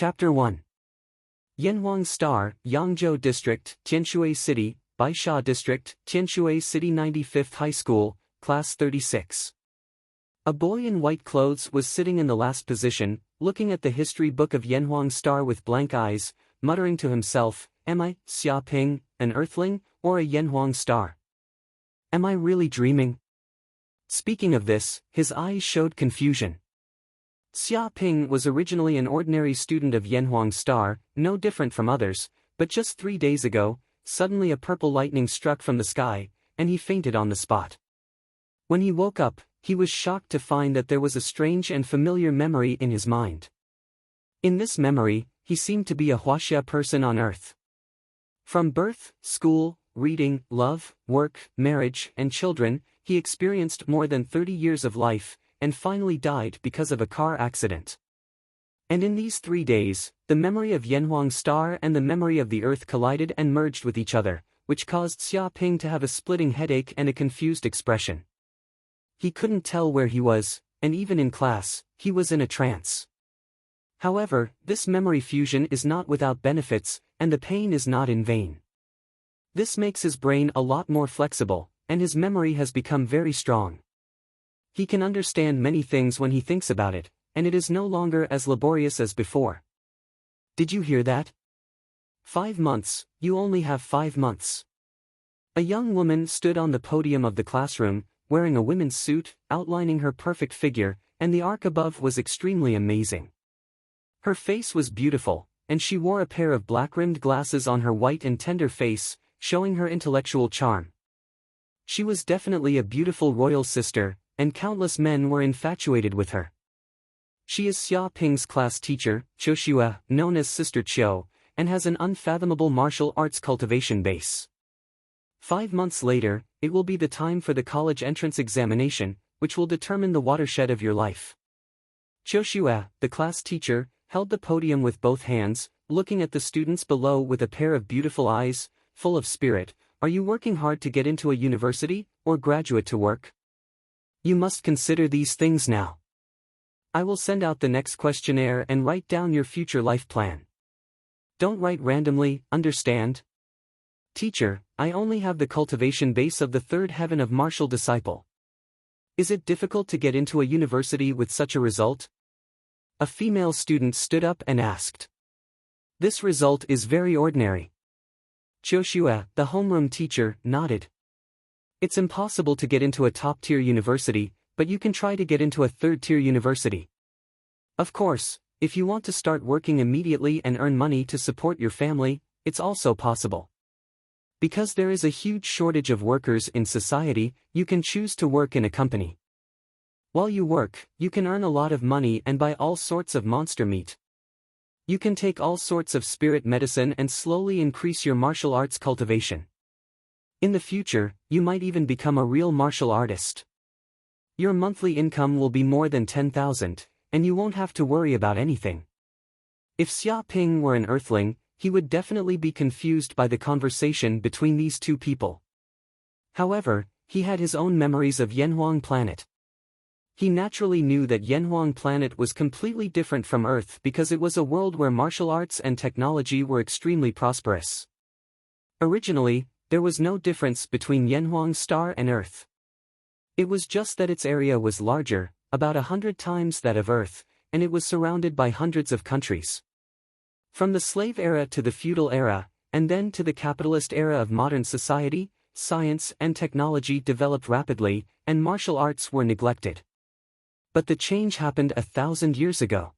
Chapter 1. Yanhuang Star, Yangzhou District, Tianshui City, Baisha District, Tianshui City 95th High School, Class 36. A boy in white clothes was sitting in the last position, looking at the history book of Yanhuang Star with blank eyes, muttering to himself, "Am I, Xia Ping, an earthling, or a Yanhuang Star? Am I really dreaming?" Speaking of this, his eyes showed confusion. Xia Ping was originally an ordinary student of Yanhuang Star, no different from others, but just 3 days ago, suddenly a purple lightning struck from the sky, and he fainted on the spot. When he woke up, he was shocked to find that there was a strange and familiar memory in his mind. In this memory, he seemed to be a Huaxia person on earth. From birth, school, reading, love, work, marriage, and children, he experienced more than 30 years of life, and finally died because of a car accident. And in these 3 days, the memory of Yanhuang Star and the memory of the Earth collided and merged with each other, which caused Xia Ping to have a splitting headache and a confused expression. He couldn't tell where he was, and even in class, he was in a trance. However, this memory fusion is not without benefits, and the pain is not in vain. This makes his brain a lot more flexible, and his memory has become very strong. He can understand many things when he thinks about it, and it is no longer as laborious as before. Did you hear that? 5 months, you only have 5 months. A young woman stood on the podium of the classroom, wearing a women's suit, outlining her perfect figure, and the arc above was extremely amazing. Her face was beautiful, and she wore a pair of black-rimmed glasses on her white and tender face, showing her intellectual charm. She was definitely a beautiful royal sister, and countless men were infatuated with her. She is Xia Ping's class teacher, Qiu Xue, known as Sister Qiu, and has an unfathomable martial arts cultivation base. 5 months later, it will be the time for the college entrance examination, which will determine the watershed of your life. Qiu Xue, the class teacher, held the podium with both hands, looking at the students below with a pair of beautiful eyes, full of spirit. Are you working hard to get into a university, or graduate to work? You must consider these things now. I will send out the next questionnaire and write down your future life plan. Don't write randomly, understand? Teacher, I only have the cultivation base of the third heaven of martial disciple. Is it difficult to get into a university with such a result? A female student stood up and asked. This result is very ordinary. Qiu Xue, the homeroom teacher, nodded. It's impossible to get into a top-tier university, but you can try to get into a third-tier university. Of course, if you want to start working immediately and earn money to support your family, it's also possible. Because there is a huge shortage of workers in society, you can choose to work in a company. While you work, you can earn a lot of money and buy all sorts of monster meat. You can take all sorts of spirit medicine and slowly increase your martial arts cultivation. In the future, you might even become a real martial artist. Your monthly income will be more than 10,000, and you won't have to worry about anything. If Xia Ping were an earthling, he would definitely be confused by the conversation between these two people. However, he had his own memories of Yanhuang Planet. He naturally knew that Yanhuang Planet was completely different from Earth because it was a world where martial arts and technology were extremely prosperous. Originally, there was no difference between Yanhuang Star and Earth. It was just that its area was larger, about 100 times that of Earth, and it was surrounded by hundreds of countries. From the slave era to the feudal era, and then to the capitalist era of modern society, science and technology developed rapidly, and martial arts were neglected. But the change happened 1,000 years ago.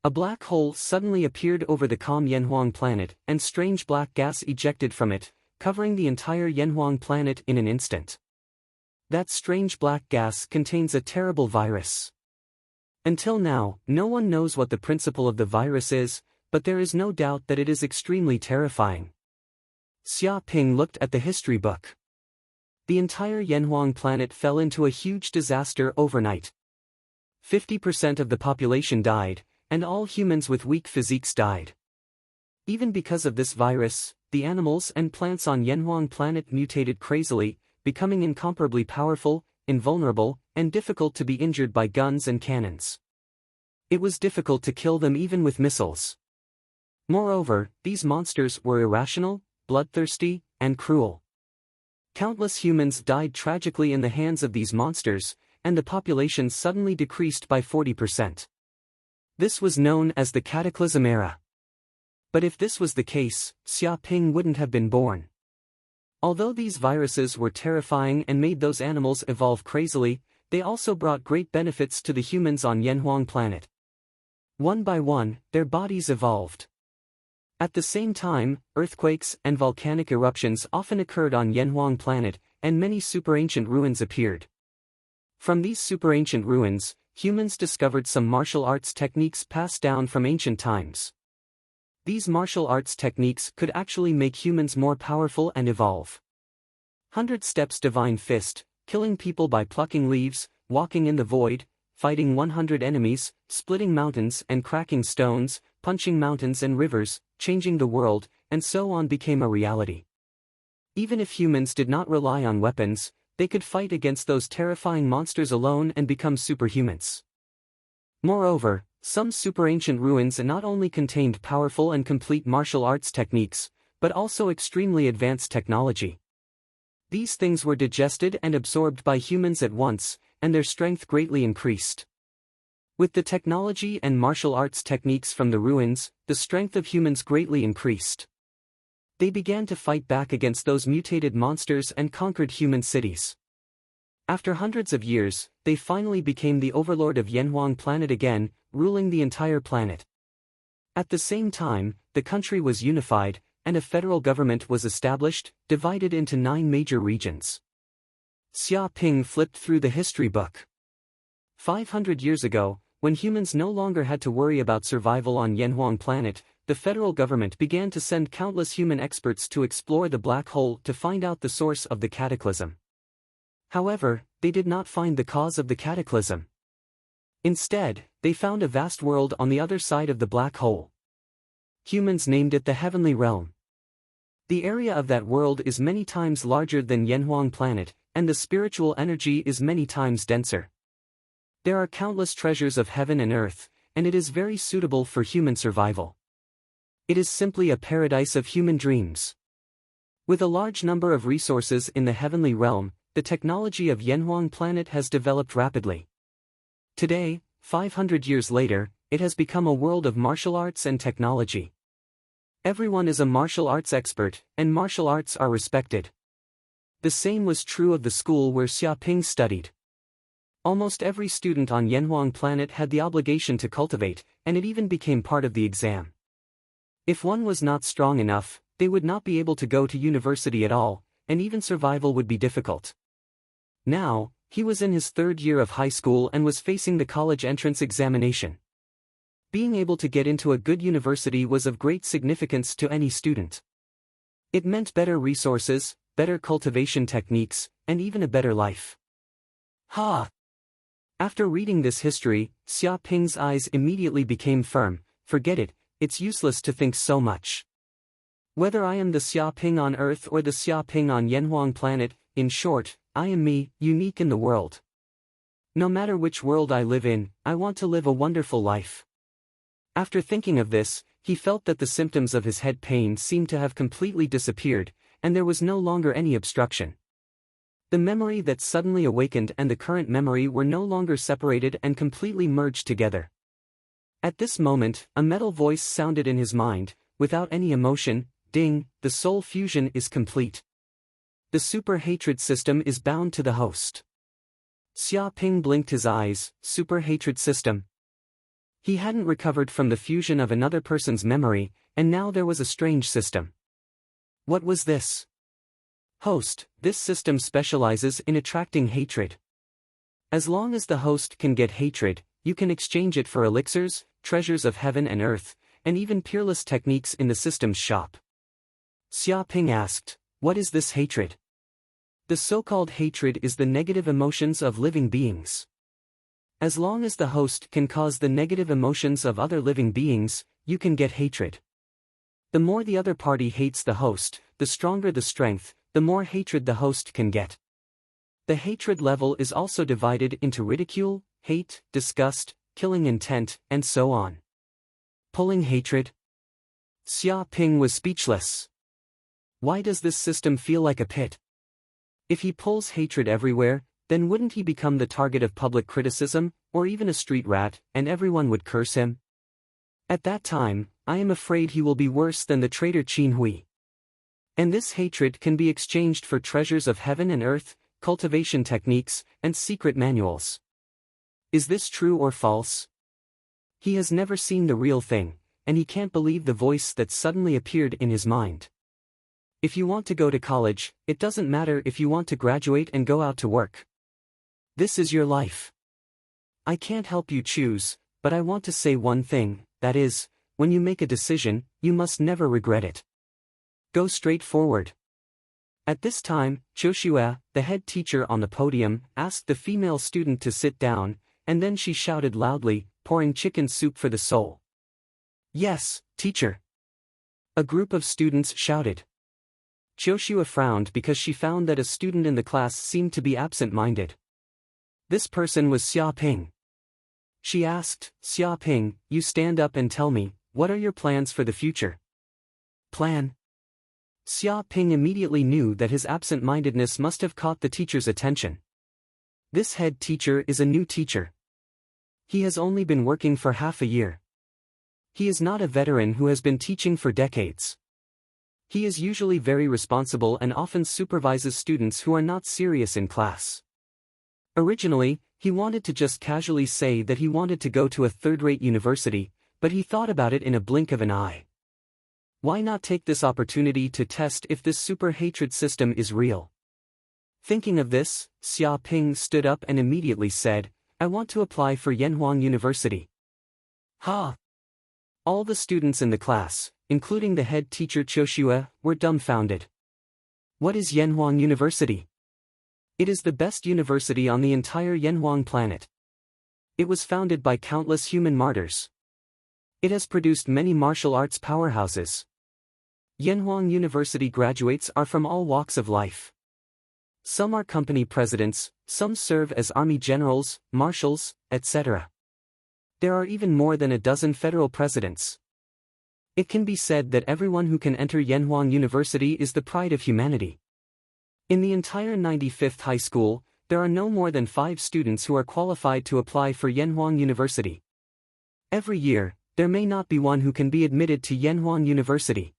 A black hole suddenly appeared over the calm Yanhuang Planet, and strange black gas ejected from it, covering the entire Yanhuang Planet in an instant. That strange black gas contains a terrible virus. Until now, no one knows what the principle of the virus is, but there is no doubt that it is extremely terrifying. Xia Ping looked at the history book. The entire Yanhuang Planet fell into a huge disaster overnight. 50% of the population died, and all humans with weak physiques died. Even because of this virus, the animals and plants on Yanhuang Planet mutated crazily, becoming incomparably powerful, invulnerable, and difficult to be injured by guns and cannons. It was difficult to kill them even with missiles. Moreover, these monsters were irrational, bloodthirsty, and cruel. Countless humans died tragically in the hands of these monsters, and the population suddenly decreased by 40%. This was known as the Cataclysm Era. But if this was the case, Xia Ping wouldn't have been born. Although these viruses were terrifying and made those animals evolve crazily, they also brought great benefits to the humans on Yanhuang planet. One by one, their bodies evolved. At the same time, earthquakes and volcanic eruptions often occurred on Yanhuang planet, and many superancient ruins appeared. From these superancient ruins, humans discovered some martial arts techniques passed down from ancient times. These martial arts techniques could actually make humans more powerful and evolve. 100 Steps Divine Fist, killing people by plucking leaves, walking in the void, fighting 100 enemies, splitting mountains and cracking stones, punching mountains and rivers, changing the world, and so on became a reality. Even if humans did not rely on weapons, they could fight against those terrifying monsters alone and become superhumans. Moreover, some superancient ruins not only contained powerful and complete martial arts techniques, but also extremely advanced technology. These things were digested and absorbed by humans at once, and their strength greatly increased. With the technology and martial arts techniques from the ruins, the strength of humans greatly increased. They began to fight back against those mutated monsters and conquered human cities. After hundreds of years, they finally became the overlord of Yanhuang planet again, ruling the entire planet. At the same time, the country was unified, and a federal government was established, divided into 9 major regions. Xia Ping flipped through the history book. 500 years ago, when humans no longer had to worry about survival on Yanhuang planet, the federal government began to send countless human experts to explore the black hole to find out the source of the cataclysm. However, they did not find the cause of the cataclysm. Instead, they found a vast world on the other side of the black hole. Humans named it the Heavenly Realm. The area of that world is many times larger than Yanhuang planet, and the spiritual energy is many times denser. There are countless treasures of heaven and earth, and it is very suitable for human survival. It is simply a paradise of human dreams. With a large number of resources in the heavenly realm, the technology of Yanhuang planet has developed rapidly. Today, 500 years later, it has become a world of martial arts and technology. Everyone is a martial arts expert, and martial arts are respected. The same was true of the school where Xia Ping studied. Almost every student on Yanhuang planet had the obligation to cultivate, and it even became part of the exam. If one was not strong enough, they would not be able to go to university at all, and even survival would be difficult. Now, he was in his 3rd year of high school and was facing the college entrance examination. Being able to get into a good university was of great significance to any student. It meant better resources, better cultivation techniques, and even a better life. Ha! After reading this history, Xia Ping's eyes immediately became firm. Forget it, it's useless to think so much. Whether I am the Xia Ping on Earth or the Xia Ping on Yanhuang planet, in short, I am me, unique in the world. No matter which world I live in, I want to live a wonderful life. After thinking of this, he felt that the symptoms of his head pain seemed to have completely disappeared, and there was no longer any obstruction. The memory that suddenly awakened and the current memory were no longer separated and completely merged together. At this moment, a metal voice sounded in his mind, without any emotion, "Ding, the soul fusion is complete. The super hatred system is bound to the host." Xia Ping blinked his eyes. Super hatred system. He hadn't recovered from the fusion of another person's memory, and now there was a strange system. What was this? Host. This system specializes in attracting hatred. As long as the host can get hatred, you can exchange it for elixirs, treasures of heaven and earth, and even peerless techniques in the system's shop. Xia Ping asked, "What is this hatred?" The so-called hatred is the negative emotions of living beings. As long as the host can cause the negative emotions of other living beings, you can get hatred. The more the other party hates the host, the stronger the strength, the more hatred the host can get. The hatred level is also divided into ridicule, hate, disgust, killing intent, and so on. Pulling hatred? Xia Ping was speechless. Why does this system feel like a pit? If he pulls hatred everywhere, then wouldn't he become the target of public criticism, or even a street rat, and everyone would curse him? At that time, I am afraid he will be worse than the traitor Qin Hui. And this hatred can be exchanged for treasures of heaven and earth, cultivation techniques, and secret manuals. Is this true or false? He has never seen the real thing, and he can't believe the voice that suddenly appeared in his mind. If you want to go to college, it doesn't matter if you want to graduate and go out to work. This is your life. I can't help you choose, but I want to say one thing, that is, when you make a decision, you must never regret it. Go straight forward. At this time, Qiushue, the head teacher on the podium, asked the female student to sit down, and then she shouted loudly, pouring chicken soup for the soul. Yes, teacher. A group of students shouted. Qiushue frowned because she found that a student in the class seemed to be absent-minded. This person was Xia Ping. She asked, Xia Ping, you stand up and tell me, what are your plans for the future? Plan? Xia Ping immediately knew that his absent-mindedness must have caught the teacher's attention. This head teacher is a new teacher. He has only been working for half a year. He is not a veteran who has been teaching for decades. He is usually very responsible and often supervises students who are not serious in class. Originally, he wanted to just casually say that he wanted to go to a third-rate university, but he thought about it in a blink of an eye. Why not take this opportunity to test if this super-hatred system is real? Thinking of this, Xia Ping stood up and immediately said, I want to apply for Yanhuang University. Ha! All the students in the class, including the head teacher Qiushue, were dumbfounded. What is Yanhuang University? It is the best university on the entire Yanhuang planet. It was founded by countless human martyrs. It has produced many martial arts powerhouses. Yanhuang University graduates are from all walks of life. Some are company presidents, some serve as army generals, marshals, etc. There are even more than a dozen federal presidents. It can be said that everyone who can enter Yanhuang University is the pride of humanity. In the entire 95th high school, there are no more than 5 students who are qualified to apply for Yanhuang University. Every year, there may not be one who can be admitted to Yanhuang University.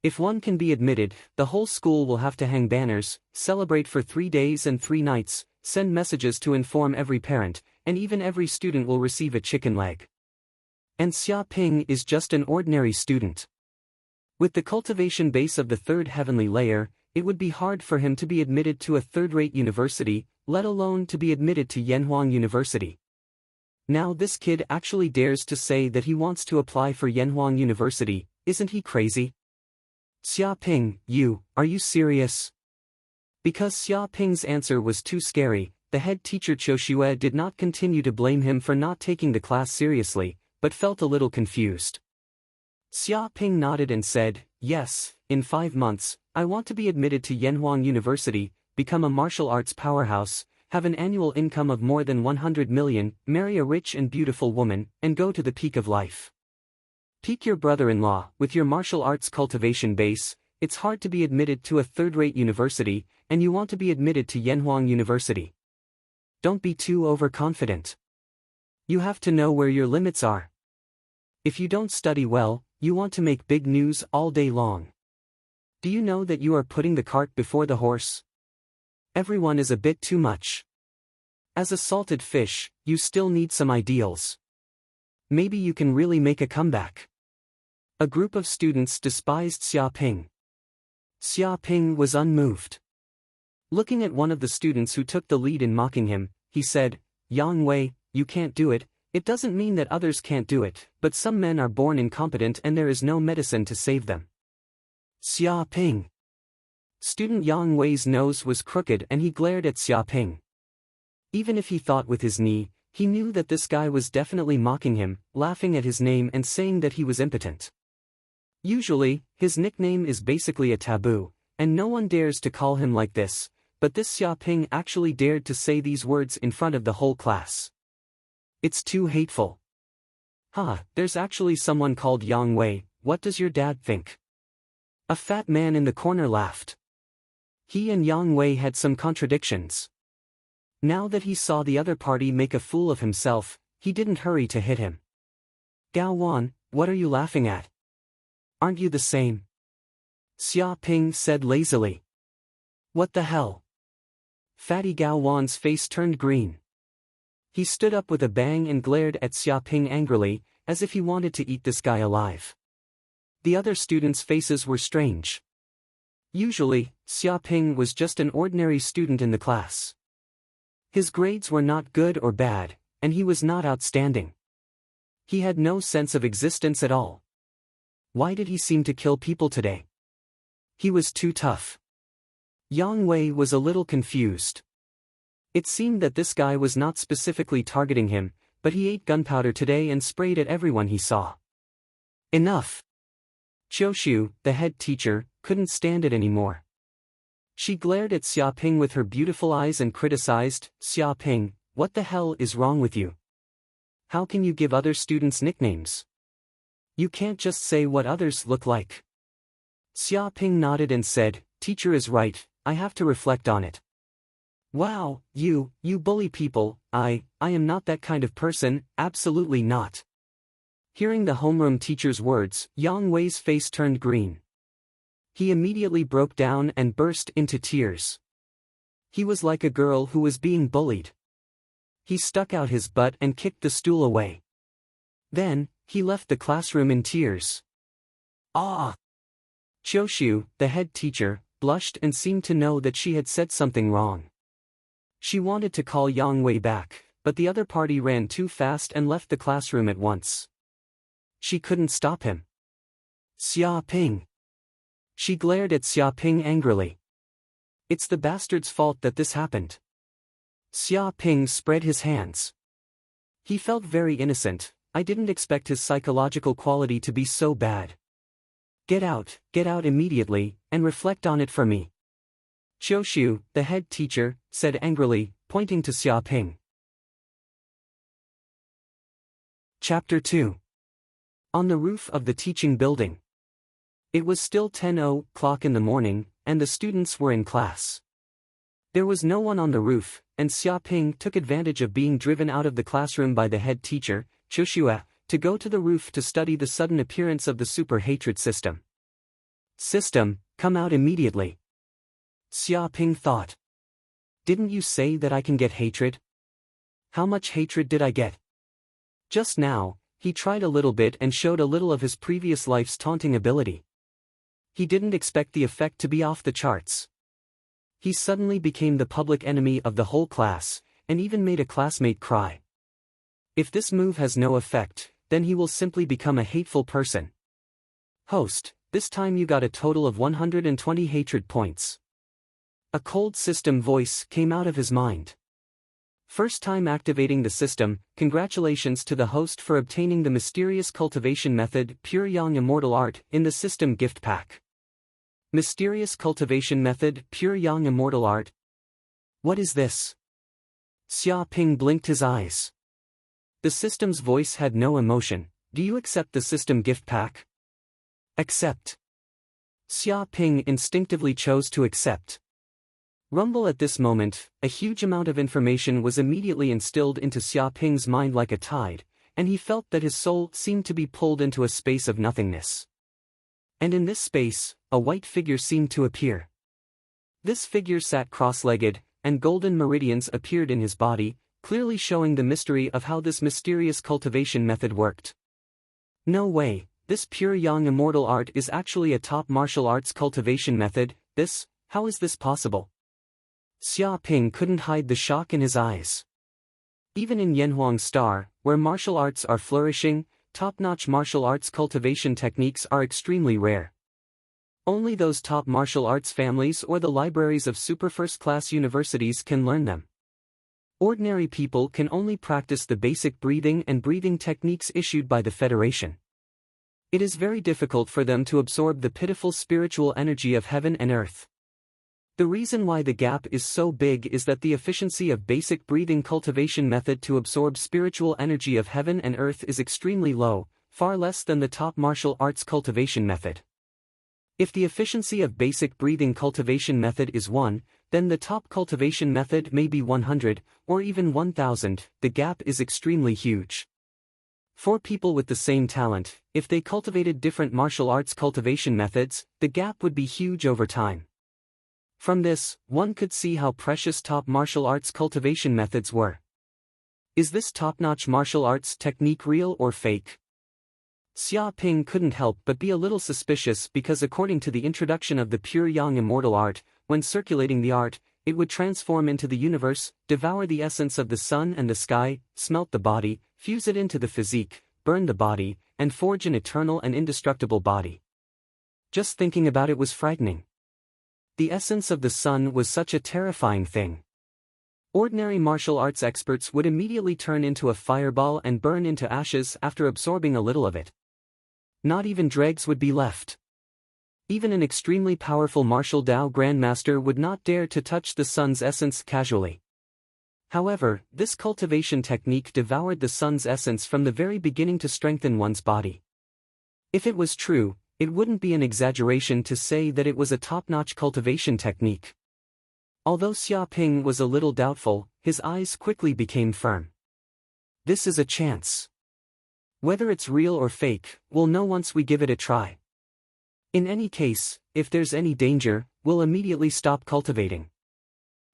If one can be admitted, the whole school will have to hang banners, celebrate for 3 days and 3 nights, send messages to inform every parent, and even every student will receive a chicken leg. And Xia Ping is just an ordinary student. With the cultivation base of the third heavenly layer, it would be hard for him to be admitted to a third-rate university, let alone to be admitted to Yanhuang University. Now this kid actually dares to say that he wants to apply for Yanhuang University, isn't he crazy? Xia Ping, are you serious? Because Xia Ping's answer was too scary, the head teacher Qiushue did not continue to blame him for not taking the class seriously, but felt a little confused. Xia Ping nodded and said, yes, in 5 months, I want to be admitted to Yanhuang University, become a martial arts powerhouse, have an annual income of more than 100 million, marry a rich and beautiful woman, and go to the peak of life. Peak your brother-in-law, with your martial arts cultivation base, it's hard to be admitted to a third-rate university, and you want to be admitted to Yanhuang University. Don't be too overconfident. You have to know where your limits are. If you don't study well, you want to make big news all day long. Do you know that you are putting the cart before the horse? Everyone is a bit too much. As a salted fish, you still need some ideals. Maybe you can really make a comeback. A group of students despised Xia Ping. Xia Ping was unmoved. Looking at one of the students who took the lead in mocking him, he said, Yang Wei, you can't do it. It doesn't mean that others can't do it, but some men are born incompetent and there is no medicine to save them. Xia Ping. Student Yang Wei's nose was crooked and he glared at Xia Ping. Even if he thought with his knee, he knew that this guy was definitely mocking him, laughing at his name and saying that he was impotent. Usually, his nickname is basically a taboo, and no one dares to call him like this, but this Xia Ping actually dared to say these words in front of the whole class. It's too hateful. There's actually someone called Yang Wei, what does your dad think? A fat man in the corner laughed. He and Yang Wei had some contradictions. Now that he saw the other party make a fool of himself, he didn't hurry to hit him. Gao Wan, what are you laughing at? Aren't you the same? Xia Ping said lazily. What the hell? Fatty Gao Wan's face turned green. He stood up with a bang and glared at Xia Ping angrily, as if he wanted to eat this guy alive. The other students' faces were strange. Usually, Xia Ping was just an ordinary student in the class. His grades were not good or bad, and he was not outstanding. He had no sense of existence at all. Why did he seem to kill people today? He was too tough. Yang Wei was a little confused. It seemed that this guy was not specifically targeting him, but he ate gunpowder today and sprayed at everyone he saw. Enough. Qiushu, the head teacher, couldn't stand it anymore. She glared at Xia Ping with her beautiful eyes and criticized, Xia Ping, what the hell is wrong with you? How can you give other students nicknames? You can't just say what others look like. Xia Ping nodded and said, teacher is right, I have to reflect on it. Wow, you bully people, I am not that kind of person, absolutely not. Hearing the homeroom teacher's words, Yang Wei's face turned green. He immediately broke down and burst into tears. He was like a girl who was being bullied. He stuck out his butt and kicked the stool away. Then, he left the classroom in tears. Qiushu, the head teacher, blushed and seemed to know that she had said something wrong. She wanted to call Yang Wei back, but the other party ran too fast and left the classroom at once. She couldn't stop him. Xia Ping. She glared at Xia Ping angrily. It's the bastard's fault that this happened. Xia Ping spread his hands. He felt very innocent, I didn't expect his psychological quality to be so bad. Get out immediately, and reflect on it for me. Qiushu, the head teacher, said angrily, pointing to Xia Ping. Chapter 2. On the roof of the teaching building. It was still 10:00 in the morning, and the students were in class. There was no one on the roof, and Xia Ping took advantage of being driven out of the classroom by the head teacher, Qiushu, to go to the roof to study the sudden appearance of the super hatred system. System, come out immediately. Xia Ping thought. Didn't you say that I can get hatred? How much hatred did I get? Just now, he tried a little bit and showed a little of his previous life's taunting ability. He didn't expect the effect to be off the charts. He suddenly became the public enemy of the whole class, and even made a classmate cry. If this move has no effect, then he will simply become a hateful person. Host, this time you got a total of 120 hatred points. A cold system voice came out of his mind. First time activating the system, congratulations to the host for obtaining the mysterious cultivation method Pure Yang Immortal Art in the system gift pack. Mysterious cultivation method Pure Yang Immortal Art? What is this? Xia Ping blinked his eyes. The system's voice had no emotion. Do you accept the system gift pack? Accept. Xia Ping instinctively chose to accept. Rumble at this moment, a huge amount of information was immediately instilled into Xia Ping's mind like a tide, and he felt that his soul seemed to be pulled into a space of nothingness. And in this space, a white figure seemed to appear. This figure sat cross-legged, and golden meridians appeared in his body, clearly showing the mystery of how this mysterious cultivation method worked. No way, this Pure Yang Immortal Art is actually a top martial arts cultivation method. How is this possible? Xia Ping couldn't hide the shock in his eyes. Even in Yanhuang Star, where martial arts are flourishing, top-notch martial arts cultivation techniques are extremely rare. Only those top martial arts families or the libraries of super first-class universities can learn them. Ordinary people can only practice the basic breathing and breathing techniques issued by the Federation. It is very difficult for them to absorb the pitiful spiritual energy of heaven and earth. The reason why the gap is so big is that the efficiency of basic breathing cultivation method to absorb spiritual energy of heaven and earth is extremely low, far less than the top martial arts cultivation method. If the efficiency of basic breathing cultivation method is 1, then the top cultivation method may be 100, or even 1000, the gap is extremely huge. For people with the same talent, if they cultivated different martial arts cultivation methods, the gap would be huge over time. From this, one could see how precious top martial arts cultivation methods were. Is this top-notch martial arts technique real or fake? Xia Ping couldn't help but be a little suspicious because according to the introduction of the pure yang immortal art, when circulating the art, it would transform into the universe, devour the essence of the sun and the sky, smelt the body, fuse it into the physique, burn the body, and forge an eternal and indestructible body. Just thinking about it was frightening. The essence of the sun was such a terrifying thing. Ordinary martial arts experts would immediately turn into a fireball and burn into ashes after absorbing a little of it. Not even dregs would be left. Even an extremely powerful martial Dao grandmaster would not dare to touch the sun's essence casually. However, this cultivation technique devoured the sun's essence from the very beginning to strengthen one's body. If it was true, it wouldn't be an exaggeration to say that it was a top-notch cultivation technique. Although Xia Ping was a little doubtful, his eyes quickly became firm. This is a chance. Whether it's real or fake, we'll know once we give it a try. In any case, if there's any danger, we'll immediately stop cultivating.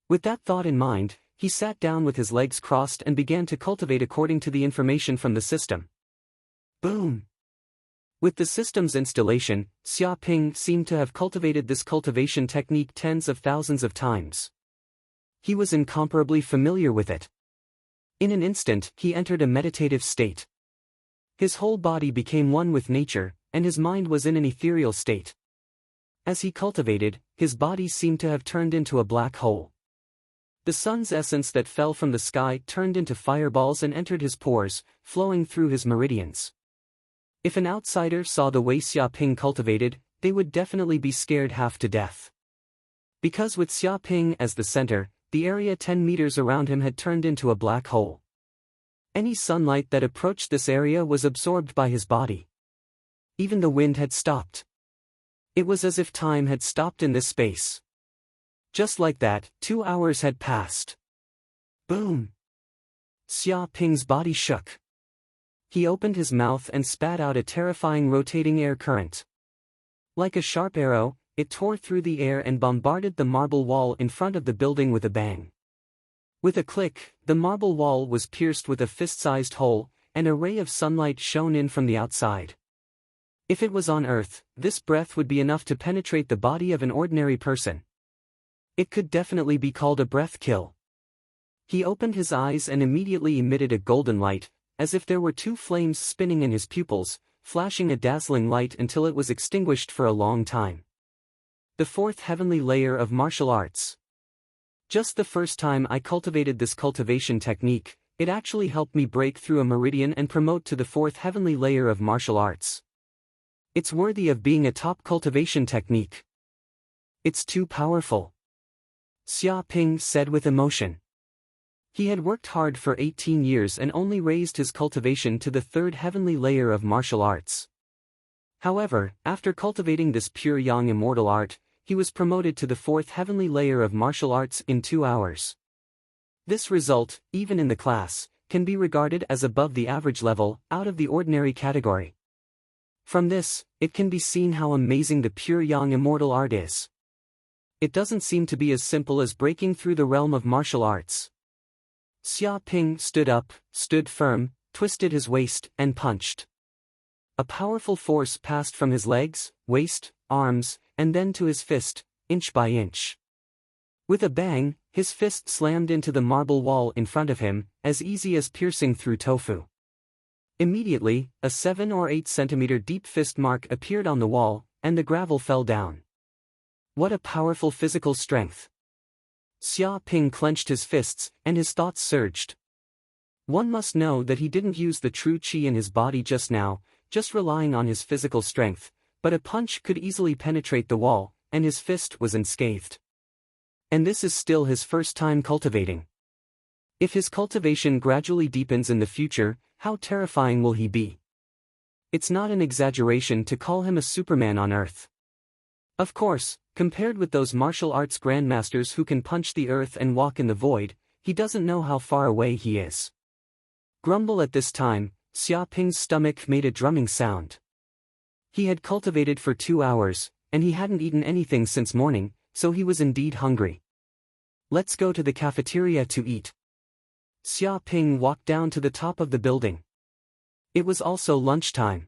With that thought in mind, he sat down with his legs crossed and began to cultivate according to the information from the system. Boom! With the system's installation, Xia Ping seemed to have cultivated this cultivation technique tens of thousands of times. He was incomparably familiar with it. In an instant, he entered a meditative state. His whole body became one with nature, and his mind was in an ethereal state. As he cultivated, his body seemed to have turned into a black hole. The sun's essence that fell from the sky turned into fireballs and entered his pores, flowing through his meridians. If an outsider saw the way Xia Ping cultivated, they would definitely be scared half to death. Because with Xia Ping as the center, the area 10 meters around him had turned into a black hole. Any sunlight that approached this area was absorbed by his body. Even the wind had stopped. It was as if time had stopped in this space. Just like that, 2 hours had passed. Boom! Xia Ping's body shook. He opened his mouth and spat out a terrifying rotating air current. Like a sharp arrow, it tore through the air and bombarded the marble wall in front of the building with a bang. With a click, the marble wall was pierced with a fist-sized hole, and a ray of sunlight shone in from the outside. If it was on Earth, this breath would be enough to penetrate the body of an ordinary person. It could definitely be called a breath kill. He opened his eyes and immediately emitted a golden light, as if there were 2 flames spinning in his pupils, flashing a dazzling light until it was extinguished for a long time. The 4th heavenly layer of martial arts. Just the first time I cultivated this cultivation technique, it actually helped me break through a meridian and promote to the 4th heavenly layer of martial arts. It's worthy of being a top cultivation technique. It's too powerful. Xia Ping said with emotion. He had worked hard for 18 years and only raised his cultivation to the 3rd heavenly layer of martial arts. However, after cultivating this pure yang immortal art, he was promoted to the 4th heavenly layer of martial arts in 2 hours. This result, even in the class, can be regarded as above the average level, out of the ordinary category. From this, it can be seen how amazing the pure yang immortal art is. It doesn't seem to be as simple as breaking through the realm of martial arts. Xia Ping stood up, stood firm, twisted his waist, and punched. A powerful force passed from his legs, waist, arms, and then to his fist, inch by inch. With a bang, his fist slammed into the marble wall in front of him, as easy as piercing through tofu. Immediately, a 7 or 8 centimeter deep fist mark appeared on the wall, and the gravel fell down. What a powerful physical strength! Xia Ping clenched his fists, and his thoughts surged. One must know that he didn't use the true qi in his body just now, just relying on his physical strength, but a punch could easily penetrate the wall, and his fist was unscathed. And this is still his first time cultivating. If his cultivation gradually deepens in the future, how terrifying will he be? It's not an exaggeration to call him a Superman on Earth. Of course, compared with those martial arts grandmasters who can punch the earth and walk in the void, he doesn't know how far away he is. Grumble at this time, Xia Ping's stomach made a drumming sound. He had cultivated for 2 hours, and he hadn't eaten anything since morning, so he was indeed hungry. Let's go to the cafeteria to eat. Xia Ping walked down to the top of the building. It was also lunchtime.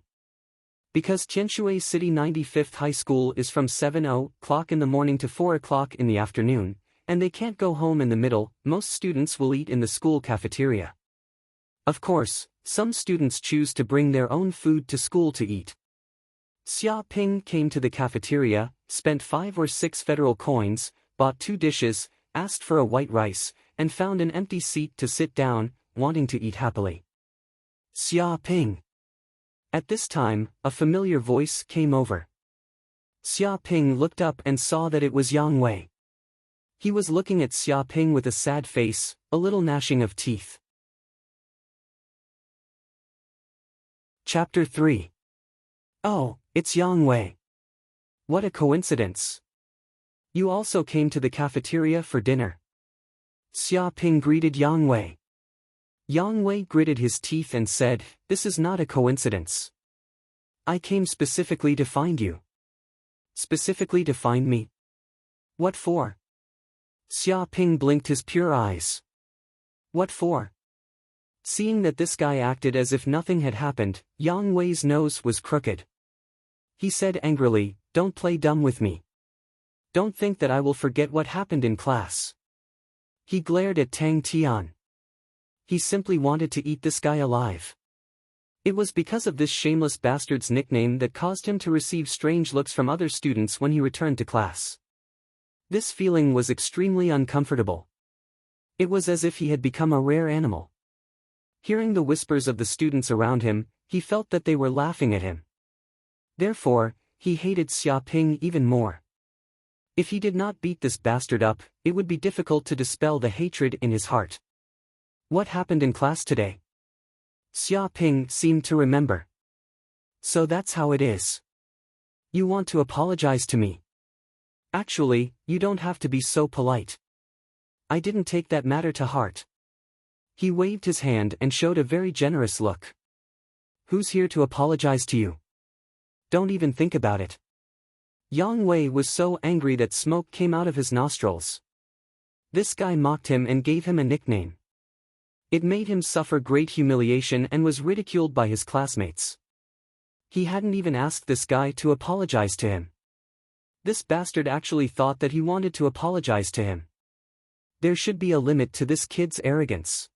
Because Tianshui City 95th High School is from 7:00 in the morning to 4:00 in the afternoon, and they can't go home in the middle, most students will eat in the school cafeteria. Of course, some students choose to bring their own food to school to eat. Xia Ping came to the cafeteria, spent 5 or 6 federal coins, bought 2 dishes, asked for a white rice, and found an empty seat to sit down, wanting to eat happily. Xia Ping. At this time, a familiar voice came over. Xia Ping looked up and saw that it was Yang Wei. He was looking at Xia Ping with a sad face, a little gnashing of teeth. Chapter 3. Oh, it's Yang Wei. What a coincidence. You also came to the cafeteria for dinner. Xia Ping greeted Yang Wei. Yang Wei gritted his teeth and said, "This is not a coincidence. I came specifically to find you." Specifically to find me? What for? Xia Ping blinked his pure eyes. What for? Seeing that this guy acted as if nothing had happened, Yang Wei's nose was crooked. He said angrily, "Don't play dumb with me. Don't think that I will forget what happened in class." He glared at Tang Tian. He simply wanted to eat this guy alive. It was because of this shameless bastard's nickname that caused him to receive strange looks from other students when he returned to class. This feeling was extremely uncomfortable. It was as if he had become a rare animal. Hearing the whispers of the students around him, he felt that they were laughing at him. Therefore, he hated Xia Ping even more. If he did not beat this bastard up, it would be difficult to dispel the hatred in his heart. What happened in class today? Xia Ping seemed to remember. So that's how it is. You want to apologize to me? Actually, you don't have to be so polite. I didn't take that matter to heart. He waved his hand and showed a very generous look. Who's here to apologize to you? Don't even think about it. Yang Wei was so angry that smoke came out of his nostrils. This guy mocked him and gave him a nickname. It made him suffer great humiliation and was ridiculed by his classmates. He hadn't even asked this guy to apologize to him. This bastard actually thought that he wanted to apologize to him. There should be a limit to this kid's arrogance.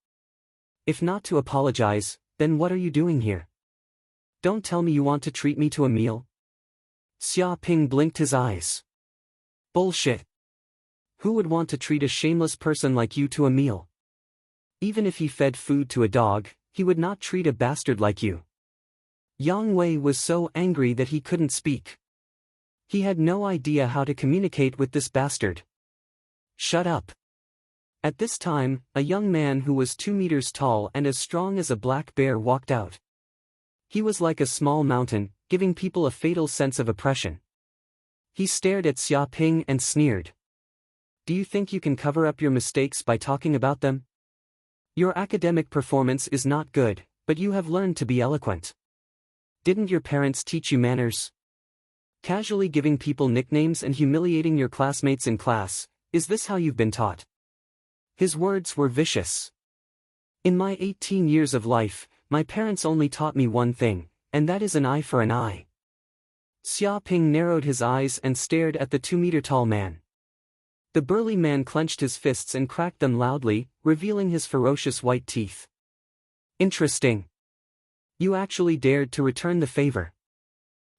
If not to apologize, then what are you doing here? Don't tell me you want to treat me to a meal? Xia Ping blinked his eyes. Bullshit. Who would want to treat a shameless person like you to a meal? Even if he fed food to a dog, he would not treat a bastard like you. Yang Wei was so angry that he couldn't speak. He had no idea how to communicate with this bastard. Shut up. At this time, a young man who was 2 meters tall and as strong as a black bear walked out. He was like a small mountain, giving people a fatal sense of oppression. He stared at Xia Ping and sneered. Do you think you can cover up your mistakes by talking about them? Your academic performance is not good, but you have learned to be eloquent. Didn't your parents teach you manners? Casually giving people nicknames and humiliating your classmates in class, is this how you've been taught? His words were vicious. In my 18 years of life, my parents only taught me one thing, and that is an eye for an eye. Xia Ping narrowed his eyes and stared at the 2-meter-tall man. The burly man clenched his fists and cracked them loudly, revealing his ferocious white teeth. Interesting. You actually dared to return the favor.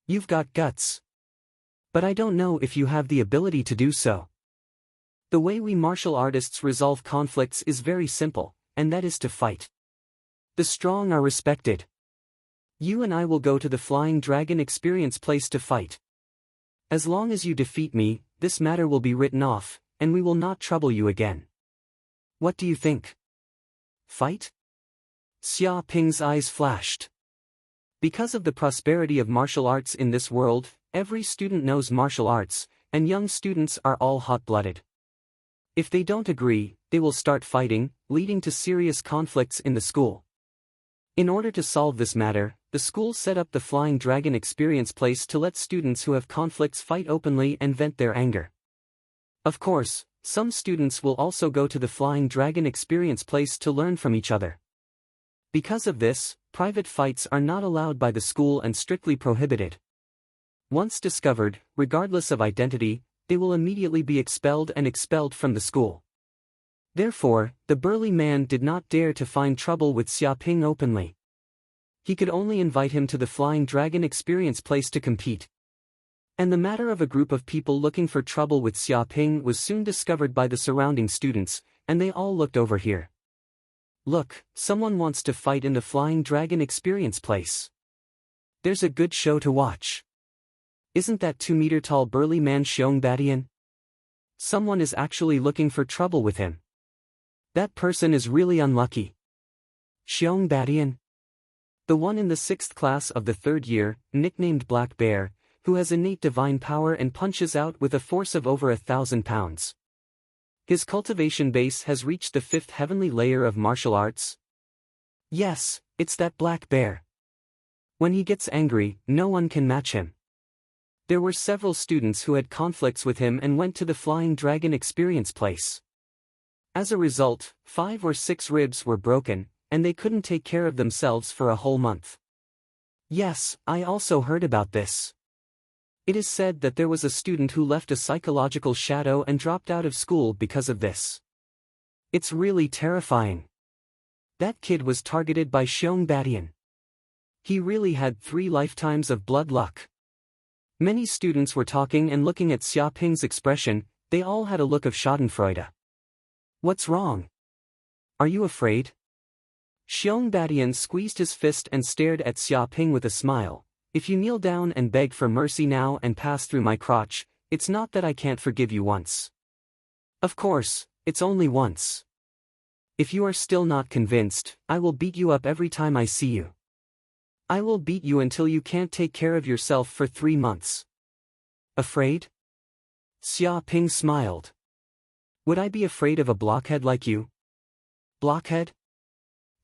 You've got guts. But I don't know if you have the ability to do so. The way we martial artists resolve conflicts is very simple, and that is to fight. The strong are respected. You and I will go to the Flying Dragon Experience place to fight. As long as you defeat me, this matter will be written off, and we will not trouble you again. What do you think? Fight? Xia Ping's eyes flashed. Because of the prosperity of martial arts in this world, every student knows martial arts, and young students are all hot-blooded. If they don't agree, they will start fighting, leading to serious conflicts in the school. In order to solve this matter, the school set up the Flying Dragon Experience Place to let students who have conflicts fight openly and vent their anger. Of course, some students will also go to the Flying Dragon Experience Place to learn from each other. Because of this, private fights are not allowed by the school and strictly prohibited. Once discovered, regardless of identity, they will immediately be expelled from the school. Therefore, the burly man did not dare to find trouble with Xia Ping openly. He could only invite him to the Flying Dragon Experience Place to compete. And the matter of a group of people looking for trouble with Xia Ping was soon discovered by the surrounding students, and they all looked over here. Look, someone wants to fight in the Flying Dragon Experience Place. There's a good show to watch. Isn't that 2-meter-tall burly man Xiong Badian? Someone is actually looking for trouble with him. That person is really unlucky. Xiong Badian? The one in the 6th class of the 3rd year, nicknamed Black Bear, who has innate divine power and punches out with a force of over 1,000 pounds. His cultivation base has reached the 5th heavenly layer of martial arts. Yes, it's that Black Bear. When he gets angry, no one can match him. There were several students who had conflicts with him and went to the Flying Dragon Experience Place. As a result, 5 or 6 ribs were broken, and they couldn't take care of themselves for a whole month. Yes, I also heard about this. It is said that there was a student who left a psychological shadow and dropped out of school because of this. It's really terrifying. That kid was targeted by Xiong Badian. He really had 3 lifetimes of blood luck. Many students were talking and looking at Xia Ping's expression, they all had a look of schadenfreude. What's wrong? Are you afraid? Xiong Badian squeezed his fist and stared at Xia Ping with a smile. If you kneel down and beg for mercy now and pass through my crotch, it's not that I can't forgive you once. Of course, it's only once. If you are still not convinced, I will beat you up every time I see you. I will beat you until you can't take care of yourself for 3 months. Afraid? Xia Ping smiled. Would I be afraid of a blockhead like you? Blockhead?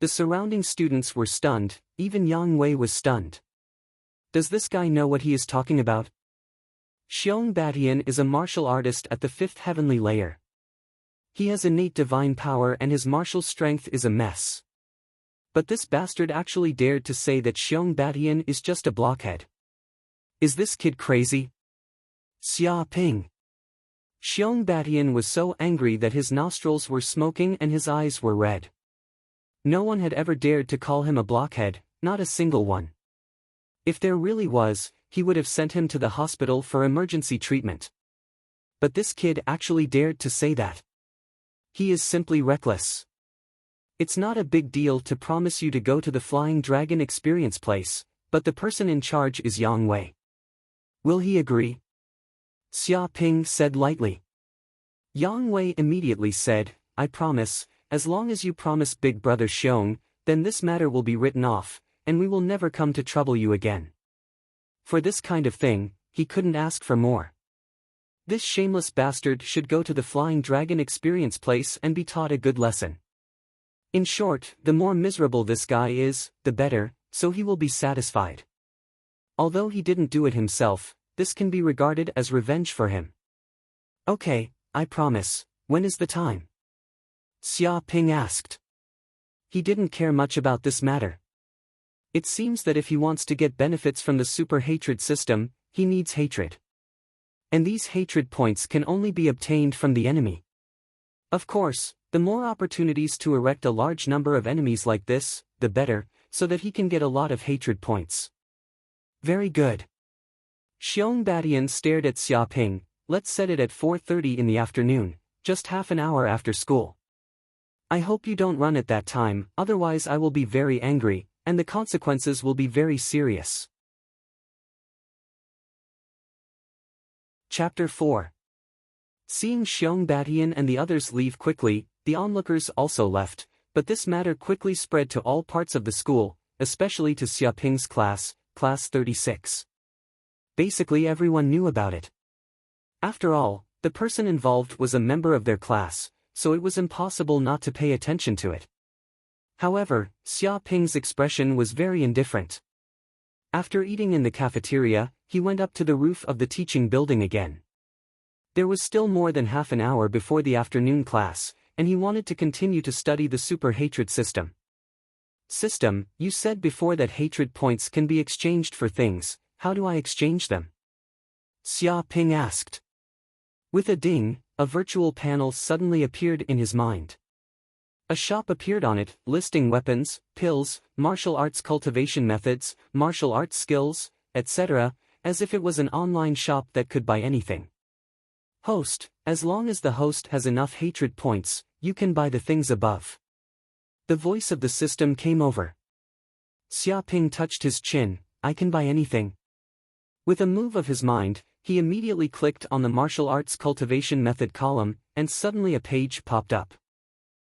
The surrounding students were stunned, even Yang Wei was stunned. Does this guy know what he is talking about? Xiong Badian is a martial artist at the 5th heavenly layer. He has innate divine power and his martial strength is a mess. But this bastard actually dared to say that Xiong Badian is just a blockhead. Is this kid crazy? Xia Ping. Xiong Badian was so angry that his nostrils were smoking and his eyes were red. No one had ever dared to call him a blockhead, not a single one. If there really was, he would have sent him to the hospital for emergency treatment. But this kid actually dared to say that. He is simply reckless. It's not a big deal to promise you to go to the Flying Dragon Experience Place, but the person in charge is Yang Wei. Will he agree? Xia Ping said lightly. Yang Wei immediately said, I promise, as long as you promise Big Brother Xiong, then this matter will be written off, and we will never come to trouble you again. For this kind of thing, he couldn't ask for more. This shameless bastard should go to the Flying Dragon Experience Place and be taught a good lesson. In short, the more miserable this guy is, the better, so he will be satisfied. Although he didn't do it himself, this can be regarded as revenge for him. Okay, I promise, when is the time? Xia Ping asked. He didn't care much about this matter. It seems that if he wants to get benefits from the super hatred system, he needs hatred. And these hatred points can only be obtained from the enemy. Of course, the more opportunities to erect a large number of enemies like this, the better, so that he can get a lot of hatred points. Very good. Xiong Badian stared at Xia Ping. Let's set it at 4:30 in the afternoon, just half an hour after school. I hope you don't run at that time, otherwise I will be very angry, and the consequences will be very serious. Chapter 4. Seeing Xiong Batian and the others leave quickly, the onlookers also left, but this matter quickly spread to all parts of the school, especially to Xiaoping's class, class 36. Basically everyone knew about it. After all, the person involved was a member of their class, so it was impossible not to pay attention to it. However, Xiaoping's expression was very indifferent. After eating in the cafeteria, he went up to the roof of the teaching building again. There was still more than half an hour before the afternoon class, and he wanted to continue to study the super hatred system. System, you said before that hatred points can be exchanged for things, how do I exchange them? Xiaoping asked. With a ding, a virtual panel suddenly appeared in his mind. A shop appeared on it, listing weapons, pills, martial arts cultivation methods, martial arts skills, etc., as if it was an online shop that could buy anything. Host, as long as the host has enough hatred points, you can buy the things above. The voice of the system came over. Xiaoping touched his chin, I can buy anything. With a move of his mind, he immediately clicked on the martial arts cultivation method column, and suddenly a page popped up.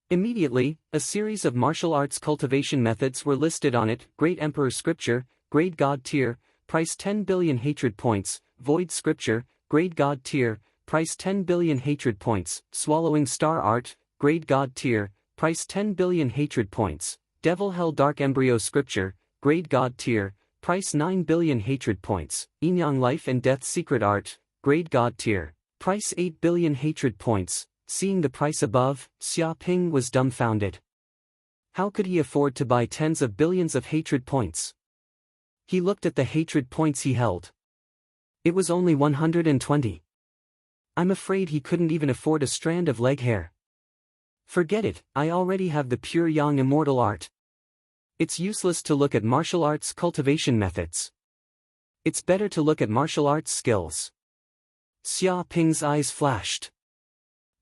Immediately, a series of martial arts cultivation methods were listed on it: Great Emperor Scripture, Grade God Tier, price 10 billion hatred points, Void Scripture, Grade God Tier, price 10 billion hatred points, Swallowing Star Art, Grade God Tier, price 10 billion hatred points, Devil Hell Dark Embryo Scripture, Grade God Tier, price 9 billion hatred points, Yinyang Life and Death Secret Art, Grade God Tier, price 8 billion hatred points. Seeing the price above, Xiaoping was dumbfounded. How could he afford to buy tens of billions of hatred points? He looked at the hatred points he held. It was only 120. I'm afraid he couldn't even afford a strand of leg hair. Forget it, I already have the pure yang immortal art. It's useless to look at martial arts cultivation methods. It's better to look at martial arts skills. Xiaoping's eyes flashed.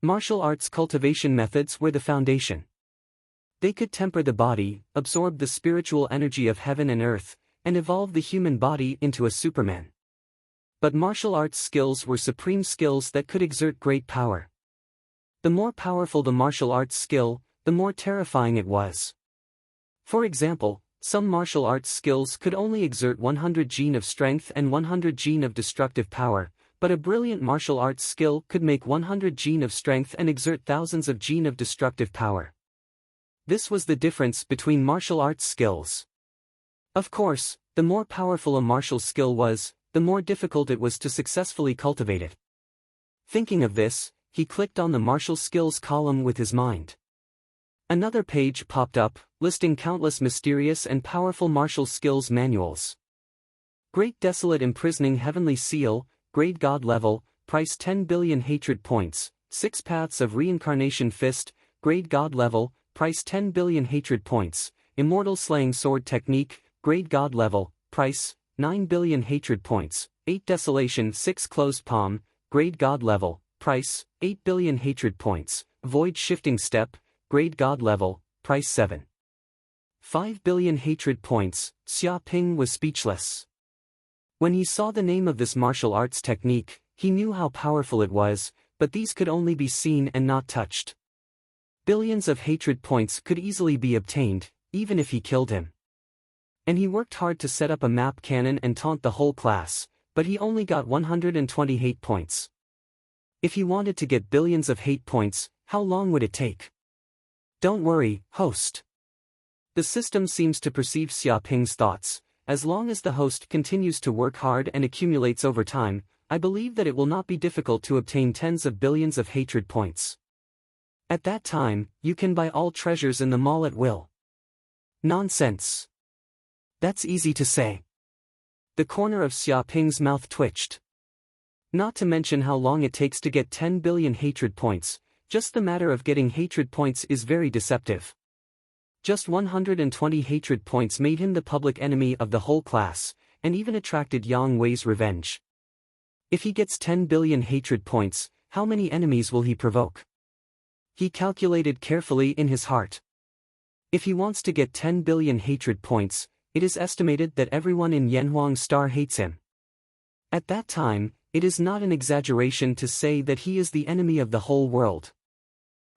Martial arts cultivation methods were the foundation. They could temper the body, absorb the spiritual energy of heaven and earth, and evolve the human body into a Superman. But martial arts skills were supreme skills that could exert great power. The more powerful the martial arts skill, the more terrifying it was. For example, some martial arts skills could only exert 100 gene of strength and 100 gene of destructive power, but a brilliant martial arts skill could make 100 gene of strength and exert thousands of gene of destructive power. This was the difference between martial arts skills. Of course, the more powerful a martial skill was, the more difficult it was to successfully cultivate it. Thinking of this, he clicked on the martial skills column with his mind. Another page popped up, listing countless mysterious and powerful martial skills manuals. Great Desolate Imprisoning Heavenly Seal, Grade God Level, price 10 billion hatred points, 6 Paths of Reincarnation Fist, Grade God Level, price 10 billion hatred points, Immortal Slaying Sword Technique, Grade God Level, price 9 billion hatred points, 8 Desolation 6 Closed Palm, Grade God Level, price 8 billion hatred points, Void Shifting Step, Grade God Level, price 7.5 billion hatred points. Xiaoping was speechless. When he saw the name of this martial arts technique, he knew how powerful it was, but these could only be seen and not touched. Billions of hatred points could easily be obtained, even if he killed him. And he worked hard to set up a map cannon and taunt the whole class, but he only got 120 hate points. If he wanted to get billions of hate points, how long would it take? Don't worry, host. The system seems to perceive Xiaoping's thoughts. As long as the host continues to work hard and accumulates over time, I believe that it will not be difficult to obtain tens of billions of hatred points. At that time, you can buy all treasures in the mall at will. Nonsense. That's easy to say. The corner of Xiaoping's mouth twitched. Not to mention how long it takes to get 10 billion hatred points, just the matter of getting hatred points is very deceptive. Just 120 hatred points made him the public enemy of the whole class, and even attracted Yang Wei's revenge. If he gets 10 billion hatred points, how many enemies will he provoke? He calculated carefully in his heart. If he wants to get 10 billion hatred points, it is estimated that everyone in Yanhuang Star hates him. At that time, it is not an exaggeration to say that he is the enemy of the whole world.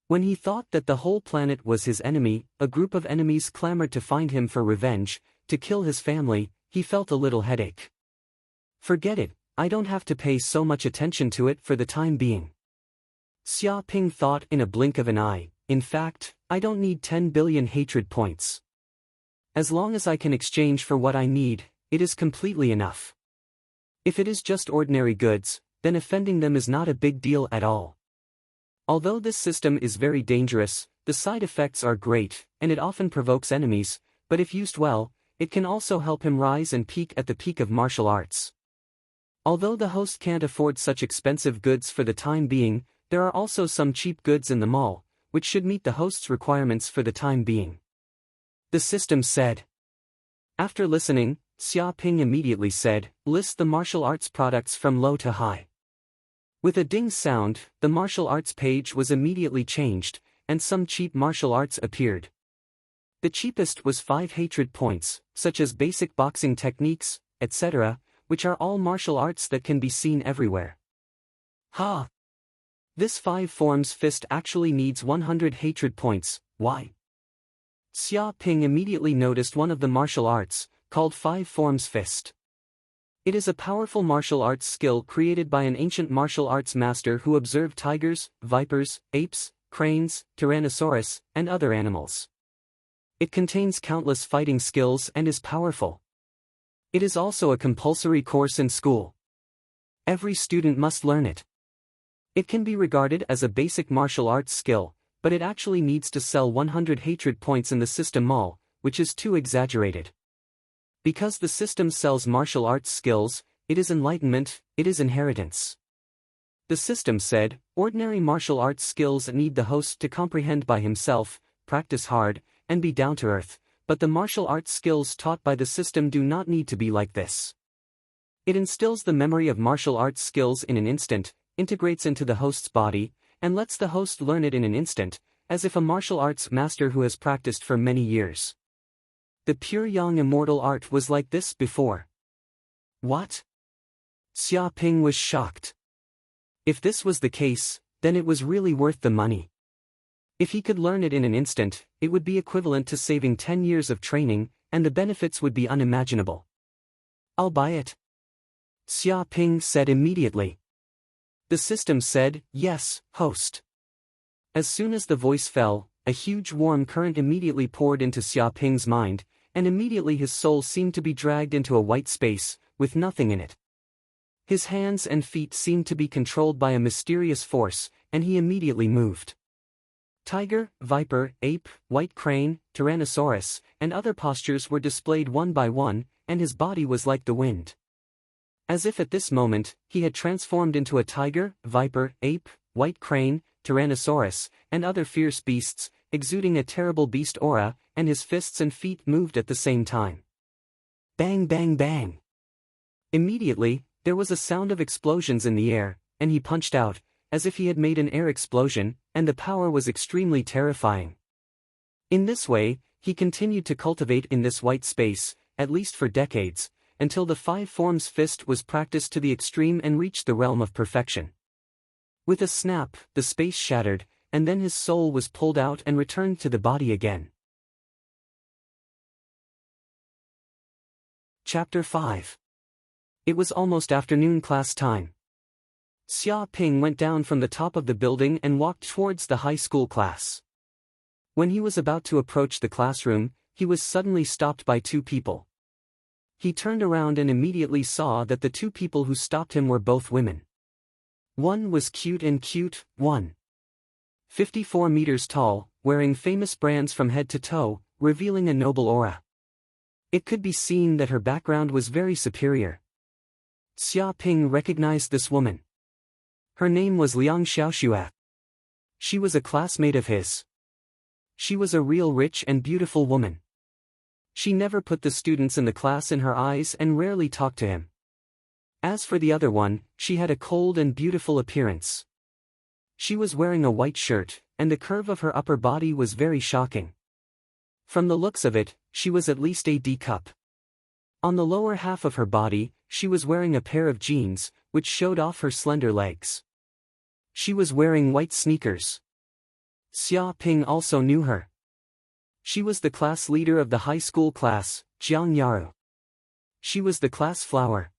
When he thought that the whole planet was his enemy, a group of enemies clamored to find him for revenge, to kill his family. He felt a little headache. Forget it, I don't have to pay so much attention to it for the time being. Xia Ping thought in a blink of an eye. In fact, I don't need 10 billion hatred points. As long as I can exchange for what I need, it is completely enough. If it is just ordinary goods, then offending them is not a big deal at all. Although this system is very dangerous, the side effects are great, and it often provokes enemies, but if used well, it can also help him rise and peak at the peak of martial arts. Although the host can't afford such expensive goods for the time being, there are also some cheap goods in the mall, which should meet the host's requirements for the time being. The system said. After listening, Xia Ping immediately said, "List the martial arts products from low to high." With a ding sound, the martial arts page was immediately changed, and some cheap martial arts appeared. The cheapest was 5 hatred points, such as basic boxing techniques, etc., which are all martial arts that can be seen everywhere. Ha! This 5 forms fist actually needs 100 hatred points, why? Xia Ping immediately noticed one of the martial arts, called 5 forms fist. It is a powerful martial arts skill created by an ancient martial arts master who observed tigers, vipers, apes, cranes, tyrannosaurus, and other animals. It contains countless fighting skills and is powerful. It is also a compulsory course in school. Every student must learn it. It can be regarded as a basic martial arts skill, but it actually needs to sell 100 hatred points in the system mall, which is too exaggerated. Because the system sells martial arts skills, it is enlightenment, it is inheritance. The system said, ordinary martial arts skills need the host to comprehend by himself, practice hard, and be down to earth, but the martial arts skills taught by the system do not need to be like this. It instills the memory of martial arts skills in an instant, integrates into the host's body, and lets the host learn it in an instant, as if a martial arts master who has practiced for many years. The pure young immortal art was like this before. What? Xia Ping was shocked. If this was the case, then it was really worth the money. If he could learn it in an instant, it would be equivalent to saving 10 years of training, and the benefits would be unimaginable. I'll buy it. Xia Ping said immediately. The system said, yes, host. As soon as the voice fell, a huge warm current immediately poured into Xia Ping's mind, and immediately his soul seemed to be dragged into a white space, with nothing in it. His hands and feet seemed to be controlled by a mysterious force, and he immediately moved. Tiger, viper, ape, white crane, tyrannosaurus, and other postures were displayed one by one, and his body was like the wind. As if at this moment, he had transformed into a tiger, viper, ape, white crane, tyrannosaurus, and other fierce beasts, exuding a terrible beast aura, and his fists and feet moved at the same time. Bang bang bang. Immediately, there was a sound of explosions in the air, and he punched out, as if he had made an air explosion, and the power was extremely terrifying. In this way, he continued to cultivate in this white space, at least for decades, until the 5 forms fist was practiced to the extreme and reached the realm of perfection. With a snap, the space shattered, and then his soul was pulled out and returned to the body again. Chapter 5. It was almost afternoon class time. Xia Ping went down from the top of the building and walked towards the high school class. When he was about to approach the classroom, he was suddenly stopped by 2 people. He turned around and immediately saw that the 2 people who stopped him were both women. One was cute and cute, 54 meters tall, wearing famous brands from head to toe, revealing a noble aura. It could be seen that her background was very superior. Xia Ping recognized this woman. Her name was Liang Xiaoxue. She was a classmate of his. She was a real rich and beautiful woman. She never put the students in the class in her eyes and rarely talked to him. As for the other one, she had a cold and beautiful appearance. She was wearing a white shirt, and the curve of her upper body was very shocking. From the looks of it, she was at least a D cup. On the lower half of her body, she was wearing a pair of jeans, which showed off her slender legs. She was wearing white sneakers. Xia Ping also knew her. She was the class leader of the high school class, Jiang Yaru. She was the class flower.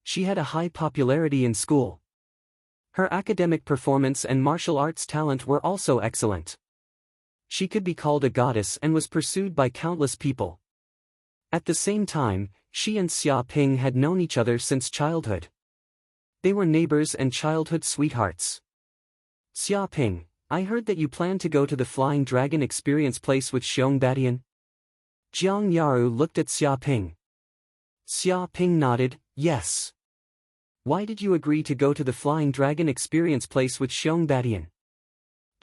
She had a high popularity in school. Her academic performance and martial arts talent were also excellent. She could be called a goddess and was pursued by countless people. At the same time, she and Xia Ping had known each other since childhood. They were neighbors and childhood sweethearts. Xia Ping, I heard that you plan to go to the Flying Dragon experience place with Xiong Badian. Jiang Yaru looked at Xia Ping. Xia Ping nodded, yes. Why did you agree to go to the Flying Dragon experience place with Xiong Badian?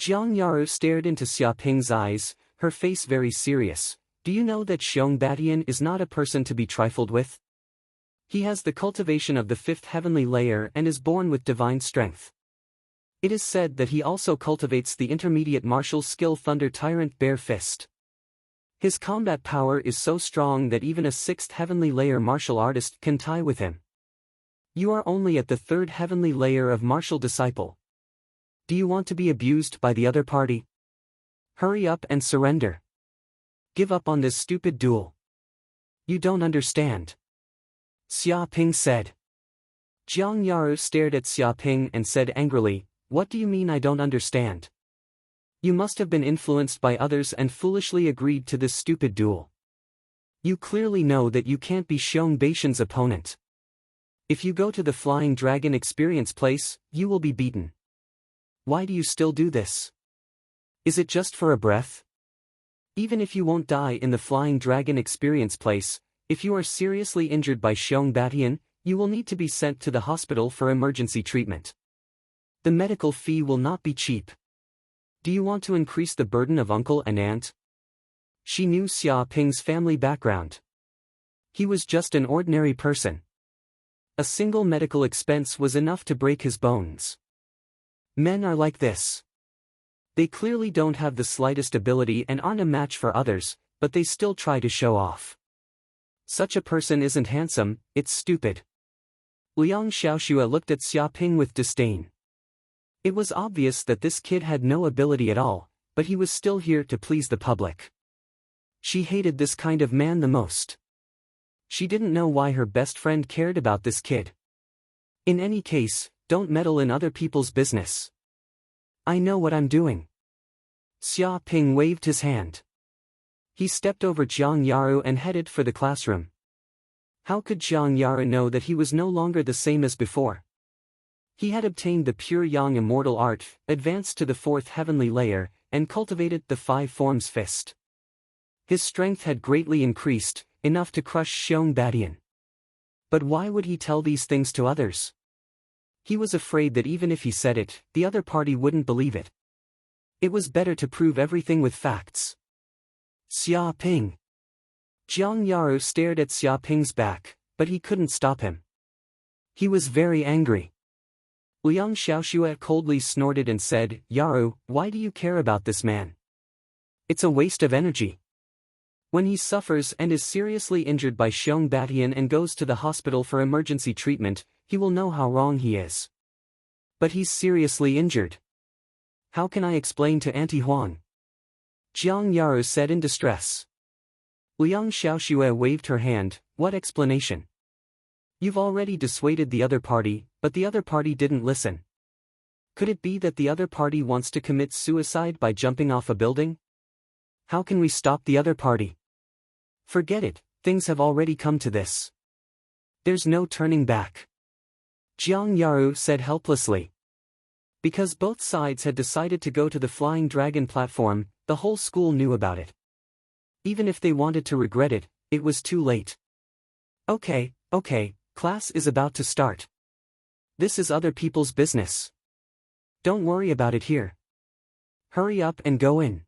Jiang Yaru stared into Xia Ping's eyes, her face very serious. Do you know that Xiong Badian is not a person to be trifled with? He has the cultivation of the fifth heavenly layer and is born with divine strength. It is said that he also cultivates the intermediate martial skill Thunder Tyrant Bare Fist. His combat power is so strong that even a sixth heavenly layer martial artist can tie with him. You are only at the third heavenly layer of martial disciple. Do you want to be abused by the other party? Hurry up and surrender. Give up on this stupid duel. You don't understand. Xia Ping said. Jiang Yaru stared at Xia Ping and said angrily, what do you mean I don't understand? You must have been influenced by others and foolishly agreed to this stupid duel. You clearly know that you can't be Xiong Baishan's opponent. If you go to the Flying Dragon experience place, you will be beaten. Why do you still do this? Is it just for a breath? Even if you won't die in the Flying Dragon experience place, if you are seriously injured by Xiong Badian, you will need to be sent to the hospital for emergency treatment. The medical fee will not be cheap. Do you want to increase the burden of uncle and aunt? She knew Xia Ping's family background. He was just an ordinary person. A single medical expense was enough to break his bones. Men are like this. They clearly don't have the slightest ability and aren't a match for others, but they still try to show off. Such a person isn't handsome, it's stupid. Liang Xiaoxue looked at Xia Ping with disdain. It was obvious that this kid had no ability at all, but he was still here to please the public. She hated this kind of man the most. She didn't know why her best friend cared about this kid. In any case, don't meddle in other people's business. I know what I'm doing. Xia Ping waved his hand. He stepped over Jiang Yaru and headed for the classroom. How could Jiang Yaru know that he was no longer the same as before? He had obtained the pure yang immortal art, advanced to the fourth heavenly layer, and cultivated the five forms fist. His strength had greatly increased, enough to crush Xiong Badian. But why would he tell these things to others? He was afraid that even if he said it, the other party wouldn't believe it. It was better to prove everything with facts. Xia Ping. Jiang Yaru stared at Xia Ping's back, but he couldn't stop him. He was very angry. Liang Xiaoxue coldly snorted and said, Yaru, why do you care about this man? It's a waste of energy. When he suffers and is seriously injured by Xiong Badian and goes to the hospital for emergency treatment, he will know how wrong he is. But he's seriously injured. How can I explain to Auntie Huang? Jiang Yaru said in distress. Liang Xiaoxue waved her hand, what explanation? You've already dissuaded the other party, but the other party didn't listen. Could it be that the other party wants to commit suicide by jumping off a building? How can we stop the other party? Forget it, things have already come to this. There's no turning back. Jiang Yaru said helplessly. Because both sides had decided to go to the Flying Dragon platform, the whole school knew about it. Even if they wanted to regret it, it was too late. Okay, class is about to start. This is other people's business. Don't worry about it here. Hurry up and go in.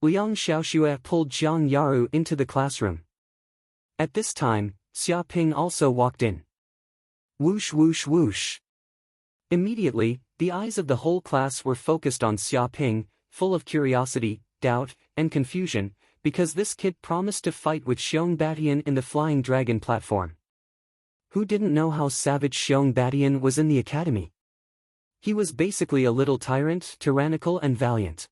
Liang Xiaoxue pulled Jiang Yaru into the classroom. At this time, Xia Ping also walked in. Whoosh whoosh whoosh. Immediately, the eyes of the whole class were focused on Xia Ping, full of curiosity, doubt, and confusion, because this kid promised to fight with Xiong Badian in the Flying Dragon platform. Who didn't know how savage Xiong Badian was in the academy? He was basically a little tyrant, tyrannical and valiant.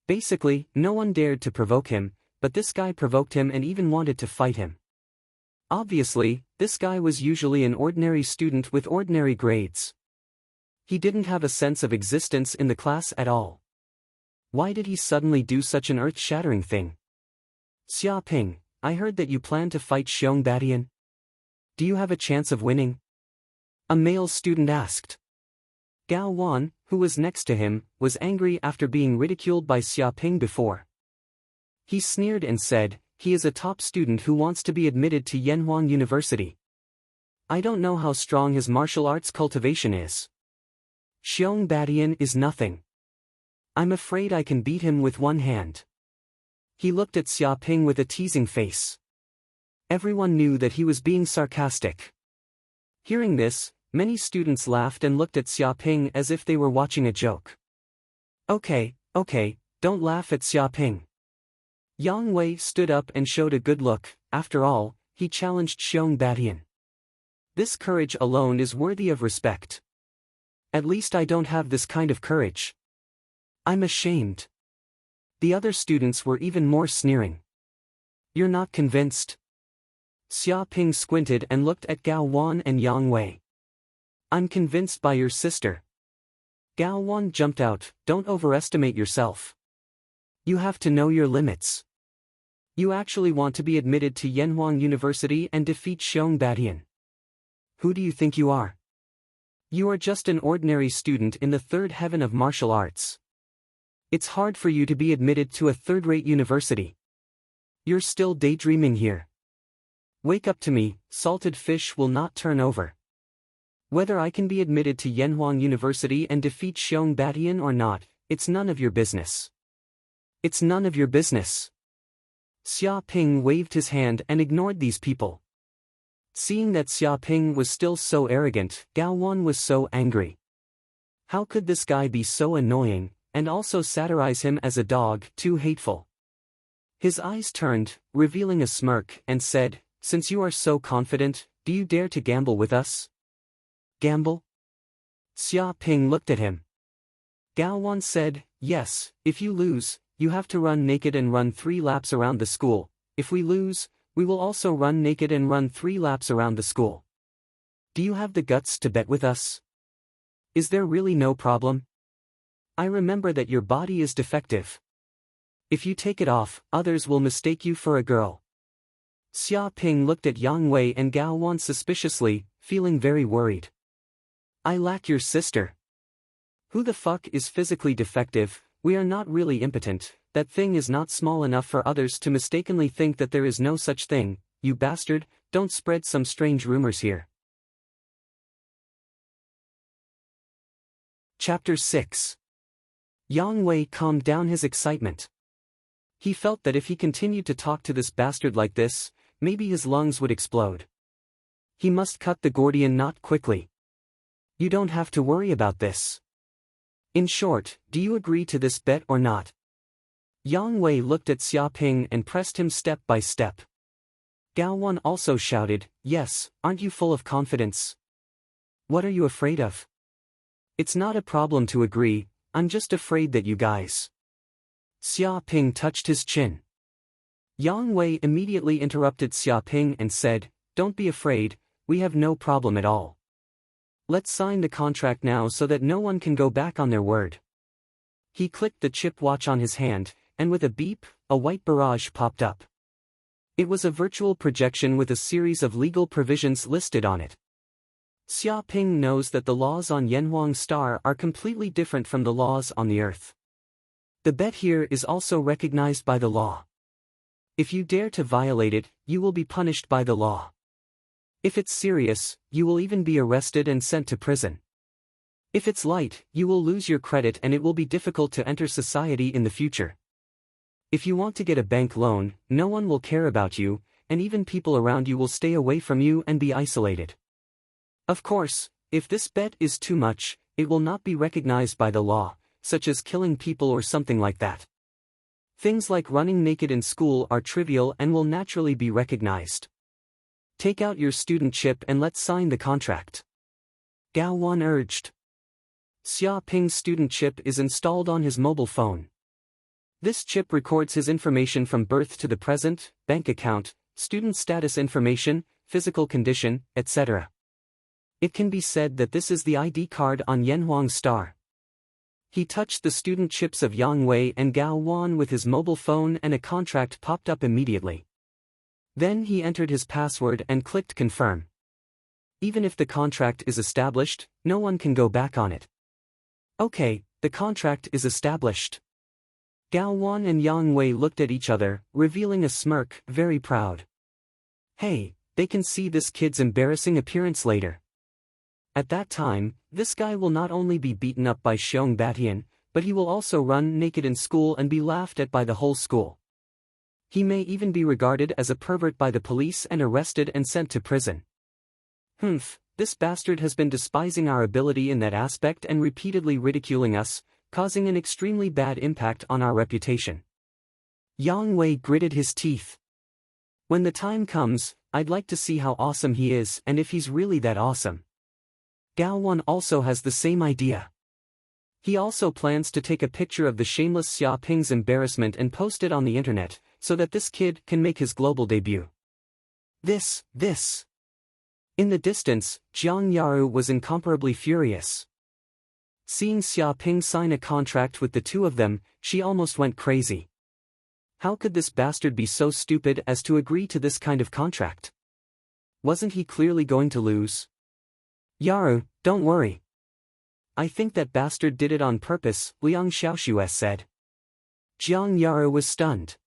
Basically, no one dared to provoke him, but this guy provoked him and even wanted to fight him. Obviously, this guy was usually an ordinary student with ordinary grades. He didn't have a sense of existence in the class at all. Why did he suddenly do such an earth-shattering thing? Xia Ping, I heard that you plan to fight Xiong Badian. Do you have a chance of winning? A male student asked. Gao Wan, who was next to him, was angry after being ridiculed by Xia Ping before. He sneered and said, he is a top student who wants to be admitted to Yanhuang University. I don't know how strong his martial arts cultivation is. Xiong Badian is nothing. I'm afraid I can beat him with one hand. He looked at Xia Ping with a teasing face. Everyone knew that he was being sarcastic. Hearing this, many students laughed and looked at Xia Ping as if they were watching a joke. Okay, don't laugh at Xia Ping. Yang Wei stood up and showed a good look. After all, he challenged Xiong Badian. This courage alone is worthy of respect. At least I don't have this kind of courage. I'm ashamed. The other students were even more sneering. You're not convinced? Xia Ping squinted and looked at Gao Wan and Yang Wei. I'm convinced by your sister. Gao Wan jumped out, don't overestimate yourself. You have to know your limits. You actually want to be admitted to Yanhuang University and defeat Xiong Badian. Who do you think you are? You are just an ordinary student in the third heaven of martial arts. It's hard for you to be admitted to a third-rate university. You're still daydreaming here. Wake up to me, salted fish will not turn over. Whether I can be admitted to Yanhuang University and defeat Xiong Badian or not, it's none of your business. It's none of your business. Xia Ping waved his hand and ignored these people. Seeing that Xia Ping was still so arrogant, Gao Wan was so angry. How could this guy be so annoying, and also satirize him as a dog, too hateful? His eyes turned, revealing a smirk, and said, since you are so confident, do you dare to gamble with us? Gamble? Xia Ping looked at him. Gao Wan said, yes, if you lose, you have to run naked and run 3 laps around the school. If we lose, we will also run naked and run 3 laps around the school. Do you have the guts to bet with us? Is there really no problem? I remember that your body is defective. If you take it off, others will mistake you for a girl. Xia Ping looked at Yang Wei and Gao Wan suspiciously, feeling very worried. I lack your sister. Who the fuck is physically defective? We are not really impotent. That thing is not small enough for others to mistakenly think that there is no such thing. You bastard, don't spread some strange rumors here. Chapter 6. Yang Wei calmed down his excitement. He felt that if he continued to talk to this bastard like this, maybe his lungs would explode. He must cut the Gordian knot quickly. You don't have to worry about this. In short, do you agree to this bet or not? Yang Wei looked at Xia Ping and pressed him step by step. Gao Wan also shouted, yes, aren't you full of confidence? What are you afraid of? It's not a problem to agree, I'm just afraid that you guys. Xia Ping touched his chin. Yang Wei immediately interrupted Xia Ping and said, don't be afraid, we have no problem at all. Let's sign the contract now so that no one can go back on their word. He clicked the chip watch on his hand, and with a beep, a white barrage popped up. It was a virtual projection with a series of legal provisions listed on it. Xia Ping knows that the laws on Yanhuang Star are completely different from the laws on the Earth. The bet here is also recognized by the law. If you dare to violate it, you will be punished by the law. If it's serious, you will even be arrested and sent to prison. If it's light, you will lose your credit and it will be difficult to enter society in the future. If you want to get a bank loan, no one will care about you, and even people around you will stay away from you and be isolated. Of course, if this bet is too much, it will not be recognized by the law, such as killing people or something like that. Things like running naked in school are trivial and will naturally be recognized. Take out your student chip and let's sign the contract. Gao Wan urged. Xia Ping's student chip is installed on his mobile phone. This chip records his information from birth to the present, bank account, student status information, physical condition, etc. It can be said that this is the ID card on Yanhuang's star. He touched the student chips of Yang Wei and Gao Wan with his mobile phone and a contract popped up immediately. Then he entered his password and clicked confirm. Even if the contract is established, no one can go back on it. Okay, the contract is established. Gao Wan and Yang Wei looked at each other, revealing a smirk, very proud. Hey, they can see this kid's embarrassing appearance later. At that time, this guy will not only be beaten up by Xiong Batian, but he will also run naked in school and be laughed at by the whole school. He may even be regarded as a pervert by the police and arrested and sent to prison. This bastard has been despising our ability in that aspect and repeatedly ridiculing us, causing an extremely bad impact on our reputation. Yang Wei gritted his teeth. When the time comes, I'd like to see how awesome he is and if he's really that awesome. Gao Wan also has the same idea. He also plans to take a picture of the shameless Xia Ping's embarrassment and post it on the internet, so that this kid can make his global debut. This. In the distance, Jiang Yaru was incomparably furious. Seeing Xia Ping sign a contract with the two of them, she almost went crazy. How could this bastard be so stupid as to agree to this kind of contract? Wasn't he clearly going to lose? Yaru, don't worry. I think that bastard did it on purpose, Liang Xiaoxue said. Jiang Yaru was stunned.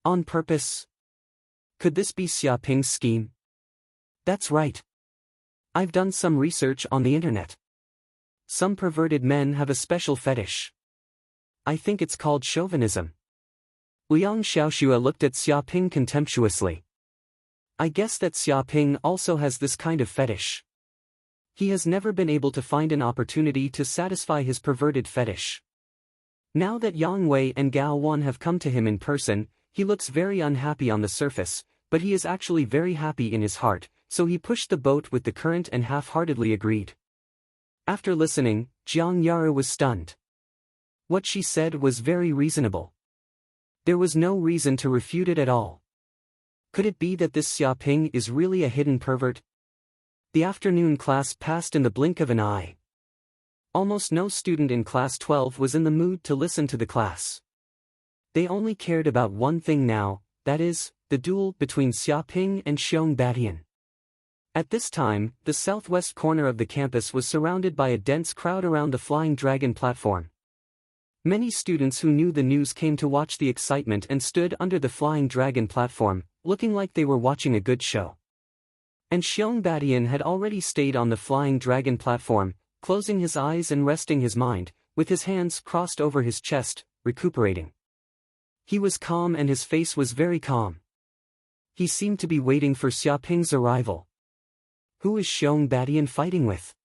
On purpose? Could this be Xia Ping's scheme? That's right. I've done some research on the internet. Some perverted men have a special fetish. I think it's called chauvinism. Liang Xiaoxue looked at Xia Ping contemptuously. I guess that Xia Ping also has this kind of fetish. He has never been able to find an opportunity to satisfy his perverted fetish. Now that Yang Wei and Gao Wan have come to him in person, he looks very unhappy on the surface, but he is actually very happy in his heart, so he pushed the boat with the current and half-heartedly agreed. After listening, Jiang Yaru was stunned. What she said was very reasonable. There was no reason to refute it at all. Could it be that this Xia Ping is really a hidden pervert? The afternoon class passed in the blink of an eye. Almost no student in class 12 was in the mood to listen to the class. They only cared about one thing now, that is, the duel between Xia Ping and Xiong Batian. At this time, the southwest corner of the campus was surrounded by a dense crowd around the Flying Dragon platform. Many students who knew the news came to watch the excitement and stood under the Flying Dragon platform, looking like they were watching a good show. And Xiong Batian had already stayed on the Flying Dragon platform, closing his eyes and resting his mind, with his hands crossed over his chest, recuperating. He was calm and his face was very calm. He seemed to be waiting for Xia Ping's arrival. Who is Xiong Batian fighting with?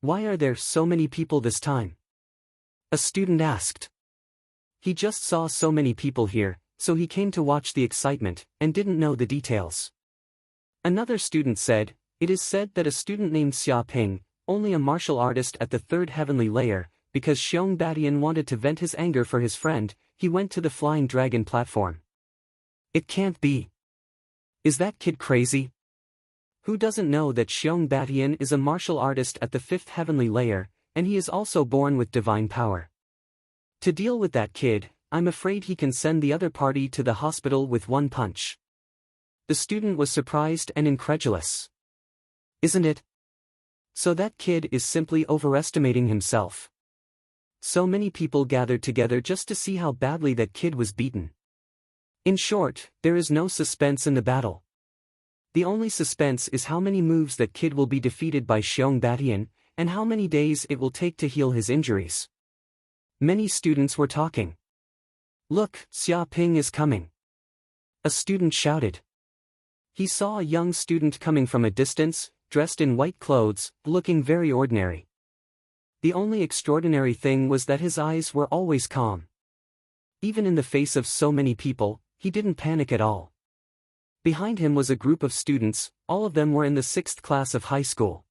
Why are there so many people this time? A student asked. He just saw so many people here, so he came to watch the excitement, and didn't know the details. Another student said, it is said that a student named Xia Ping, only a martial artist at the third heavenly layer, because Xiong Batian wanted to vent his anger for his friend, he went to the Flying Dragon platform. It can't be. Is that kid crazy? Who doesn't know that Xiong Batian is a martial artist at the fifth heavenly layer, and he is also born with divine power? To deal with that kid, I'm afraid he can send the other party to the hospital with one punch. The student was surprised and incredulous. Isn't it? So that kid is simply overestimating himself. So many people gathered together just to see how badly that kid was beaten. In short, there is no suspense in the battle. The only suspense is how many moves that kid will be defeated by Xiong Batian, and how many days it will take to heal his injuries. Many students were talking. Look, Xia Ping is coming. A student shouted. He saw a young student coming from a distance, dressed in white clothes, looking very ordinary. The only extraordinary thing was that his eyes were always calm. Even in the face of so many people, he didn't panic at all. Behind him was a group of students, all of them were in the 6th class of high school.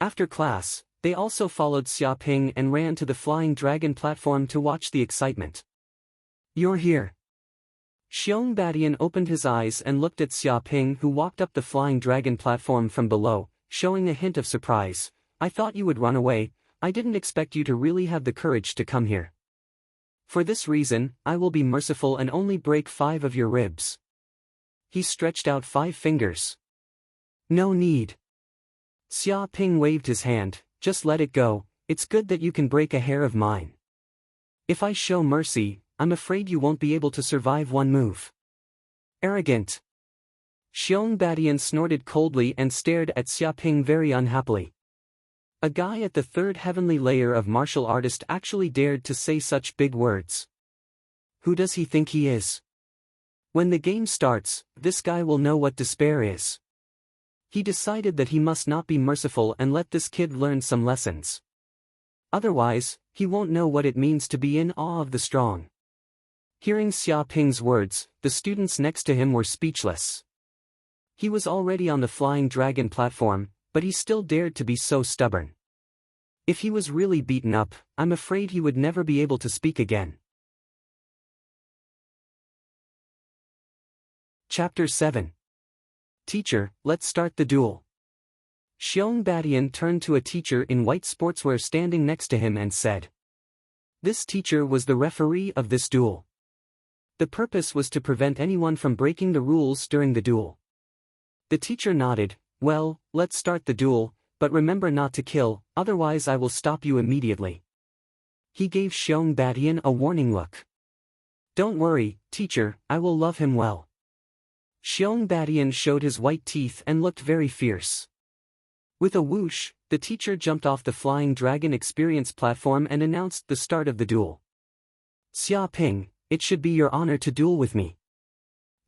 After class, they also followed Xiaoping and ran to the flying dragon platform to watch the excitement. "You're here." Xiong Badian opened his eyes and looked at Xiaoping, who walked up the flying dragon platform from below, showing a hint of surprise. "I thought you would run away. I didn't expect you to really have the courage to come here. For this reason, I will be merciful and only break 5 of your ribs." He stretched out 5 fingers. "No need." Xiaoping waved his hand. "Just let it go, it's good that you can break a hair of mine. If I show mercy, I'm afraid you won't be able to survive one move." "Arrogant." Xiong Badian snorted coldly and stared at Xiaoping very unhappily. A guy at the 3rd heavenly layer of martial artist actually dared to say such big words. Who does he think he is? When the game starts, this guy will know what despair is. He decided that he must not be merciful and let this kid learn some lessons. Otherwise, he won't know what it means to be in awe of the strong. Hearing Xiaoping's words, the students next to him were speechless. He was already on the flying dragon platform, but he still dared to be so stubborn. If he was really beaten up, I'm afraid he would never be able to speak again. Chapter 7. Teacher, let's start the duel. Xiong Badian turned to a teacher in white sportswear standing next to him and said. This teacher was the referee of this duel. The purpose was to prevent anyone from breaking the rules during the duel. The teacher nodded. Well, let's start the duel, but remember not to kill, otherwise I will stop you immediately. He gave Xiong Badian a warning look. Don't worry, teacher, I will love him well. Xiong Badian showed his white teeth and looked very fierce. With a whoosh, the teacher jumped off the flying dragon experience platform and announced the start of the duel. Xiaoping, it should be your honor to duel with me.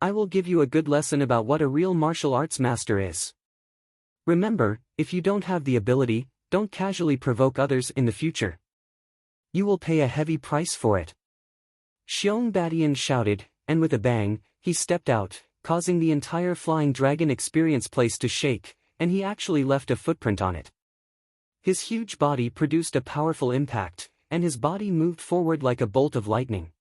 I will give you a good lesson about what a real martial arts master is. Remember, if you don't have the ability, don't casually provoke others in the future. You will pay a heavy price for it. Xiong Badian shouted, and with a bang, he stepped out, causing the entire flying dragon experience place to shake, and he actually left a footprint on it. His huge body produced a powerful impact, and his body moved forward like a bolt of lightning.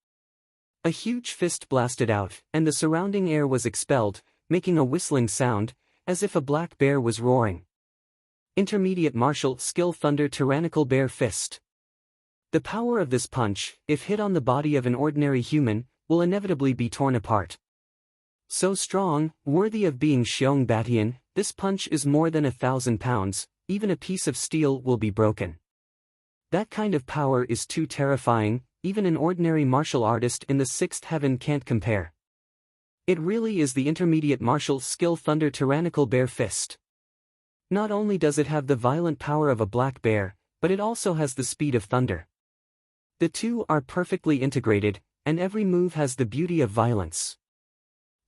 A huge fist blasted out, and the surrounding air was expelled, making a whistling sound, as if a black bear was roaring. Intermediate martial skill Thunder Tyrannical Bear Fist. The power of this punch, if hit on the body of an ordinary human, will inevitably be torn apart. So strong, worthy of being Xiong Badian, this punch is more than 1,000 pounds, even a piece of steel will be broken. That kind of power is too terrifying, even an ordinary martial artist in the 6th heaven can't compare. It really is the intermediate martial skill Thunder Tyrannical Bear Fist. Not only does it have the violent power of a black bear, but it also has the speed of thunder. The two are perfectly integrated, and every move has the beauty of violence.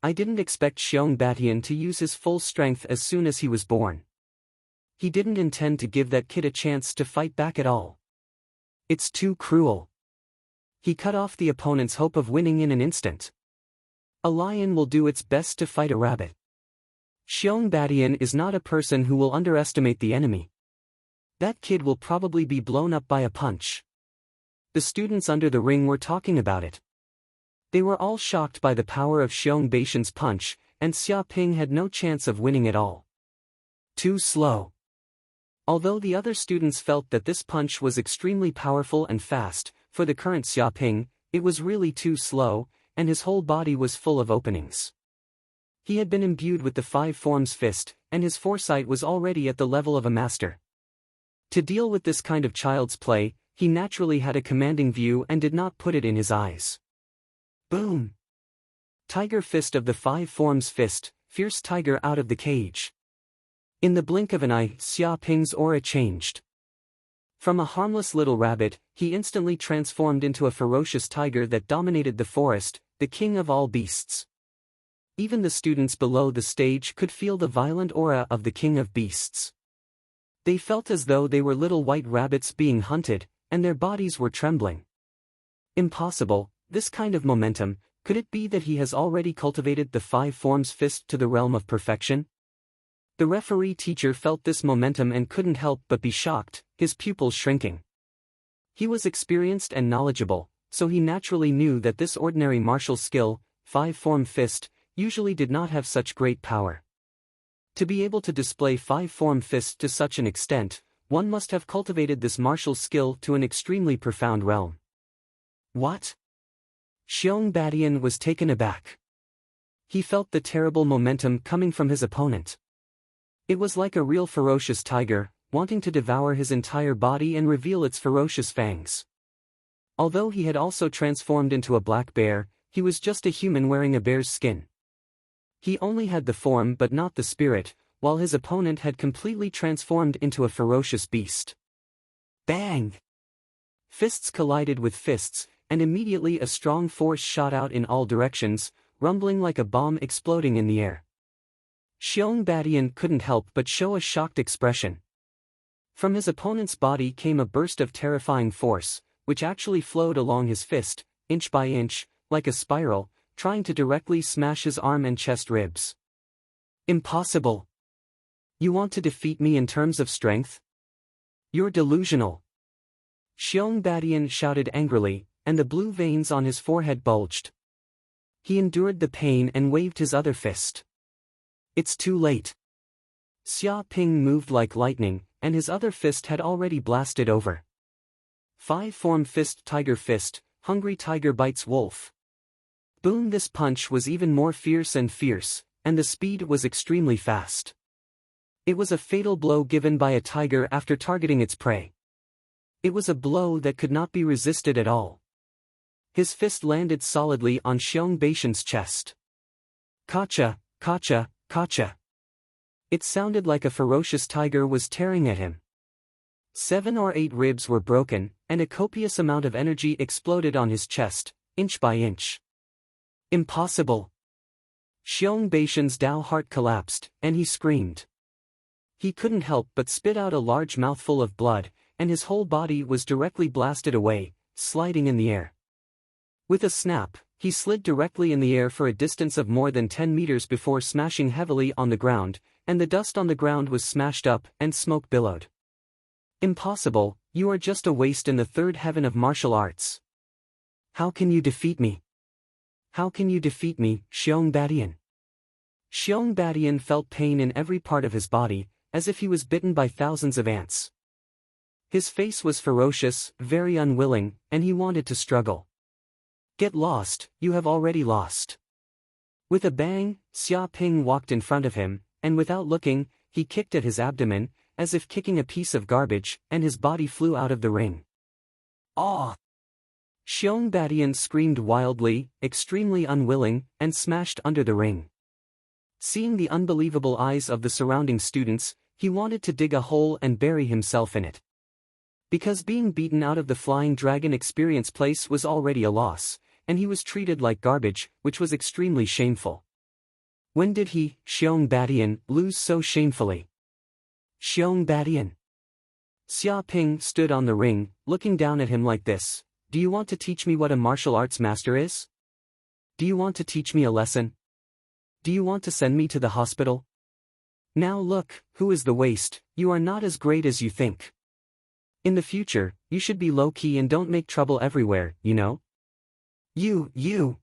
I didn't expect Xiong Badian to use his full strength as soon as he was born. He didn't intend to give that kid a chance to fight back at all. It's too cruel. He cut off the opponent's hope of winning in an instant. A lion will do its best to fight a rabbit. Xiong Badian is not a person who will underestimate the enemy. That kid will probably be blown up by a punch. The students under the ring were talking about it. They were all shocked by the power of Xiong Badian's punch, and Xiaoping had no chance of winning at all. Too slow. Although the other students felt that this punch was extremely powerful and fast, for the current Xiaoping, it was really too slow, and his whole body was full of openings. He had been imbued with the 5 forms fist, and his foresight was already at the level of a master. To deal with this kind of child's play, he naturally had a commanding view and did not put it in his eyes. Boom! Tiger fist of the 5 forms fist, fierce tiger out of the cage. In the blink of an eye, Xiaoping's aura changed. From a harmless little rabbit, he instantly transformed into a ferocious tiger that dominated the forest, the king of all beasts. Even the students below the stage could feel the violent aura of the king of beasts. They felt as though they were little white rabbits being hunted, and their bodies were trembling. Impossible, this kind of momentum, Could it be that he has already cultivated the 5 forms fist to the realm of perfection? The referee teacher felt this momentum and couldn't help but be shocked, his pupils shrinking. He was experienced and knowledgeable, so he naturally knew that this ordinary martial skill, 5 form fist, usually did not have such great power. To be able to display 5 form fist to such an extent, one must have cultivated this martial skill to an extremely profound realm. What? Xiong Badian was taken aback. He felt the terrible momentum coming from his opponent. It was like a real ferocious tiger, wanting to devour his entire body and reveal its ferocious fangs. Although he had also transformed into a black bear, he was just a human wearing a bear's skin. He only had the form but not the spirit, while his opponent had completely transformed into a ferocious beast. Bang! Fists collided with fists, and immediately a strong force shot out in all directions, rumbling like a bomb exploding in the air. Xiong Badian couldn't help but show a shocked expression. From his opponent's body came a burst of terrifying force, which actually flowed along his fist, inch by inch, like a spiral, trying to directly smash his arm and chest ribs. Impossible! You want to defeat me in terms of strength? You're delusional! Xiong Badian shouted angrily, and the blue veins on his forehead bulged. He endured the pain and waved his other fist. It's too late. Xia Ping moved like lightning, and his other fist had already blasted over. 5 form fist, tiger fist, hungry tiger bites wolf. Boom! This punch was even more fierce, and the speed was extremely fast. It was a fatal blow given by a tiger after targeting its prey. It was a blow that could not be resisted at all. His fist landed solidly on Xiong Badian's chest. Kacha, kacha, kacha. It sounded like a ferocious tiger was tearing at him. 7 or 8 ribs were broken, and a copious amount of energy exploded on his chest, inch by inch. Impossible! Xiong Badian's Dao heart collapsed, and he screamed. He couldn't help but spit out a large mouthful of blood, and his whole body was directly blasted away, sliding in the air. With a snap, he slid directly in the air for a distance of more than 10 meters before smashing heavily on the ground, and the dust on the ground was smashed up and smoke billowed. Impossible, you are just a waste in the 3rd heaven of martial arts. How can you defeat me? How can you defeat me, Xiong Badian? Xiong Badian felt pain in every part of his body, as if he was bitten by thousands of ants. His face was ferocious, very unwilling, and he wanted to struggle. Get lost, you have already lost. With a bang, Xia Ping walked in front of him, and without looking, he kicked at his abdomen, as if kicking a piece of garbage, and his body flew out of the ring. Ah! Xiong Badian screamed wildly, extremely unwilling, and smashed under the ring. Seeing the unbelievable eyes of the surrounding students, he wanted to dig a hole and bury himself in it. Because being beaten out of the Flying Dragon experience place was already a loss, and he was treated like garbage, which was extremely shameful. When did he, Xiong Badian, lose so shamefully? Xiong Badian. Xia Ping stood on the ring, looking down at him like this. Do you want to teach me what a martial arts master is? Do you want to teach me a lesson? Do you want to send me to the hospital? Now look, who is the waste? You are not as great as you think. In the future, you should be low-key and don't make trouble everywhere, you know? You.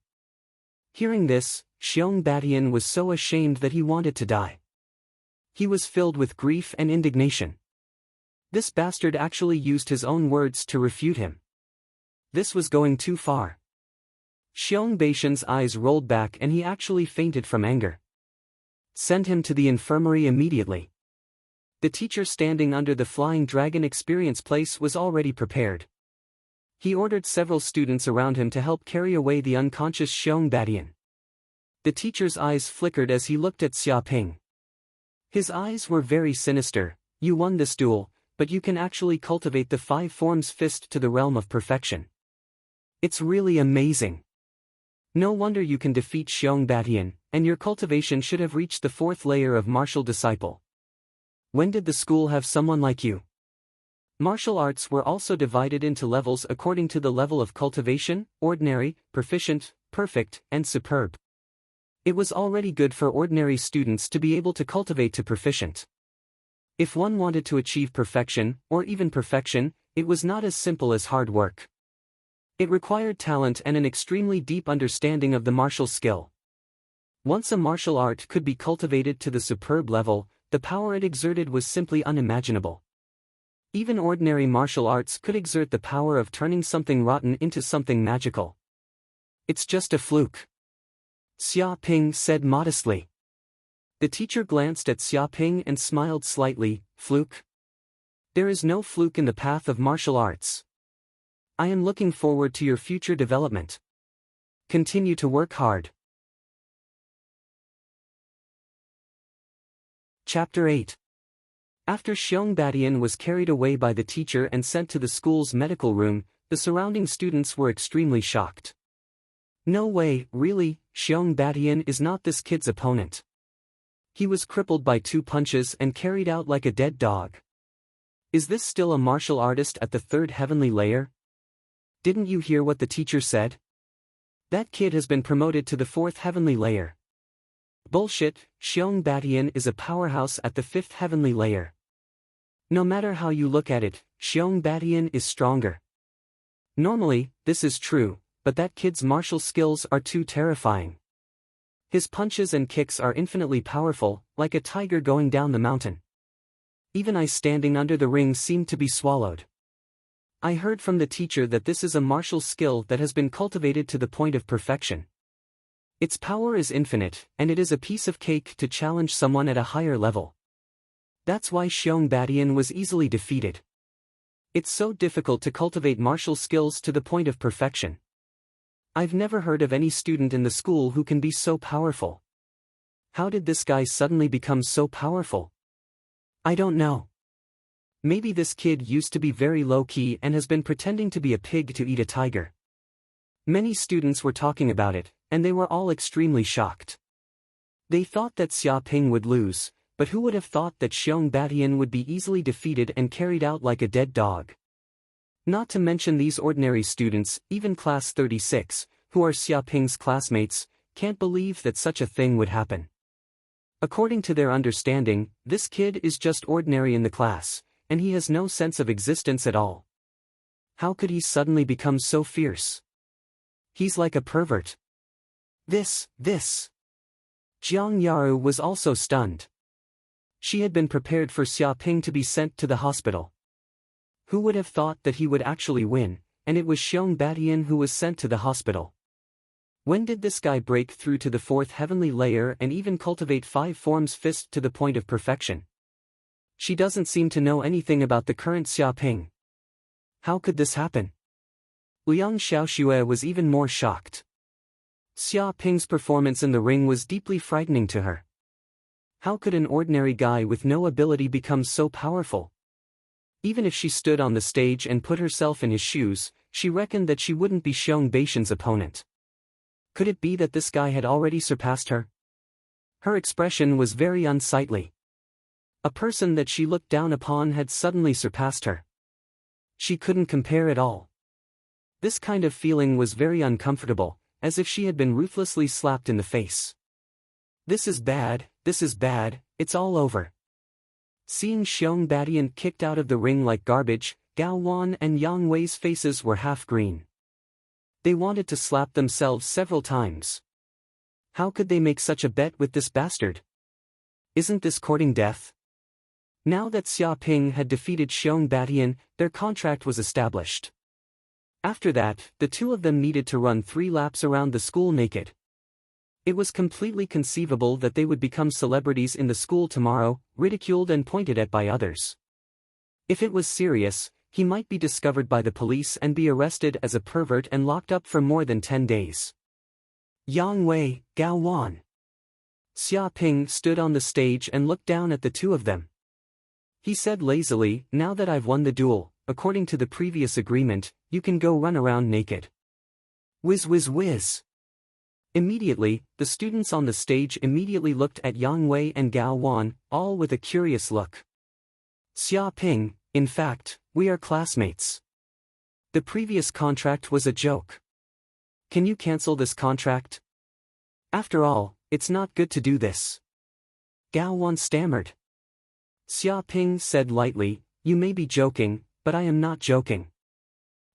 Hearing this, Xiong Badian was so ashamed that he wanted to die. He was filled with grief and indignation. This bastard actually used his own words to refute him. This was going too far. Xiong Badian's eyes rolled back and he actually fainted from anger. Send him to the infirmary immediately. The teacher standing under the Flying Dragon experience place was already prepared. He ordered several students around him to help carry away the unconscious Xiong Badian. The teacher's eyes flickered as he looked at Xia Ping. His eyes were very sinister. You won this duel, but you can actually cultivate the 5 forms fist to the realm of perfection. It's really amazing. No wonder you can defeat Xiong Badian, and your cultivation should have reached the 4th layer of martial disciple. When did the school have someone like you? Martial arts were also divided into levels according to the level of cultivation: ordinary, proficient, perfect, and superb. It was already good for ordinary students to be able to cultivate to proficient. If one wanted to achieve perfection, or even perfection, it was not as simple as hard work. It required talent and an extremely deep understanding of the martial skill. Once a martial art could be cultivated to the superb level, the power it exerted was simply unimaginable. Even ordinary martial arts could exert the power of turning something rotten into something magical. It's just a fluke, Xia Ping said modestly. The teacher glanced at Xia Ping and smiled slightly. Fluke? There is no fluke in the path of martial arts. I am looking forward to your future development. Continue to work hard. Chapter 8. After Xiong Badian was carried away by the teacher and sent to the school's medical room, the surrounding students were extremely shocked. No way, really, Xiong Badian is not this kid's opponent. He was crippled by 2 punches and carried out like a dead dog. Is this still a martial artist at the 3rd heavenly layer? Didn't you hear what the teacher said? That kid has been promoted to the 4th heavenly layer. Bullshit, Xiong Badian is a powerhouse at the 5th heavenly layer. No matter how you look at it, Xiong Badian is stronger. Normally, this is true, but that kid's martial skills are too terrifying. His punches and kicks are infinitely powerful, like a tiger going down the mountain. Even I standing under the ring seemed to be swallowed. I heard from the teacher that this is a martial skill that has been cultivated to the point of perfection. Its power is infinite, and it is a piece of cake to challenge someone at a higher level. That's why Xiong Badian was easily defeated. It's so difficult to cultivate martial skills to the point of perfection. I've never heard of any student in the school who can be so powerful. How did this guy suddenly become so powerful? I don't know. Maybe this kid used to be very low-key and has been pretending to be a pig to eat a tiger. Many students were talking about it, and they were all extremely shocked. They thought that Xia Ping would lose, but who would have thought that Xiong Badian would be easily defeated and carried out like a dead dog? Not to mention these ordinary students, even class 36, who are Xia Ping's classmates, can't believe that such a thing would happen. According to their understanding, this kid is just ordinary in the class, and he has no sense of existence at all. How could he suddenly become so fierce? He's like a pervert. This. Jiang Yaru was also stunned. She had been prepared for Xia Ping to be sent to the hospital. Who would have thought that he would actually win, and it was Xiong Badian who was sent to the hospital. When did this guy break through to the 4th heavenly layer and even cultivate 5 forms fist to the point of perfection? She doesn't seem to know anything about the current Xia Ping. How could this happen? Liang Xiaoxue was even more shocked. Xia Ping's performance in the ring was deeply frightening to her. How could an ordinary guy with no ability become so powerful? Even if she stood on the stage and put herself in his shoes, she reckoned that she wouldn't be Xiong Badian's opponent. Could it be that this guy had already surpassed her? Her expression was very unsightly. A person that she looked down upon had suddenly surpassed her. She couldn't compare at all. This kind of feeling was very uncomfortable, as if she had been ruthlessly slapped in the face. This is bad, it's all over. Seeing Xiong Badian kicked out of the ring like garbage, Gao Wan and Yang Wei's faces were half green. They wanted to slap themselves several times. How could they make such a bet with this bastard? Isn't this courting death? Now that Xia Ping had defeated Xiong Badian, their contract was established. After that, the two of them needed to run 3 laps around the school naked. It was completely conceivable that they would become celebrities in the school tomorrow, ridiculed and pointed at by others. If it was serious, he might be discovered by the police and be arrested as a pervert and locked up for more than 10 days. Yang Wei, Gao Wan. Xia Ping stood on the stage and looked down at the two of them. He said lazily, "Now that I've won the duel, according to the previous agreement, you can go run around naked." Whiz whiz whiz. Immediately, the students on the stage immediately looked at Yang Wei and Gao Wan, all with a curious look. Xia Ping, in fact, we are classmates. The previous contract was a joke. can you cancel this contract? After all, it's not good to do this. Gao Wan stammered. Xia Ping said lightly, you may be joking, but I am not joking.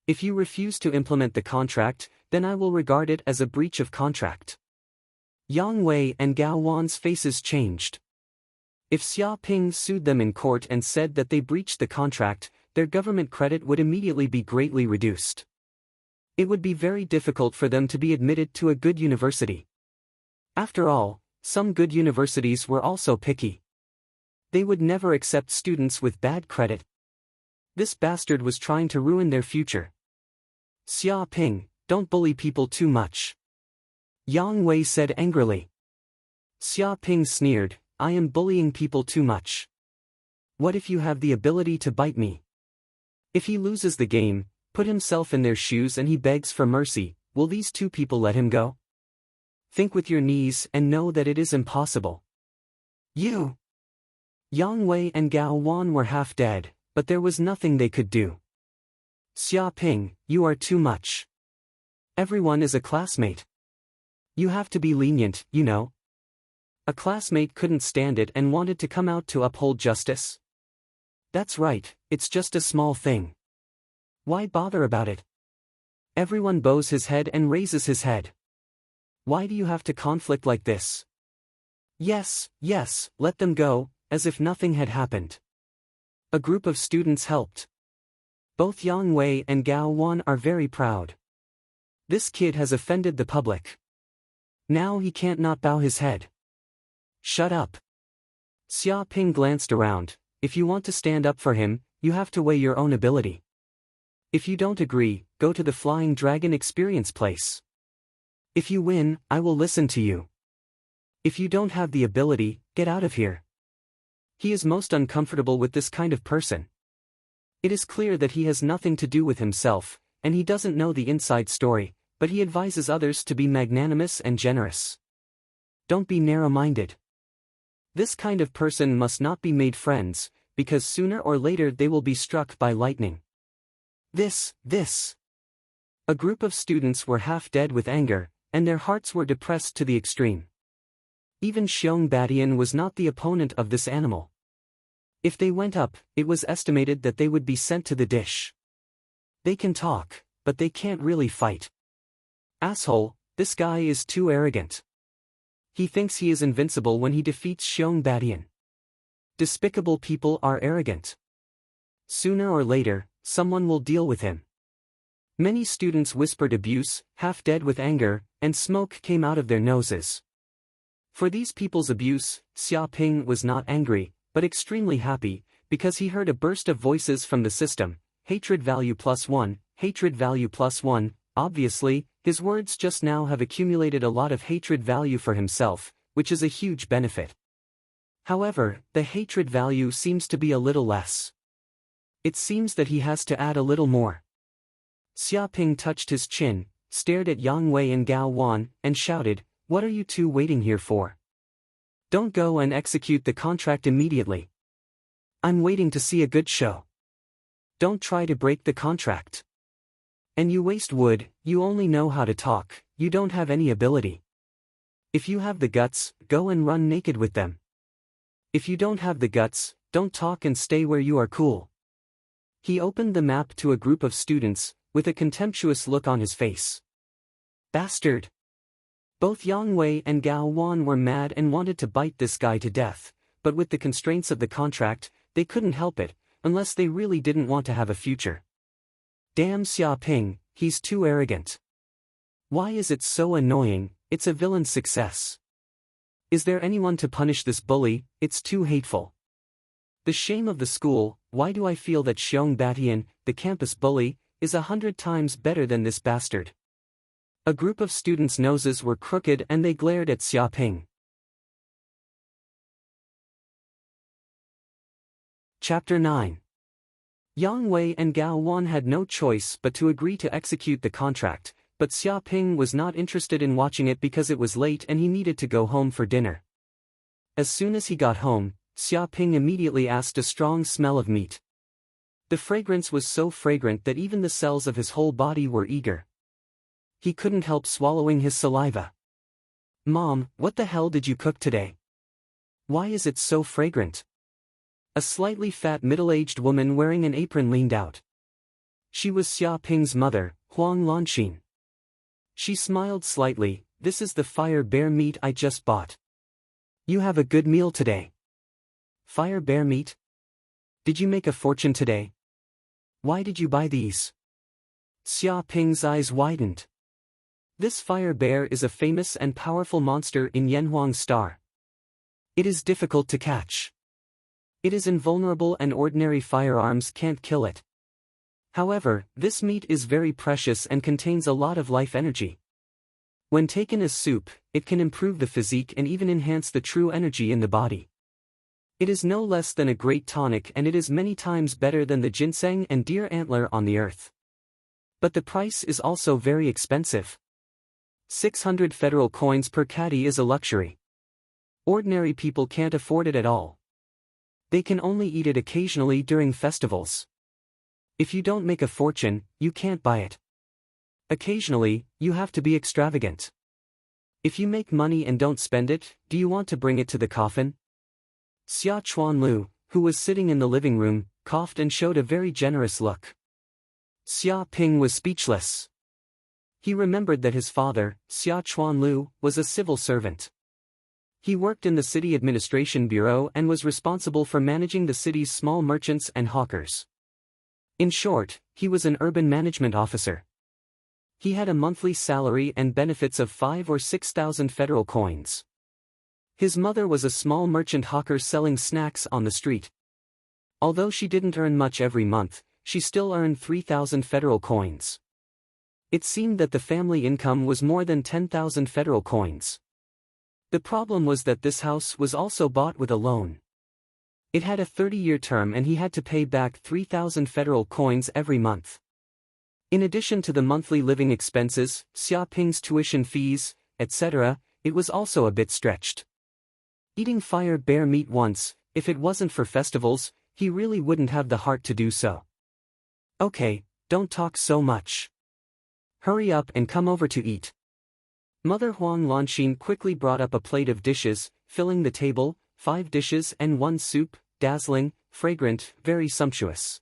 If you refuse to implement the contract, then I will regard it as a breach of contract. Yang Wei and Gao Wan's faces changed. If Xia Ping sued them in court and said that they breached the contract, their government credit would immediately be greatly reduced. It would be very difficult for them to be admitted to a good university. After all, some good universities were also picky. They would never accept students with bad credit. This bastard was trying to ruin their future. Xia Ping, don't bully people too much. Yang Wei said angrily. Xia Ping sneered, I am bullying people too much. What if you have the ability to bite me? If he loses the game, put himself in their shoes and he begs for mercy, will these two people let him go? Think with your knees and know that it is impossible. You! Yang Wei and Gao Wan were half dead, but there was nothing they could do. Xia Ping, you are too much. Everyone is a classmate. You have to be lenient, you know. A classmate couldn't stand it and wanted to come out to uphold justice. That's right, it's just a small thing. Why bother about it? Everyone bows his head and raises his head. Why do you have to conflict like this? Yes, let them go, as if nothing had happened. A group of students helped. Both Yang Wei and Gao Wan are very proud. This kid has offended the public. Now he can't not bow his head. Shut up. Xia Ping glanced around. If you want to stand up for him, you have to weigh your own ability. If you don't agree, go to the Flying Dragon experience place. If you win, I will listen to you. If you don't have the ability, get out of here. He is most uncomfortable with this kind of person. It is clear that he has nothing to do with himself, and he doesn't know the inside story, but he advises others to be magnanimous and generous. Don't be narrow-minded. This kind of person must not be made friends, because sooner or later they will be struck by lightning. This. A group of students were half dead with anger, and their hearts were depressed to the extreme. Even Xiong Badian was not the opponent of this animal. If they went up, it was estimated that they would be sent to the dish. They can talk, but they can't really fight. Asshole, this guy is too arrogant. He thinks he is invincible when he defeats Xiong Badian. Despicable people are arrogant. Sooner or later, someone will deal with him. Many students whispered abuse, half dead with anger, and smoke came out of their noses. For these people's abuse, Xia Ping was not angry, but extremely happy, because he heard a burst of voices from the system, hatred value +1, hatred value +1, obviously, his words just now have accumulated a lot of hatred value for himself, which is a huge benefit. However, the hatred value seems to be a little less. It seems that he has to add a little more. Xia Ping touched his chin, stared at Yang Wei and Gao Wan, and shouted, "What are you two waiting here for? Don't go and execute the contract immediately. I'm waiting to see a good show. Don't try to break the contract. And you waste wood, you only know how to talk, you don't have any ability. If you have the guts, go and run naked with them. If you don't have the guts, don't talk and stay where you are cool." He opened the map to a group of students, with a contemptuous look on his face. Bastard! Both Yang Wei and Gao Wan were mad and wanted to bite this guy to death, but with the constraints of the contract, they couldn't help it, unless they really didn't want to have a future. Damn Xia Ping, he's too arrogant. Why is it so annoying? It's a villain's success. Is there anyone to punish this bully? It's too hateful. The shame of the school. Why do I feel that Xiong Batian, the campus bully, is 100 times better than this bastard? A group of students' noses were crooked and they glared at Xia Ping. Chapter 9. Yang Wei and Gao Wan had no choice but to agree to execute the contract, but Xia Ping was not interested in watching it because it was late and he needed to go home for dinner. As soon as he got home, Xia Ping immediately asked a strong smell of meat. The fragrance was so fragrant that even the cells of his whole body were eager. He couldn't help swallowing his saliva. Mom, what the hell did you cook today? Why is it so fragrant? A slightly fat middle-aged woman wearing an apron leaned out. She was Xia Ping's mother, Huang Lanxin. She smiled slightly. This is the fire bear meat I just bought. You have a good meal today. Fire bear meat? Did you make a fortune today? Why did you buy these? Xia Ping's eyes widened. This fire bear is a famous and powerful monster in Yanhuang Star. It is difficult to catch. It is invulnerable and ordinary firearms can't kill it. However, this meat is very precious and contains a lot of life energy. When taken as soup, it can improve the physique and even enhance the true energy in the body. It is no less than a great tonic, and it is many times better than the ginseng and deer antler on the earth. But the price is also very expensive. 600 federal coins per caddy is a luxury. Ordinary people can't afford it at all. They can only eat it occasionally during festivals. If you don't make a fortune, you can't buy it. Occasionally, you have to be extravagant. If you make money and don't spend it, do you want to bring it to the coffin? Xia Chuanlu, who was sitting in the living room, coughed and showed a very generous look. Xia Ping was speechless. He remembered that his father, Xia Chuanlu, was a civil servant. He worked in the city administration bureau and was responsible for managing the city's small merchants and hawkers. In short, he was an urban management officer. He had a monthly salary and benefits of 5,000 or 6,000 federal coins. His mother was a small merchant hawker selling snacks on the street. Although she didn't earn much every month, she still earned 3,000 federal coins. It seemed that the family income was more than 10,000 federal coins. The problem was that this house was also bought with a loan. It had a 30-year term and he had to pay back 3,000 federal coins every month. In addition to the monthly living expenses, Xia Ping's tuition fees, etc., it was also a bit stretched. Eating fire bear meat once, if it wasn't for festivals, he really wouldn't have the heart to do so. Okay, don't talk so much. Hurry up and come over to eat. Mother Huang Lanxin quickly brought up a plate of dishes, filling the table, 5 dishes and 1 soup, dazzling, fragrant, very sumptuous.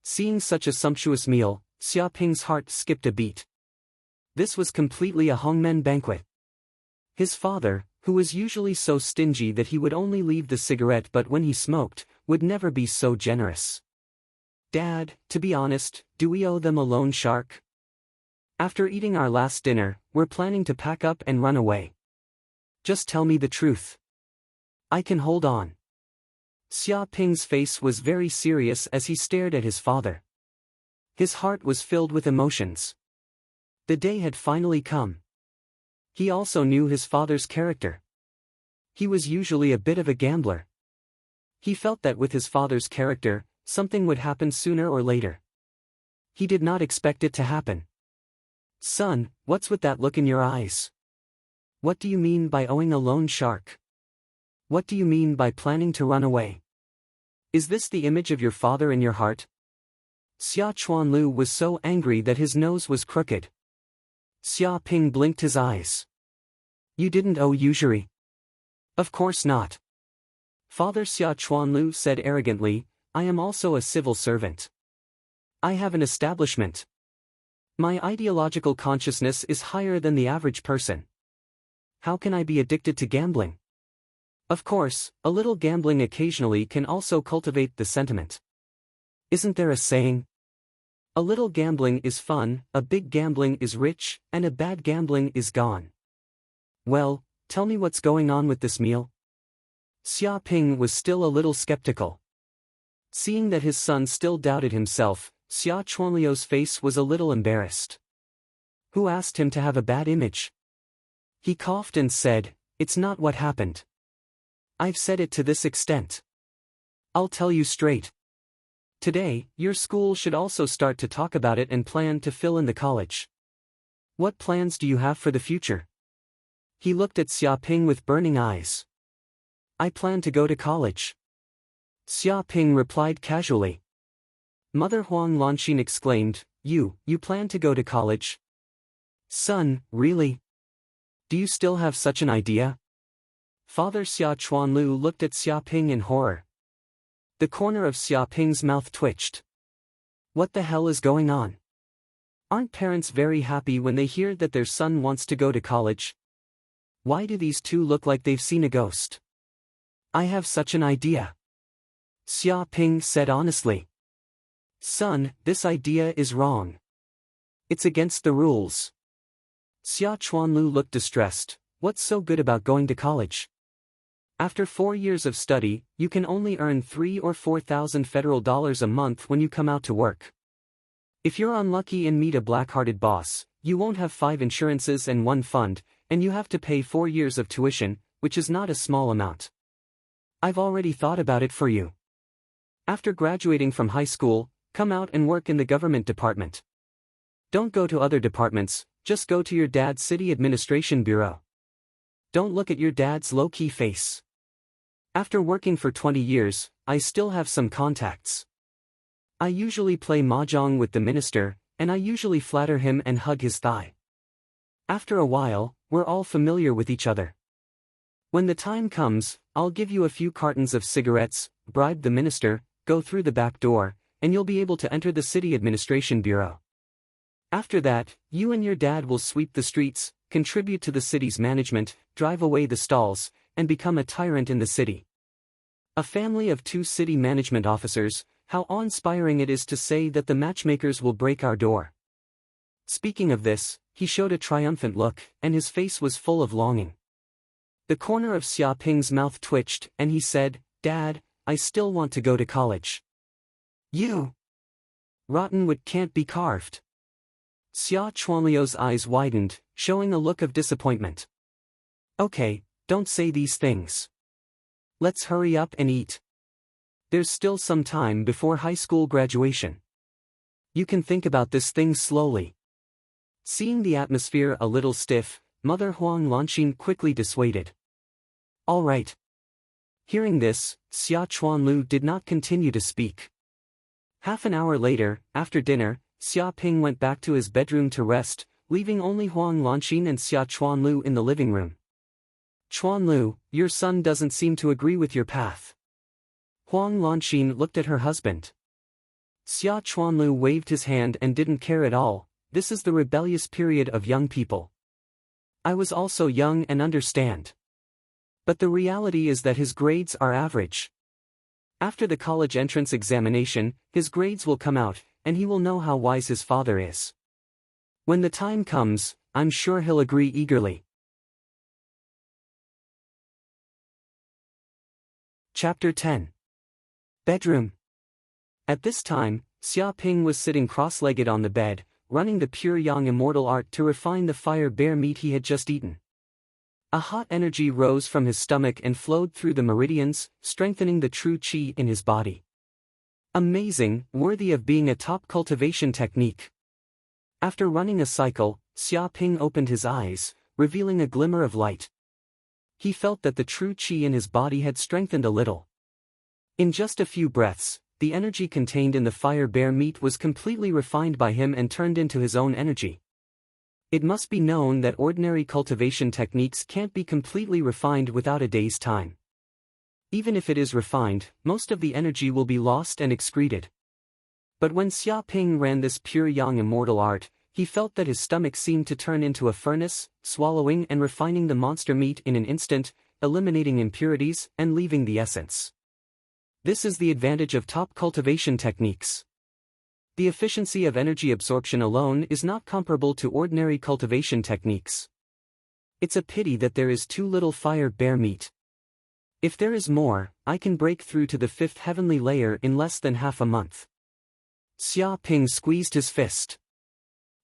Seeing such a sumptuous meal, Xia Ping's heart skipped a beat. This was completely a hongmen banquet. His father, who was usually so stingy that he would only leave the cigarette but when he smoked, would never be so generous. Dad, to be honest, do we owe them a loan shark? After eating our last dinner, we're planning to pack up and run away. Just tell me the truth. I can hold on. Xia Ping's face was very serious as he stared at his father. His heart was filled with emotions. The day had finally come. He also knew his father's character. He was usually a bit of a gambler. He felt that with his father's character, something would happen sooner or later. He did not expect it to happen. Son, what's with that look in your eyes? What do you mean by owing a loan shark? What do you mean by planning to run away? Is this the image of your father in your heart? Xia Chuanlu was so angry that his nose was crooked. Xia Ping blinked his eyes. You didn't owe usury? Of course not. Father Xia Chuanlu said arrogantly, I am also a civil servant. I have an establishment. My ideological consciousness is higher than the average person. How can I be addicted to gambling? Of course, a little gambling occasionally can also cultivate the sentiment. Isn't there a saying? A little gambling is fun, a big gambling is rich, and a bad gambling is gone. Well, tell me what's going on with this meal? Xia Ping was still a little skeptical. Seeing that his son still doubted himself, Xia Chuanliu's face was a little embarrassed. Who asked him to have a bad image? He coughed and said, it's not what happened. I've said it to this extent. I'll tell you straight. Today, your school should also start to talk about it and plan to fill in the college. What plans do you have for the future? He looked at Xia Ping with burning eyes. I plan to go to college. Xia Ping replied casually. Mother Huang Lanxin exclaimed, You plan to go to college? Son, really? Do you still have such an idea? Father Xia Chuanlu looked at Xia Ping in horror. The corner of Xia Ping's mouth twitched. What the hell is going on? Aren't parents very happy when they hear that their son wants to go to college? Why do these two look like they've seen a ghost? I have such an idea. Xia Ping said honestly. Son, this idea is wrong. It's against the rules. Xia Chuanlu looked distressed. What's so good about going to college? After 4 years of study, you can only earn 3 or 4,000 federal dollars a month when you come out to work. If you're unlucky and meet a black-hearted boss, you won't have 5 insurances and 1 fund, and you have to pay 4 years of tuition, which is not a small amount. I've already thought about it for you. After graduating from high school, come out and work in the government department. Don't go to other departments, just go to your dad's city administration bureau. Don't look at your dad's low-key face. After working for 20 years, I still have some contacts. I usually play mahjong with the minister, and I usually flatter him and hug his thigh. After a while, we're all familiar with each other. When the time comes, I'll give you a few cartons of cigarettes, bribe the minister, go through the back door, and you'll be able to enter the city administration bureau. After that, you and your dad will sweep the streets, contribute to the city's management, drive away the stalls, and become a tyrant in the city. A family of 2 city management officers, how awe-inspiring it is to say that the matchmakers will break our door. Speaking of this, he showed a triumphant look, and his face was full of longing. The corner of Xia Ping's mouth twitched, and he said, Dad, I still want to go to college. You! Rotten wood can't be carved. Xia Chuanliu's eyes widened, showing a look of disappointment. Okay, don't say these things. Let's hurry up and eat. There's still some time before high school graduation. You can think about this thing slowly. Seeing the atmosphere a little stiff, Mother Huang Lanxin quickly dissuaded. All right. Hearing this, Xia Chuanlu did not continue to speak. Half an hour later, after dinner, Xia Ping went back to his bedroom to rest, leaving only Huang Lanxin and Xia Chuanlu in the living room. Chuanlu, your son doesn't seem to agree with your path. Huang Lanxin looked at her husband. Xia Chuanlu waved his hand and didn't care at all. This is the rebellious period of young people. I was also young and understand. But the reality is that his grades are average. After the college entrance examination, his grades will come out, and he will know how wise his father is. When the time comes, I'm sure he'll agree eagerly. Chapter 10. Bedroom. At this time, Xia Ping was sitting cross-legged on the bed, running the pure yang immortal art to refine the fire bear meat he had just eaten. A hot energy rose from his stomach and flowed through the meridians, strengthening the true qi in his body. Amazing, worthy of being a top cultivation technique. After running a cycle, Xia Ping opened his eyes, revealing a glimmer of light. He felt that the true qi in his body had strengthened a little. In just a few breaths, the energy contained in the fire bear meat was completely refined by him and turned into his own energy. It must be known that ordinary cultivation techniques can't be completely refined without a day's time. Even if it is refined, most of the energy will be lost and excreted. But when Xia Ping ran this pure yang immortal art, he felt that his stomach seemed to turn into a furnace, swallowing and refining the monster meat in an instant, eliminating impurities and leaving the essence. This is the advantage of top cultivation techniques. The efficiency of energy absorption alone is not comparable to ordinary cultivation techniques. It's a pity that there is too little fire bear meat. If there is more, I can break through to the 5th heavenly layer in less than half a month. Xia Ping squeezed his fist.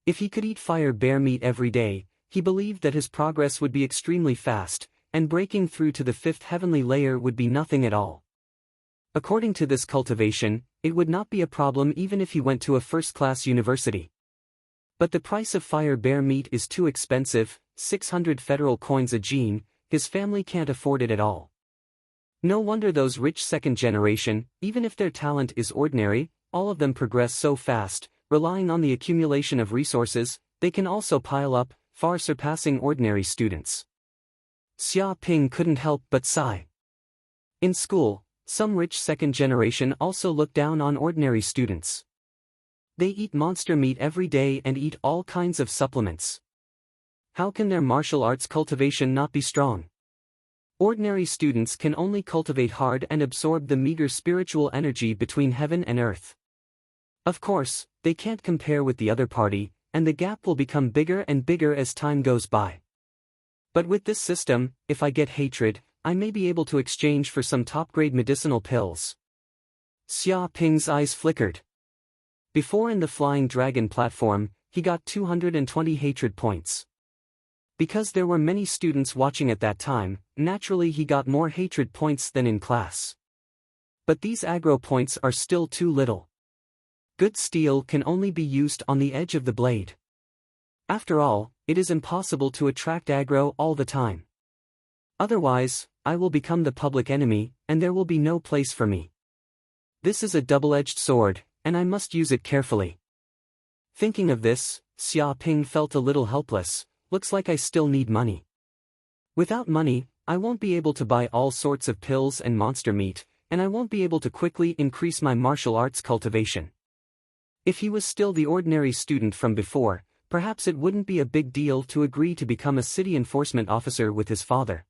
If he could eat fire bear meat every day, he believed that his progress would be extremely fast, and breaking through to the 5th heavenly layer would be nothing at all. According to this cultivation, it would not be a problem even if he went to a first-class university. But the price of fire bear meat is too expensive, 600 federal coins a gene, his family can't afford it at all. No wonder those rich second generation, even if their talent is ordinary, all of them progress so fast, relying on the accumulation of resources, they can also pile up, far surpassing ordinary students. Xia Ping couldn't help but sigh. In school, some rich second generation also look down on ordinary students. They eat monster meat every day and eat all kinds of supplements. How can their martial arts cultivation not be strong? Ordinary students can only cultivate hard and absorb the meager spiritual energy between heaven and earth. Of course, they can't compare with the other party, and the gap will become bigger and bigger as time goes by. But with this system, if I get hatred, I may be able to exchange for some top-grade medicinal pills. Xia Ping's eyes flickered. Before in the Flying Dragon platform, he got 220 hatred points. Because there were many students watching at that time, naturally he got more hatred points than in class. But these aggro points are still too little. Good steel can only be used on the edge of the blade. After all, it is impossible to attract aggro all the time. Otherwise, I will become the public enemy, and there will be no place for me. This is a double-edged sword, and I must use it carefully. Thinking of this, Xia Ping felt a little helpless. Looks like I still need money. Without money, I won't be able to buy all sorts of pills and monster meat, and I won't be able to quickly increase my martial arts cultivation. If he was still the ordinary student from before, perhaps it wouldn't be a big deal to agree to become a city enforcement officer with his father.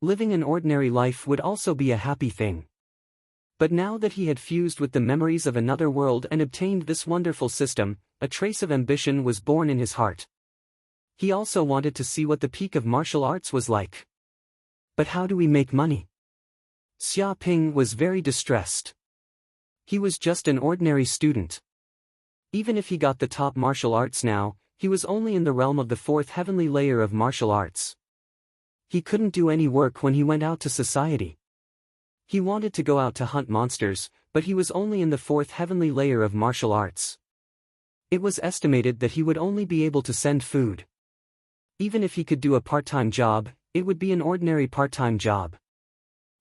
Living an ordinary life would also be a happy thing. But now that he had fused with the memories of another world and obtained this wonderful system, a trace of ambition was born in his heart. He also wanted to see what the peak of martial arts was like. But how do we make money? Xia Ping was very distressed. He was just an ordinary student. Even if he got the top martial arts now, he was only in the realm of the fourth heavenly layer of martial arts. He couldn't do any work when he went out to society. He wanted to go out to hunt monsters, but he was only in the fourth heavenly layer of martial arts. It was estimated that he would only be able to send food. Even if he could do a part-time job, it would be an ordinary part-time job.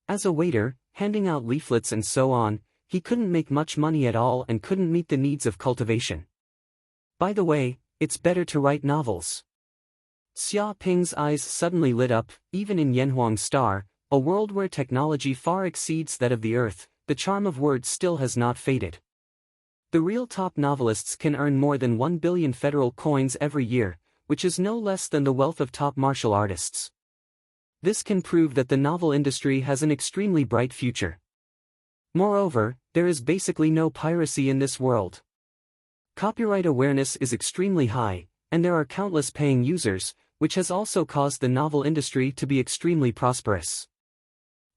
As a waiter, handing out leaflets and so on, he couldn't make much money at all and couldn't meet the needs of cultivation. By the way, it's better to write novels. Xia Ping's eyes suddenly lit up. Even in Yanhuang Star, a world where technology far exceeds that of the Earth, the charm of words still has not faded. The real top novelists can earn more than 1 billion federal coins every year, which is no less than the wealth of top martial artists. This can prove that the novel industry has an extremely bright future. Moreover, there is basically no piracy in this world. Copyright awareness is extremely high, and there are countless paying users, which has also caused the novel industry to be extremely prosperous.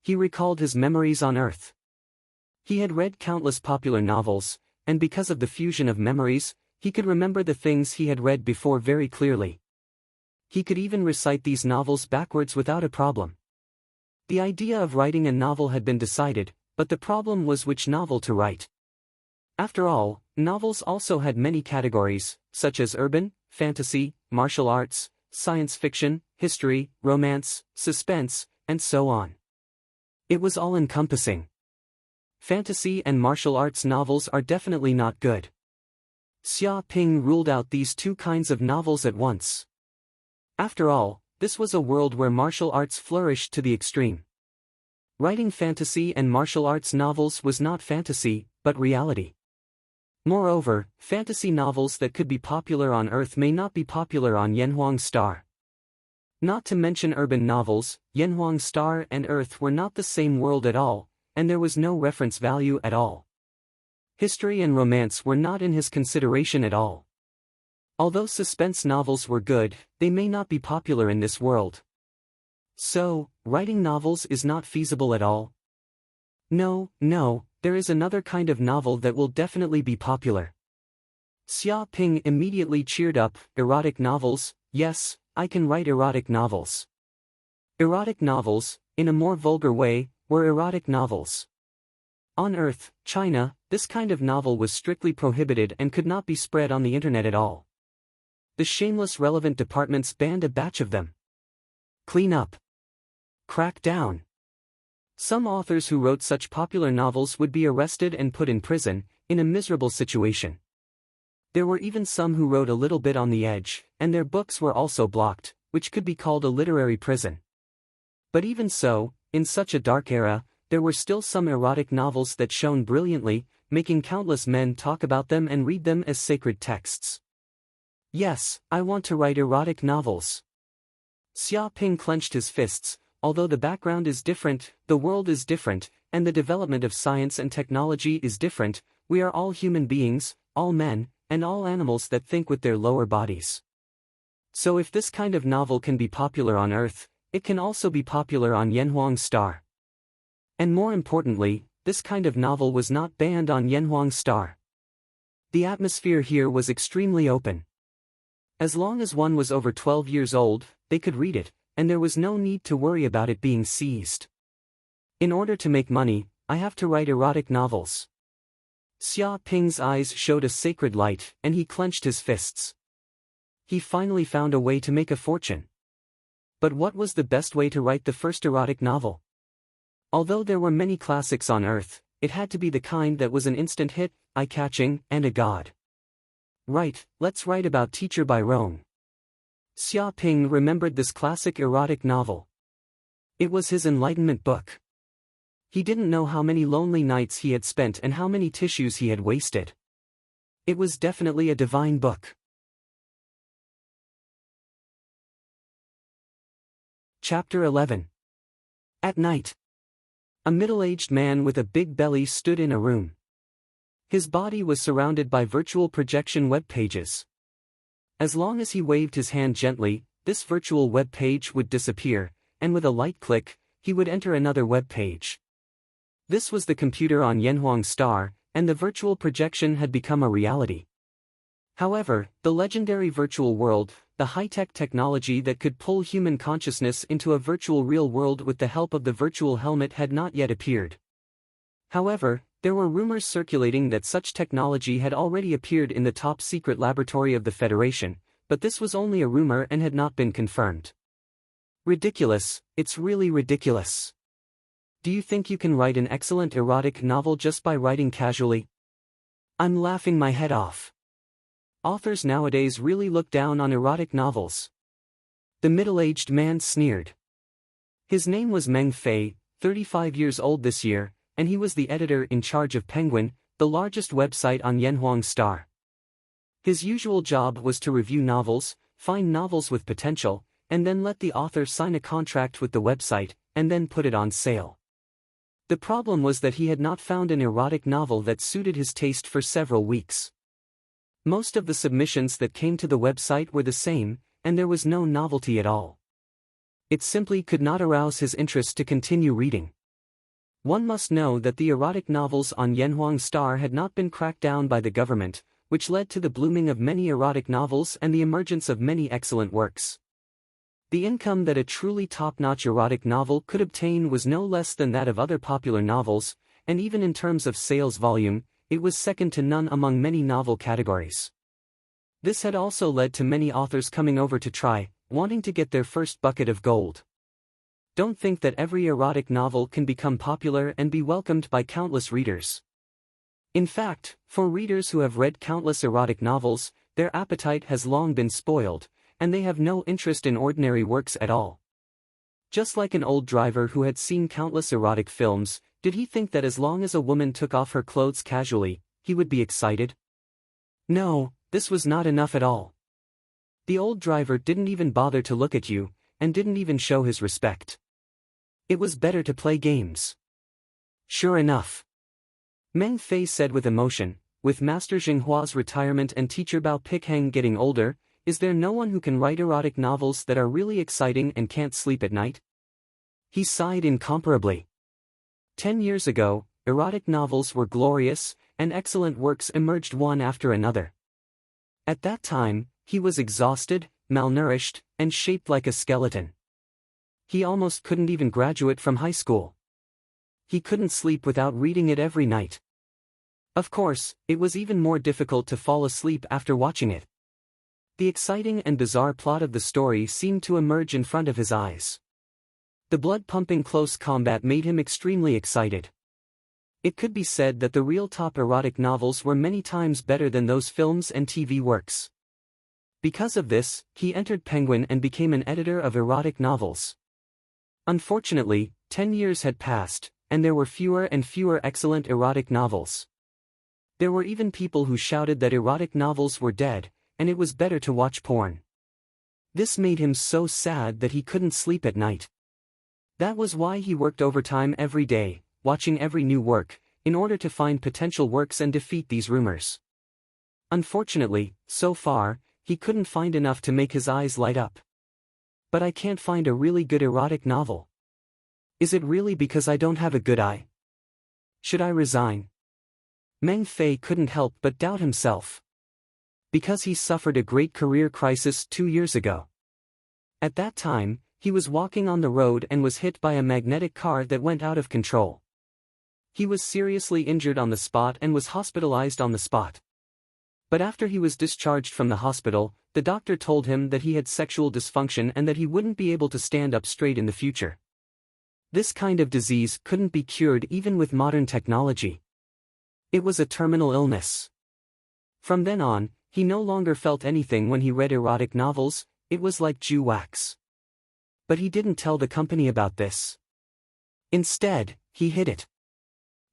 He recalled his memories on Earth. He had read countless popular novels, and because of the fusion of memories, he could remember the things he had read before very clearly. He could even recite these novels backwards without a problem. The idea of writing a novel had been decided, but the problem was which novel to write. After all, novels also had many categories, such as urban, fantasy, martial arts, science fiction, history, romance, suspense, and so on. It was all-encompassing. Fantasy and martial arts novels are definitely not good. Xia Ping ruled out these two kinds of novels at once. After all, this was a world where martial arts flourished to the extreme. Writing fantasy and martial arts novels was not fantasy, but reality. Moreover, fantasy novels that could be popular on Earth may not be popular on Yanhuang Star. Not to mention urban novels, Yanhuang Star and Earth were not the same world at all, and there was no reference value at all. History and romance were not in his consideration at all. Although suspense novels were good, they may not be popular in this world. So, writing novels is not feasible at all? No, there is another kind of novel that will definitely be popular. Xia Ping immediately cheered up. Erotic novels, yes, I can write erotic novels. Erotic novels, in a more vulgar way, were erotic novels. On Earth, China, this kind of novel was strictly prohibited and could not be spread on the internet at all. The shameless relevant departments banned a batch of them. Clean up. Crack down. Some authors who wrote such popular novels would be arrested and put in prison, in a miserable situation. There were even some who wrote a little bit on the edge, and their books were also blocked, which could be called a literary prison. But even so, in such a dark era, there were still some erotic novels that shone brilliantly, making countless men talk about them and read them as sacred texts. Yes, I want to write erotic novels. Xia Ping clenched his fists. Although the background is different, the world is different, and the development of science and technology is different, we are all human beings, all men, and all animals that think with their lower bodies. So if this kind of novel can be popular on Earth, it can also be popular on Yanhuang Star. And more importantly, this kind of novel was not banned on Yanhuang Star. The atmosphere here was extremely open. As long as one was over 12 years old, they could read it, and there was no need to worry about it being seized. In order to make money, I have to write erotic novels. Xia Ping's eyes showed a sacred light, and he clenched his fists. He finally found a way to make a fortune. But what was the best way to write the first erotic novel? Although there were many classics on Earth, it had to be the kind that was an instant hit, eye-catching, and a god. Right, let's write about Teacher by Rome. Xia Ping remembered this classic erotic novel. It was his enlightenment book. He didn't know how many lonely nights he had spent and how many tissues he had wasted. It was definitely a divine book. Chapter 11. At night. A middle-aged man with a big belly stood in a room. His body was surrounded by virtual projection web pages. As long as he waved his hand gently, this virtual web page would disappear, and with a light click, he would enter another web page. This was the computer on Yanhuang Star, and the virtual projection had become a reality. However, the legendary virtual world, the high-tech technology that could pull human consciousness into a virtual real world with the help of the virtual helmet, had not yet appeared. However, there were rumors circulating that such technology had already appeared in the top-secret laboratory of the Federation, but this was only a rumor and had not been confirmed. Ridiculous, it's really ridiculous. Do you think you can write an excellent erotic novel just by writing casually? I'm laughing my head off. Authors nowadays really look down on erotic novels. The middle-aged man sneered. His name was Meng Fei, 35 years old this year, and he was the editor in charge of Penguin, the largest website on Yanhuang Star. His usual job was to review novels, find novels with potential, and then let the author sign a contract with the website, and then put it on sale. The problem was that he had not found an erotic novel that suited his taste for several weeks. Most of the submissions that came to the website were the same, and there was no novelty at all. It simply could not arouse his interest to continue reading. One must know that the erotic novels on Yanhuang Star had not been cracked down by the government, which led to the blooming of many erotic novels and the emergence of many excellent works. The income that a truly top-notch erotic novel could obtain was no less than that of other popular novels, and even in terms of sales volume, it was second to none among many novel categories. This had also led to many authors coming over to try, wanting to get their first bucket of gold. Don't think that every erotic novel can become popular and be welcomed by countless readers. In fact, for readers who have read countless erotic novels, their appetite has long been spoiled, and they have no interest in ordinary works at all. Just like an old driver who had seen countless erotic films, did he think that as long as a woman took off her clothes casually, he would be excited? No, this was not enough at all. The old driver didn't even bother to look at you, and didn't even show his respect. It was better to play games. Sure enough. Meng Fei said with emotion, with Master Xinghua's retirement and teacher Bao Pikheng getting older, is there no one who can write erotic novels that are really exciting and can't sleep at night? He sighed incomparably. 10 years ago, erotic novels were glorious, and excellent works emerged one after another. At that time, he was exhausted, malnourished, and shaped like a skeleton. He almost couldn't even graduate from high school. He couldn't sleep without reading it every night. Of course, it was even more difficult to fall asleep after watching it. The exciting and bizarre plot of the story seemed to emerge in front of his eyes. The blood-pumping close combat made him extremely excited. It could be said that the real top erotic novels were many times better than those films and TV works. Because of this, he entered Penguin and became an editor of erotic novels. Unfortunately, 10 years had passed, and there were fewer and fewer excellent erotic novels. There were even people who shouted that erotic novels were dead, and it was better to watch porn. This made him so sad that he couldn't sleep at night. That was why he worked overtime every day, watching every new work, in order to find potential works and defeat these rumors. Unfortunately, so far, he couldn't find enough to make his eyes light up. But I can't find a really good erotic novel. Is it really because I don't have a good eye? Should I resign? Meng Fei couldn't help but doubt himself. Because he suffered a great career crisis 2 years ago. At that time, he was walking on the road and was hit by a magnetic car that went out of control. He was seriously injured on the spot and was hospitalized on the spot. But after he was discharged from the hospital, the doctor told him that he had sexual dysfunction and that he wouldn't be able to stand up straight in the future. This kind of disease couldn't be cured even with modern technology. It was a terminal illness. From then on, he no longer felt anything when he read erotic novels, it was like Jew wax. But he didn't tell the company about this. Instead, he hid it.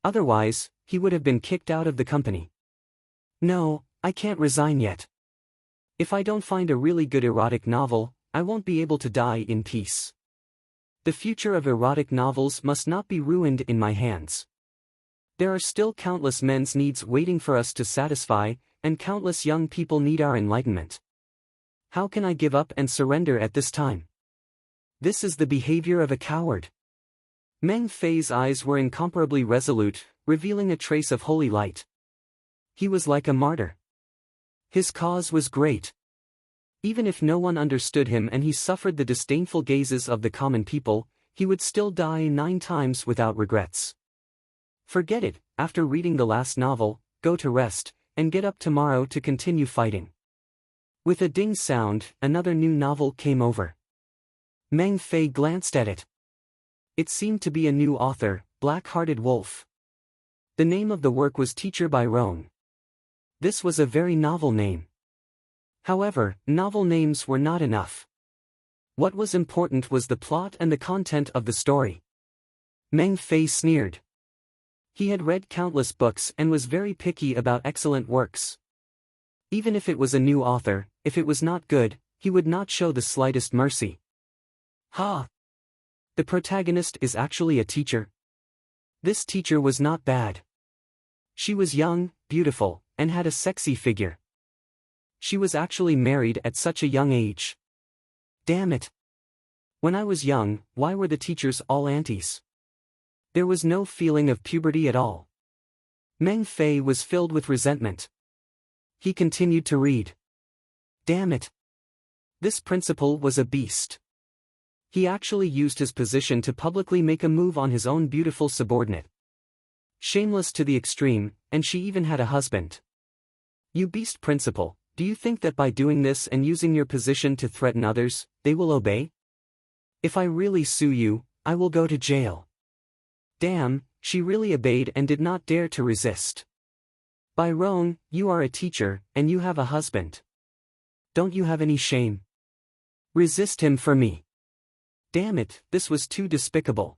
Otherwise, he would have been kicked out of the company. No, I can't resign yet. If I don't find a really good erotic novel, I won't be able to die in peace. The future of erotic novels must not be ruined in my hands. There are still countless men's needs waiting for us to satisfy, and countless young people need our enlightenment. How can I give up and surrender at this time? This is the behavior of a coward. Meng Fei's eyes were incomparably resolute, revealing a trace of holy light. He was like a martyr. His cause was great. Even if no one understood him and he suffered the disdainful gazes of the common people, he would still die 9 times without regrets. Forget it, after reading the last novel, go to rest, and get up tomorrow to continue fighting. With a ding sound, another new novel came over. Meng Fei glanced at it. It seemed to be a new author, Black-Hearted Wolf. The name of the work was Teacher by Roan. This was a very novel name. However, novel names were not enough. What was important was the plot and the content of the story. Meng Fei sneered. He had read countless books and was very picky about excellent works. Even if it was a new author, if it was not good, he would not show the slightest mercy. Ha! The protagonist is actually a teacher. This teacher was not bad. She was young, beautiful, and had a sexy figure. She was actually married at such a young age. Damn it! When I was young, why were the teachers all aunties? There was no feeling of puberty at all. Meng Fei was filled with resentment. He continued to read. Damn it! This principal was a beast. He actually used his position to publicly make a move on his own beautiful subordinate. Shameless to the extreme, and she even had a husband. You beast principal, do you think that by doing this and using your position to threaten others, they will obey? If I really sue you, I will go to jail. Damn, she really obeyed and did not dare to resist. By Roan, you are a teacher, and you have a husband. Don't you have any shame? Resist him for me. Damn it, this was too despicable.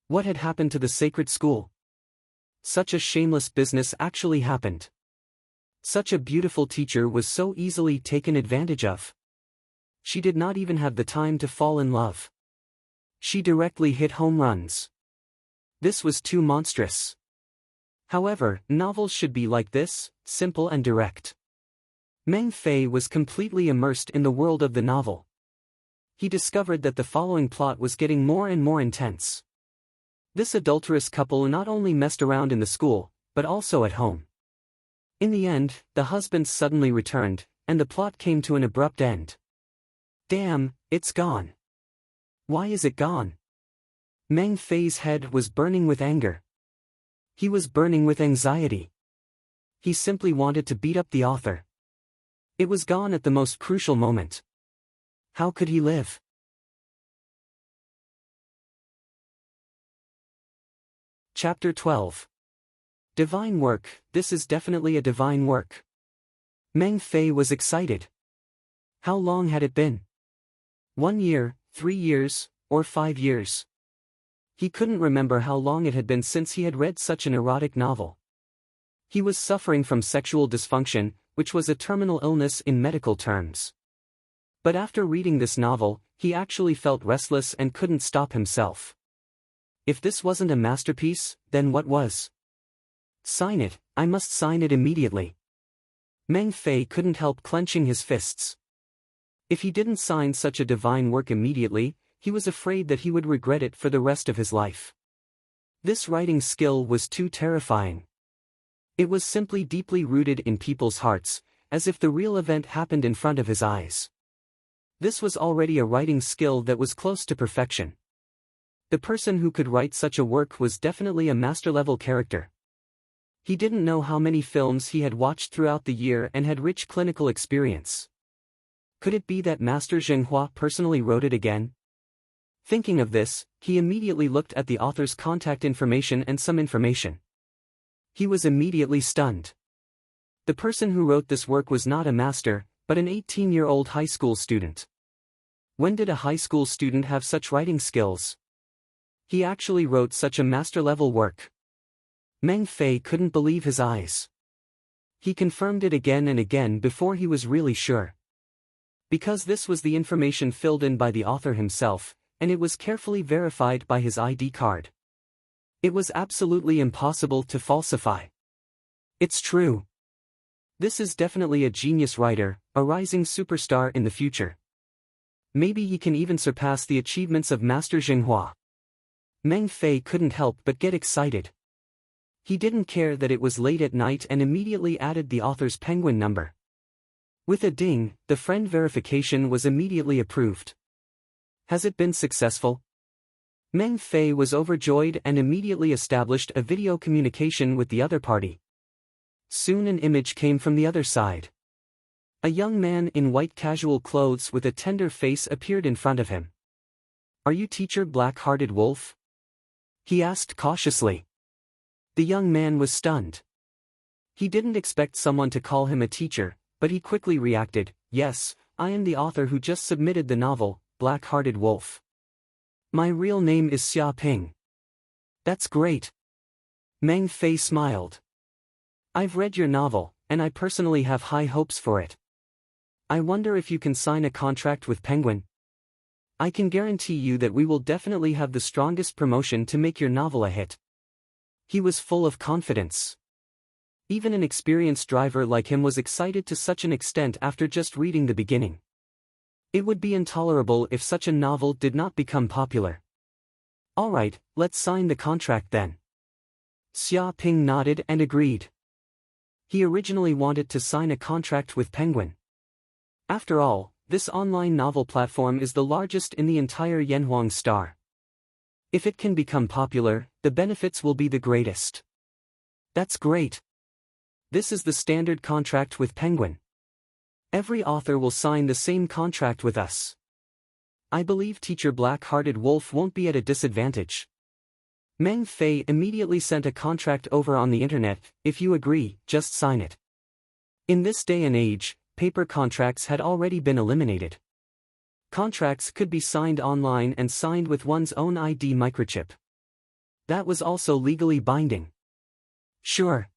What had happened to the sacred school? Such a shameless business actually happened. Such a beautiful teacher was so easily taken advantage of. She did not even have the time to fall in love. She directly hit home runs. This was too monstrous. However, novels should be like this, simple and direct. Meng Fei was completely immersed in the world of the novel. He discovered that the following plot was getting more and more intense. This adulterous couple not only messed around in the school, but also at home. In the end, the husband suddenly returned, and the plot came to an abrupt end. Damn, it's gone. Why is it gone? Meng Fei's head was burning with anger. He was burning with anxiety. He simply wanted to beat up the author. It was gone at the most crucial moment. How could he live? Chapter 12. Divine work, this is definitely a divine work. Meng Fei was excited. How long had it been? 1 year, 3 years, or 5 years? He couldn't remember how long it had been since he had read such an erotic novel. He was suffering from sexual dysfunction, which was a terminal illness in medical terms. But after reading this novel, he actually felt restless and couldn't stop himself. If this wasn't a masterpiece, then what was? Sign it, I must sign it immediately. Meng Fei couldn't help clenching his fists. If he didn't sign such a divine work immediately, he was afraid that he would regret it for the rest of his life. This writing skill was too terrifying. It was simply deeply rooted in people's hearts, as if the real event happened in front of his eyes. This was already a writing skill that was close to perfection. The person who could write such a work was definitely a master-level character. He didn't know how many films he had watched throughout the year and had rich clinical experience. Could it be that Master Zhenghua personally wrote it again? Thinking of this, he immediately looked at the author's contact information and some information. He was immediately stunned. The person who wrote this work was not a master, but an 18-year-old high school student. When did a high school student have such writing skills? He actually wrote such a master-level work. Meng Fei couldn't believe his eyes. He confirmed it again and again before he was really sure. Because this was the information filled in by the author himself, and it was carefully verified by his ID card. It was absolutely impossible to falsify. It's true. This is definitely a genius writer, a rising superstar in the future. Maybe he can even surpass the achievements of Master Zhenghua. Meng Fei couldn't help but get excited. He didn't care that it was late at night and immediately added the author's penguin number. With a ding, the friend verification was immediately approved. Has it been successful? Meng Fei was overjoyed and immediately established a video communication with the other party. Soon an image came from the other side. A young man in white casual clothes with a tender face appeared in front of him. "Are you teacher Black-Hearted Wolf?" he asked cautiously. The young man was stunned. He didn't expect someone to call him a teacher, but he quickly reacted, "Yes, I am the author who just submitted the novel, Black-Hearted Wolf. My real name is Xia Ping." "That's great." Meng Fei smiled. "I've read your novel, and I personally have high hopes for it. I wonder if you can sign a contract with Penguin. I can guarantee you that we will definitely have the strongest promotion to make your novel a hit." He was full of confidence. Even an experienced driver like him was excited to such an extent after just reading the beginning. It would be intolerable if such a novel did not become popular. "All right, let's sign the contract then." Xia Ping nodded and agreed. He originally wanted to sign a contract with Penguin. After all, this online novel platform is the largest in the entire Yanhuang Star. If it can become popular, the benefits will be the greatest. That's great. This is the standard contract with Penguin. Every author will sign the same contract with us. I believe teacher Black-Hearted Wolf won't be at a disadvantage. Meng Fei immediately sent a contract over on the internet. "If you agree, just sign it." In this day and age, paper contracts had already been eliminated. Contracts could be signed online and signed with one's own ID microchip. That was also legally binding. "Sure."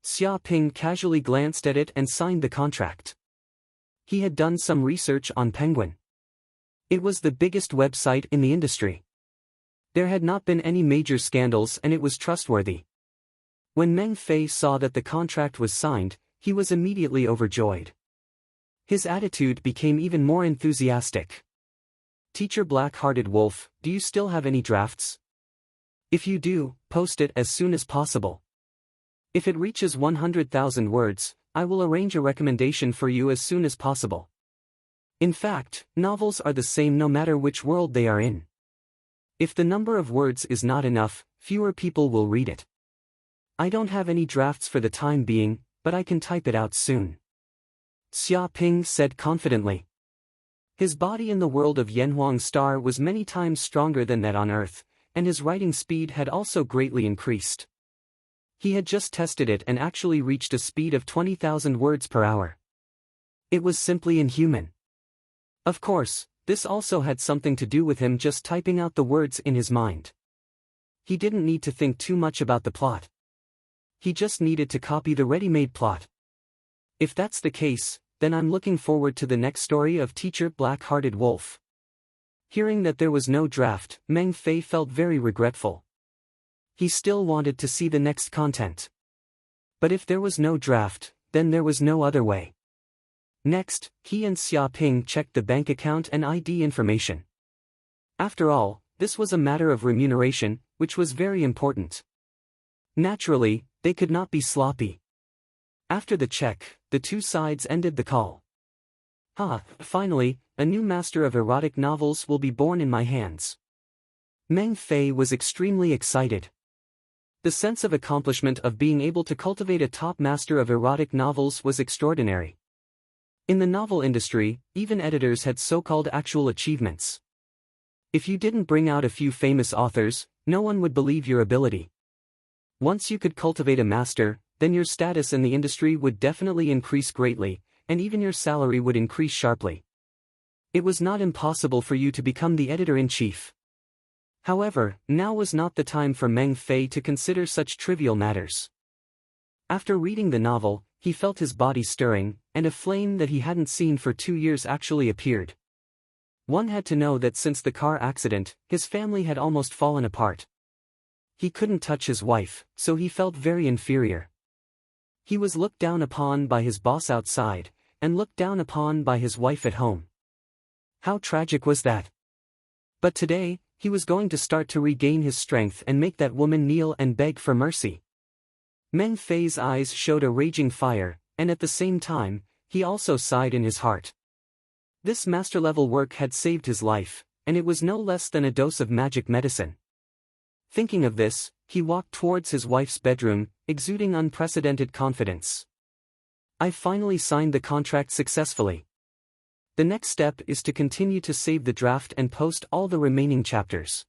Xia Ping casually glanced at it and signed the contract. He had done some research on Penguin. It was the biggest website in the industry. There had not been any major scandals and it was trustworthy. When Meng Fei saw that the contract was signed, he was immediately overjoyed. His attitude became even more enthusiastic. "Teacher Black-Hearted Wolf, do you still have any drafts? If you do, post it as soon as possible. If it reaches 100,000 words, I will arrange a recommendation for you as soon as possible. In fact, novels are the same no matter which world they are in. If the number of words is not enough, fewer people will read it. I don't have any drafts for the time being, but I can type it out soon." Xia Ping said confidently. His body in the world of Yanhuang Star was many times stronger than that on Earth, and his writing speed had also greatly increased. He had just tested it and actually reached a speed of 20,000 words per hour. It was simply inhuman. Of course, this also had something to do with him just typing out the words in his mind. He didn't need to think too much about the plot. He just needed to copy the ready-made plot. If that's the case, then I'm looking forward to the next story of Teacher Black-Hearted Wolf. Hearing that there was no draft, Meng Fei felt very regretful. He still wanted to see the next content. But if there was no draft, then there was no other way. Next, he and Xia Ping checked the bank account and ID information. After all, this was a matter of remuneration, which was very important. Naturally, they could not be sloppy. After the check, the two sides ended the call. Finally, a new master of erotic novels will be born in my hands. Meng Fei was extremely excited. The sense of accomplishment of being able to cultivate a top master of erotic novels was extraordinary. In the novel industry, even editors had so-called actual achievements. If you didn't bring out a few famous authors, no one would believe your ability. Once you could cultivate a master, then your status in the industry would definitely increase greatly, and even your salary would increase sharply. It was not impossible for you to become the editor-in-chief. However, now was not the time for Meng Fei to consider such trivial matters. After reading the novel, he felt his body stirring, and a flame that he hadn't seen for 2 years actually appeared. One had to know that since the car accident, his family had almost fallen apart. He couldn't touch his wife, so he felt very inferior. He was looked down upon by his boss outside, and looked down upon by his wife at home. How tragic was that? But today, he was going to start to regain his strength and make that woman kneel and beg for mercy. Meng Fei's eyes showed a raging fire, and at the same time, he also sighed in his heart. This master-level work had saved his life, and it was no less than a dose of magic medicine. Thinking of this, he walked towards his wife's bedroom, exuding unprecedented confidence. I finally signed the contract successfully. The next step is to continue to save the draft and post all the remaining chapters.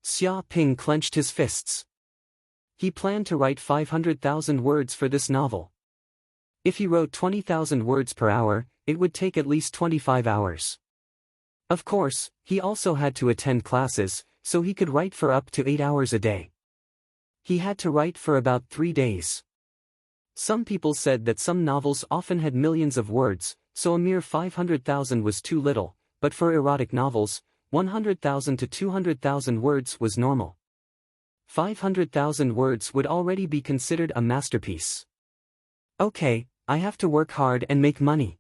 Xia Ping clenched his fists. He planned to write 500,000 words for this novel. If he wrote 20,000 words per hour, it would take at least 25 hours. Of course, he also had to attend classes, so he could write for up to 8 hours a day. He had to write for about 3 days. Some people said that some novels often had millions of words, so a mere 500,000 was too little, but for erotic novels, 100,000 to 200,000 words was normal. 500,000 words would already be considered a masterpiece. Okay, I have to work hard and make money.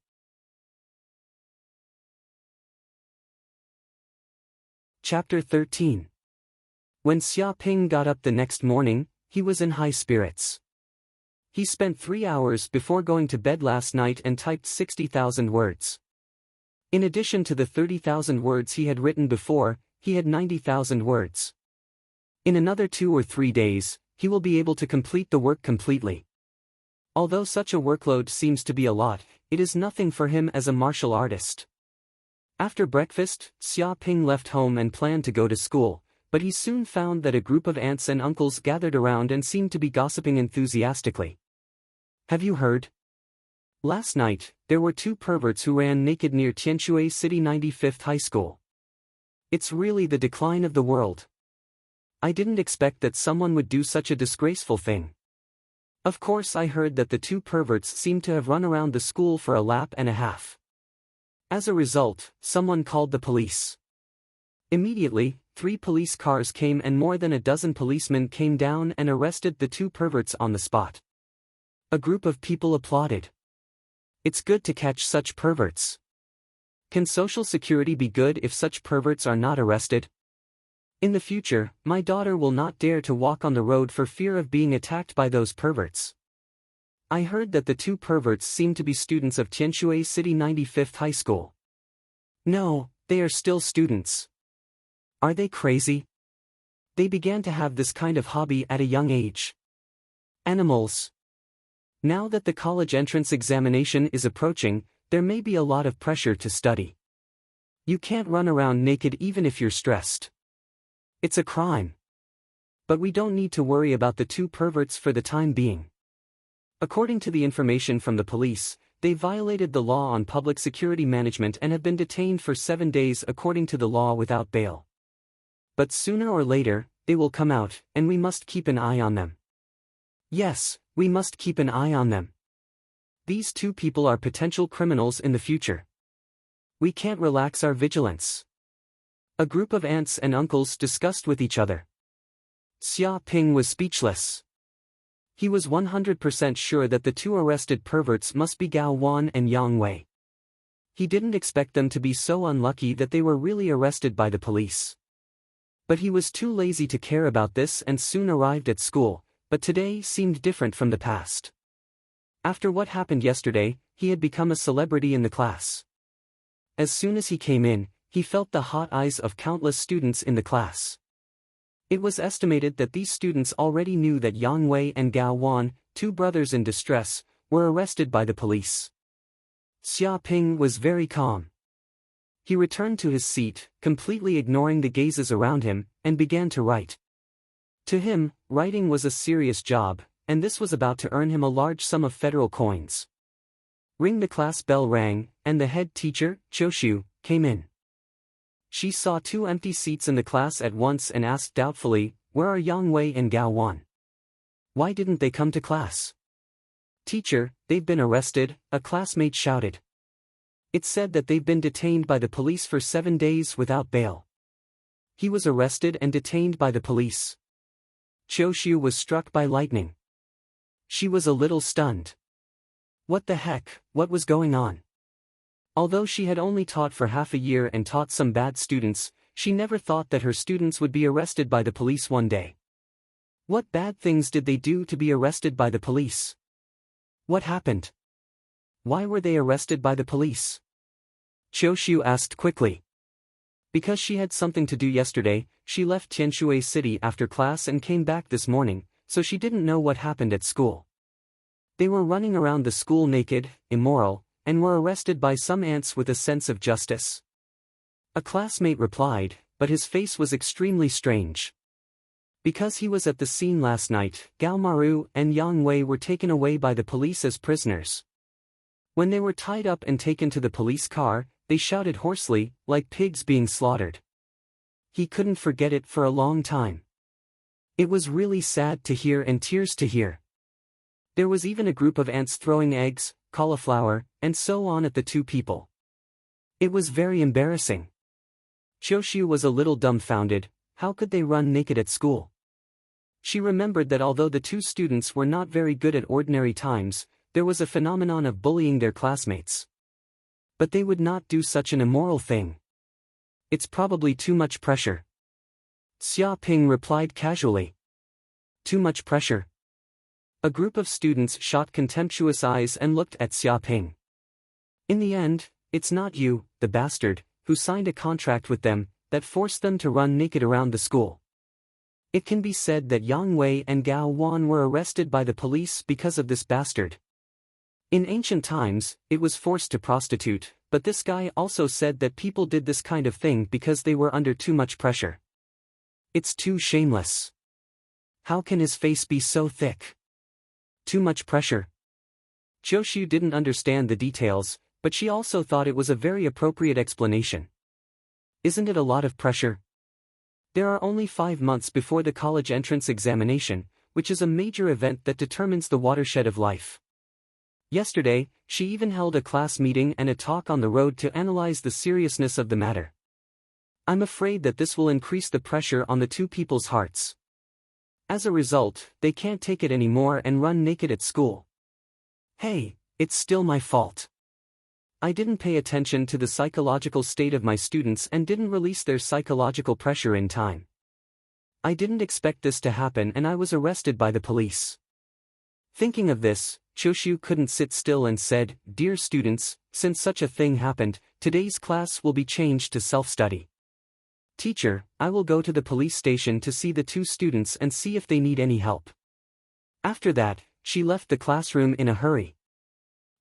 Chapter 13. When Xia Ping got up the next morning, he was in high spirits. He spent 3 hours before going to bed last night and typed 60,000 words. In addition to the 30,000 words he had written before, he had 90,000 words. In another 2 or 3 days, he will be able to complete the work completely. Although such a workload seems to be a lot, it is nothing for him as a martial artist. After breakfast, Xia Ping left home and planned to go to school, but he soon found that a group of aunts and uncles gathered around and seemed to be gossiping enthusiastically. Have you heard? Last night, there were 2 perverts who ran naked near Tianshui City 95th High School. It's really the decline of the world. I didn't expect that someone would do such a disgraceful thing. Of course, I heard that the 2 perverts seemed to have run around the school for a lap and a half. As a result, someone called the police. Immediately, 3 police cars came and more than a dozen policemen came down and arrested the 2 perverts on the spot. A group of people applauded. It's good to catch such perverts. Can Social Security be good if such perverts are not arrested? In the future, my daughter will not dare to walk on the road for fear of being attacked by those perverts. I heard that the 2 perverts seem to be students of Tianshui City 95th High School. No, they are still students. Are they crazy? They began to have this kind of hobby at a young age. Animals. Now that the college entrance examination is approaching, there may be a lot of pressure to study. You can't run around naked even if you're stressed. It's a crime. But we don't need to worry about the two perverts for the time being. According to the information from the police, they violated the law on public security management and have been detained for 7 days according to the law without bail. But sooner or later, they will come out, and we must keep an eye on them. Yes, we must keep an eye on them. These two people are potential criminals in the future. We can't relax our vigilance. A group of aunts and uncles discussed with each other. Xia Ping was speechless. He was 100% sure that the two arrested perverts must be Gao Wan and Yang Wei. He didn't expect them to be so unlucky that they were really arrested by the police. But he was too lazy to care about this and soon arrived at school, but today seemed different from the past. After what happened yesterday, he had become a celebrity in the class. As soon as he came in, he felt the hot eyes of countless students in the class. It was estimated that these students already knew that Yang Wei and Gao Wan, two brothers in distress, were arrested by the police. Xia Ping was very calm. He returned to his seat, completely ignoring the gazes around him, and began to write. To him, writing was a serious job, and this was about to earn him a large sum of federal coins. Ring the class bell rang, and the head teacher, Choshu, came in. She saw 2 empty seats in the class at once and asked doubtfully, "Where are Yang Wei and Gao Wan? Why didn't they come to class?" "Teacher, they've been arrested," a classmate shouted. "It's said that they've been detained by the police for 7 days without bail." He was arrested and detained by the police. Choshu was struck by lightning. She was a little stunned. What the heck, what was going on? Although she had only taught for half a year and taught some bad students, she never thought that her students would be arrested by the police one day. What bad things did they do to be arrested by the police? What happened? Why were they arrested by the police? Choshu asked quickly. Because she had something to do yesterday, she left Tianshui City after class and came back this morning, so she didn't know what happened at school. They were running around the school naked, immoral, and were arrested by some ants with a sense of justice. A classmate replied, but his face was extremely strange. Because he was at the scene last night, Gao Maru and Yang Wei were taken away by the police as prisoners. When they were tied up and taken to the police car, they shouted hoarsely, like pigs being slaughtered. He couldn't forget it for a long time. It was really sad to hear and tears to hear. There was even a group of ants throwing eggs, cauliflower, and so on at the two people. It was very embarrassing. Choshu was a little dumbfounded. How could they run naked at school? She remembered that although the two students were not very good at ordinary times, there was a phenomenon of bullying their classmates. But they would not do such an immoral thing. It's probably too much pressure. Xia Ping replied casually. Too much pressure. A group of students shot contemptuous eyes and looked at Xia Ping. In the end, it's not you, the bastard, who signed a contract with them, that forced them to run naked around the school. It can be said that Yang Wei and Gao Wan were arrested by the police because of this bastard. In ancient times, it was forced to prostitute, but this guy also said that people did this kind of thing because they were under too much pressure. It's too shameless. How can his face be so thick? Too much pressure. Choshu didn't understand the details, but she also thought it was a very appropriate explanation. Isn't it a lot of pressure? There are only 5 months before the college entrance examination, which is a major event that determines the watershed of life. Yesterday, she even held a class meeting and a talk on the road to analyze the seriousness of the matter. I'm afraid that this will increase the pressure on the two people's hearts. As a result, they can't take it anymore and run naked at school. Hey, it's still my fault. I didn't pay attention to the psychological state of my students and didn't release their psychological pressure in time. I didn't expect this to happen and I was arrested by the police. Thinking of this, Choshu couldn't sit still and said, "Dear students, since such a thing happened, today's class will be changed to self-study. Teacher, I will go to the police station to see the two students and see if they need any help." After that, she left the classroom in a hurry.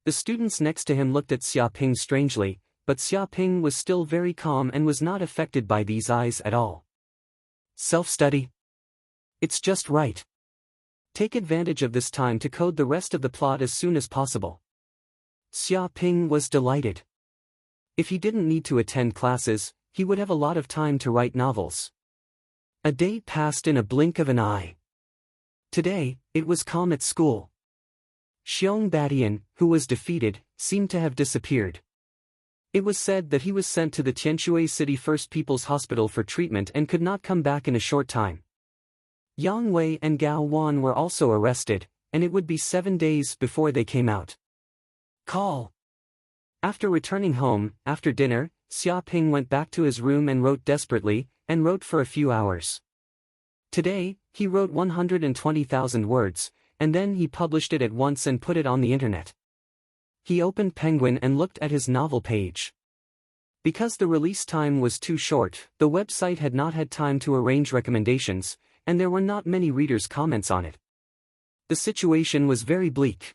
The students next to him looked at Xia Ping strangely, but Xia Ping was still very calm and was not affected by these eyes at all. Self-study? It's just right. Take advantage of this time to code the rest of the plot as soon as possible. Xia Ping was delighted. If he didn't need to attend classes, he would have a lot of time to write novels. A day passed in a blink of an eye. Today, it was calm at school. Xiong Badian, who was defeated, seemed to have disappeared. It was said that he was sent to the Tianshui City First People's Hospital for treatment and could not come back in a short time. Yang Wei and Gao Wan were also arrested, and it would be 7 days before they came out. Call. After returning home, after dinner, Xia Ping went back to his room and wrote desperately, and wrote for a few hours. Today, he wrote 120,000 words, and then he published it at once and put it on the internet. He opened Penguin and looked at his novel page. Because the release time was too short, the website had not had time to arrange recommendations, and there were not many readers' comments on it. The situation was very bleak.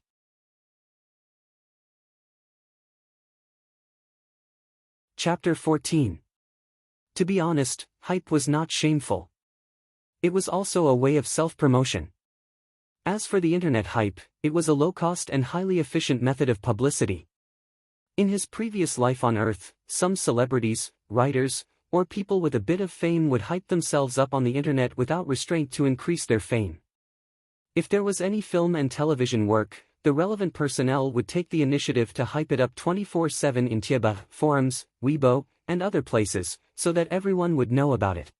Chapter 14. To be honest, hype was not shameful. It was also a way of self-promotion. As for the internet hype, it was a low-cost and highly efficient method of publicity. In his previous life on Earth, some celebrities, writers, or people with a bit of fame would hype themselves up on the internet without restraint to increase their fame. If there was any film and television work, the relevant personnel would take the initiative to hype it up 24/7 in Tieba, forums, Weibo, and other places, so that everyone would know about it.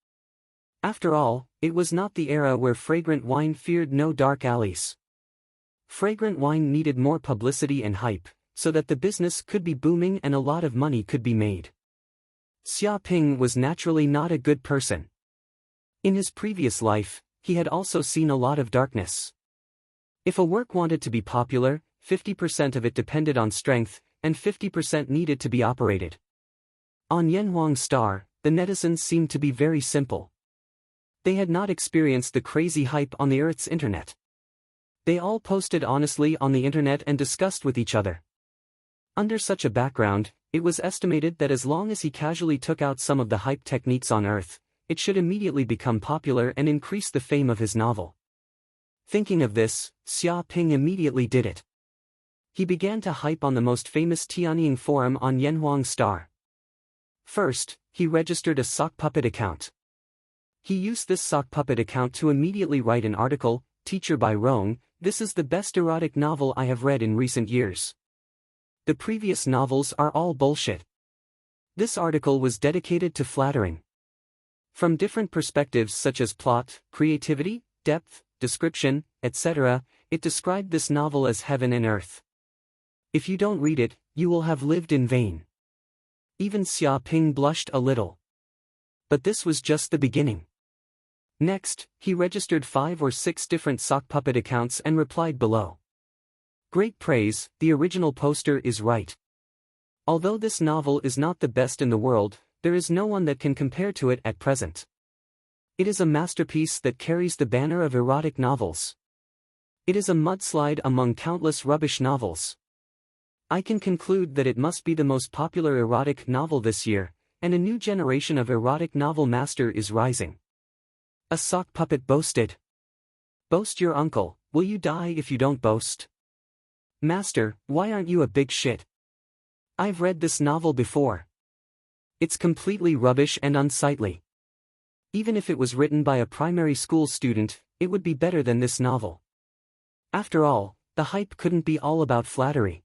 After all, it was not the era where fragrant wine feared no dark alleys. Fragrant wine needed more publicity and hype, so that the business could be booming and a lot of money could be made. Xia Ping was naturally not a good person. In his previous life, he had also seen a lot of darkness. If a work wanted to be popular, 50% of it depended on strength, and 50% needed to be operated. On Yanhuang Star, the netizens seemed to be very simple. They had not experienced the crazy hype on the Earth's internet. They all posted honestly on the internet and discussed with each other. Under such a background, it was estimated that as long as he casually took out some of the hype techniques on Earth, it should immediately become popular and increase the fame of his novel. Thinking of this, Xia Ping immediately did it. He began to hype on the most famous Tianying forum on Yanhuang Star. First, he registered a sock puppet account. He used this sock puppet account to immediately write an article, Teacher by Rong, this is the best erotic novel I have read in recent years. The previous novels are all bullshit. This article was dedicated to flattering. From different perspectives such as plot, creativity, depth, description, etc., it described this novel as heaven and earth. If you don't read it, you will have lived in vain. Even Xia Ping blushed a little. But this was just the beginning. Next, he registered 5 or 6 different sock puppet accounts and replied below. Great praise, the original poster is right. Although this novel is not the best in the world, there is no one that can compare to it at present. It is a masterpiece that carries the banner of erotic novels. It is a mudslide among countless rubbish novels. I can conclude that it must be the most popular erotic novel this year, and a new generation of erotic novel master is rising. A sock puppet boasted. Boast your uncle, will you die if you don't boast? Master, why aren't you a big shit? I've read this novel before. It's completely rubbish and unsightly. Even if it was written by a primary school student, it would be better than this novel. After all, the hype couldn't be all about flattery.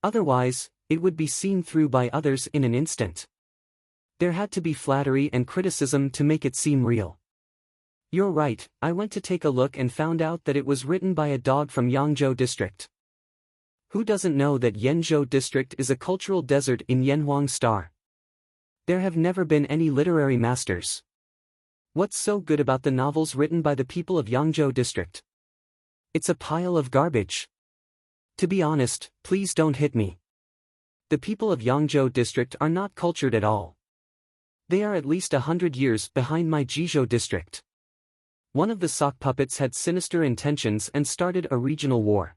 Otherwise, it would be seen through by others in an instant. There had to be flattery and criticism to make it seem real. You're right, I went to take a look and found out that it was written by a dog from Yangzhou district. Who doesn't know that Yenzhou district is a cultural desert in Yanhuang Star? There have never been any literary masters. What's so good about the novels written by the people of Yangzhou district? It's a pile of garbage. To be honest, please don't hit me. The people of Yangzhou district are not cultured at all. They are at least 100 years behind my Jizhou district. One of the sock puppets had sinister intentions and started a regional war.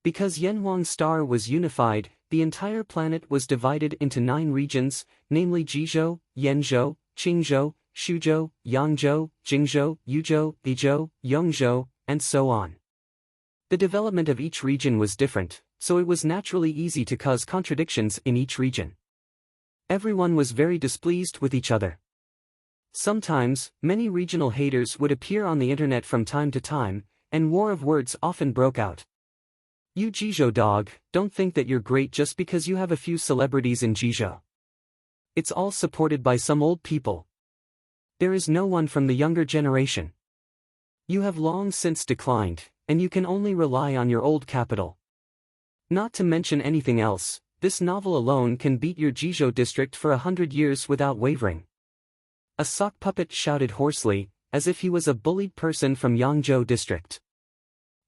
Because Yanhuang Star was unified, the entire planet was divided into 9 regions, namely Jizhou, Yenzhou, Qingzhou, Shuzhou, Yangzhou, Jingzhou, Yuzhou, Yizhou, Yongzhou, and so on. The development of each region was different, so it was naturally easy to cause contradictions in each region. Everyone was very displeased with each other. Sometimes, many regional haters would appear on the internet from time to time, and war of words often broke out. You Jizhou dog, don't think that you're great just because you have a few celebrities in Jizhou. It's all supported by some old people. There is no one from the younger generation. You have long since declined, and you can only rely on your old capital. Not to mention anything else, this novel alone can beat your Jizhou district for 100 years without wavering. A sock puppet shouted hoarsely, as if he was a bullied person from Yangzhou district.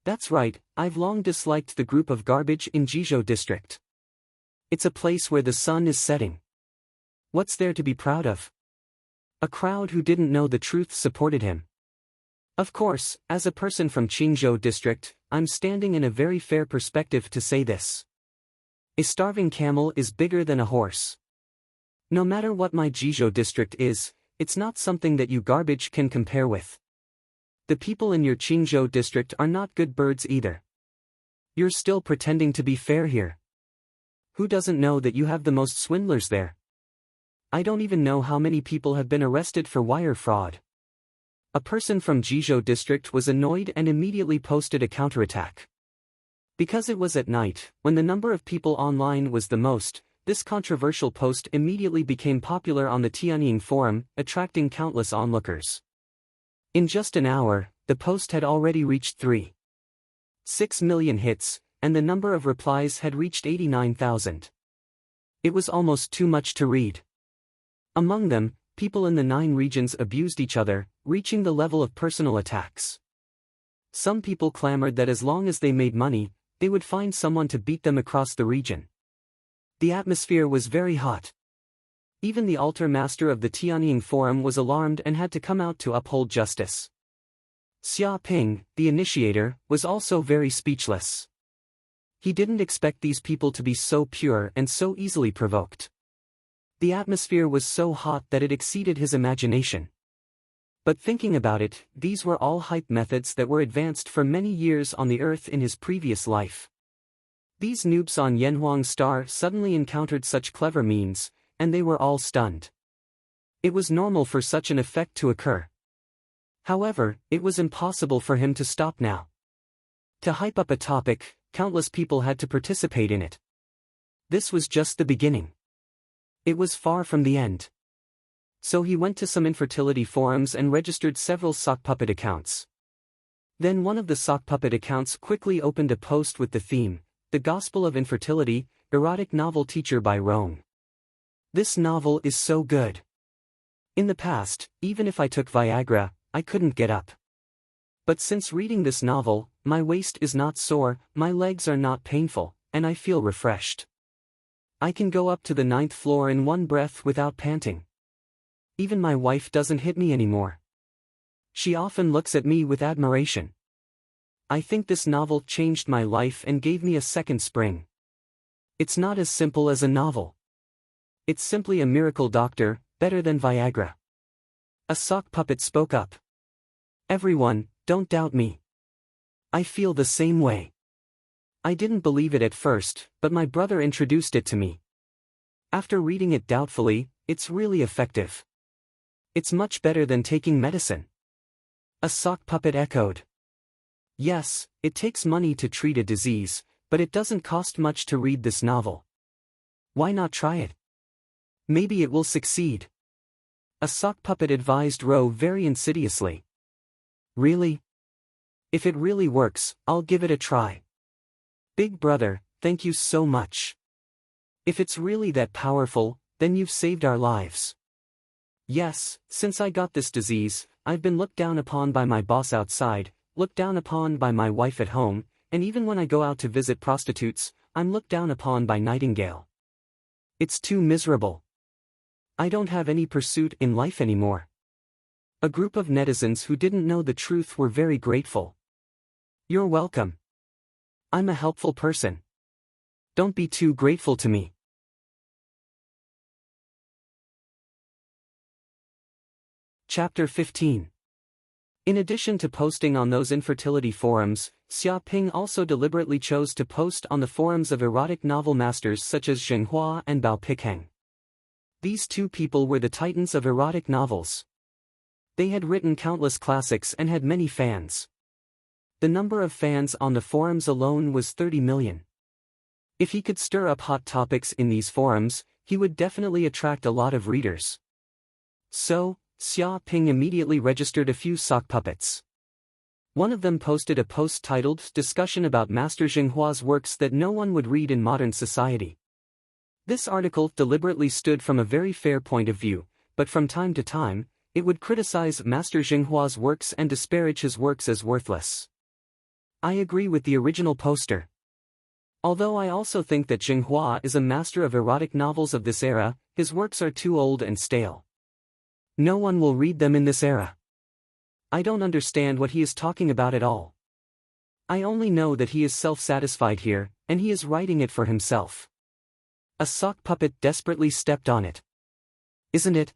That's right, I've long disliked the group of garbage in Jizhou district. It's a place where the sun is setting. What's there to be proud of? A crowd who didn't know the truth supported him. Of course, as a person from Qingzhou district, I'm standing in a very fair perspective to say this. A starving camel is bigger than a horse. No matter what my Jizhou district is, it's not something that you garbage can compare with. The people in your Qingzhou district are not good birds either. You're still pretending to be fair here. Who doesn't know that you have the most swindlers there? I don't even know how many people have been arrested for wire fraud. A person from Jizhou district was annoyed and immediately posted a counterattack. Because it was at night, when the number of people online was the most, this controversial post immediately became popular on the Tianying forum, attracting countless onlookers. In just an hour, the post had already reached 3.6 million hits, and the number of replies had reached 89,000. It was almost too much to read. Among them, people in the 9 regions abused each other, reaching the level of personal attacks. Some people clamored that as long as they made money, they would find someone to beat them across the region. The atmosphere was very hot. Even the altar master of the Tianying Forum was alarmed and had to come out to uphold justice. Xia Ping, the initiator, was also very speechless. He didn't expect these people to be so pure and so easily provoked. The atmosphere was so hot that it exceeded his imagination. But thinking about it, these were all hype methods that were advanced for many years on the earth in his previous life. These noobs on Yanhuang Star suddenly encountered such clever means, and they were all stunned. It was normal for such an effect to occur. However, it was impossible for him to stop now. To hype up a topic, countless people had to participate in it. This was just the beginning. It was far from the end. So he went to some infertility forums and registered several sock puppet accounts. Then one of the sock puppet accounts quickly opened a post with the theme, The Gospel of Infertility, Erotic Novel Teacher by Rong. This novel is so good. In the past, even if I took Viagra, I couldn't get up. But since reading this novel, my waist is not sore, my legs are not painful, and I feel refreshed. I can go up to the 9th floor in one breath without panting. Even my wife doesn't hit me anymore. She often looks at me with admiration. I think this novel changed my life and gave me a second spring. It's not as simple as a novel. It's simply a miracle doctor, better than Viagra. A sock puppet spoke up. Everyone, don't doubt me. I feel the same way. I didn't believe it at first, but my brother introduced it to me. After reading it doubtfully, it's really effective. It's much better than taking medicine. A sock puppet echoed. Yes, it takes money to treat a disease, but it doesn't cost much to read this novel. Why not try it? Maybe it will succeed. A sock puppet advised Ro very insidiously. Really? If it really works, I'll give it a try. Big brother, thank you so much. If it's really that powerful, then you've saved our lives. Yes, since I got this disease, I've been looked down upon by my boss outside, looked down upon by my wife at home, and even when I go out to visit prostitutes, I'm looked down upon by Nightingale. It's too miserable. I don't have any pursuit in life anymore. A group of netizens who didn't know the truth were very grateful. You're welcome. I'm a helpful person. Don't be too grateful to me. Chapter 15. In addition to posting on those infertility forums, Xia Ping also deliberately chose to post on the forums of erotic novel masters such as Zhenghua and Bao Pikheng. These two people were the titans of erotic novels. They had written countless classics and had many fans. The number of fans on the forums alone was 30 million. If he could stir up hot topics in these forums, he would definitely attract a lot of readers. So, Xia Ping immediately registered a few sock puppets. One of them posted a post titled "Discussion about Master Zhenghua's works that no one would read in modern society." This article deliberately stood from a very fair point of view, but from time to time, it would criticize Master Zhenghua's works and disparage his works as worthless. I agree with the original poster. Although I also think that Zhenghua is a master of erotic novels of this era, his works are too old and stale. No one will read them in this era. I don't understand what he is talking about at all. I only know that he is self-satisfied here, and he is writing it for himself. A sock puppet desperately stepped on it. Isn't it?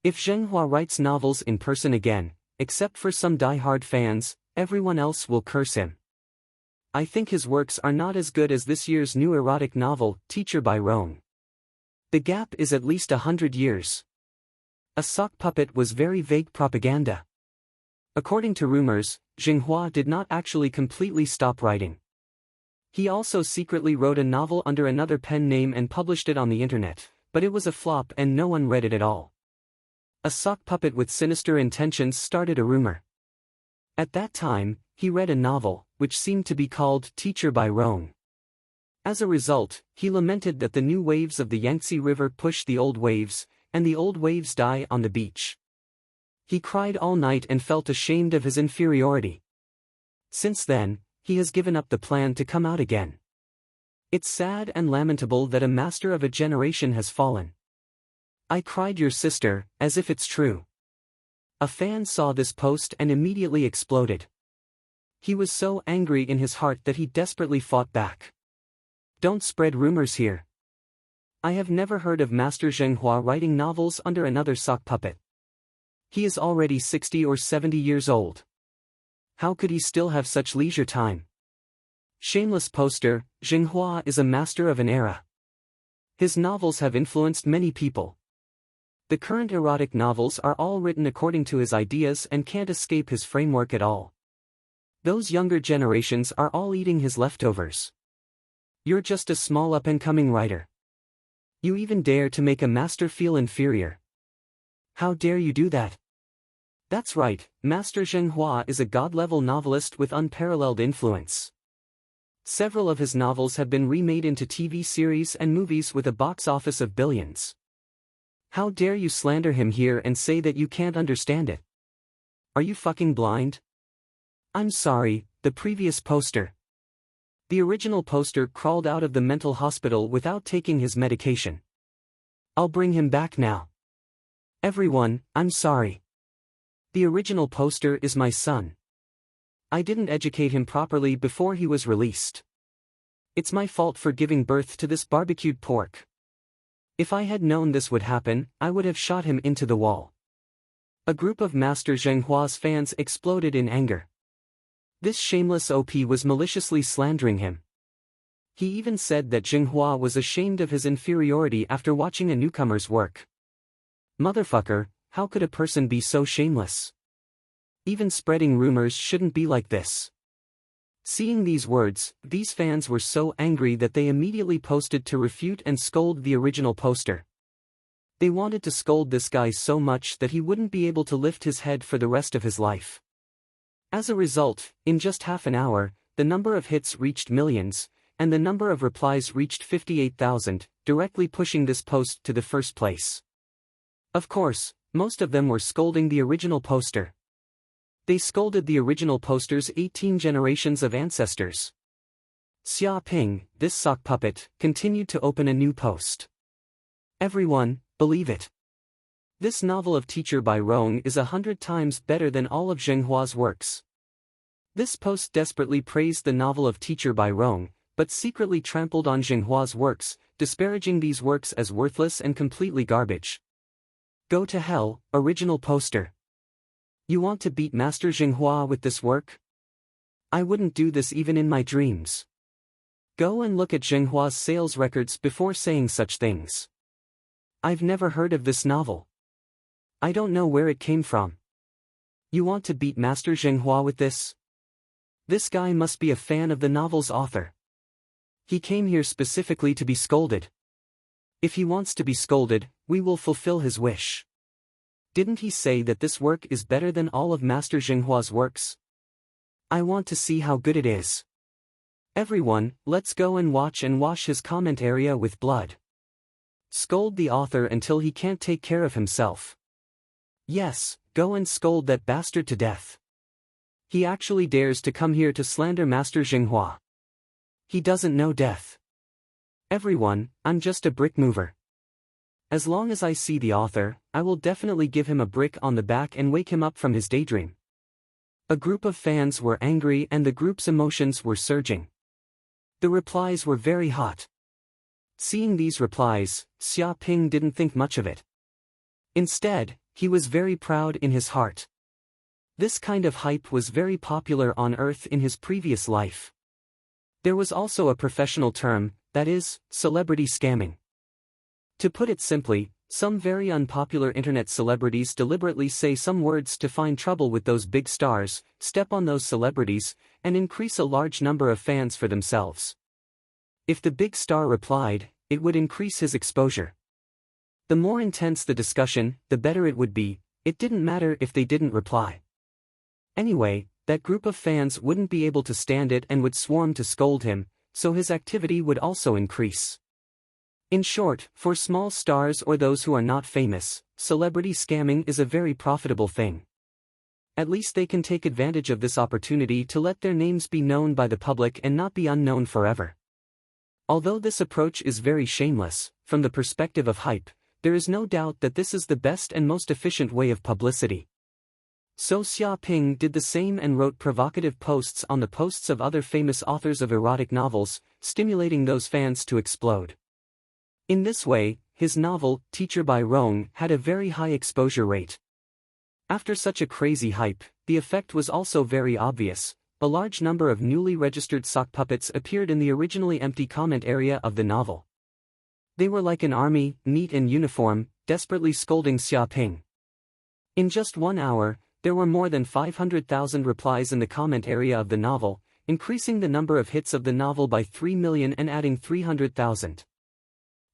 If Zhenghua writes novels in person again, except for some die-hard fans, everyone else will curse him. I think his works are not as good as this year's new erotic novel, Teacher by Rome. The gap is at least 100 years. A sock puppet was very vague propaganda. According to rumors, Zhenghua did not actually completely stop writing. He also secretly wrote a novel under another pen name and published it on the internet, but it was a flop and no one read it at all. A sock puppet with sinister intentions started a rumor. At that time, he read a novel, which seemed to be called Teacher by Rome. As a result, he lamented that the new waves of the Yangtze River push the old waves, and the old waves die on the beach. He cried all night and felt ashamed of his inferiority. Since then, he has given up the plan to come out again. It's sad and lamentable that a master of a generation has fallen. I cried your sister, as if it's true. A fan saw this post and immediately exploded. He was so angry in his heart that he desperately fought back. Don't spread rumors here. I have never heard of Master Zhenghua writing novels under another sock puppet. He is already 60 or 70 years old. How could he still have such leisure time? Shameless poster, Zhenghua is a master of an era. His novels have influenced many people. The current erotic novels are all written according to his ideas and can't escape his framework at all. Those younger generations are all eating his leftovers. You're just a small up-and-coming writer. You even dare to make a master feel inferior. How dare you do that? That's right, Master Zhenghua is a god-level novelist with unparalleled influence. Several of his novels have been remade into TV series and movies with a box office of billions. How dare you slander him here and say that you can't understand it? Are you fucking blind? I'm sorry, the previous poster. The original poster crawled out of the mental hospital without taking his medication. I'll bring him back now. Everyone, I'm sorry. The original poster is my son. I didn't educate him properly before he was released. It's my fault for giving birth to this barbecued pork. If I had known this would happen, I would have shot him into the wall. A group of Master Zhenghua's fans exploded in anger. This shameless OP was maliciously slandering him. He even said that Zhenghua was ashamed of his inferiority after watching a newcomer's work. Motherfucker, how could a person be so shameless? Even spreading rumors shouldn't be like this. Seeing these words, these fans were so angry that they immediately posted to refute and scold the original poster. They wanted to scold this guy so much that he wouldn't be able to lift his head for the rest of his life. As a result, in just half an hour, the number of hits reached millions, and the number of replies reached 58,000, directly pushing this post to the first place. Of course, most of them were scolding the original poster. They scolded the original poster's 18 generations of ancestors. Xia Ping, this sock puppet, continued to open a new post. Everyone, believe it. This novel of Teacher by Rong is 100 times better than all of Zhenghua's works. This post desperately praised the novel of Teacher by Rong, but secretly trampled on Zhenghua's works, disparaging these works as worthless and completely garbage. Go to hell, original poster. You want to beat Master Xinghua with this work? I wouldn't do this even in my dreams. Go and look at Xinghua's sales records before saying such things. I've never heard of this novel. I don't know where it came from. You want to beat Master Xinghua with this? This guy must be a fan of the novel's author. He came here specifically to be scolded. If he wants to be scolded, we will fulfill his wish. Didn't he say that this work is better than all of Master Xinghua's works? I want to see how good it is. Everyone, let's go and watch and wash his comment area with blood. Scold the author until he can't take care of himself. Yes, go and scold that bastard to death. He actually dares to come here to slander Master Xinghua. He doesn't know death. Everyone, I'm just a brick mover. As long as I see the author, I will definitely give him a brick on the back and wake him up from his daydream. A group of fans were angry and the group's emotions were surging. The replies were very hot. Seeing these replies, Xia Ping didn't think much of it. Instead, he was very proud in his heart. This kind of hype was very popular on Earth in his previous life. There was also a professional term, that is, celebrity scamming. To put it simply, some very unpopular internet celebrities deliberately say some words to find trouble with those big stars, step on those celebrities, and increase a large number of fans for themselves. If the big star replied, it would increase his exposure. The more intense the discussion, the better it would be. It didn't matter if they didn't reply. Anyway, that group of fans wouldn't be able to stand it and would swarm to scold him, so his activity would also increase. In short, for small stars or those who are not famous, celebrity scamming is a very profitable thing. At least they can take advantage of this opportunity to let their names be known by the public and not be unknown forever. Although this approach is very shameless, from the perspective of hype, there is no doubt that this is the best and most efficient way of publicity. So Xia Ping did the same and wrote provocative posts on the posts of other famous authors of erotic novels, stimulating those fans to explode. In this way, his novel, Teacher by Rong, had a very high exposure rate. After such a crazy hype, the effect was also very obvious. A large number of newly registered sock puppets appeared in the originally empty comment area of the novel. They were like an army, neat in uniform, desperately scolding Xia Ping. In just 1 hour, there were more than 500,000 replies in the comment area of the novel, increasing the number of hits of the novel by 3 million and adding 300,000.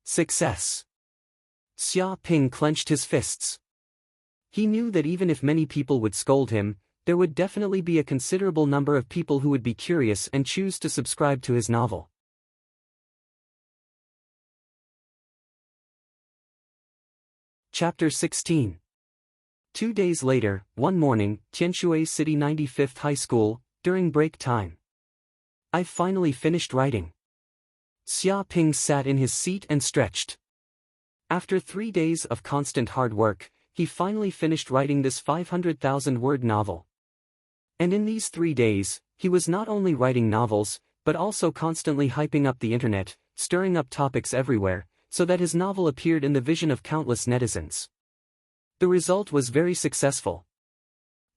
Success. Xia Ping clenched his fists. He knew that even if many people would scold him, there would definitely be a considerable number of people who would be curious and choose to subscribe to his novel. Chapter 16. 2 days later, one morning, Tianshui City 95th High School, during break time. I've finally finished writing. Xia Ping sat in his seat and stretched. After 3 days of constant hard work, he finally finished writing this 500,000-word novel. And in these 3 days, he was not only writing novels, but also constantly hyping up the internet, stirring up topics everywhere, so that his novel appeared in the vision of countless netizens. The result was very successful.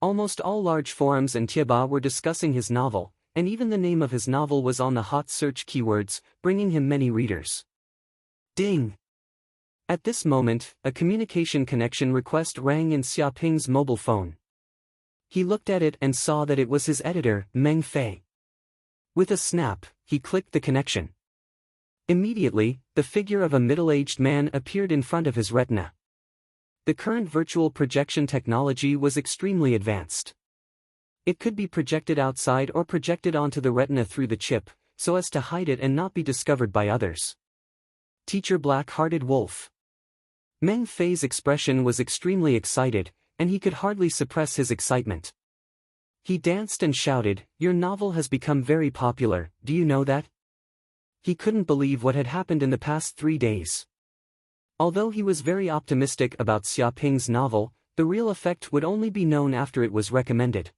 Almost all large forums and Tieba were discussing his novel, and even the name of his novel was on the hot search keywords, bringing him many readers. Ding! At this moment, a communication connection request rang in Xia Ping's mobile phone. He looked at it and saw that it was his editor, Meng Fei. With a snap, he clicked the connection. Immediately, the figure of a middle-aged man appeared in front of his retina. The current virtual projection technology was extremely advanced. It could be projected outside or projected onto the retina through the chip, so as to hide it and not be discovered by others. Teacher Black-Hearted Wolf. Meng Fei's expression was extremely excited, and he could hardly suppress his excitement. He danced and shouted, "Your novel has become very popular, do you know that?" He couldn't believe what had happened in the past 3 days. Although he was very optimistic about Xia Ping's novel, the real effect would only be known after it was recommended.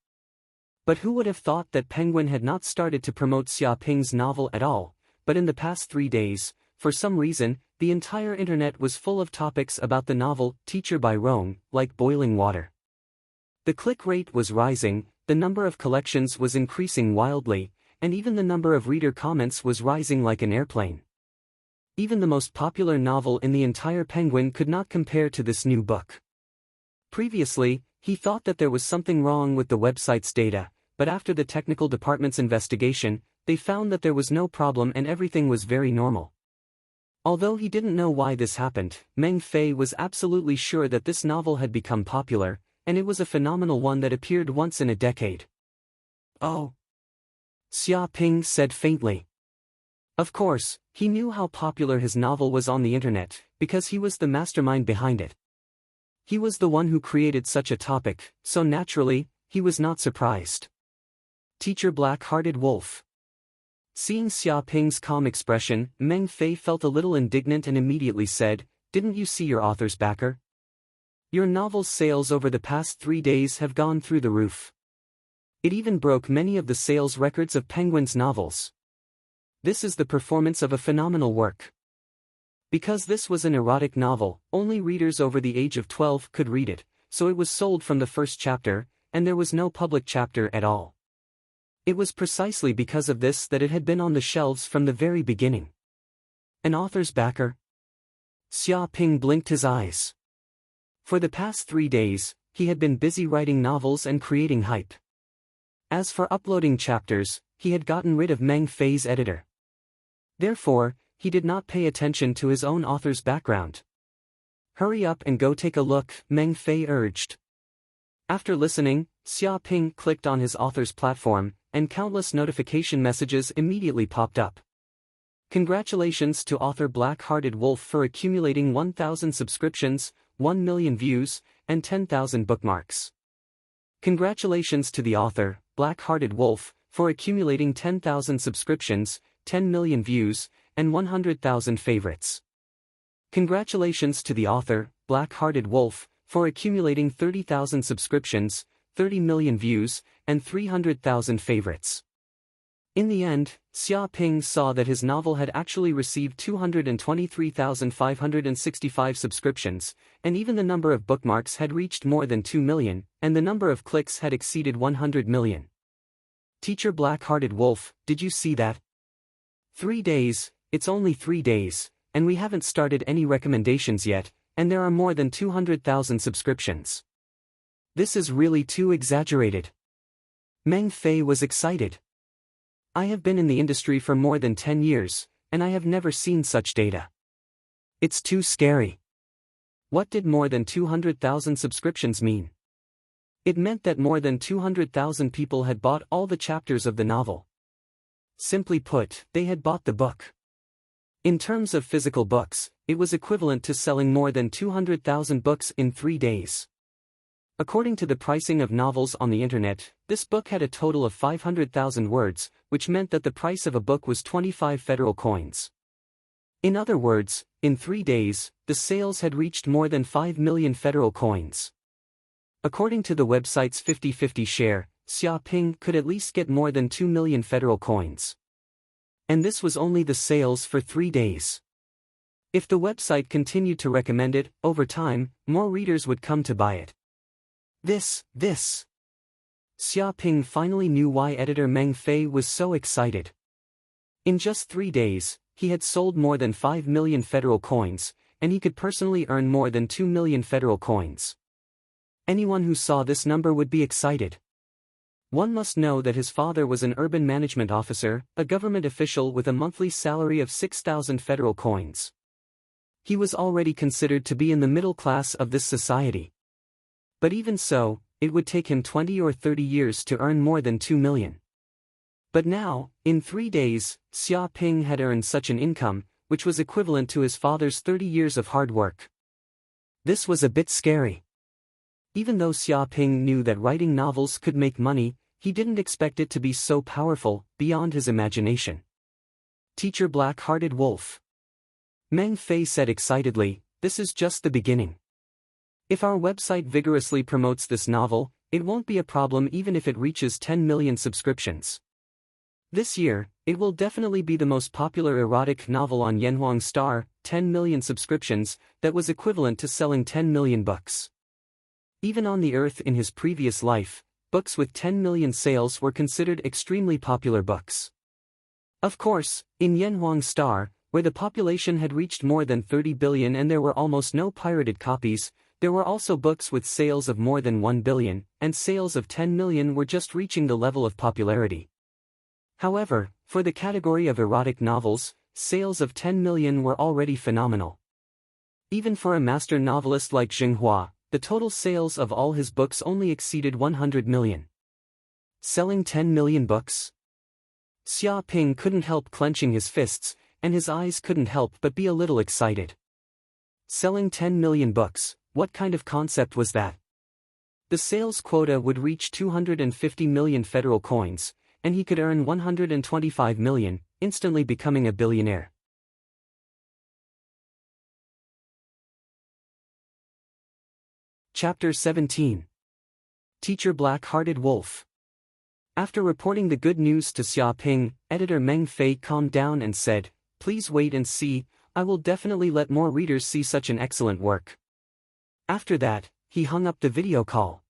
But who would have thought that Penguin had not started to promote Xia Ping's novel at all, but in the past 3 days, for some reason, the entire internet was full of topics about the novel Teacher by Rome, like boiling water. The click rate was rising, the number of collections was increasing wildly, and even the number of reader comments was rising like an airplane. Even the most popular novel in the entire Penguin could not compare to this new book. Previously, he thought that there was something wrong with the website's data, but after the technical department's investigation, they found that there was no problem and everything was very normal. Although he didn't know why this happened, Meng Fei was absolutely sure that this novel had become popular, and it was a phenomenal one that appeared once in a decade. Oh, Xia Ping said faintly. Of course, he knew how popular his novel was on the internet, because he was the mastermind behind it. He was the one who created such a topic, so naturally, he was not surprised. Teacher Black-Hearted Wolf. Seeing Xia Ping's calm expression, Meng Fei felt a little indignant and immediately said, "Didn't you see your author's backer? Your novel's sales over the past 3 days have gone through the roof. It even broke many of the sales records of Penguin's novels. This is the performance of a phenomenal work." Because this was an erotic novel, only readers over the age of 12 could read it, so it was sold from the first chapter, and there was no public chapter at all. It was precisely because of this that it had been on the shelves from the very beginning. An author's backer? Xia Ping blinked his eyes. For the past 3 days, he had been busy writing novels and creating hype. As for uploading chapters, he had gotten rid of Meng Fei's editor. Therefore, he did not pay attention to his own author's background. "Hurry up and go take a look," Meng Fei urged. After listening, Xia Ping clicked on his author's platform, and countless notification messages immediately popped up. Congratulations to author Black-Hearted Wolf for accumulating 1,000 subscriptions, 1 million views, and 10,000 bookmarks. Congratulations to the author, Black-Hearted Wolf, for accumulating 10,000 subscriptions, 10 million views, and 100,000 favorites. Congratulations to the author, Black-Hearted Wolf, for accumulating 30,000 subscriptions, 30 million views, and 300,000 favorites. In the end, Xia Ping saw that his novel had actually received 223,565 subscriptions, and even the number of bookmarks had reached more than 2 million, and the number of clicks had exceeded 100 million. Teacher Black-Hearted Wolf, did you see that? 3 days, it's only 3 days, and we haven't started any recommendations yet, and there are more than 200,000 subscriptions. This is really too exaggerated. Meng Fei was excited. I have been in the industry for more than 10 years, and I have never seen such data. It's too scary. What did more than 200,000 subscriptions mean? It meant that more than 200,000 people had bought all the chapters of the novel. Simply put, they had bought the book. In terms of physical books, it was equivalent to selling more than 200,000 books in 3 days. According to the pricing of novels on the internet, this book had a total of 500,000 words, which meant that the price of a book was 25 federal coins. In other words, in 3 days, the sales had reached more than 5 million federal coins. According to the website's 50-50 share, Xia Ping could at least get more than 2 million federal coins. And this was only the sales for 3 days. If the website continued to recommend it, over time, more readers would come to buy it. This. Xia Ping finally knew why editor Meng Fei was so excited. In just 3 days, he had sold more than 5 million federal coins, and he could personally earn more than 2 million federal coins. Anyone who saw this number would be excited. One must know that his father was an urban management officer, a government official with a monthly salary of 6,000 federal coins. He was already considered to be in the middle class of this society. But even so, it would take him 20 or 30 years to earn more than 2 million. But now, in 3 days, Xia Ping had earned such an income, which was equivalent to his father's 30 years of hard work. This was a bit scary. Even though Xia Ping knew that writing novels could make money, he didn't expect it to be so powerful, beyond his imagination. Teacher Black-Hearted Wolf. Meng Fei said excitedly, "This is just the beginning. If our website vigorously promotes this novel, it won't be a problem even if it reaches 10 million subscriptions. This year, it will definitely be the most popular erotic novel on Yanhuang Star, 10 million subscriptions, that was equivalent to selling 10 million books. Even on the Earth in his previous life, books with 10 million sales were considered extremely popular books. Of course, in Yanhuang Star, where the population had reached more than 30 billion and there were almost no pirated copies, there were also books with sales of more than 1 billion, and sales of 10 million were just reaching the level of popularity. However, for the category of erotic novels, sales of 10 million were already phenomenal. Even for a master novelist like Xinhua, the total sales of all his books only exceeded 100 million. Selling 10 million books? Xia Ping couldn't help clenching his fists, and his eyes couldn't help but be a little excited. Selling 10 million books, what kind of concept was that? The sales quota would reach 250 million federal coins, and he could earn 125 million, instantly becoming a billionaire. Chapter 17. Teacher Black-Hearted Wolf. After reporting the good news to Xia Ping, editor Meng Fei calmed down and said, "Please wait and see, I will definitely let more readers see such an excellent work." After that, he hung up the video call.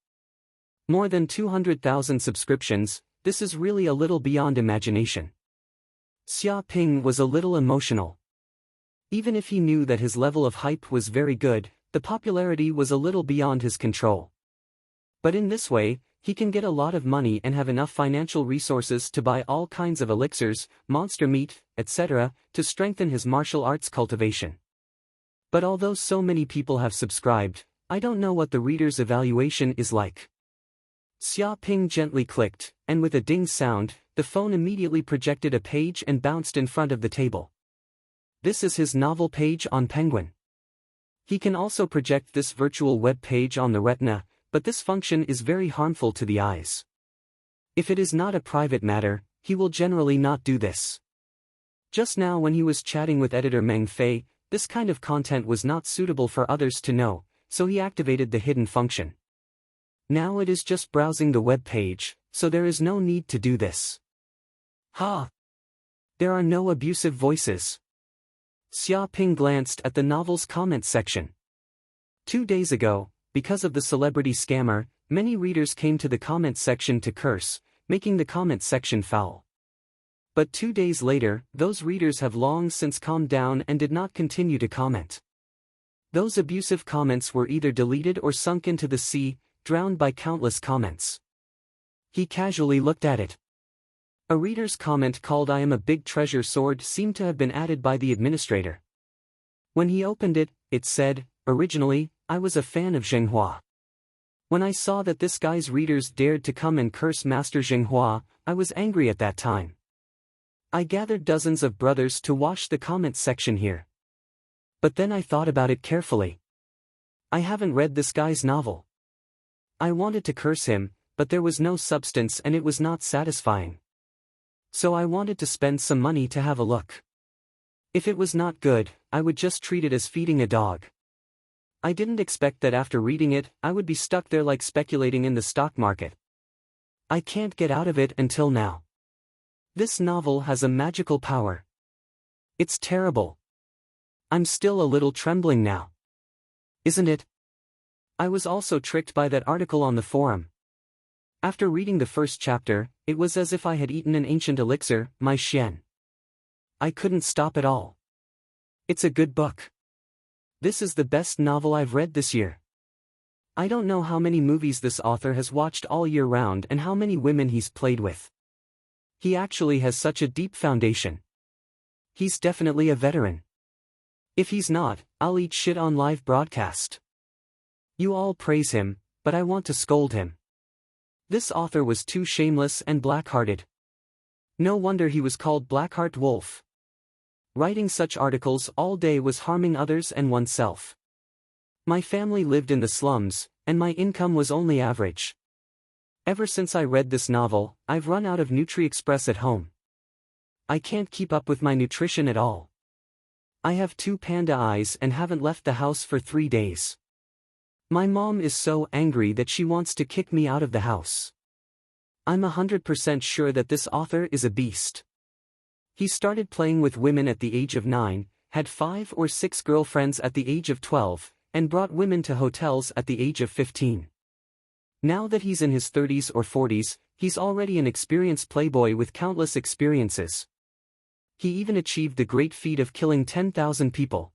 More than 200,000 subscriptions, this is really a little beyond imagination. Xia Ping was a little emotional. Even if he knew that his level of hype was very good, the popularity was a little beyond his control. But in this way, he can get a lot of money and have enough financial resources to buy all kinds of elixirs, monster meat, etc., to strengthen his martial arts cultivation. But although so many people have subscribed, I don't know what the reader's evaluation is like. Xia Ping gently clicked, and with a ding sound, the phone immediately projected a page and bounced in front of the table. This is his novel page on Penguin. He can also project this virtual web page on the retina, but this function is very harmful to the eyes. If it is not a private matter, he will generally not do this. Just now when he was chatting with editor Meng Fei, this kind of content was not suitable for others to know, so he activated the hidden function. Now it is just browsing the web page, so there is no need to do this. Ha! There are no abusive voices. Xia Ping glanced at the novel's comment section. 2 days ago, because of the celebrity scammer, many readers came to the comment section to curse, making the comment section foul. But 2 days later, those readers have long since calmed down and did not continue to comment. Those abusive comments were either deleted or sunk into the sea, drowned by countless comments. He casually looked at it. A reader's comment called "I am a big treasure sword" seemed to have been added by the administrator. When he opened it, it said, "Originally, I was a fan of Zhenghua. When I saw that this guy's readers dared to come and curse Master Zhenghua, I was angry at that time. I gathered dozens of brothers to wash the comments section here. But then I thought about it carefully. I haven't read this guy's novel. I wanted to curse him, but there was no substance and it was not satisfying. So I wanted to spend some money to have a look. If it was not good, I would just treat it as feeding a dog. I didn't expect that after reading it, I would be stuck there like speculating in the stock market. I can't get out of it until now. This novel has a magical power. It's terrible. I'm still a little trembling now. Isn't it? I was also tricked by that article on the forum. After reading the first chapter, it was as if I had eaten an ancient elixir, my xian. I couldn't stop at all. It's a good book. This is the best novel I've read this year. I don't know how many movies this author has watched all year round and how many women he's played with. He actually has such a deep foundation. He's definitely a veteran. If he's not, I'll eat shit on live broadcast. You all praise him, but I want to scold him. This author was too shameless and black-hearted. No wonder he was called Blackheart Wolf. Writing such articles all day was harming others and oneself. My family lived in the slums, and my income was only average. Ever since I read this novel, I've run out of Nutri-Express at home. I can't keep up with my nutrition at all. I have 2 panda eyes and haven't left the house for 3 days. My mom is so angry that she wants to kick me out of the house. I'm 100% sure that this author is a beast. He started playing with women at the age of 9, had 5 or 6 girlfriends at the age of 12, and brought women to hotels at the age of 15. Now that he's in his 30s or 40s, he's already an experienced playboy with countless experiences. He even achieved the great feat of killing 10,000 people.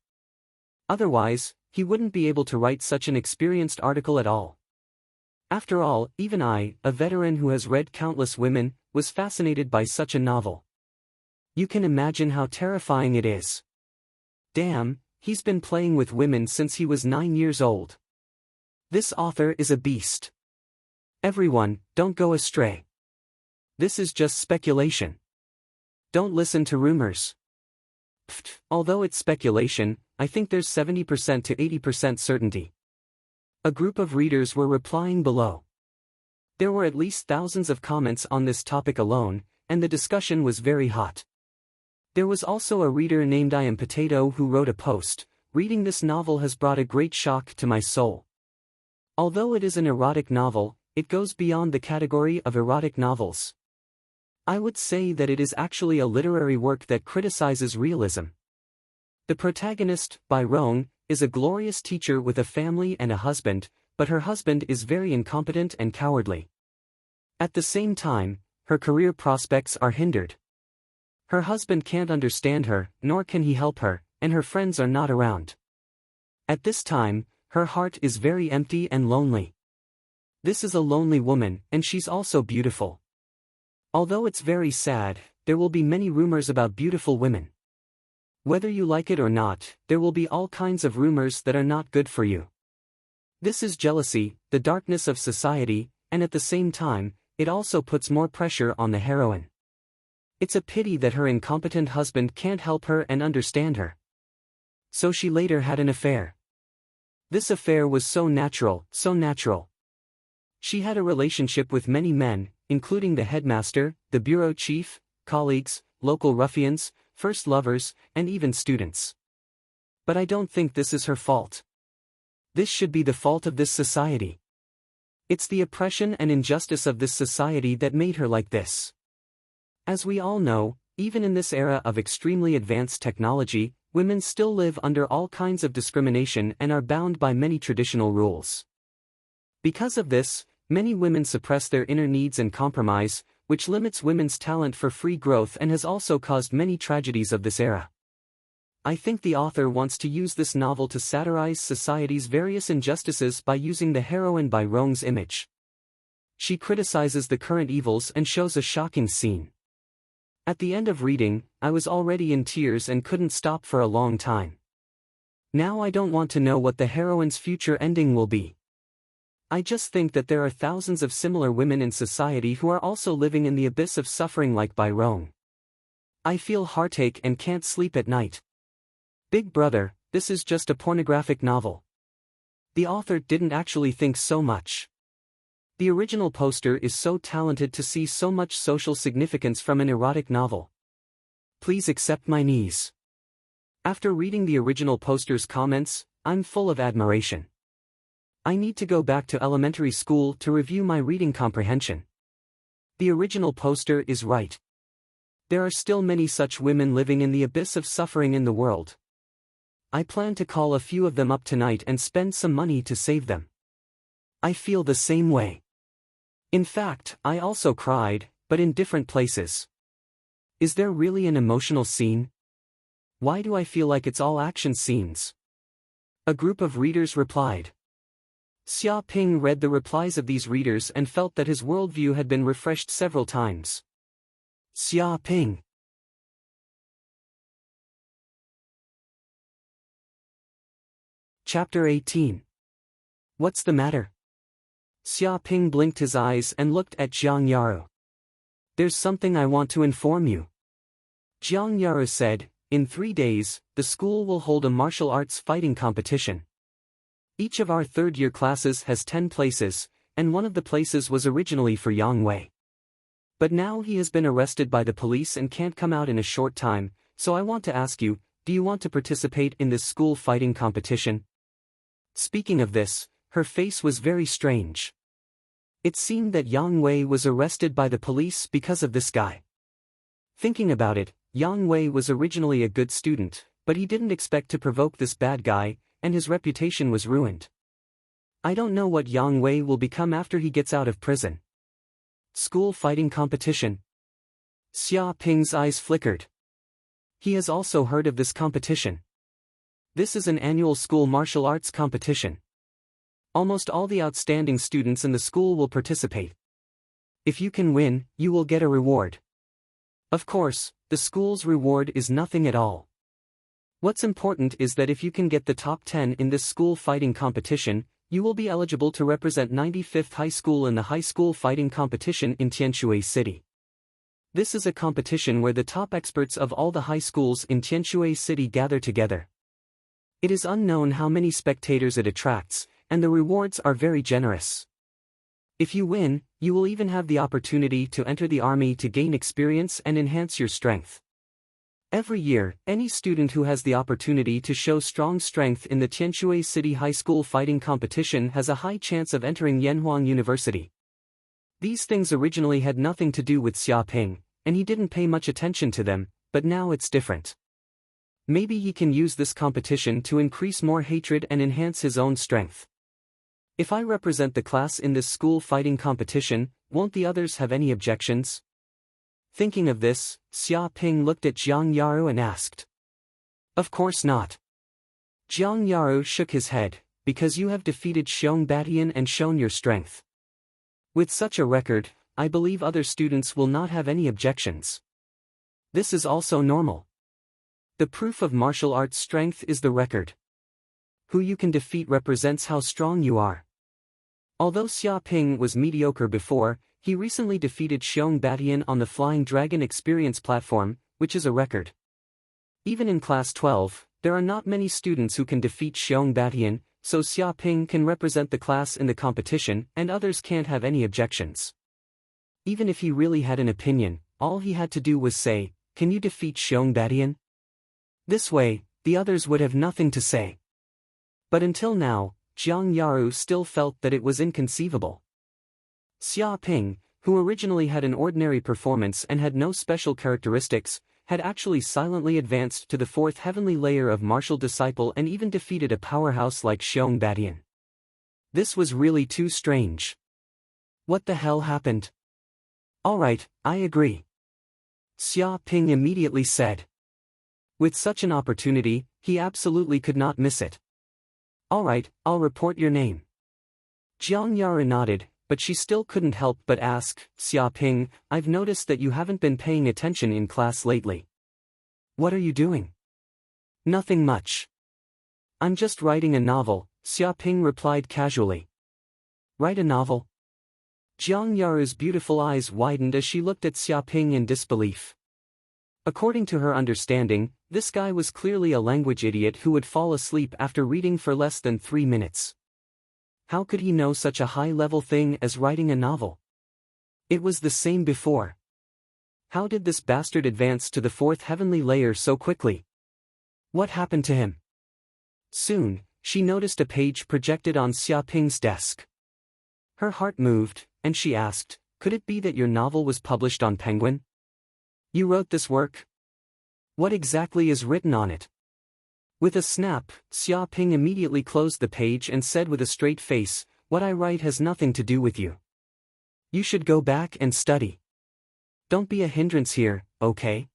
Otherwise, he wouldn't be able to write such an experienced article at all. After all, even I, a veteran who has read countless women, was fascinated by such a novel. You can imagine how terrifying it is. Damn, he's been playing with women since he was 9 years old. This author is a beast. Everyone, don't go astray. This is just speculation. Don't listen to rumors. Pfft, although it's speculation, I think there's 70% to 80% certainty. A group of readers were replying below. There were at least thousands of comments on this topic alone, and the discussion was very hot. There was also a reader named I Am Potato who wrote a post, "Reading this novel has brought a great shock to my soul." Although it is an erotic novel, it goes beyond the category of erotic novels. I would say that it is actually a literary work that criticizes realism. The protagonist, Byron, is a glorious teacher with a family and a husband, but her husband is very incompetent and cowardly. At the same time, her career prospects are hindered. Her husband can't understand her, nor can he help her, and her friends are not around. At this time, her heart is very empty and lonely. This is a lonely woman, and she's also beautiful. Although it's very sad, there will be many rumors about beautiful women. Whether you like it or not, there will be all kinds of rumors that are not good for you. This is jealousy, the darkness of society, and at the same time, it also puts more pressure on the heroine. It's a pity that her incompetent husband can't help her and understand her. So she later had an affair. This affair was so natural, so natural. She had a relationship with many men, including the headmaster, the bureau chief, colleagues, local ruffians, first lovers, and even students. But I don't think this is her fault. This should be the fault of this society. It's the oppression and injustice of this society that made her like this. As we all know, even in this era of extremely advanced technology, women still live under all kinds of discrimination and are bound by many traditional rules. Because of this, many women suppress their inner needs and compromise, which limits women's talent for free growth and has also caused many tragedies of this era. I think the author wants to use this novel to satirize society's various injustices by using the heroine Byron's image. She criticizes the current evils and shows a shocking scene. At the end of reading, I was already in tears and couldn't stop for a long time. Now I don't want to know what the heroine's future ending will be. I just think that there are thousands of similar women in society who are also living in the abyss of suffering like Byron. I feel heartache and can't sleep at night. Big Brother, this is just a pornographic novel. The author didn't actually think so much. The original poster is so talented to see so much social significance from an erotic novel. Please accept my knees. After reading the original poster's comments, I'm full of admiration. I need to go back to elementary school to review my reading comprehension. The original poster is right. There are still many such women living in the abyss of suffering in the world. I plan to call a few of them up tonight and spend some money to save them. I feel the same way. In fact, I also cried, but in different places. Is there really an emotional scene? Why do I feel like it's all action scenes? A group of readers replied. Xia Ping read the replies of these readers and felt that his worldview had been refreshed several times. Xia Ping. Chapter 18. What's the matter? Xia Ping blinked his eyes and looked at Jiang Yaru. There's something I want to inform you. Jiang Yaru said, in 3 days, the school will hold a martial arts fighting competition. Each of our third-year classes has 10 places, and one of the places was originally for Yang Wei. But now he has been arrested by the police and can't come out in a short time, so I want to ask you, do you want to participate in this school fighting competition? Speaking of this, her face was very strange. It seemed that Yang Wei was arrested by the police because of this guy. Thinking about it, Yang Wei was originally a good student, but he didn't expect to provoke this bad guy, and his reputation was ruined. I don't know what Yang Wei will become after he gets out of prison. School fighting competition. Xia Ping's eyes flickered. He has also heard of this competition. This is an annual school martial arts competition. Almost all the outstanding students in the school will participate. If you can win, you will get a reward. Of course, the school's reward is nothing at all. What's important is that if you can get the top 10 in this school fighting competition, you will be eligible to represent 95th High School in the high school fighting competition in Tianshui City. This is a competition where the top experts of all the high schools in Tianshui City gather together. It is unknown how many spectators it attracts, and the rewards are very generous. If you win, you will even have the opportunity to enter the army to gain experience and enhance your strength. Every year, any student who has the opportunity to show strong strength in the Tianshui City High School fighting competition has a high chance of entering Yanhuang University. These things originally had nothing to do with Xia Ping, and he didn't pay much attention to them, but now it's different. Maybe he can use this competition to increase more hatred and enhance his own strength. If I represent the class in this school fighting competition, won't the others have any objections? Thinking of this, Xia Ping looked at Jiang Yaru and asked. Of course not. Jiang Yaru shook his head, because you have defeated Xiong Batian and shown your strength. With such a record, I believe other students will not have any objections. This is also normal. The proof of martial arts strength is the record. Who you can defeat represents how strong you are. Although Xia Ping was mediocre before, he recently defeated Xiong Batian on the Flying Dragon Experience platform, which is a record. Even in Class 12, there are not many students who can defeat Xiong Batian, so Xia Ping can represent the class in the competition and others can't have any objections. Even if he really had an opinion, all he had to do was say, "Can you defeat Xiong Batian?" This way, the others would have nothing to say. But until now, Jiang Yaru still felt that it was inconceivable. Xia Ping, who originally had an ordinary performance and had no special characteristics, had actually silently advanced to the fourth heavenly layer of martial disciple and even defeated a powerhouse like Xiong Batian. This was really too strange. What the hell happened? Alright, I agree. Xia Ping immediately said. With such an opportunity, he absolutely could not miss it. Alright, I'll report your name. Jiang Yaru nodded, but she still couldn't help but ask, Xia Ping, I've noticed that you haven't been paying attention in class lately. What are you doing? Nothing much. I'm just writing a novel, Xia Ping replied casually. Write a novel? Jiang Yaru's beautiful eyes widened as she looked at Xia Ping in disbelief. According to her understanding, this guy was clearly a language idiot who would fall asleep after reading for less than 3 minutes. How could he know such a high-level thing as writing a novel? It was the same before. How did this bastard advance to the fourth heavenly layer so quickly? What happened to him? Soon, she noticed a page projected on Xia Ping's desk. Her heart moved, and she asked, could it be that your novel was published on Penguin? You wrote this work? What exactly is written on it? With a snap, Xia Ping immediately closed the page and said with a straight face, what I write has nothing to do with you. You should go back and study. Don't be a hindrance here, okay?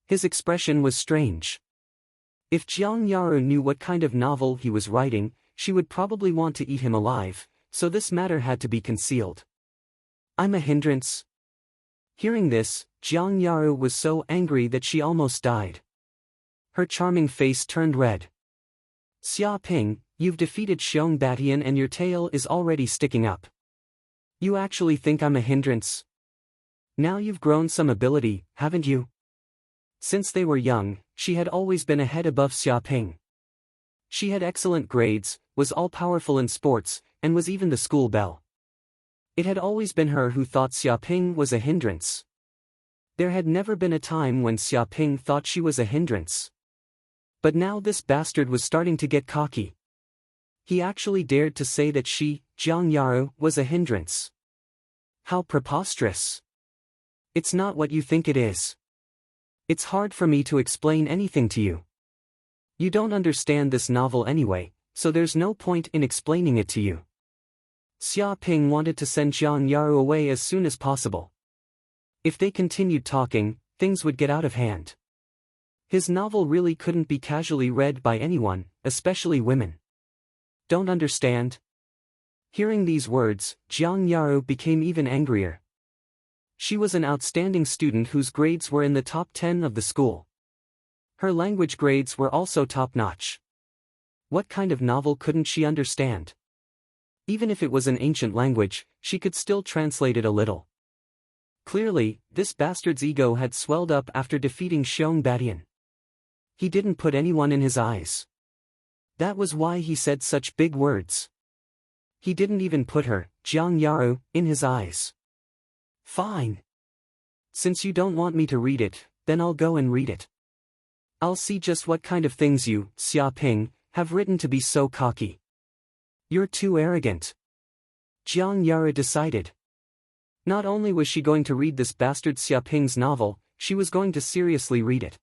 His expression was strange. If Jiang Yaru knew what kind of novel he was writing, she would probably want to eat him alive, so this matter had to be concealed. I'm a hindrance? Hearing this, Jiang Yaru was so angry that she almost died. Her charming face turned red. Xia Ping, you've defeated Xiong Batian and your tail is already sticking up. You actually think I'm a hindrance? Now you've grown some ability, haven't you? Since they were young, she had always been a head above Xia Ping. She had excellent grades, was all-powerful in sports, and was even the school belle. It had always been her who thought Xia Ping was a hindrance. There had never been a time when Xia Ping thought she was a hindrance. But now this bastard was starting to get cocky. He actually dared to say that she, Jiang Yaru, was a hindrance. How preposterous. It's not what you think it is. It's hard for me to explain anything to you. You don't understand this novel anyway, so there's no point in explaining it to you. Xia Ping wanted to send Jiang Yaru away as soon as possible. If they continued talking, things would get out of hand. His novel really couldn't be casually read by anyone, especially women. Don't understand? Hearing these words, Jiang Yaru became even angrier. She was an outstanding student whose grades were in the top 10 of the school. Her language grades were also top-notch. What kind of novel couldn't she understand? Even if it was an ancient language, she could still translate it a little. Clearly, this bastard's ego had swelled up after defeating Xiong Badian. He didn't put anyone in his eyes. That was why he said such big words. He didn't even put her, Jiang Yaru, in his eyes. Fine. Since you don't want me to read it, then I'll go and read it. I'll see just what kind of things you, Xia Ping, have written to be so cocky. You're too arrogant. Jiang Yaru decided. Not only was she going to read this bastard Xia Ping's novel, she was going to seriously read it.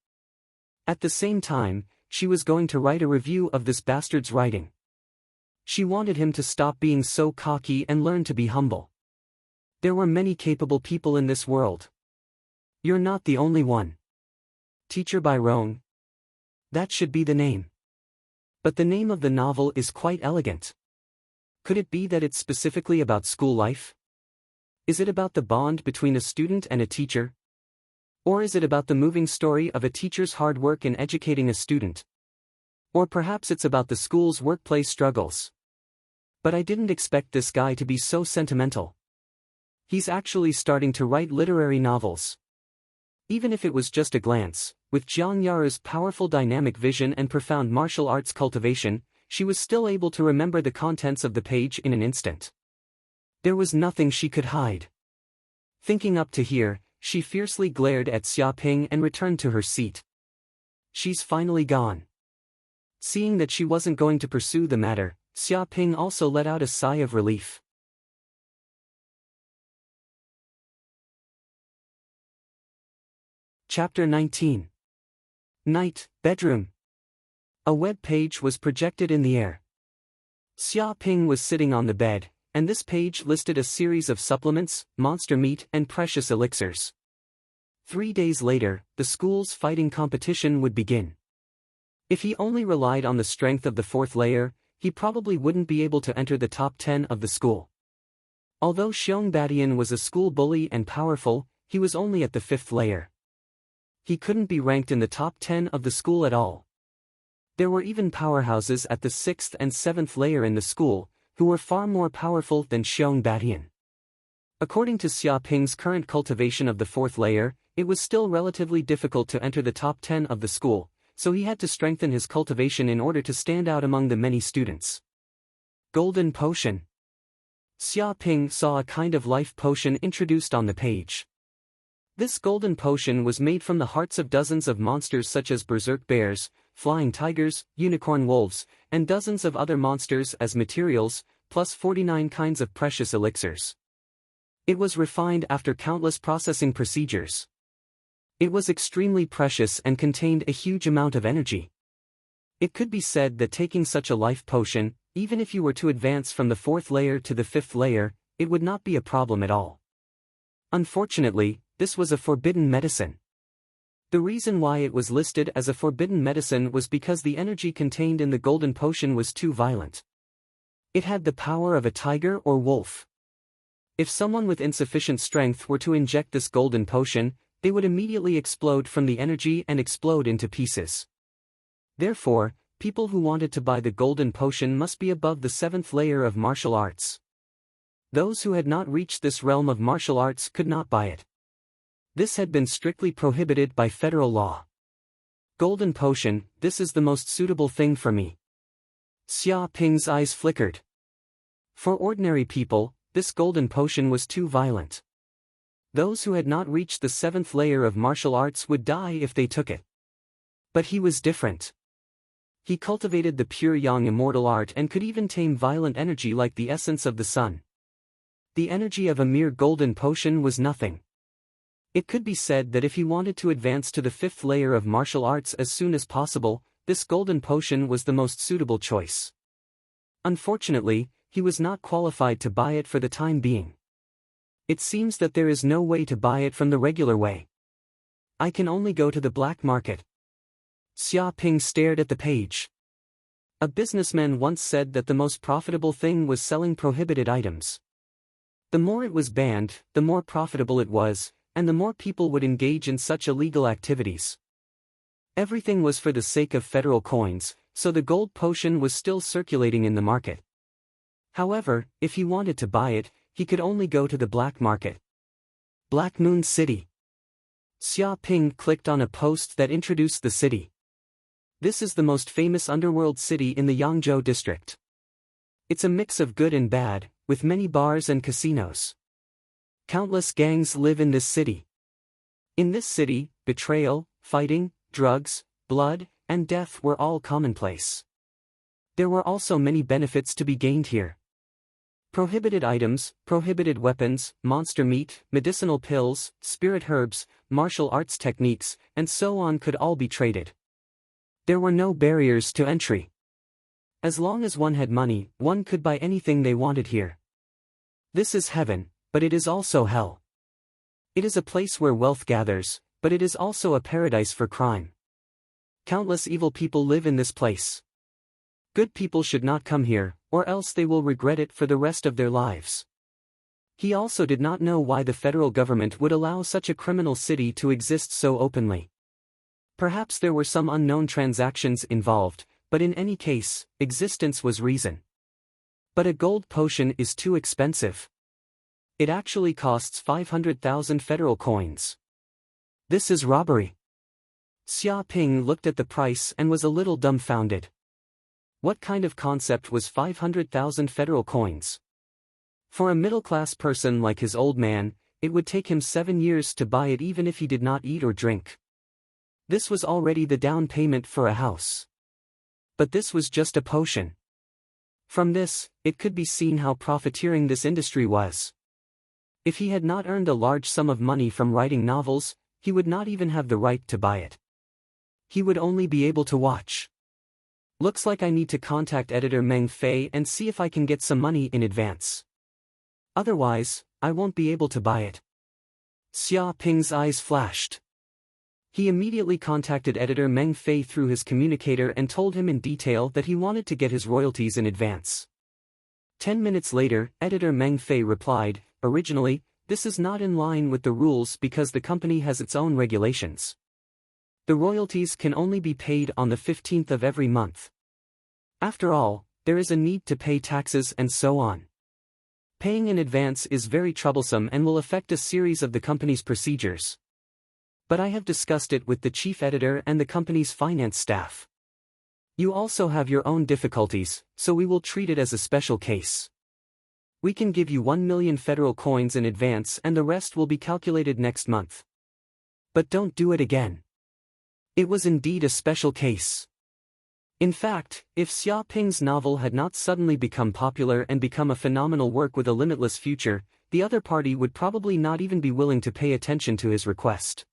At the same time, she was going to write a review of this bastard's writing. She wanted him to stop being so cocky and learn to be humble. There were many capable people in this world. You're not the only one. Teacher Byron. That should be the name. But the name of the novel is quite elegant. Could it be that it's specifically about school life? Is it about the bond between a student and a teacher? Or is it about the moving story of a teacher's hard work in educating a student? Or perhaps it's about the school's workplace struggles. But I didn't expect this guy to be so sentimental. He's actually starting to write literary novels. Even if it was just a glance, with Jiang Yaru's powerful dynamic vision and profound martial arts cultivation, she was still able to remember the contents of the page in an instant. There was nothing she could hide. Thinking up to here, she fiercely glared at Xia Ping and returned to her seat. She's finally gone. Seeing that she wasn't going to pursue the matter, Xia Ping also let out a sigh of relief. Chapter 19. Night, bedroom. A web page was projected in the air. Xia Ping was sitting on the bed, and this page listed a series of supplements, monster meat and precious elixirs. 3 days later, the school's fighting competition would begin. If he only relied on the strength of the 4th layer, he probably wouldn't be able to enter the top 10 of the school. Although Xiong Badian was a school bully and powerful, he was only at the 5th layer. He couldn't be ranked in the top 10 of the school at all. There were even powerhouses at the 6th and 7th layer in the school, who were far more powerful than Xiong Badian. According to Xia Ping's current cultivation of the 4th layer, it was still relatively difficult to enter the top 10 of the school, so he had to strengthen his cultivation in order to stand out among the many students. Golden Potion. Xia Ping saw a kind of life potion introduced on the page. This golden potion was made from the hearts of dozens of monsters such as berserk bears, flying tigers, unicorn wolves, and dozens of other monsters as materials, plus 49 kinds of precious elixirs. It was refined after countless processing procedures. It was extremely precious and contained a huge amount of energy. It could be said that taking such a life potion, even if you were to advance from the 4th layer to the 5th layer, it would not be a problem at all. Unfortunately, this was a forbidden medicine. The reason why it was listed as a forbidden medicine was because the energy contained in the golden potion was too violent. It had the power of a tiger or wolf. If someone with insufficient strength were to inject this golden potion, they would immediately explode from the energy and explode into pieces. Therefore, people who wanted to buy the golden potion must be above the 7th layer of martial arts. Those who had not reached this realm of martial arts could not buy it. This had been strictly prohibited by federal law. Golden potion, this is the most suitable thing for me. Xia Ping's eyes flickered. For ordinary people, this golden potion was too violent. Those who had not reached the 7th layer of martial arts would die if they took it. But he was different. He cultivated the pure yang immortal art and could even tame violent energy like the essence of the sun. The energy of a mere golden potion was nothing. It could be said that if he wanted to advance to the fifth layer of martial arts as soon as possible, this golden potion was the most suitable choice. Unfortunately, he was not qualified to buy it for the time being. It seems that there is no way to buy it from the regular way. I can only go to the black market. Xia Ping stared at the page. A businessman once said that the most profitable thing was selling prohibited items. The more it was banned, the more profitable it was, and the more people would engage in such illegal activities. Everything was for the sake of federal coins, so the gold potion was still circulating in the market. However, if he wanted to buy it, he could only go to the black market. Black Moon City. Xia Ping clicked on a post that introduced the city. This is the most famous underworld city in the Yangzhou district. It's a mix of good and bad, with many bars and casinos. Countless gangs live in this city. In this city, betrayal, fighting, drugs, blood, and death were all commonplace. There were also many benefits to be gained here. Prohibited items, prohibited weapons, monster meat, medicinal pills, spirit herbs, martial arts techniques, and so on could all be traded. There were no barriers to entry. As long as one had money, one could buy anything they wanted here. This is heaven, but it is also hell. It is a place where wealth gathers, but it is also a paradise for crime. Countless evil people live in this place. Good people should not come here, or else they will regret it for the rest of their lives. He also did not know why the federal government would allow such a criminal city to exist so openly. Perhaps there were some unknown transactions involved, but in any case, existence was reason. But a gold potion is too expensive. It actually costs 500,000 federal coins. This is robbery. Xia Ping looked at the price and was a little dumbfounded. What kind of concept was 500,000 federal coins? For a middle-class person like his old man, it would take him 7 years to buy it even if he did not eat or drink. This was already the down payment for a house. But this was just a potion. From this, it could be seen how profiteering this industry was. If he had not earned a large sum of money from writing novels, he would not even have the right to buy it. He would only be able to watch. Looks like I need to contact editor Meng Fei and see if I can get some money in advance. Otherwise, I won't be able to buy it. Xia Ping's eyes flashed. He immediately contacted editor Meng Fei through his communicator and told him in detail that he wanted to get his royalties in advance. 10 minutes later, editor Meng Fei replied, "Originally, this is not in line with the rules because the company has its own regulations. The royalties can only be paid on the 15th of every month. After all, there is a need to pay taxes and so on. Paying in advance is very troublesome and will affect a series of the company's procedures. But I have discussed it with the chief editor and the company's finance staff. You also have your own difficulties, so we will treat it as a special case. We can give you 1 million federal coins in advance and the rest will be calculated next month. But don't do it again." It was indeed a special case. In fact, if Xia Ping's novel had not suddenly become popular and become a phenomenal work with a limitless future, the other party would probably not even be willing to pay attention to his request.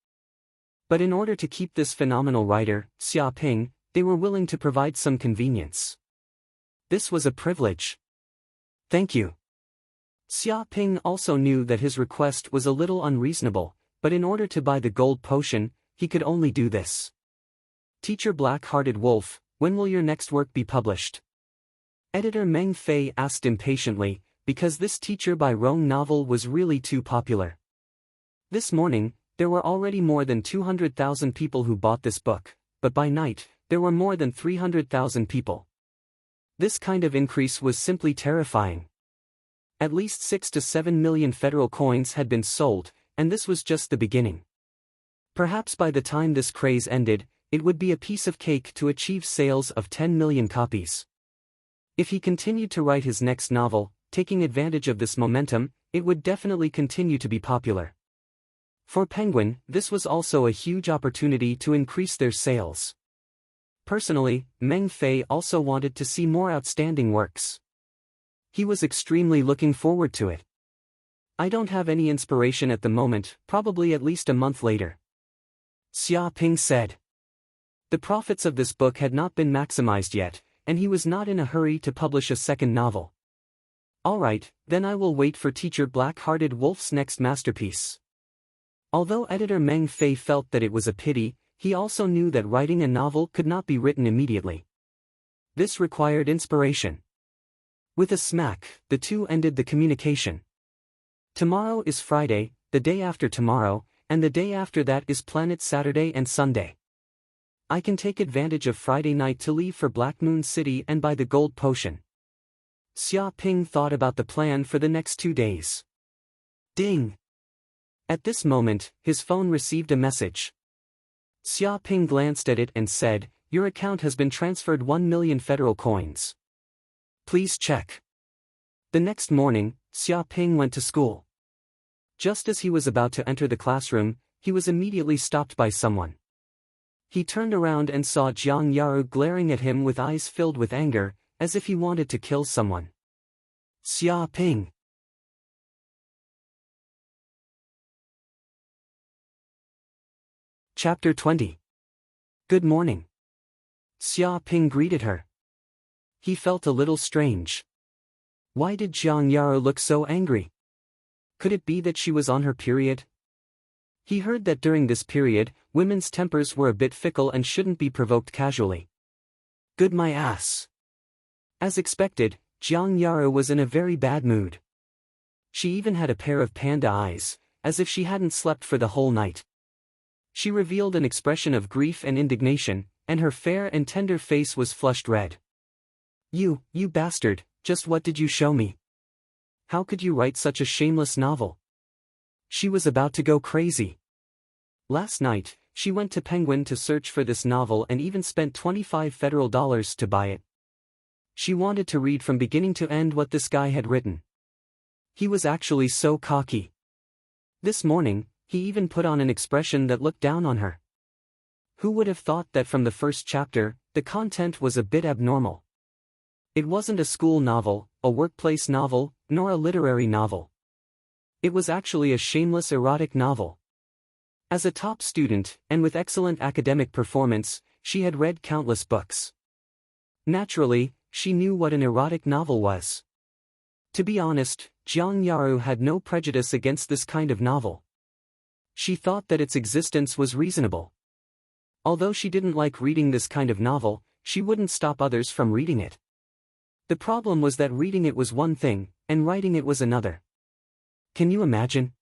But in order to keep this phenomenal writer, Xia Ping, they were willing to provide some convenience. This was a privilege. Thank you. Xia Ping also knew that his request was a little unreasonable, but in order to buy the gold potion, he could only do this. Teacher Black-Hearted Wolf, when will your next work be published? Editor Meng Fei asked impatiently, because this Teacher by Rong novel was really too popular. This morning, there were already more than 200,000 people who bought this book, but by night, there were more than 300,000 people. This kind of increase was simply terrifying. At least 6 to 7 million federal coins had been sold, and this was just the beginning. Perhaps by the time this craze ended, it would be a piece of cake to achieve sales of 10 million copies. If he continued to write his next novel, taking advantage of this momentum, it would definitely continue to be popular. For Penguin, this was also a huge opportunity to increase their sales. Personally, Meng Fei also wanted to see more outstanding works. He was extremely looking forward to it. I don't have any inspiration at the moment, probably at least a month later. Xia Ping said. The profits of this book had not been maximized yet, and he was not in a hurry to publish a second novel. Alright, then I will wait for teacher Black-Hearted Wolf's next masterpiece. Although editor Meng Fei felt that it was a pity, he also knew that writing a novel could not be written immediately. This required inspiration. With a smack, the two ended the communication. Tomorrow is Friday, the day after tomorrow, and the day after that is Planet Saturday and Sunday. I can take advantage of Friday night to leave for Black Moon City and buy the gold potion. Xia Ping thought about the plan for the next 2 days. Ding! At this moment, his phone received a message. Xia Ping glanced at it and said, "Your account has been transferred 1 million federal coins. Please check." The next morning, Xia Ping went to school. Just as he was about to enter the classroom, he was immediately stopped by someone. He turned around and saw Jiang Yaru glaring at him with eyes filled with anger, as if he wanted to kill someone. Xia Ping. Chapter 20. Good morning. Xia Ping greeted her. He felt a little strange. Why did Jiang Yaru look so angry? Could it be that she was on her period? He heard that during this period, women's tempers were a bit fickle and shouldn't be provoked casually. Good my ass. As expected, Jiang Yaru was in a very bad mood. She even had a pair of panda eyes, as if she hadn't slept for the whole night. She revealed an expression of grief and indignation, and her fair and tender face was flushed red. You bastard, just what did you show me? How could you write such a shameless novel? She was about to go crazy. Last night, she went to Penguin to search for this novel and even spent $25 to buy it. She wanted to read from beginning to end what this guy had written. He was actually so cocky. This morning, he even put on an expression that looked down on her. Who would have thought that from the first chapter, the content was a bit abnormal? It wasn't a school novel, a workplace novel, nor a literary novel. It was actually a shameless erotic novel. As a top student, and with excellent academic performance, she had read countless books. Naturally, she knew what an erotic novel was. To be honest, Jiang Yaru had no prejudice against this kind of novel. She thought that its existence was reasonable. Although she didn't like reading this kind of novel, she wouldn't stop others from reading it. The problem was that reading it was one thing, and writing it was another. Can you imagine?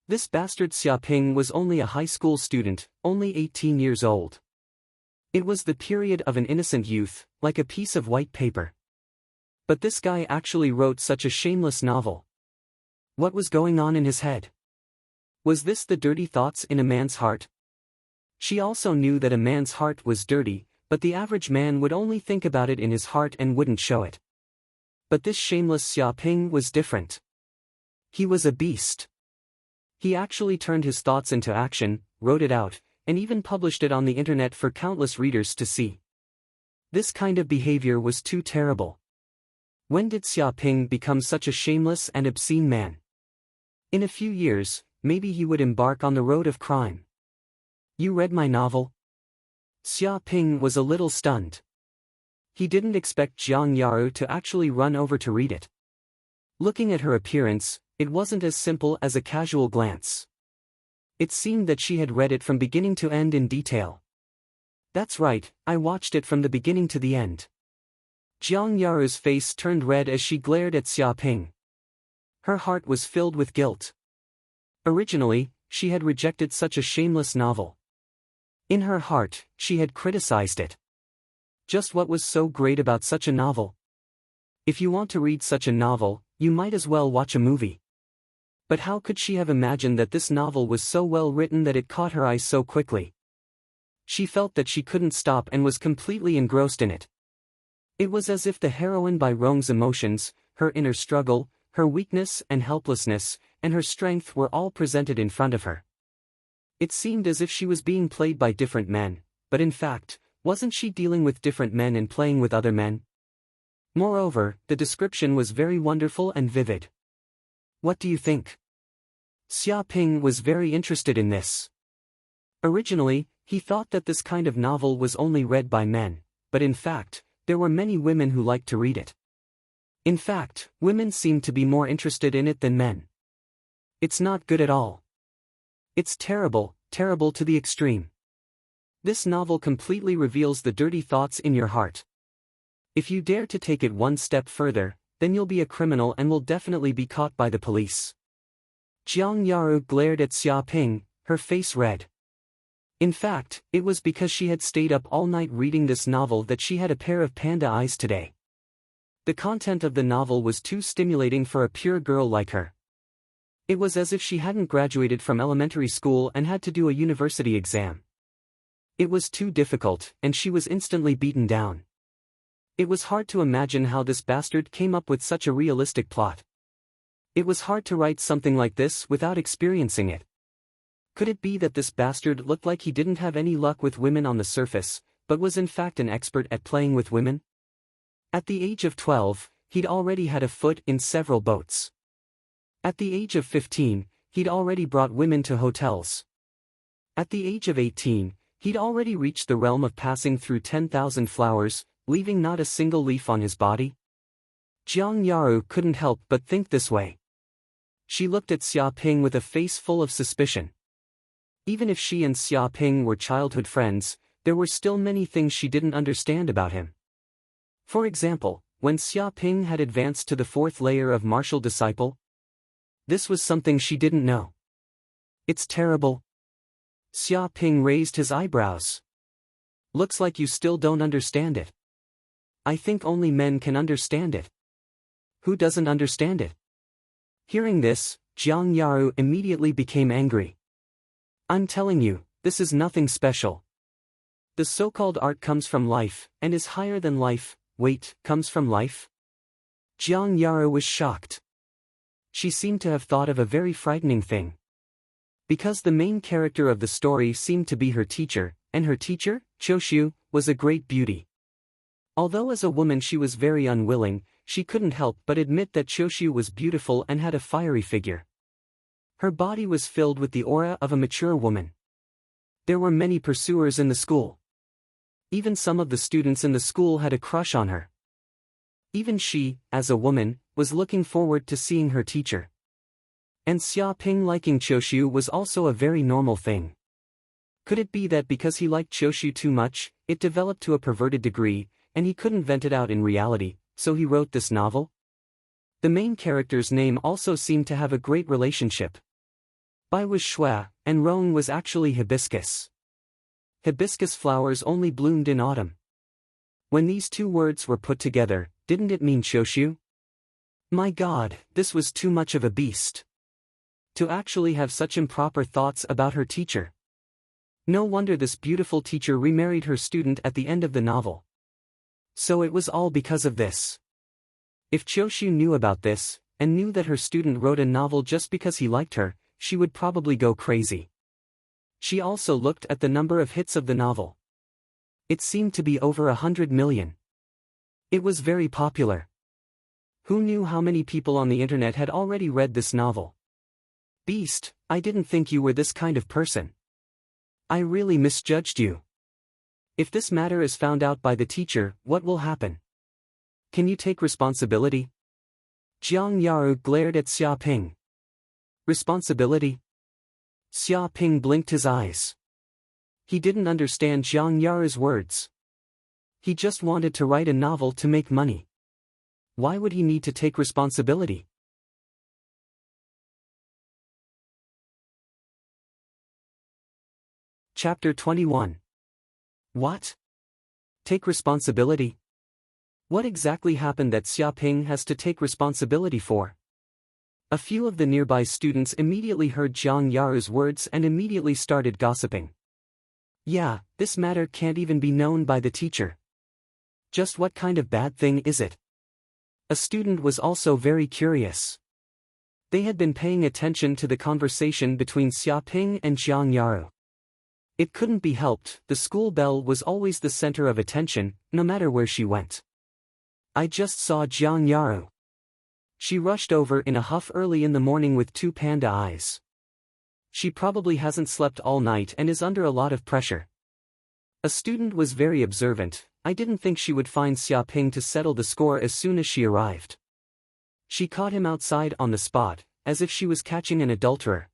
This bastard Xia Ping was only a high school student, only 18 years old. It was the period of an innocent youth, like a piece of white paper. But this guy actually wrote such a shameless novel. What was going on in his head? Was this the dirty thoughts in a man's heart? She also knew that a man's heart was dirty, but the average man would only think about it in his heart and wouldn't show it. But this shameless Xia Ping was different. He was a beast. He actually turned his thoughts into action, wrote it out, and even published it on the internet for countless readers to see. This kind of behavior was too terrible. When did Xia Ping become such a shameless and obscene man? In a few years, maybe he would embark on the road of crime. You read my novel? Xia Ping was a little stunned. He didn't expect Jiang Yaru to actually run over to read it. Looking at her appearance, it wasn't as simple as a casual glance. It seemed that she had read it from beginning to end in detail. That's right, I watched it from the beginning to the end. Jiang Yaru's face turned red as she glared at Xia Ping. Her heart was filled with guilt. Originally, she had rejected such a shameless novel. In her heart, she had criticized it. Just what was so great about such a novel? If you want to read such a novel, you might as well watch a movie. But how could she have imagined that this novel was so well written that it caught her eye so quickly? She felt that she couldn't stop and was completely engrossed in it. It was as if the heroine by Rong's emotions, her inner struggle, her weakness and helplessness, and her strength were all presented in front of her. It seemed as if she was being played by different men, but in fact, wasn't she dealing with different men and playing with other men? Moreover, the description was very wonderful and vivid. What do you think? Xia Ping was very interested in this. Originally, he thought that this kind of novel was only read by men, but in fact, there were many women who liked to read it. In fact, women seemed to be more interested in it than men. It's not good at all. It's terrible, terrible to the extreme. This novel completely reveals the dirty thoughts in your heart. If you dare to take it one step further, then you'll be a criminal and will definitely be caught by the police. Jiang Yaru glared at Xia Ping, her face red. In fact, it was because she had stayed up all night reading this novel that she had a pair of panda eyes today. The content of the novel was too stimulating for a pure girl like her. It was as if she hadn't graduated from elementary school and had to do a university exam. It was too difficult, and she was instantly beaten down. It was hard to imagine how this bastard came up with such a realistic plot. It was hard to write something like this without experiencing it. Could it be that this bastard looked like he didn't have any luck with women on the surface, but was in fact an expert at playing with women? At the age of 12, he'd already had a foot in several boats. At the age of 15, he'd already brought women to hotels. At the age of 18, he'd already reached the realm of passing through 10,000 flowers, leaving not a single leaf on his body. Jiang Yaru couldn't help but think this way. She looked at Xia Ping with a face full of suspicion. Even if she and Xia Ping were childhood friends, there were still many things she didn't understand about him. For example, when Xia Ping had advanced to the 4th layer of martial disciple, this was something she didn't know. It's terrible. Xia Ping raised his eyebrows. Looks like you still don't understand it. I think only men can understand it. Who doesn't understand it? Hearing this, Jiang Yaru immediately became angry. I'm telling you, this is nothing special. The so-called art comes from life, and is higher than life. Wait, comes from life? Jiang Yaru was shocked. She seemed to have thought of a very frightening thing. Because the main character of the story seemed to be her teacher, and her teacher, Qiuxiu, was a great beauty. Although as a woman she was very unwilling, she couldn't help but admit that Qiuxiu was beautiful and had a fiery figure. Her body was filled with the aura of a mature woman. There were many pursuers in the school. Even some of the students in the school had a crush on her. Even she, as a woman, was looking forward to seeing her teacher. And Xia Ping liking Qiuxiu was also a very normal thing. Could it be that because he liked Qiuxiu too much, it developed to a perverted degree, and he couldn't vent it out in reality, so he wrote this novel? The main character's name also seemed to have a great relationship. Bai was shui, and rong was actually hibiscus. Hibiscus flowers only bloomed in autumn. When these two words were put together, didn't it mean Qiuxiu? My God, this was too much of a beast. To actually have such improper thoughts about her teacher. No wonder this beautiful teacher remarried her student at the end of the novel. So it was all because of this. If Qiuxiu knew about this, and knew that her student wrote a novel just because he liked her, she would probably go crazy. She also looked at the number of hits of the novel. It seemed to be over 100 million. It was very popular. Who knew how many people on the internet had already read this novel? Beast, I didn't think you were this kind of person. I really misjudged you. If this matter is found out by the teacher, what will happen? Can you take responsibility? Jiang Yaru glared at Xia Ping. Responsibility? Xia Ping blinked his eyes. He didn't understand Jiang Yaru's words. He just wanted to write a novel to make money. Why would he need to take responsibility? Chapter 21. What? Take responsibility? What exactly happened that Xia Ping has to take responsibility for? A few of the nearby students immediately heard Jiang Yaru's words and immediately started gossiping. Yeah, this matter can't even be known by the teacher. Just what kind of bad thing is it? A student was also very curious. They had been paying attention to the conversation between Xia Ping and Jiang Yaru. It couldn't be helped, the school belle was always the center of attention, no matter where she went. I just saw Jiang Yaru. She rushed over in a huff early in the morning with two panda eyes. She probably hasn't slept all night and is under a lot of pressure. A student was very observant. I didn't think she would find Xiaoping to settle the score as soon as she arrived. She caught him outside on the spot, as if she was catching an adulterer.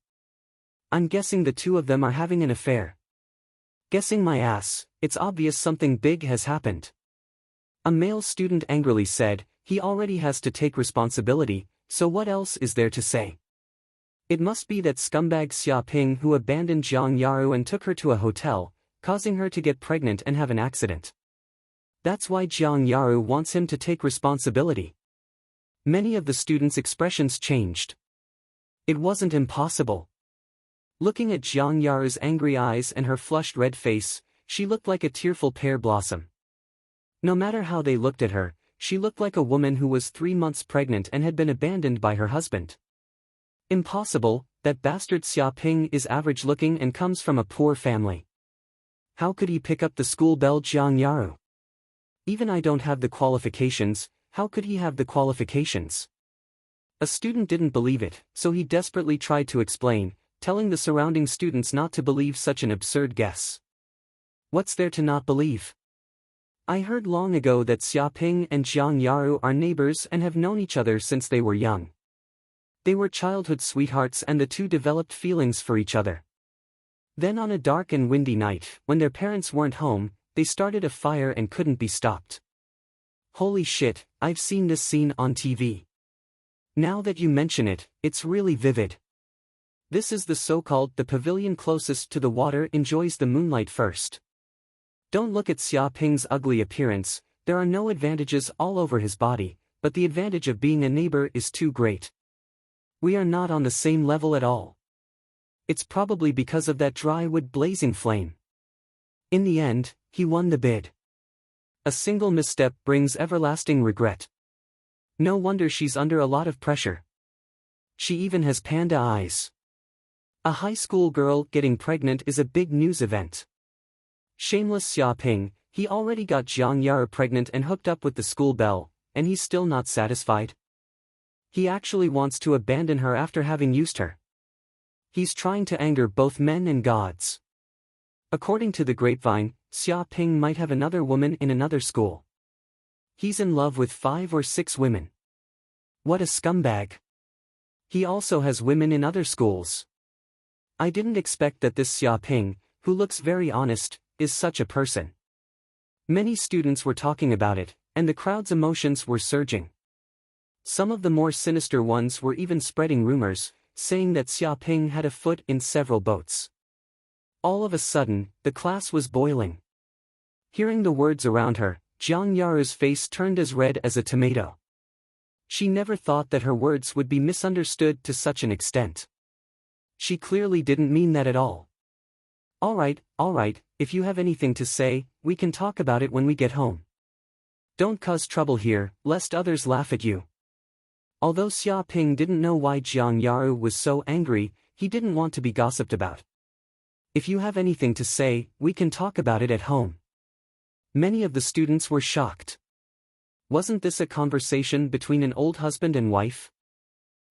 I'm guessing the two of them are having an affair. Guessing my ass, it's obvious something big has happened. A male student angrily said, he already has to take responsibility, so what else is there to say? It must be that scumbag Xiaoping who abandoned Jiang Yaru and took her to a hotel, causing her to get pregnant and have an accident. That's why Jiang Yaru wants him to take responsibility. Many of the students' expressions changed. It wasn't impossible. Looking at Jiang Yaru's angry eyes and her flushed red face, she looked like a tearful pear blossom. No matter how they looked at her, she looked like a woman who was 3 months pregnant and had been abandoned by her husband. Impossible, that bastard Xiaoping is average-looking and comes from a poor family. How could he pick up the school bell, Jiang Yaru? Even I don't have the qualifications, how could he have the qualifications? A student didn't believe it, so he desperately tried to explain, telling the surrounding students not to believe such an absurd guess. What's there to not believe? I heard long ago that Xiaoping and Jiang Yaru are neighbors and have known each other since they were young. They were childhood sweethearts and the two developed feelings for each other. Then on a dark and windy night, when their parents weren't home, they started a fire and couldn't be stopped. Holy shit, I've seen this scene on TV. Now that you mention it, it's really vivid. This is the so-called the pavilion closest to the water enjoys the moonlight first. Don't look at Xiaoping's ugly appearance, there are no advantages all over his body, but the advantage of being a neighbor is too great. We are not on the same level at all. It's probably because of that dry wood blazing flame. In the end, he won the bid. A single misstep brings everlasting regret. No wonder she's under a lot of pressure. She even has panda eyes. A high school girl getting pregnant is a big news event. Shameless Xiaoping, he already got Jiang Yaru pregnant and hooked up with the school belle, and he's still not satisfied. He actually wants to abandon her after having used her. He's trying to anger both men and gods. According to the grapevine, Xiaoping might have another woman in another school. He's in love with 5 or 6 women. What a scumbag. He also has women in other schools. I didn't expect that this Xiaoping, who looks very honest, is such a person. Many students were talking about it, and the crowd's emotions were surging. Some of the more sinister ones were even spreading rumors, saying that Xiaoping had a foot in several boats. All of a sudden, the class was boiling. Hearing the words around her, Jiang Yaru's face turned as red as a tomato. She never thought that her words would be misunderstood to such an extent. She clearly didn't mean that at all. All right, if you have anything to say, we can talk about it when we get home. Don't cause trouble here, lest others laugh at you. Although Xiaoping didn't know why Jiang Yaru was so angry, he didn't want to be gossiped about. If you have anything to say, we can talk about it at home. Many of the students were shocked. Wasn't this a conversation between an old husband and wife?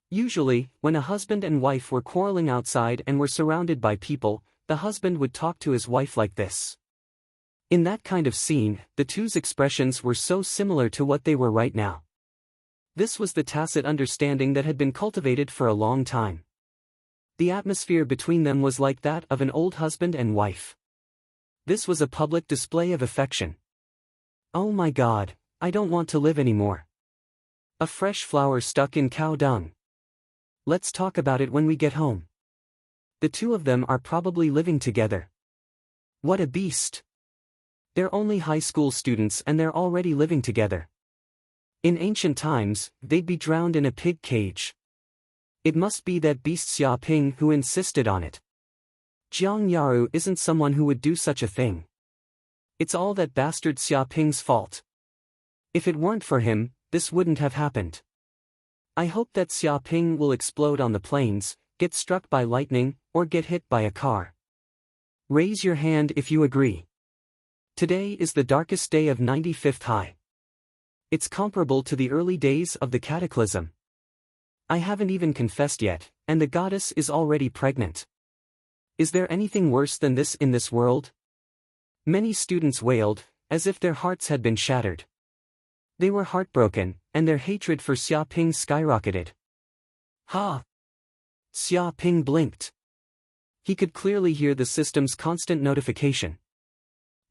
Usually, when a husband and wife were quarreling outside and were surrounded by people, the husband would talk to his wife like this. In that kind of scene, the two's expressions were so similar to what they were right now. This was the tacit understanding that had been cultivated for a long time. The atmosphere between them was like that of an old husband and wife. This was a public display of affection. Oh my God, I don't want to live anymore. A fresh flower stuck in cow dung. Let's talk about it when we get home. The two of them are probably living together. What a beast. They're only high school students and they're already living together. In ancient times, they'd be drowned in a pig cage. It must be that beast Xiaoping who insisted on it. Jiang Yaru isn't someone who would do such a thing. It's all that bastard Xiaoping's fault. If it weren't for him, this wouldn't have happened. I hope that Xiaoping will explode on the plains, get struck by lightning, or get hit by a car. Raise your hand if you agree. Today is the darkest day of 95th High. It's comparable to the early days of the Cataclysm. I haven't even confessed yet, and the goddess is already pregnant. Is there anything worse than this in this world? Many students wailed, as if their hearts had been shattered. They were heartbroken, and their hatred for Xia Ping skyrocketed. Ha! Xia Ping blinked. He could clearly hear the system's constant notification.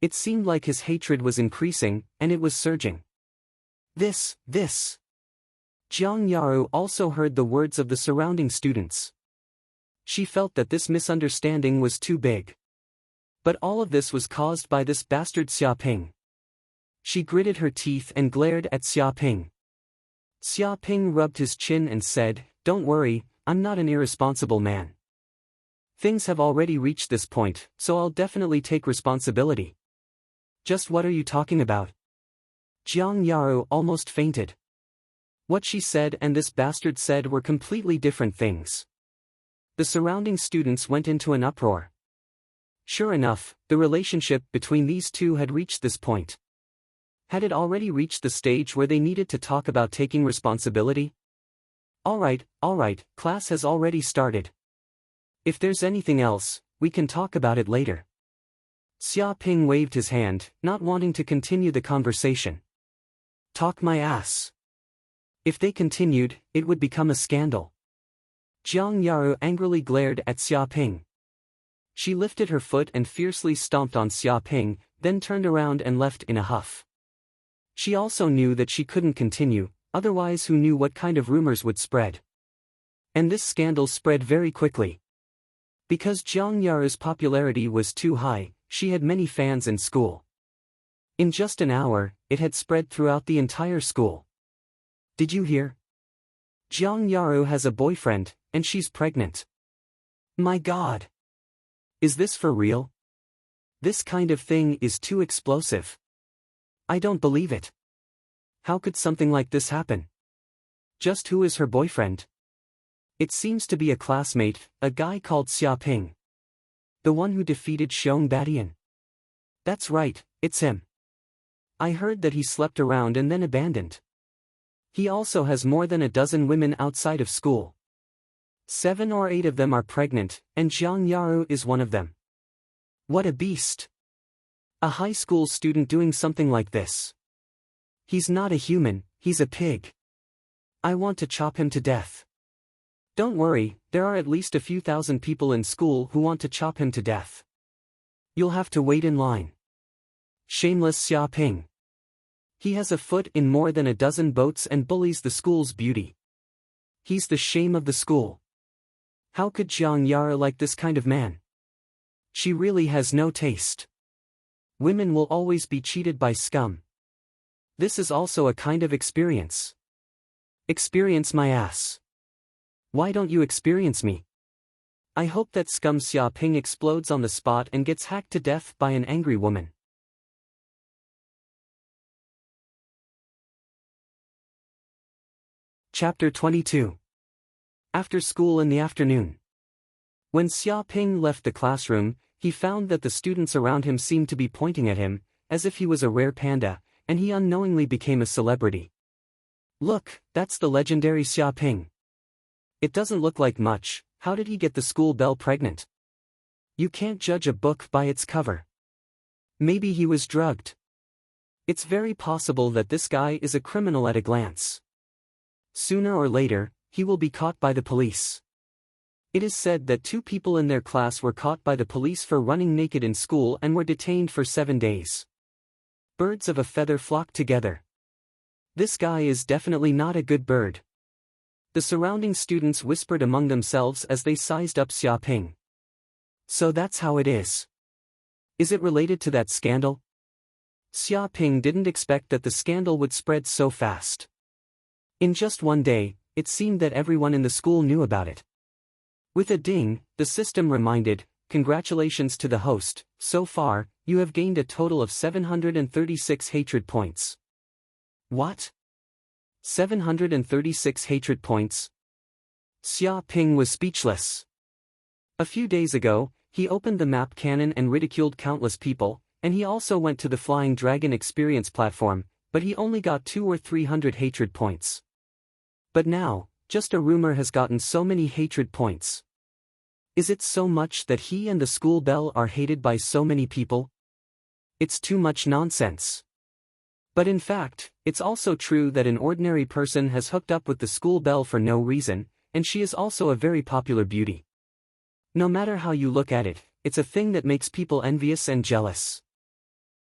It seemed like his hatred was increasing, and it was surging. This. Jiang Yaru also heard the words of the surrounding students. She felt that this misunderstanding was too big. But all of this was caused by this bastard Xia Ping. She gritted her teeth and glared at Xia Ping. Xia Ping rubbed his chin and said, "Don't worry, I'm not an irresponsible man. Things have already reached this point, so I'll definitely take responsibility." "Just what are you talking about?" Jiang Yaru almost fainted. What she said and this bastard said were completely different things. The surrounding students went into an uproar. Sure enough, the relationship between these two had reached this point. Had it already reached the stage where they needed to talk about taking responsibility? All right, class has already started. If there's anything else, we can talk about it later. Xia Ping waved his hand, not wanting to continue the conversation. Talk my ass. If they continued, it would become a scandal. Jiang Yaru angrily glared at Xia Ping. She lifted her foot and fiercely stomped on Xia Ping, then turned around and left in a huff. She also knew that she couldn't continue, otherwise who knew what kind of rumors would spread. And this scandal spread very quickly. Because Jiang Yaru's popularity was too high, she had many fans in school. In just an hour, it had spread throughout the entire school. Did you hear? Jiang Yaru has a boyfriend, and she's pregnant. My God! Is this for real? This kind of thing is too explosive. I don't believe it. How could something like this happen? Just who is her boyfriend? It seems to be a classmate, a guy called Xia Ping. The one who defeated Xiong Badian. That's right, it's him. I heard that he slept around and then abandoned. He also has more than a dozen women outside of school. 7 or 8 of them are pregnant, and Jiang Yaru is one of them. What a beast! A high school student doing something like this. He's not a human, he's a pig. I want to chop him to death. Don't worry, there are at least a few thousand people in school who want to chop him to death. You'll have to wait in line. Shameless Xia Ping. He has a foot in more than a dozen boats and bullies the school's beauty. He's the shame of the school. How could Jiang Yaru like this kind of man? She really has no taste. Women will always be cheated by scum. This is also a kind of experience. Experience my ass. Why don't you experience me? I hope that scum Xia Ping explodes on the spot and gets hacked to death by an angry woman. Chapter 22. After school in the afternoon. When Xia Ping left the classroom, he found that the students around him seemed to be pointing at him, as if he was a rare panda, and he unknowingly became a celebrity. Look, that's the legendary Xia Ping. It doesn't look like much. How did he get the school belle pregnant? You can't judge a book by its cover. Maybe he was drugged. It's very possible that this guy is a criminal at a glance. Sooner or later, he will be caught by the police. It is said that 2 people in their class were caught by the police for running naked in school and were detained for 7 days. Birds of a feather flock together. This guy is definitely not a good bird. The surrounding students whispered among themselves as they sized up Xia Ping. So that's how it is. Is it related to that scandal? Xia Ping didn't expect that the scandal would spread so fast. In just one day, it seemed that everyone in the school knew about it. With a ding, the system reminded, "Congratulations to the host, so far, you have gained a total of 736 hatred points." What? 736 hatred points? Xia Ping was speechless. A few days ago, he opened the map cannon and ridiculed countless people, and he also went to the Flying Dragon experience platform, but he only got 200 or 300 hatred points. But now, Just a rumor has gotten so many hatred points. Is it so much that he and the school belle are hated by so many people? It's too much nonsense. But in fact, it's also true that an ordinary person has hooked up with the school belle for no reason, and she is also a very popular beauty. No matter how you look at it, it's a thing that makes people envious and jealous.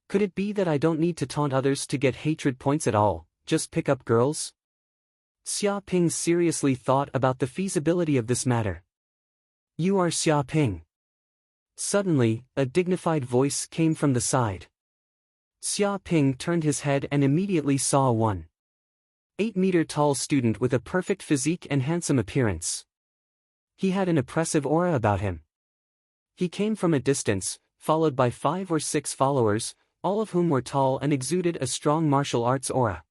Could it be that I don't need to taunt others to get hatred points at all, just pick up girls? Xia Ping seriously thought about the feasibility of this matter. You are Xia Ping. Suddenly, a dignified voice came from the side. Xia Ping turned his head and immediately saw a 1.8-meter-tall student with a perfect physique and handsome appearance. He had an oppressive aura about him. He came from a distance, followed by 5 or 6 followers, all of whom were tall and exuded a strong martial arts aura.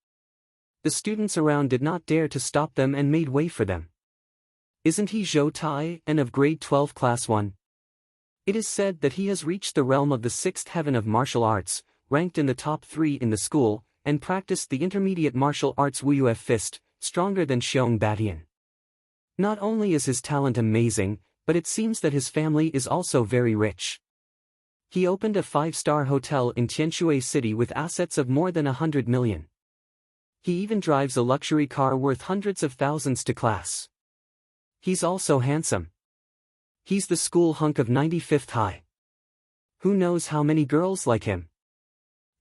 The students around did not dare to stop them and made way for them. Isn't he Zhou Tai, and of grade 12 class 1? It is said that he has reached the realm of the 6th heaven of martial arts, ranked in the top 3 in the school, and practiced the intermediate martial arts Wuyue fist, stronger than Xiong Batian. Not only is his talent amazing, but it seems that his family is also very rich. He opened a 5-star hotel in Tianshui City with assets of more than 100 million. He even drives a luxury car worth hundreds of thousands to class. He's also handsome. He's the school hunk of 95th High. Who knows how many girls like him?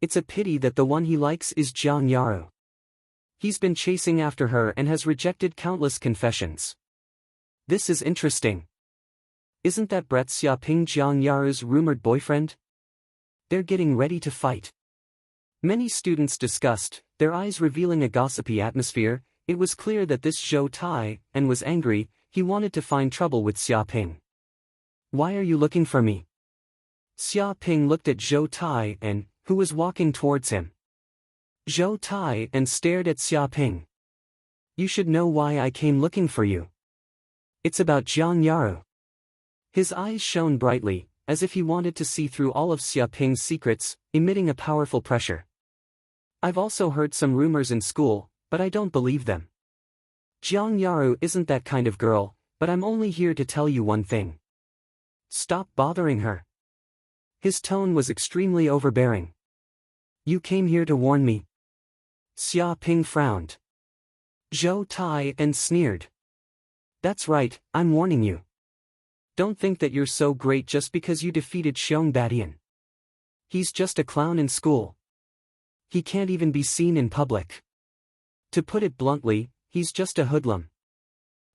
It's a pity that the one he likes is Jiang Yaru. He's been chasing after her and has rejected countless confessions. This is interesting. Isn't that Brett Xiaoping Jiang Yaru's rumored boyfriend? They're getting ready to fight. Many students discussed, their eyes revealing a gossipy atmosphere. It was clear that this Zhou Tai, and was angry, he wanted to find trouble with Xiaoping. Why are you looking for me? Xiaoping looked at Zhou Tai and, who was walking towards him. Zhou Tai and stared at Xiaoping. You should know why I came looking for you. It's about Jiang Yaru. His eyes shone brightly, as if he wanted to see through all of Xiaoping's secrets, emitting a powerful pressure. I've also heard some rumors in school, but I don't believe them. Jiang Yaru isn't that kind of girl, but I'm only here to tell you one thing. Stop bothering her. His tone was extremely overbearing. You came here to warn me. Xiaoping frowned. Zhou Tai and sneered. That's right, I'm warning you. Don't think that you're so great just because you defeated Xiong Batian. He's just a clown in school. He can't even be seen in public. To put it bluntly, he's just a hoodlum.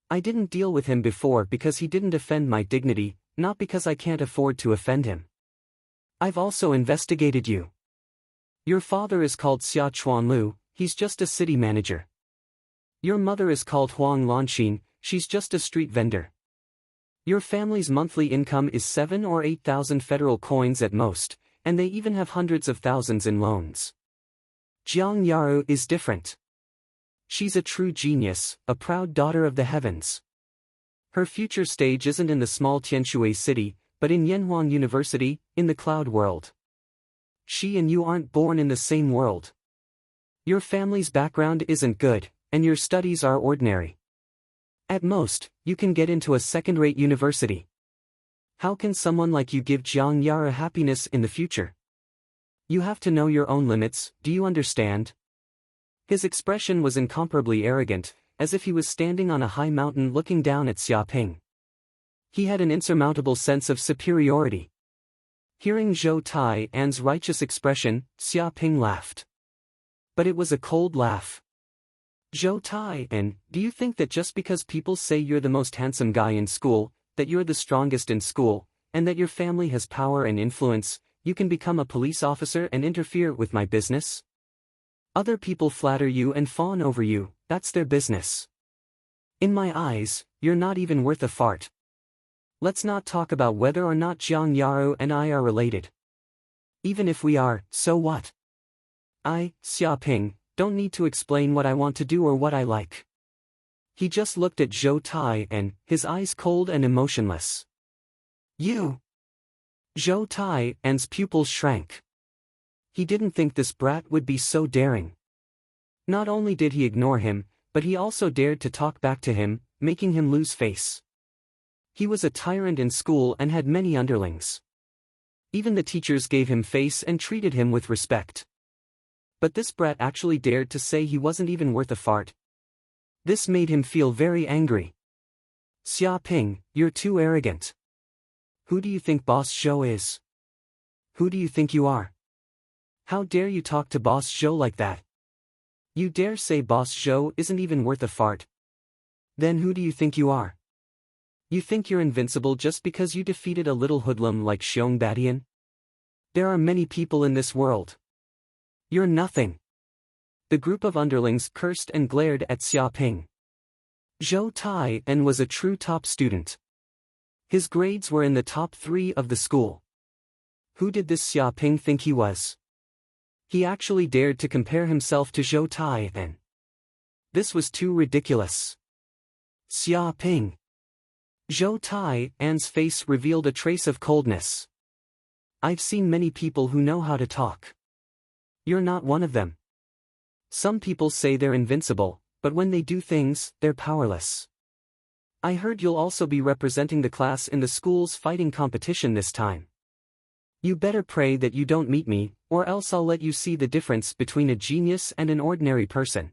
I didn't deal with him before because he didn't offend my dignity, not because I can't afford to offend him. I've also investigated you. Your father is called Xia Chuanlu, he's just a city manager. Your mother is called Huang Lanxin, she's just a street vendor. Your family's monthly income is 7 or 8,000 federal coins at most, and they even have hundreds of thousands in loans. Jiang Yaru is different. She's a true genius, a proud daughter of the heavens. Her future stage isn't in the small Tianshui city, but in Yanhuang University, in the cloud world. She and you aren't born in the same world. Your family's background isn't good, and your studies are ordinary. At most, you can get into a second-rate university. How can someone like you give Jiang Yaru happiness in the future? You have to know your own limits, do you understand? His expression was incomparably arrogant, as if he was standing on a high mountain looking down at Xiaoping. He had an insurmountable sense of superiority. Hearing Zhou Tai An's righteous expression, Xiaoping laughed. But it was a cold laugh. Zhou Tai An, do you think that just because people say you're the most handsome guy in school, that you're the strongest in school, and that your family has power and influence, you can become a police officer and interfere with my business? Other people flatter you and fawn over you, that's their business. In my eyes, you're not even worth a fart. Let's not talk about whether or not Jiang Yaru and I are related. Even if we are, so what? I, Xiaoping, don't need to explain what I want to do or what I like. He just looked at Zhou Tai and, his eyes cold and emotionless. You! Zhou Tai An's pupils shrank. He didn't think this brat would be so daring. Not only did he ignore him, but he also dared to talk back to him, making him lose face. He was a tyrant in school and had many underlings. Even the teachers gave him face and treated him with respect. But this brat actually dared to say he wasn't even worth a fart. This made him feel very angry. "Xia Ping, you're too arrogant. Who do you think Boss Zhou is? Who do you think you are? How dare you talk to Boss Zhou like that? You dare say Boss Zhou isn't even worth a fart? Then who do you think you are? You think you're invincible just because you defeated a little hoodlum like Xiong Badian? There are many people in this world. You're nothing." The group of underlings cursed and glared at Xia Ping. Zhou Tai En was a true top student. His grades were in the top 3 of the school. Who did this Xia Ping think he was? He actually dared to compare himself to Zhou Tai En. This was too ridiculous. Xia Ping. Zhou Tai En's face revealed a trace of coldness. "I've seen many people who know how to talk. You're not one of them. Some people say they're invincible, but when they do things, they're powerless. I heard you'll also be representing the class in the school's fighting competition this time. You better pray that you don't meet me, or else I'll let you see the difference between a genius and an ordinary person.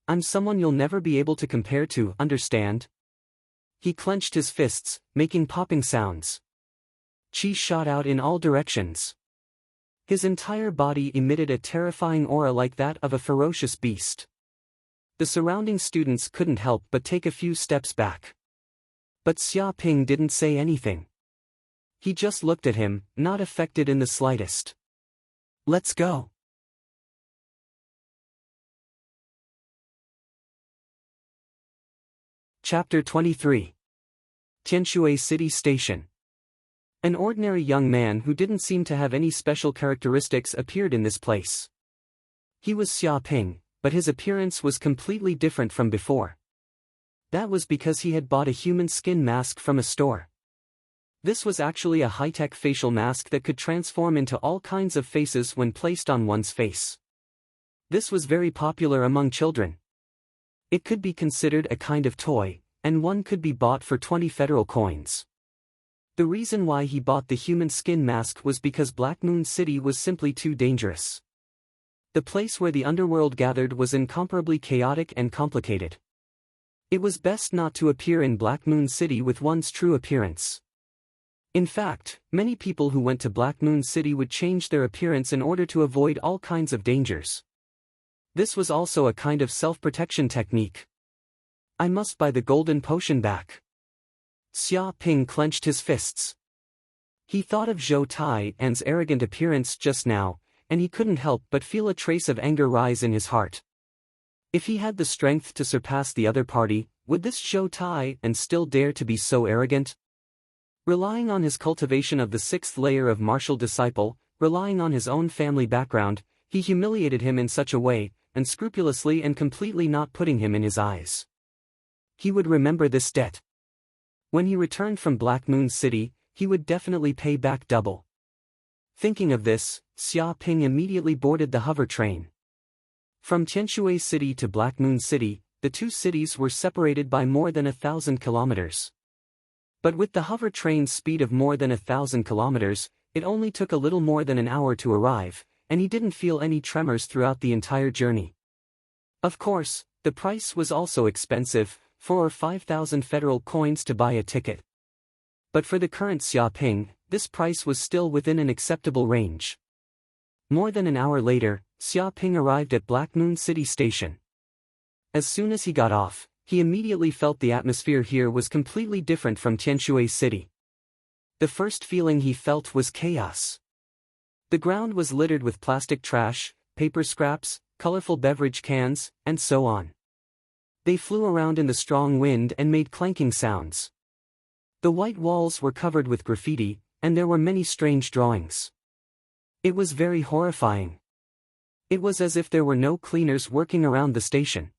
I'm someone you'll never be able to compare to, understand?" He clenched his fists, making popping sounds. Qi shot out in all directions. His entire body emitted a terrifying aura like that of a ferocious beast. The surrounding students couldn't help but take a few steps back. But Xia Ping didn't say anything. He just looked at him, not affected in the slightest. "Let's go." Chapter 23. Tianshui City Station. An ordinary young man who didn't seem to have any special characteristics appeared in this place. He was Xia Ping, but his appearance was completely different from before. That was because he had bought a human skin mask from a store. This was actually a high-tech facial mask that could transform into all kinds of faces when placed on one's face. This was very popular among children. It could be considered a kind of toy, and one could be bought for 20 federal coins. The reason why he bought the human skin mask was because Black Moon City was simply too dangerous. The place where the underworld gathered was incomparably chaotic and complicated. It was best not to appear in Black Moon City with one's true appearance. In fact, many people who went to Black Moon City would change their appearance in order to avoid all kinds of dangers. This was also a kind of self-protection technique. "I must buy the golden potion back." Xia Ping clenched his fists. He thought of Zhou Tai En's arrogant appearance just now, and he couldn't help but feel a trace of anger rise in his heart. If he had the strength to surpass the other party, would this Zhou Tai En still dare to be so arrogant? Relying on his cultivation of the 6th layer of martial disciple, relying on his own family background, he humiliated him in such a way, unscrupulously and completely not putting him in his eyes. He would remember this debt. When he returned from Black Moon City, he would definitely pay back double. Thinking of this, Xia Ping immediately boarded the hover train. From Tianshui City to Black Moon City, the two cities were separated by more than 1,000 kilometers. But with the hover train's speed of more than 1,000 kilometers, it only took a little more than an hour to arrive, and he didn't feel any tremors throughout the entire journey. Of course, the price was also expensive, 4 or 5,000 federal coins to buy a ticket. But for the current Xia Ping, this price was still within an acceptable range. More than an hour later, Xia Ping arrived at Black Moon City Station. As soon as he got off, he immediately felt the atmosphere here was completely different from Tianshui City. The first feeling he felt was chaos. The ground was littered with plastic trash, paper scraps, colorful beverage cans, and so on. They flew around in the strong wind and made clanking sounds. The white walls were covered with graffiti, and there were many strange drawings. It was very horrifying. It was as if there were no cleaners working around the station.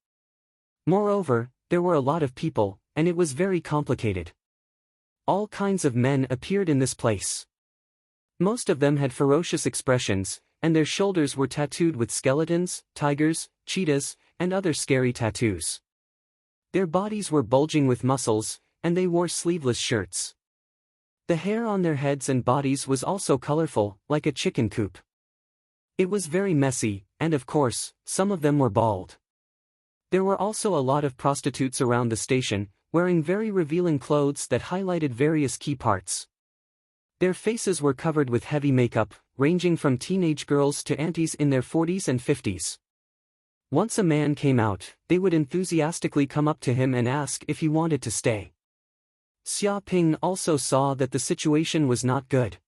Moreover, there were a lot of people, and it was very complicated. All kinds of men appeared in this place. Most of them had ferocious expressions, and their shoulders were tattooed with skeletons, tigers, cheetahs, and other scary tattoos. Their bodies were bulging with muscles, and they wore sleeveless shirts. The hair on their heads and bodies was also colorful, like a chicken coop. It was very messy, and of course, some of them were bald. There were also a lot of prostitutes around the station, wearing very revealing clothes that highlighted various key parts. Their faces were covered with heavy makeup, ranging from teenage girls to aunties in their 40s and 50s. Once a man came out, they would enthusiastically come up to him and ask if he wanted to stay. Xia Ping also saw that the situation was not good.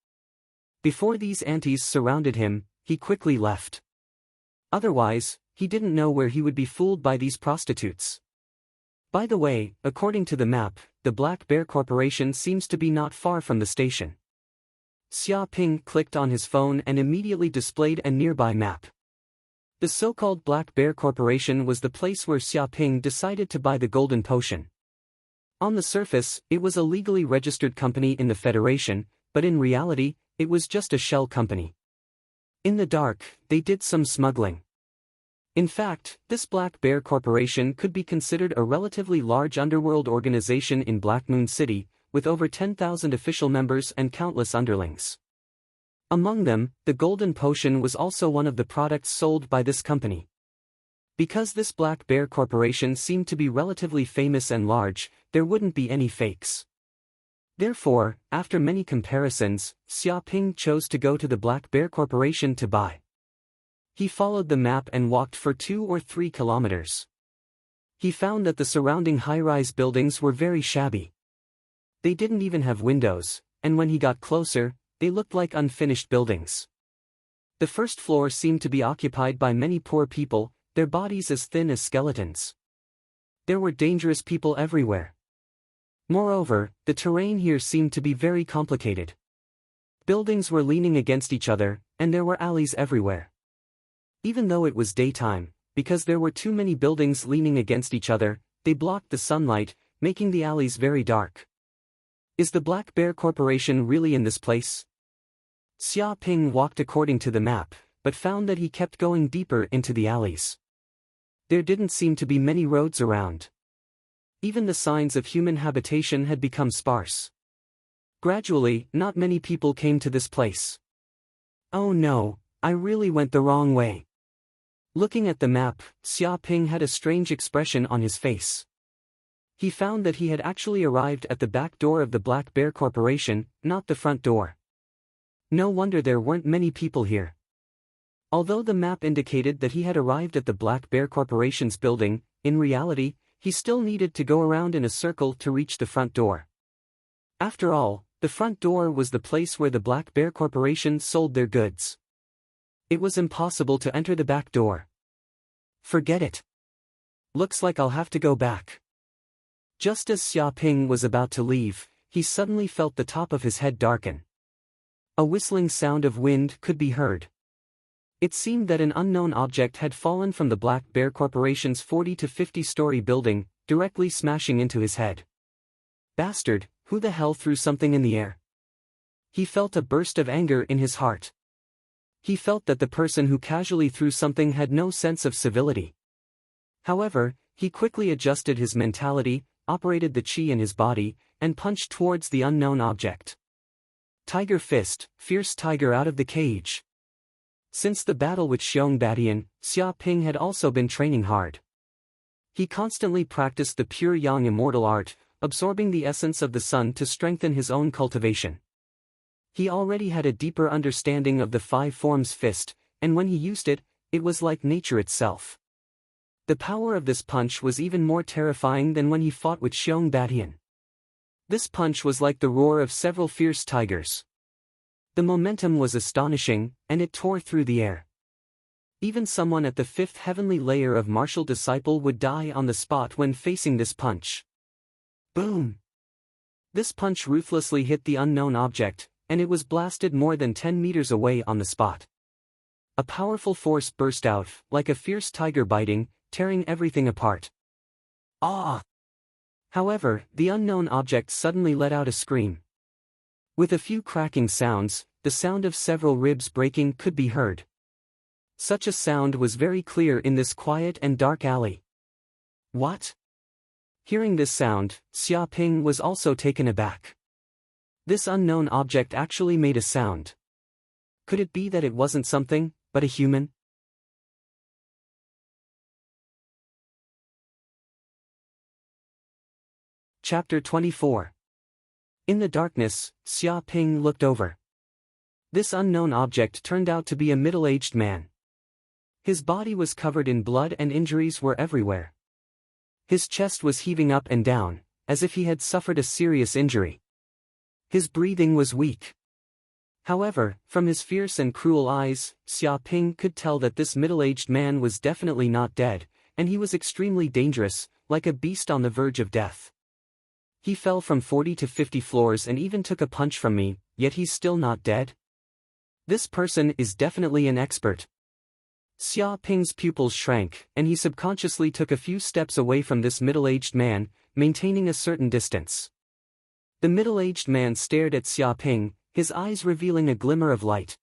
Before these aunties surrounded him, he quickly left. Otherwise, he didn't know where he would be fooled by these prostitutes. By the way, according to the map, the Black Bear Corporation seems to be not far from the station. Xia Ping clicked on his phone and immediately displayed a nearby map. The so-called Black Bear Corporation was the place where Xia Ping decided to buy the golden potion. On the surface, it was a legally registered company in the Federation, but in reality, it was just a shell company. In the dark, they did some smuggling. In fact, this Black Bear Corporation could be considered a relatively large underworld organization in Black Moon City, with over 10,000 official members and countless underlings. Among them, the golden potion was also one of the products sold by this company. Because this Black Bear Corporation seemed to be relatively famous and large, there wouldn't be any fakes. Therefore, after many comparisons, Xia Ping chose to go to the Black Bear Corporation to buy. He followed the map and walked for 2 or 3 kilometers. He found that the surrounding high-rise buildings were very shabby. They didn't even have windows, and when he got closer, they looked like unfinished buildings. The first floor seemed to be occupied by many poor people, their bodies as thin as skeletons. There were dangerous people everywhere. Moreover, the terrain here seemed to be very complicated. Buildings were leaning against each other, and there were alleys everywhere. Even though it was daytime, because there were too many buildings leaning against each other, they blocked the sunlight, making the alleys very dark. Is the Black Bear Corporation really in this place? Xia Ping walked according to the map, but found that he kept going deeper into the alleys. There didn't seem to be many roads around. Even the signs of human habitation had become sparse. Gradually, not many people came to this place. Oh no, I really went the wrong way. Looking at the map, Xia Ping had a strange expression on his face. He found that he had actually arrived at the back door of the Black Bear Corporation, not the front door. No wonder there weren't many people here. Although the map indicated that he had arrived at the Black Bear Corporation's building, in reality, he still needed to go around in a circle to reach the front door. After all, the front door was the place where the Black Bear Corporation sold their goods. It was impossible to enter the back door. Forget it. Looks like I'll have to go back. Just as Xia Ping was about to leave, he suddenly felt the top of his head darken. A whistling sound of wind could be heard. It seemed that an unknown object had fallen from the Black Bear Corporation's 40 to 50-story building, directly smashing into his head. Bastard, who the hell threw something in the air? He felt a burst of anger in his heart. He felt that the person who casually threw something had no sense of civility. However, he quickly adjusted his mentality, operated the chi in his body, and punched towards the unknown object. Tiger fist, fierce tiger out of the cage. Since the battle with Xiong Badian, Xia Ping had also been training hard. He constantly practiced the pure yang immortal art, absorbing the essence of the sun to strengthen his own cultivation. He already had a deeper understanding of the 5 forms fist, and when he used it, it was like nature itself. The power of this punch was even more terrifying than when he fought with Xiong Badian. This punch was like the roar of several fierce tigers. The momentum was astonishing, and it tore through the air. Even someone at the 5th heavenly layer of martial disciple would die on the spot when facing this punch. Boom! This punch ruthlessly hit the unknown object, and it was blasted more than 10 meters away on the spot. A powerful force burst out, like a fierce tiger biting, tearing everything apart. Ah! However, the unknown object suddenly let out a scream. With a few cracking sounds, the sound of several ribs breaking could be heard. Such a sound was very clear in this quiet and dark alley. What? Hearing this sound, Xiaoping was also taken aback. This unknown object actually made a sound. Could it be that it wasn't something, but a human? Chapter 24. In the darkness, Xiaoping looked over. This unknown object turned out to be a middle-aged man. His body was covered in blood and injuries were everywhere. His chest was heaving up and down, as if he had suffered a serious injury. His breathing was weak. However, from his fierce and cruel eyes, Xiaoping could tell that this middle-aged man was definitely not dead, and he was extremely dangerous, like a beast on the verge of death. He fell from 40 to 50 floors and even took a punch from me, yet he's still not dead? This person is definitely an expert. Xiaoping's pupils shrank, and he subconsciously took a few steps away from this middle-aged man, maintaining a certain distance. The middle-aged man stared at Xiaoping, his eyes revealing a glimmer of light.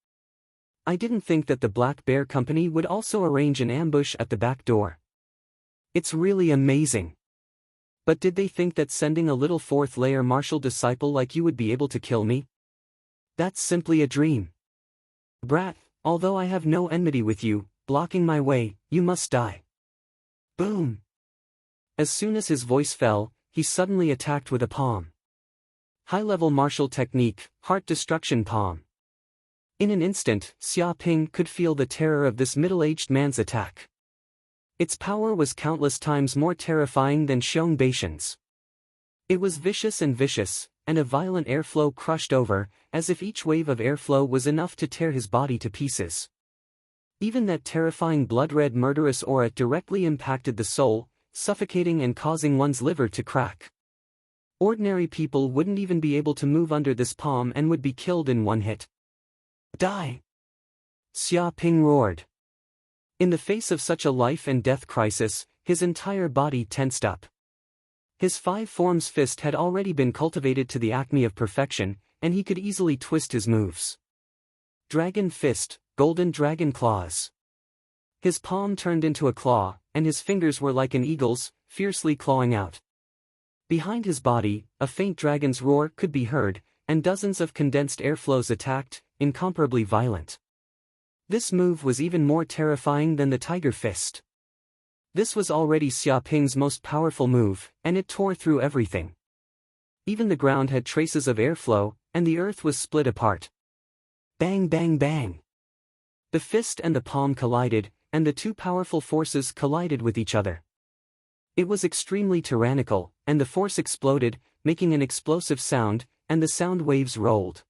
I didn't think that the Black Bear Company would also arrange an ambush at the back door. It's really amazing. But did they think that sending a little fourth-layer martial disciple like you would be able to kill me? That's simply a dream. Brat, although I have no enmity with you, blocking my way, you must die. Boom! As soon as his voice fell, he suddenly attacked with a palm. High-level martial technique, heart destruction palm. In an instant, Xiaoping could feel the terror of this middle-aged man's attack. Its power was countless times more terrifying than Xiong Baishan's. It was vicious, and a violent airflow crushed over, as if each wave of airflow was enough to tear his body to pieces. Even that terrifying blood-red murderous aura directly impacted the soul, suffocating and causing one's liver to crack. Ordinary people wouldn't even be able to move under this palm and would be killed in one hit. Die! Xiaoping roared. In the face of such a life-and-death crisis, his entire body tensed up. His five forms fist had already been cultivated to the acme of perfection, and he could easily twist his moves. Dragon fist, golden dragon claws. His palm turned into a claw, and his fingers were like an eagle's, fiercely clawing out. Behind his body, a faint dragon's roar could be heard, and dozens of condensed airflows attacked, incomparably violent. This move was even more terrifying than the tiger fist. This was already Xiaoping's most powerful move, and it tore through everything. Even the ground had traces of airflow, and the earth was split apart. Bang bang bang! The fist and the palm collided, and the two powerful forces collided with each other. It was extremely tyrannical, and the force exploded, making an explosive sound, and the sound waves rolled.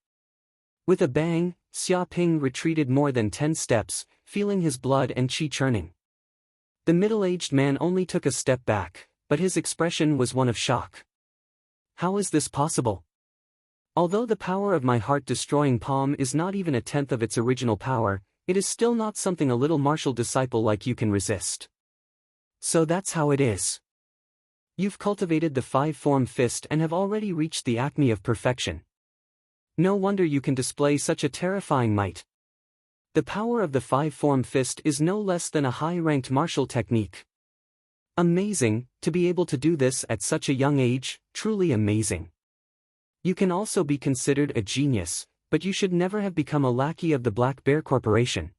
With a bang, Xiaoping retreated more than 10 steps, feeling his blood and qi churning. The middle-aged man only took a step back, but his expression was one of shock. How is this possible? Although the power of my heart-destroying palm is not even a tenth of its original power, it is still not something a little martial disciple like you can resist. So that's how it is. You've cultivated the five-form fist and have already reached the acme of perfection. No wonder you can display such a terrifying might. The power of the five-form fist is no less than a high-ranked martial technique. Amazing, to be able to do this at such a young age, truly amazing. You can also be considered a genius, but you should never have become a lackey of the Black Bear Corporation.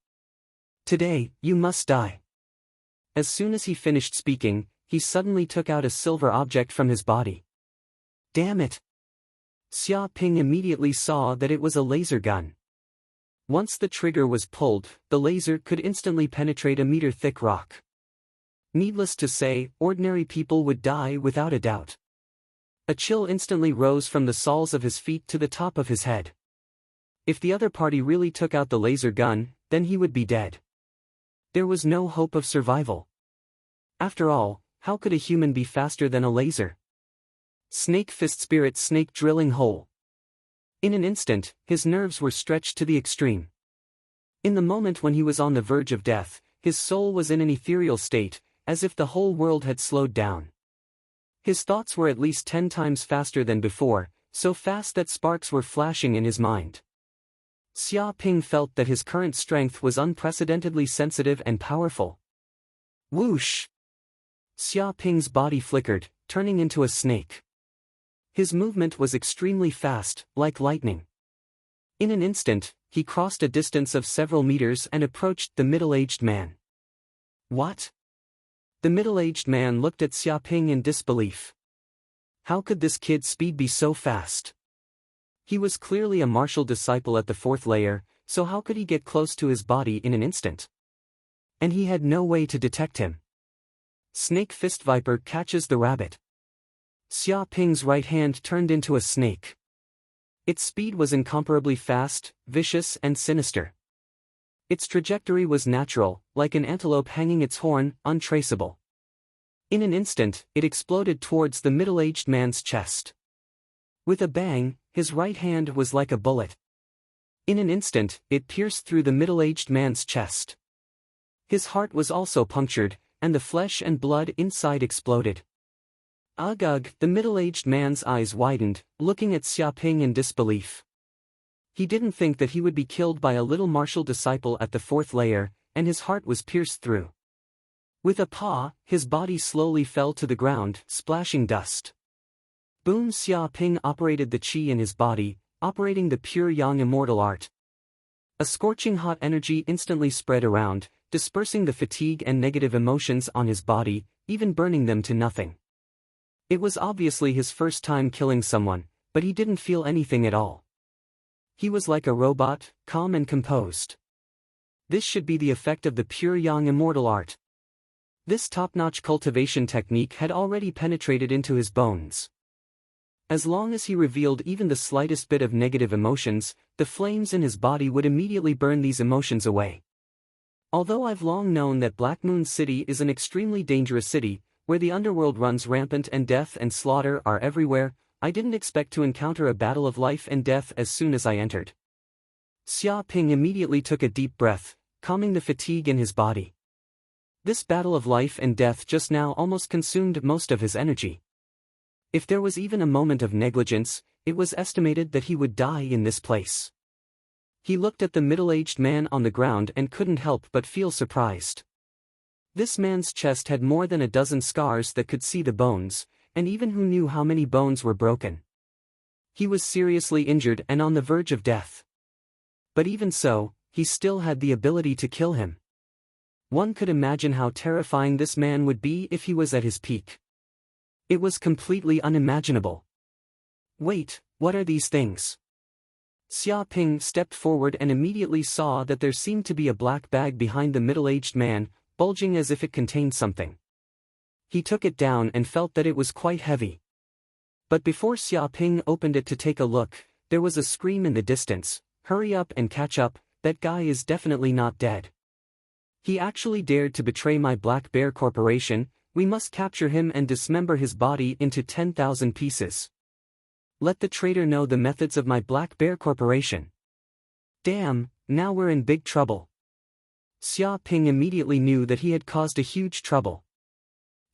Today, you must die. As soon as he finished speaking, he suddenly took out a silver object from his body. Damn it! Xiaoping immediately saw that it was a laser gun. Once the trigger was pulled, the laser could instantly penetrate a meter-thick rock. Needless to say, ordinary people would die without a doubt. A chill instantly rose from the soles of his feet to the top of his head. If the other party really took out the laser gun, then he would be dead. There was no hope of survival. After all, how could a human be faster than a laser? Snake fist spirit snake drilling hole. In an instant, his nerves were stretched to the extreme. In the moment when he was on the verge of death, his soul was in an ethereal state, as if the whole world had slowed down. His thoughts were at least 10 times faster than before, so fast that sparks were flashing in his mind. Xia Ping felt that his current strength was unprecedentedly sensitive and powerful. Whoosh! Xia Ping's body flickered, turning into a snake. His movement was extremely fast, like lightning. In an instant, he crossed a distance of several meters and approached the middle-aged man. What? The middle-aged man looked at Xia Ping in disbelief. How could this kid's speed be so fast? He was clearly a martial disciple at the fourth layer, so how could he get close to his body in an instant? And he had no way to detect him. Snake Fist Viper catches the rabbit. Xia Ping's right hand turned into a snake. Its speed was incomparably fast, vicious and sinister. Its trajectory was natural, like an antelope hanging its horn, untraceable. In an instant, it exploded towards the middle-aged man's chest. With a bang, his right hand was like a bullet. In an instant, it pierced through the middle-aged man's chest. His heart was also punctured, and the flesh and blood inside exploded. Ugh! The middle-aged man's eyes widened, looking at Xia Ping in disbelief. He didn't think that he would be killed by a little martial disciple at the fourth layer, and his heart was pierced through. With a paw, his body slowly fell to the ground, splashing dust. Boom! Xia Ping operated the qi in his body, operating the pure yang immortal art. A scorching hot energy instantly spread around, dispersing the fatigue and negative emotions on his body, even burning them to nothing. It was obviously his first time killing someone, but he didn't feel anything at all. He was like a robot, calm and composed. This should be the effect of the pure yang immortal art. This top-notch cultivation technique had already penetrated into his bones. As long as he revealed even the slightest bit of negative emotions, the flames in his body would immediately burn these emotions away. Although I've long known that Black Moon City is an extremely dangerous city, where the underworld runs rampant and death and slaughter are everywhere, I didn't expect to encounter a battle of life and death as soon as I entered. Xia Ping immediately took a deep breath, calming the fatigue in his body. This battle of life and death just now almost consumed most of his energy. If there was even a moment of negligence, it was estimated that he would die in this place. He looked at the middle-aged man on the ground and couldn't help but feel surprised. This man's chest had more than a dozen scars that could see the bones, and even who knew how many bones were broken. He was seriously injured and on the verge of death. But even so, he still had the ability to kill him. One could imagine how terrifying this man would be if he was at his peak. It was completely unimaginable. Wait, what are these things? Xia Ping stepped forward and immediately saw that there seemed to be a black bag behind the middle-aged man, bulging as if it contained something. He took it down and felt that it was quite heavy. But before Xia Ping opened it to take a look, there was a scream in the distance, "Hurry up and catch up, that guy is definitely not dead. He actually dared to betray my Black Bear Corporation, we must capture him and dismember his body into 10,000 pieces. Let the traitor know the methods of my Black Bear Corporation." Damn, now we're in big trouble. Xia Ping immediately knew that he had caused a huge trouble.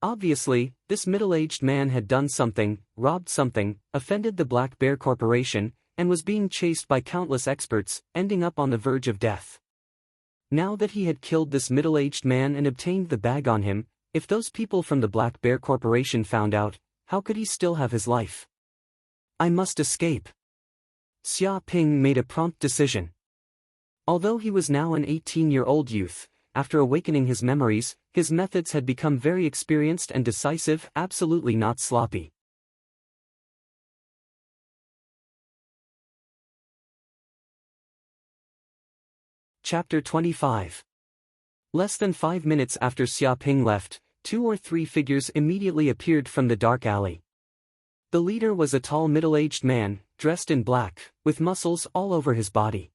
Obviously, this middle-aged man had done something, robbed something, offended the Black Bear Corporation, and was being chased by countless experts, ending up on the verge of death. Now that he had killed this middle-aged man and obtained the bag on him, if those people from the Black Bear Corporation found out, how could he still have his life? I must escape. Xia Ping made a prompt decision. Although he was now an 18-year-old youth, after awakening his memories, his methods had become very experienced and decisive, absolutely not sloppy. Chapter 25. Less than 5 minutes after Xia Ping left, 2 or 3 figures immediately appeared from the dark alley. The leader was a tall middle-aged man, dressed in black, with muscles all over his body.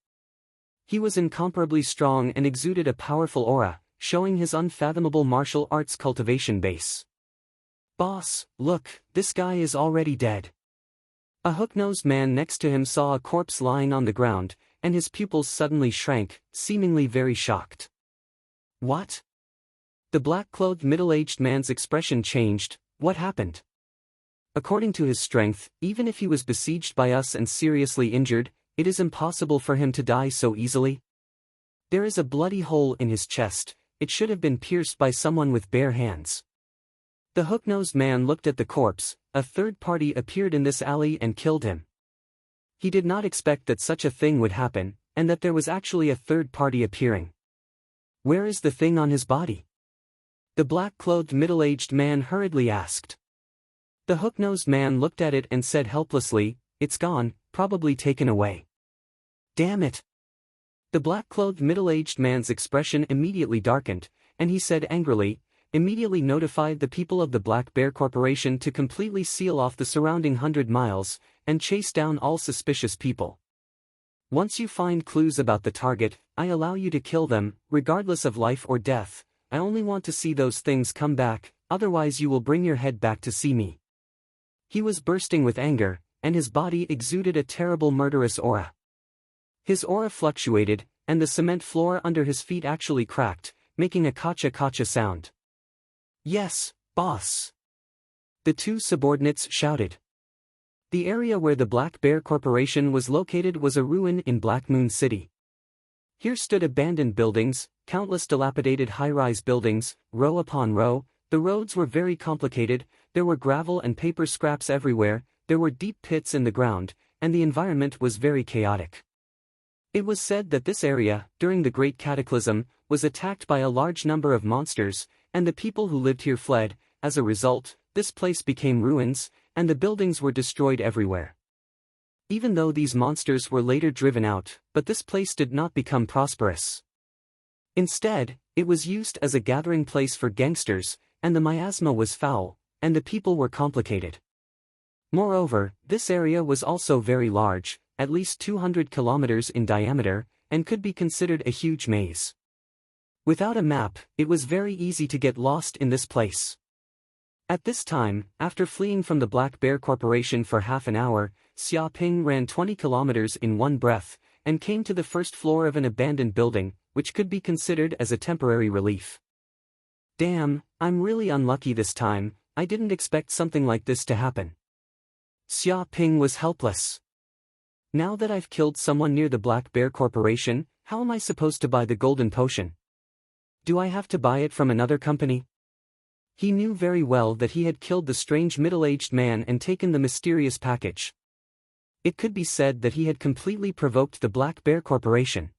He was incomparably strong and exuded a powerful aura, showing his unfathomable martial arts cultivation base. "Boss, look, this guy is already dead." A hook-nosed man next to him saw a corpse lying on the ground, and his pupils suddenly shrank, seemingly very shocked. What? The black-clothed middle-aged man's expression changed. What happened? According to his strength, even if he was besieged by us and seriously injured, it is impossible for him to die so easily. There is a bloody hole in his chest, it should have been pierced by someone with bare hands. The hook-nosed man looked at the corpse, a third party appeared in this alley and killed him. He did not expect that such a thing would happen, and that there was actually a third party appearing. Where is the thing on his body? The black-clothed middle-aged man hurriedly asked. The hook-nosed man looked at it and said helplessly, "It's gone, probably taken away." "Damn it!" The black-clothed middle-aged man's expression immediately darkened, and he said angrily, "Immediately notify the people of the Black Bear Corporation to completely seal off the surrounding 100 miles, and chase down all suspicious people. Once you find clues about the target, I allow you to kill them, regardless of life or death. I only want to see those things come back, otherwise you will bring your head back to see me." He was bursting with anger, and his body exuded a terrible murderous aura. His aura fluctuated, and the cement floor under his feet actually cracked, making a kacha-kacha sound. "Yes, boss!" the two subordinates shouted. The area where the Black Bear Corporation was located was a ruin in Black Moon City. Here stood abandoned buildings, countless dilapidated high-rise buildings, row upon row. The roads were very complicated, there were gravel and paper scraps everywhere, there were deep pits in the ground, and the environment was very chaotic. It was said that this area, during the Great Cataclysm, was attacked by a large number of monsters, and the people who lived here fled. As a result, this place became ruins, and the buildings were destroyed everywhere. Even though these monsters were later driven out, but this place did not become prosperous. Instead, it was used as a gathering place for gangsters, and the miasma was foul, and the people were complicated. Moreover, this area was also very large, at least 200 kilometers in diameter, and could be considered a huge maze. Without a map, it was very easy to get lost in this place. At this time, after fleeing from the Black Bear Corporation for half an hour, Xia Ping ran 20 kilometers in one breath, and came to the first floor of an abandoned building, which could be considered as a temporary relief. "Damn, I'm really unlucky this time, I didn't expect something like this to happen." Xia Ping was helpless. "Now that I've killed someone near the Black Bear Corporation, how am I supposed to buy the golden potion? Do I have to buy it from another company?" He knew very well that he had killed the strange middle-aged man and taken the mysterious package. It could be said that he had completely provoked the Black Bear Corporation.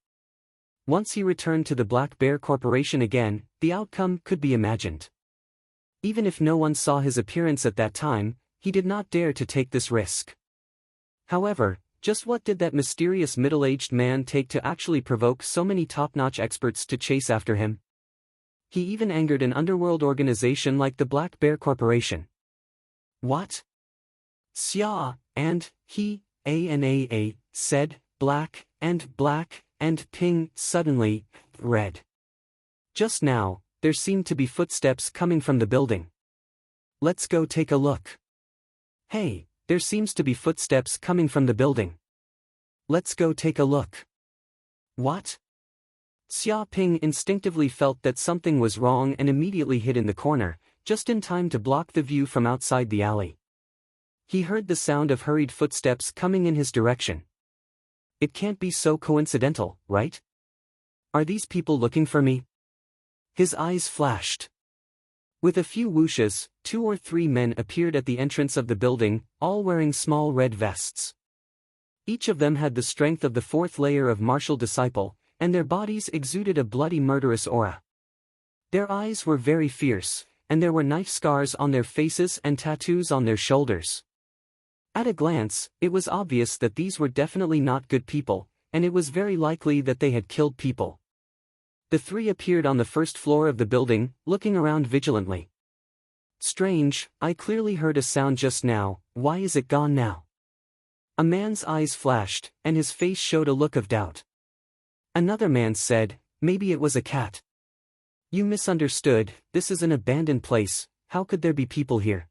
Once he returned to the Black Bear Corporation again, the outcome could be imagined. Even if no one saw his appearance at that time, he did not dare to take this risk. However, just what did that mysterious middle-aged man take to actually provoke so many top-notch experts to chase after him? He even angered an underworld organization like the Black Bear Corporation. "What?" Xia, and he, said, black, and Ping, suddenly, red. Just now, there seemed to be footsteps coming from the building. "Let's go take a look." "Hey, there seems to be footsteps coming from the building. Let's go take a look." "What?" Xia Ping instinctively felt that something was wrong and immediately hid in the corner, just in time to block the view from outside the alley. He heard the sound of hurried footsteps coming in his direction. It can't be so coincidental, right? Are these people looking for me? His eyes flashed. With a few whooshes, 2 or 3 men appeared at the entrance of the building, all wearing small red vests. Each of them had the strength of the 4th layer of martial disciple, and their bodies exuded a bloody murderous aura. Their eyes were very fierce, and there were knife scars on their faces and tattoos on their shoulders. At a glance, it was obvious that these were definitely not good people, and it was very likely that they had killed people. The 3 appeared on the first floor of the building, looking around vigilantly. "Strange, I clearly heard a sound just now, why is it gone now?" A man's eyes flashed, and his face showed a look of doubt. Another man said, "Maybe it was a cat." "You misunderstood, this is an abandoned place, how could there be people here?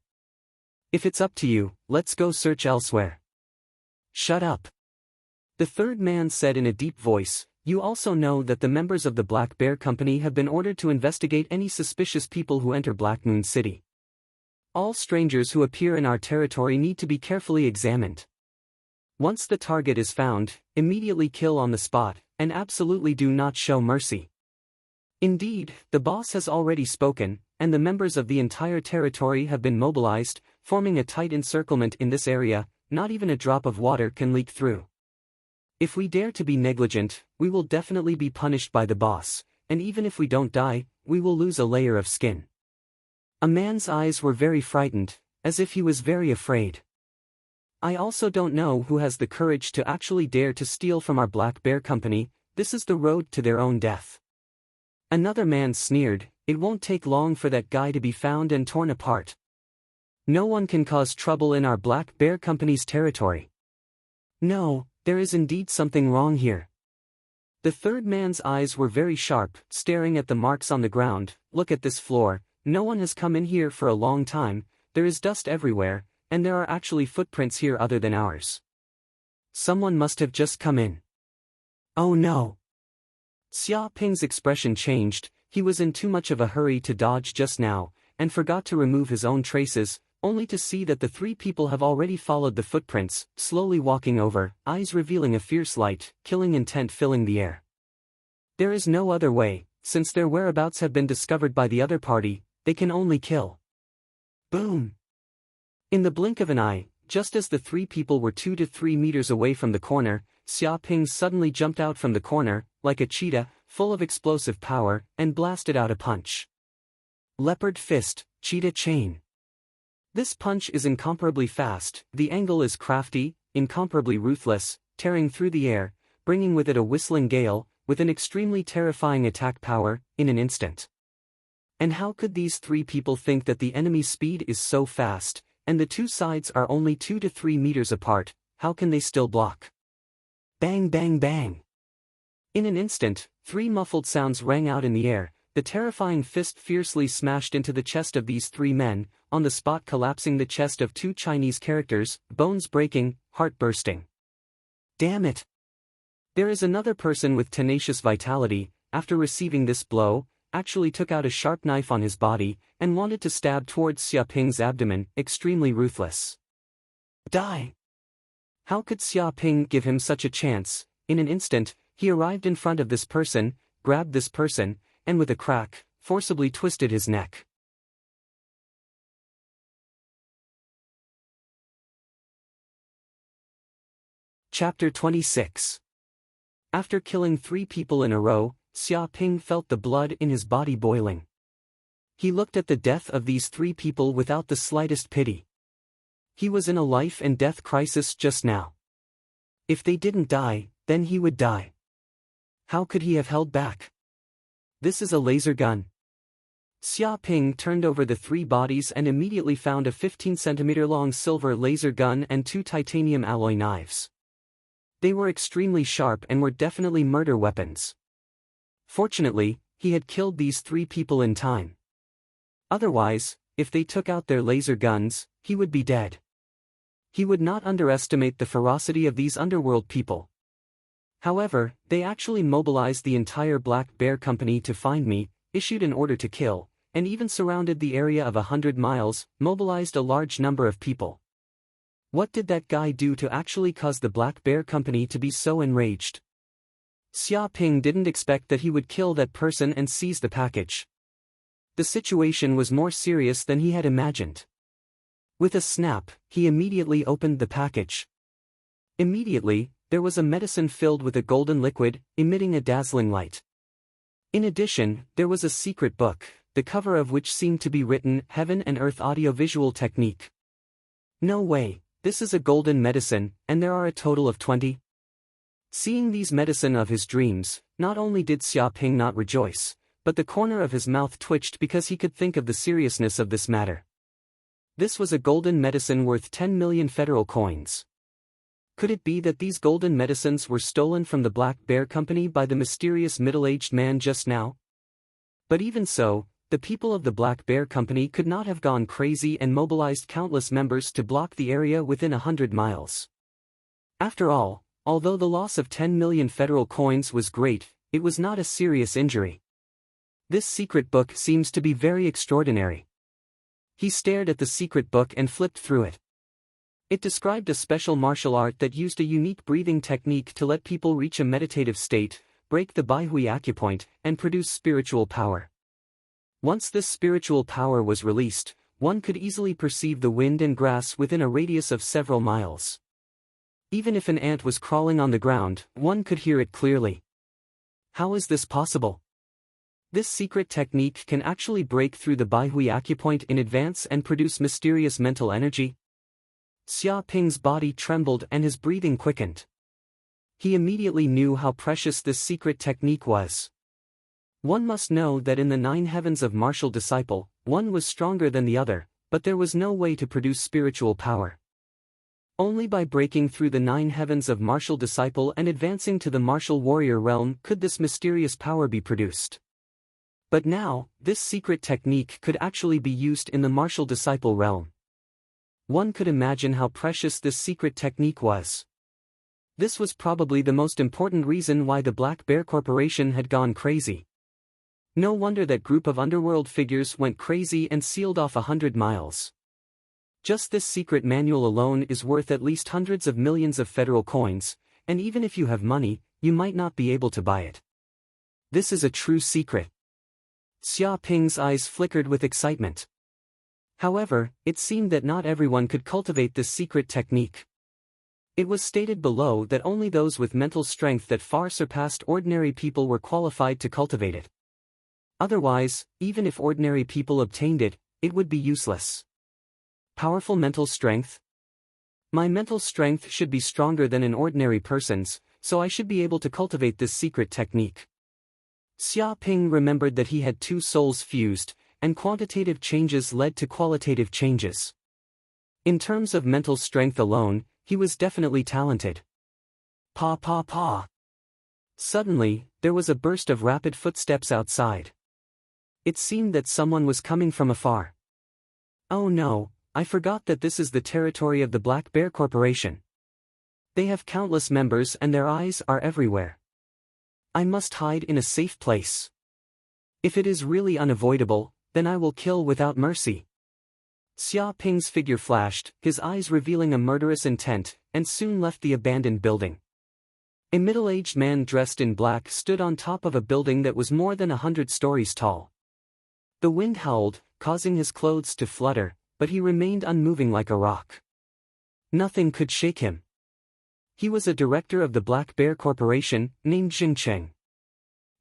If it's up to you, let's go search elsewhere." "Shut up." The third man said in a deep voice, "You also know that the members of the Black Bear Company have been ordered to investigate any suspicious people who enter Black Moon City. All strangers who appear in our territory need to be carefully examined." Once the target is found, immediately kill on the spot, and absolutely do not show mercy. Indeed, the boss has already spoken, and the members of the entire territory have been mobilized, forming a tight encirclement in this area. Not even a drop of water can leak through. If we dare to be negligent, we will definitely be punished by the boss, and even if we don't die, we will lose a layer of skin. A man's eyes were very frightened, as if he was very afraid. I also don't know who has the courage to actually dare to steal from our Black Bear Company. This is the road to their own death. Another man sneered, "It won't take long for that guy to be found and torn apart. No one can cause trouble in our Black Bear Company's territory. No, there is indeed something wrong here." The third man's eyes were very sharp, staring at the marks on the ground. "Look at this floor, no one has come in here for a long time, there is dust everywhere, and there are actually footprints here other than ours. Someone must have just come in. Oh no." Xia Ping's expression changed. He was in too much of a hurry to dodge just now, and forgot to remove his own traces, only to see that the three people have already followed the footprints, slowly walking over, eyes revealing a fierce light, killing intent filling the air. There is no other way, since their whereabouts have been discovered by the other party, they can only kill. Boom! In the blink of an eye, just as the three people were 2 to 3 meters away from the corner, Xia Ping suddenly jumped out from the corner, like a cheetah, full of explosive power, and blasted out a punch. Leopard Fist, Cheetah Chain. This punch is incomparably fast, the angle is crafty, incomparably ruthless, tearing through the air, bringing with it a whistling gale, with an extremely terrifying attack power, in an instant. And how could these three people think that the enemy's speed is so fast, and the two sides are only 2 to 3 meters apart? How can they still block? Bang bang bang! In an instant, 3 muffled sounds rang out in the air. The terrifying fist fiercely smashed into the chest of these 3 men, on the spot collapsing the chest of 2 Chinese characters, bones breaking, heart bursting. Damn it! There is another person with tenacious vitality, after receiving this blow, actually took out a sharp knife on his body, and wanted to stab towards Xia Ping's abdomen, extremely ruthless. Die! How could Xia Ping give him such a chance? In an instant, he arrived in front of this person, grabbed this person, and with a crack, forcibly twisted his neck. Chapter 26. After killing 3 people in a row, Xia Ping felt the blood in his body boiling. He looked at the death of these 3 people without the slightest pity. He was in a life and death crisis just now. If they didn't die, then he would die. How could he have held back? This is a laser gun. Xia Ping turned over the 3 bodies and immediately found a 15-centimeter long silver laser gun and 2 titanium alloy knives. They were extremely sharp and were definitely murder weapons. Fortunately, he had killed these 3 people in time. Otherwise, if they took out their laser guns, he would be dead. He would not underestimate the ferocity of these underworld people. However, they actually mobilized the entire Black Bear Company to find me, issued an order to kill, and even surrounded the area of 100 miles, mobilized a large number of people. What did that guy do to actually cause the Black Bear Company to be so enraged? Xia Ping didn't expect that he would kill that person and seize the package. The situation was more serious than he had imagined. With a snap, he immediately opened the package. Immediately, there was a medicine filled with a golden liquid, emitting a dazzling light. In addition, there was a secret book, the cover of which seemed to be written, "Heaven and Earth Audiovisual Technique." No way, this is a golden medicine, and there are a total of 20. Seeing these medicine of his dreams, not only did Xia Ping not rejoice, but the corner of his mouth twitched because he could think of the seriousness of this matter. This was a golden medicine worth 10 million federal coins. Could it be that these golden medicines were stolen from the Black Bear Company by the mysterious middle-aged man just now? But even so, the people of the Black Bear Company could not have gone crazy and mobilized countless members to block the area within 100 miles. After all, although the loss of 10 million federal coins was great, it was not a serious injury. This secret book seems to be very extraordinary. He stared at the secret book and flipped through it. It described a special martial art that used a unique breathing technique to let people reach a meditative state, break the Baihui acupoint, and produce spiritual power. Once this spiritual power was released, one could easily perceive the wind and grass within a radius of several miles. Even if an ant was crawling on the ground, one could hear it clearly. How is this possible? This secret technique can actually break through the Baihui acupoint in advance and produce mysterious mental energy. Xia Ping's body trembled and his breathing quickened. He immediately knew how precious this secret technique was. One must know that in the 9 heavens of martial disciple, one was stronger than the other, but there was no way to produce spiritual power. Only by breaking through the 9 heavens of martial disciple and advancing to the martial warrior realm could this mysterious power be produced. But now, this secret technique could actually be used in the martial disciple realm. One could imagine how precious this secret technique was. This was probably the most important reason why the Black Bear Corporation had gone crazy. No wonder that group of underworld figures went crazy and sealed off 100 miles. Just this secret manual alone is worth at least hundreds of millions of federal coins, and even if you have money, you might not be able to buy it. This is a true secret. Xia Ping's eyes flickered with excitement. However, it seemed that not everyone could cultivate this secret technique. It was stated below that only those with mental strength that far surpassed ordinary people were qualified to cultivate it. Otherwise, even if ordinary people obtained it, it would be useless. Powerful mental strength? My mental strength should be stronger than an ordinary person's, so I should be able to cultivate this secret technique. Xia Ping remembered that he had 2 souls fused, and quantitative changes led to qualitative changes. In terms of mental strength alone, he was definitely talented. Pa pa pa. Suddenly, there was a burst of rapid footsteps outside. It seemed that someone was coming from afar. Oh no, I forgot that this is the territory of the Black Bear Corporation. They have countless members and their eyes are everywhere. I must hide in a safe place. If it is really unavoidable, then I will kill without mercy. Xia Ping's figure flashed, his eyes revealing a murderous intent, and soon left the abandoned building. A middle-aged man dressed in black stood on top of a building that was more than 100 stories tall. The wind howled, causing his clothes to flutter, but he remained unmoving like a rock. Nothing could shake him. He was a director of the Black Bear Corporation, named Jingcheng.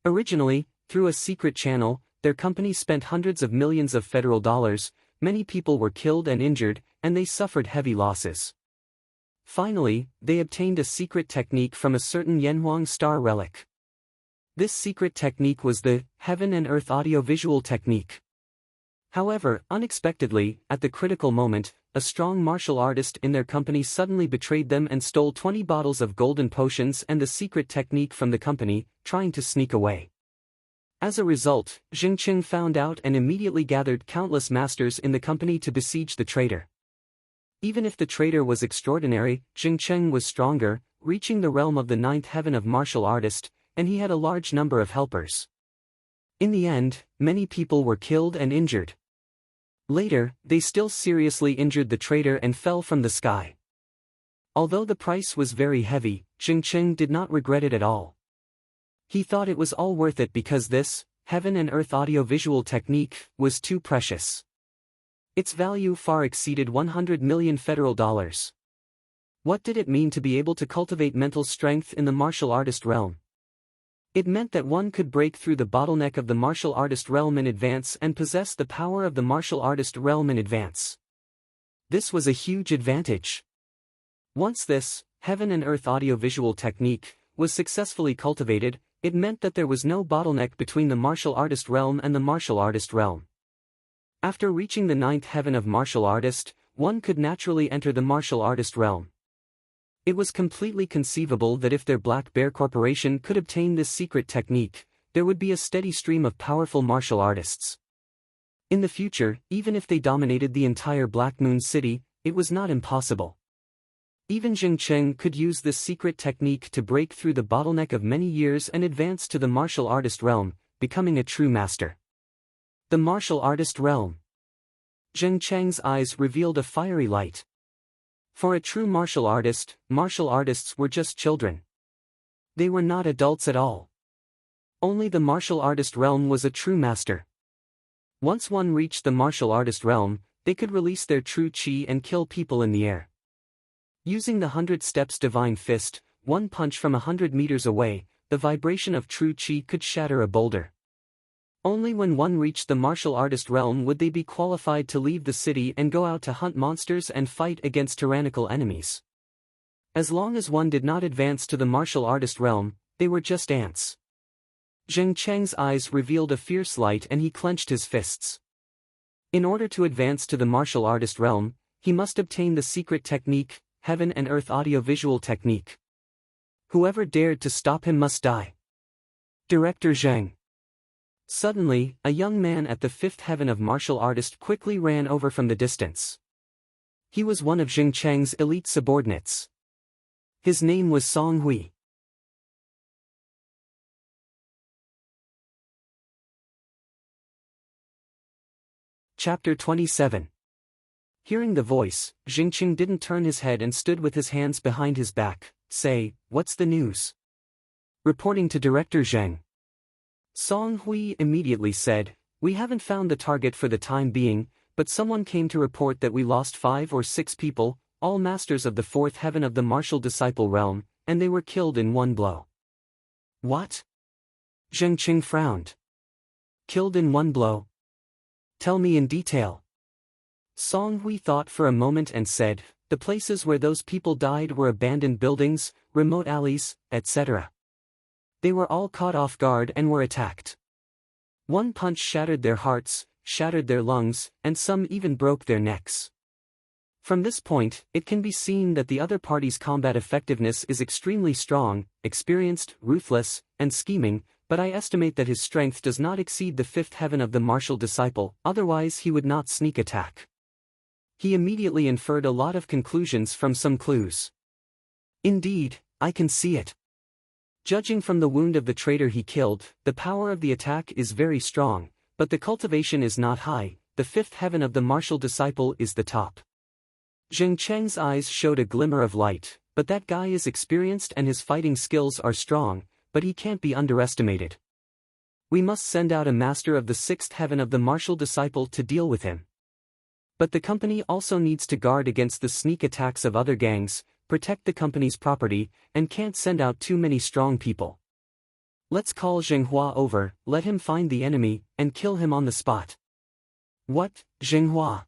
Originally, through a secret channel, their company spent hundreds of millions of federal dollars, many people were killed and injured, and they suffered heavy losses. Finally, they obtained a secret technique from a certain Yanhuang star relic. This secret technique was the Heaven and Earth audiovisual technique. However, unexpectedly, at the critical moment, a strong martial artist in their company suddenly betrayed them and stole 20 bottles of golden potions and the secret technique from the company, trying to sneak away. As a result, Jingcheng found out and immediately gathered countless masters in the company to besiege the traitor. Even if the traitor was extraordinary, Jingcheng was stronger, reaching the realm of the 9th heaven of martial artist, and he had a large number of helpers. In the end, many people were killed and injured. Later, they still seriously injured the traitor and fell from the sky. Although the price was very heavy, Jingcheng did not regret it at all. He thought it was all worth it because this, Heaven and Earth audiovisual technique, was too precious. Its value far exceeded 100 million federal dollars. What did it mean to be able to cultivate mental strength in the martial artist realm? It meant that one could break through the bottleneck of the martial artist realm in advance and possess the power of the martial artist realm in advance. This was a huge advantage. Once this, Heaven and Earth audiovisual technique, was successfully cultivated, it meant that there was no bottleneck between the martial artist realm and the martial artist realm. After reaching the 9th heaven of martial artist, one could naturally enter the martial artist realm. It was completely conceivable that if their Black Bear Corporation could obtain this secret technique, there would be a steady stream of powerful martial artists. In the future, even if they dominated the entire Black Moon City, it was not impossible. Even Jingcheng could use this secret technique to break through the bottleneck of many years and advance to the martial artist realm, becoming a true master. The martial artist realm. Jingcheng's eyes revealed a fiery light. For a true martial artists were just children. They were not adults at all. Only the martial artist realm was a true master. Once one reached the martial artist realm, they could release their true chi and kill people in the air. Using the 100 steps divine fist, one punch from 100 meters away, the vibration of true chi could shatter a boulder. Only when one reached the martial artist realm would they be qualified to leave the city and go out to hunt monsters and fight against tyrannical enemies. As long as one did not advance to the martial artist realm, they were just ants. Zheng Cheng's eyes revealed a fierce light and he clenched his fists. In order to advance to the martial artist realm, he must obtain the secret technique, Heaven and Earth audiovisual technique. Whoever dared to stop him must die. Director Zheng. Suddenly, a young man at the fifth heaven of martial artist quickly ran over from the distance. He was one of Zheng Cheng's elite subordinates. His name was Song Hui. Chapter 27. Hearing the voice, Jingqing didn't turn his head and stood with his hands behind his back. Say, what's the news? Reporting to Director Zheng. Song Hui immediately said, we haven't found the target for the time being, but someone came to report that we lost 5 or 6 people, all masters of the fourth heaven of the martial disciple realm, and they were killed in one blow. What? Zhengqing frowned. Killed in one blow? Tell me in detail. Song Hui thought for a moment and said, the places where those people died were abandoned buildings, remote alleys, etc. They were all caught off guard and were attacked. One punch shattered their hearts, shattered their lungs, and some even broke their necks. From this point, it can be seen that the other party's combat effectiveness is extremely strong, experienced, ruthless, and scheming, but I estimate that his strength does not exceed the fifth heaven of the martial disciple, otherwise he would not sneak attack. He immediately inferred a lot of conclusions from some clues. Indeed, I can see it. Judging from the wound of the traitor he killed, the power of the attack is very strong, but the cultivation is not high. The fifth heaven of the martial disciple is the top. Zheng Cheng's eyes showed a glimmer of light, but that guy is experienced and his fighting skills are strong, but he can't be underestimated. We must send out a master of the sixth heaven of the martial disciple to deal with him. But the company also needs to guard against the sneak attacks of other gangs, protect the company's property, and can't send out too many strong people. Let's call Zhenghua over, let him find the enemy, and kill him on the spot. What, Zhenghua?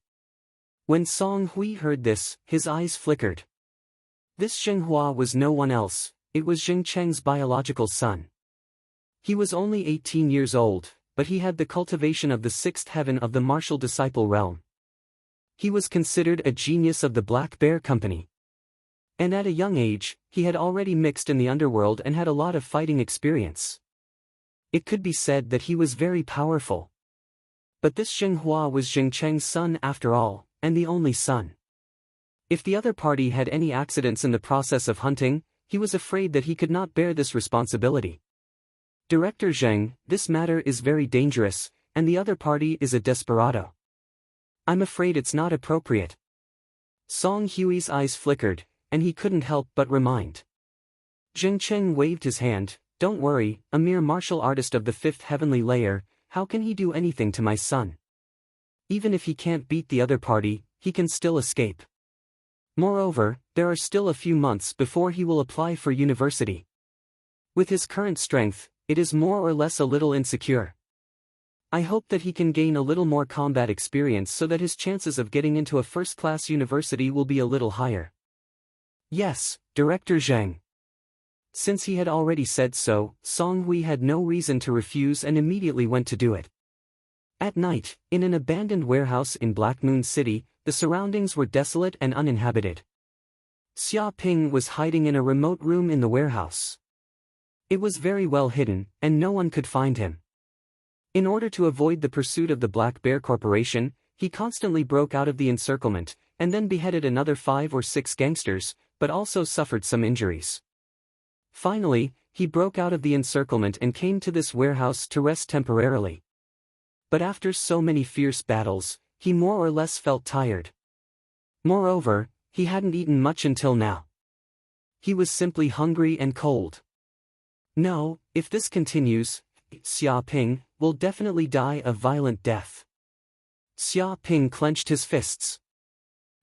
When Song Hui heard this, his eyes flickered. This Zhenghua was no one else, it was Zheng Cheng's biological son. He was only 18 years old, but he had the cultivation of the sixth heaven of the martial disciple realm. He was considered a genius of the Black Bear Company. And at a young age, he had already mixed in the underworld and had a lot of fighting experience. It could be said that he was very powerful. But this Zhenghua was Zheng Cheng's son after all, and the only son. If the other party had any accidents in the process of hunting, he was afraid that he could not bear this responsibility. Director Zheng, this matter is very dangerous, and the other party is a desperado. I'm afraid it's not appropriate. Song Hui's eyes flickered, and he couldn't help but remind. Zheng Cheng waved his hand, don't worry, a mere martial artist of the fifth heavenly layer, how can he do anything to my son? Even if he can't beat the other party, he can still escape. Moreover, there are still a few months before he will apply for university. With his current strength, it is more or less a little insecure. I hope that he can gain a little more combat experience so that his chances of getting into a first-class university will be a little higher. Yes, Director Zheng. Since he had already said so, Song Hui had no reason to refuse and immediately went to do it. At night, in an abandoned warehouse in Black Moon City, the surroundings were desolate and uninhabited. Xia Ping was hiding in a remote room in the warehouse. It was very well hidden, and no one could find him. In order to avoid the pursuit of the Black Bear Corporation, he constantly broke out of the encirclement, and then beheaded another 5 or 6 gangsters, but also suffered some injuries. Finally, he broke out of the encirclement and came to this warehouse to rest temporarily. But after so many fierce battles, he more or less felt tired. Moreover, he hadn't eaten much until now. He was simply hungry and cold. No, if this continues, Xia Ping will definitely die a violent death. Xia Ping clenched his fists.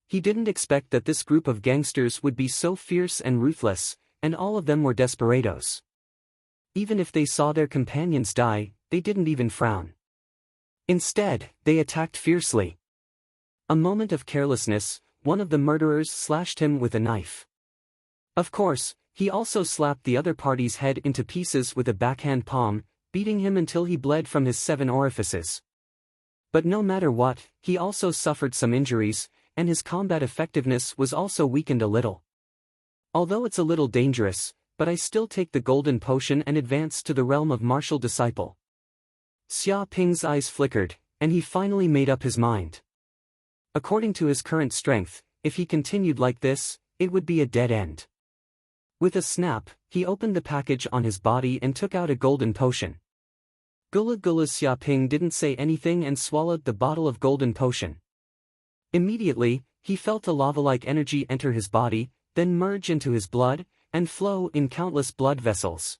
He didn't expect that this group of gangsters would be so fierce and ruthless, and all of them were desperados. Even if they saw their companions die, they didn't even frown. Instead, they attacked fiercely. A moment of carelessness, one of the murderers slashed him with a knife. Of course, he also slapped the other party's head into pieces with a backhand palm, beating him until he bled from his 7 orifices. But no matter what, he also suffered some injuries, and his combat effectiveness was also weakened a little. Although it's a little dangerous, but I still take the golden potion and advance to the realm of martial disciple. Xia Ping's eyes flickered, and he finally made up his mind. According to his current strength, if he continued like this, it would be a dead end. With a snap, he opened the package on his body and took out a golden potion. Gula Gula. Xia Ping didn't say anything and swallowed the bottle of golden potion. Immediately, he felt a lava-like energy enter his body, then merge into his blood, and flow in countless blood vessels.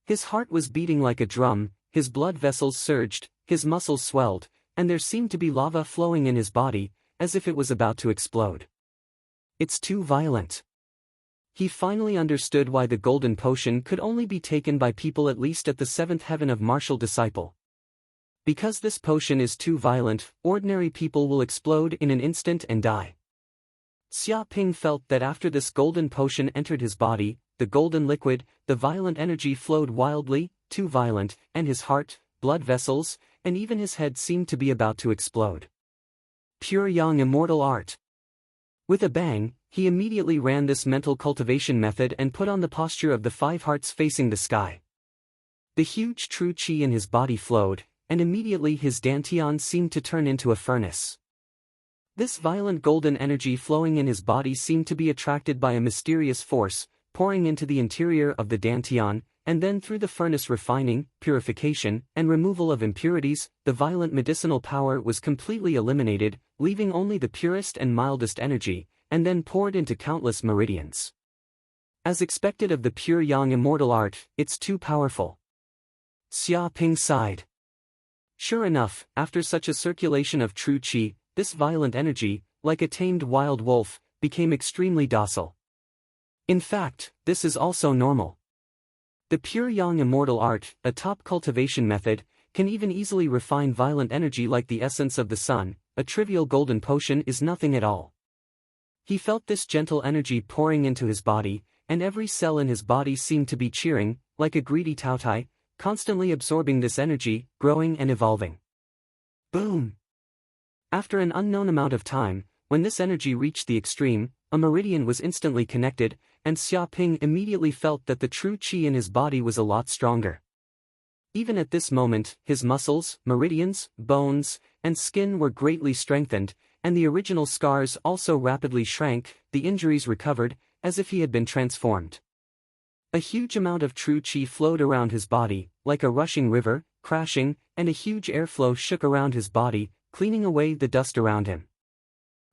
His heart was beating like a drum, his blood vessels surged, his muscles swelled, and there seemed to be lava flowing in his body, as if it was about to explode. It's too violent. He finally understood why the golden potion could only be taken by people at least at the 7th heaven of martial disciple. Because this potion is too violent, ordinary people will explode in an instant and die. Xia Ping felt that after this golden potion entered his body, the golden liquid, the violent energy flowed wildly, too violent, and his heart, blood vessels, and even his head seemed to be about to explode. Pure Yang Immortal Art. With a bang, he immediately ran this mental cultivation method and put on the posture of the 5 hearts facing the sky. The huge true qi in his body flowed, and immediately his dantian seemed to turn into a furnace. This violent golden energy flowing in his body seemed to be attracted by a mysterious force, pouring into the interior of the dantian, and then through the furnace refining, purification, and removal of impurities, the violent medicinal power was completely eliminated, leaving only the purest and mildest energy, and then poured into countless meridians. As expected of the pure Yang Immortal Art, it's too powerful. Xia Ping sighed. Sure enough, after such a circulation of true qi, this violent energy, like a tamed wild wolf, became extremely docile. In fact, this is also normal. The pure Yang Immortal Art, a top cultivation method, can even easily refine violent energy like the essence of the sun. A trivial golden potion is nothing at all. He felt this gentle energy pouring into his body, and every cell in his body seemed to be cheering, like a greedy tautai, constantly absorbing this energy, growing and evolving. Boom! After an unknown amount of time, when this energy reached the extreme, a meridian was instantly connected, and Xia Ping immediately felt that the true qi in his body was a lot stronger. Even at this moment, his muscles, meridians, bones, and skin were greatly strengthened, and the original scars also rapidly shrank, the injuries recovered, as if he had been transformed. A huge amount of true qi flowed around his body, like a rushing river, crashing, and a huge airflow shook around his body, cleaning away the dust around him.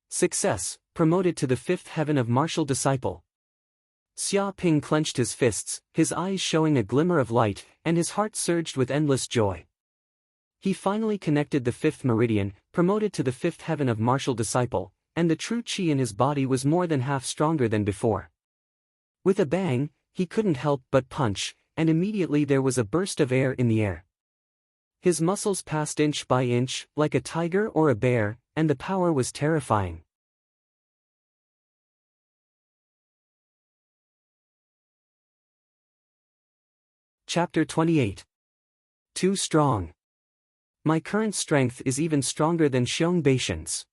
Success, promoted to the 5th heaven of martial disciple. Xia Ping clenched his fists, his eyes showing a glimmer of light, and his heart surged with endless joy. He finally connected the 5th meridian, promoted to the 5th heaven of martial disciple, and the true qi in his body was more than half stronger than before. With a bang, he couldn't help but punch, and immediately there was a burst of air in the air. His muscles passed inch by inch, like a tiger or a bear, and the power was terrifying. Chapter 28. Too strong. My current strength is even stronger than Xiong Beishan's.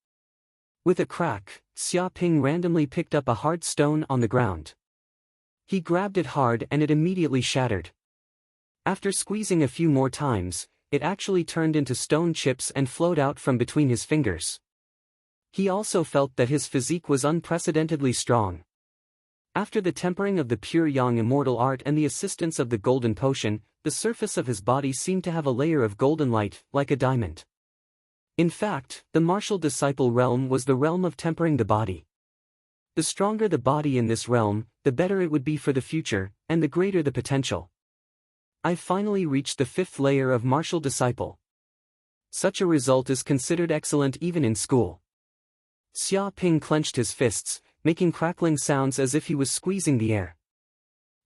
With a crack, Xia Ping randomly picked up a hard stone on the ground. He grabbed it hard and it immediately shattered. After squeezing a few more times, it actually turned into stone chips and flowed out from between his fingers. He also felt that his physique was unprecedentedly strong. After the tempering of the pure Yang Immortal Art and the assistance of the golden potion, the surface of his body seemed to have a layer of golden light, like a diamond. In fact, the martial disciple realm was the realm of tempering the body. The stronger the body in this realm, the better it would be for the future, and the greater the potential. I've finally reached the 5th layer of martial disciple. Such a result is considered excellent even in school. Xia Ping clenched his fists, making crackling sounds as if he was squeezing the air.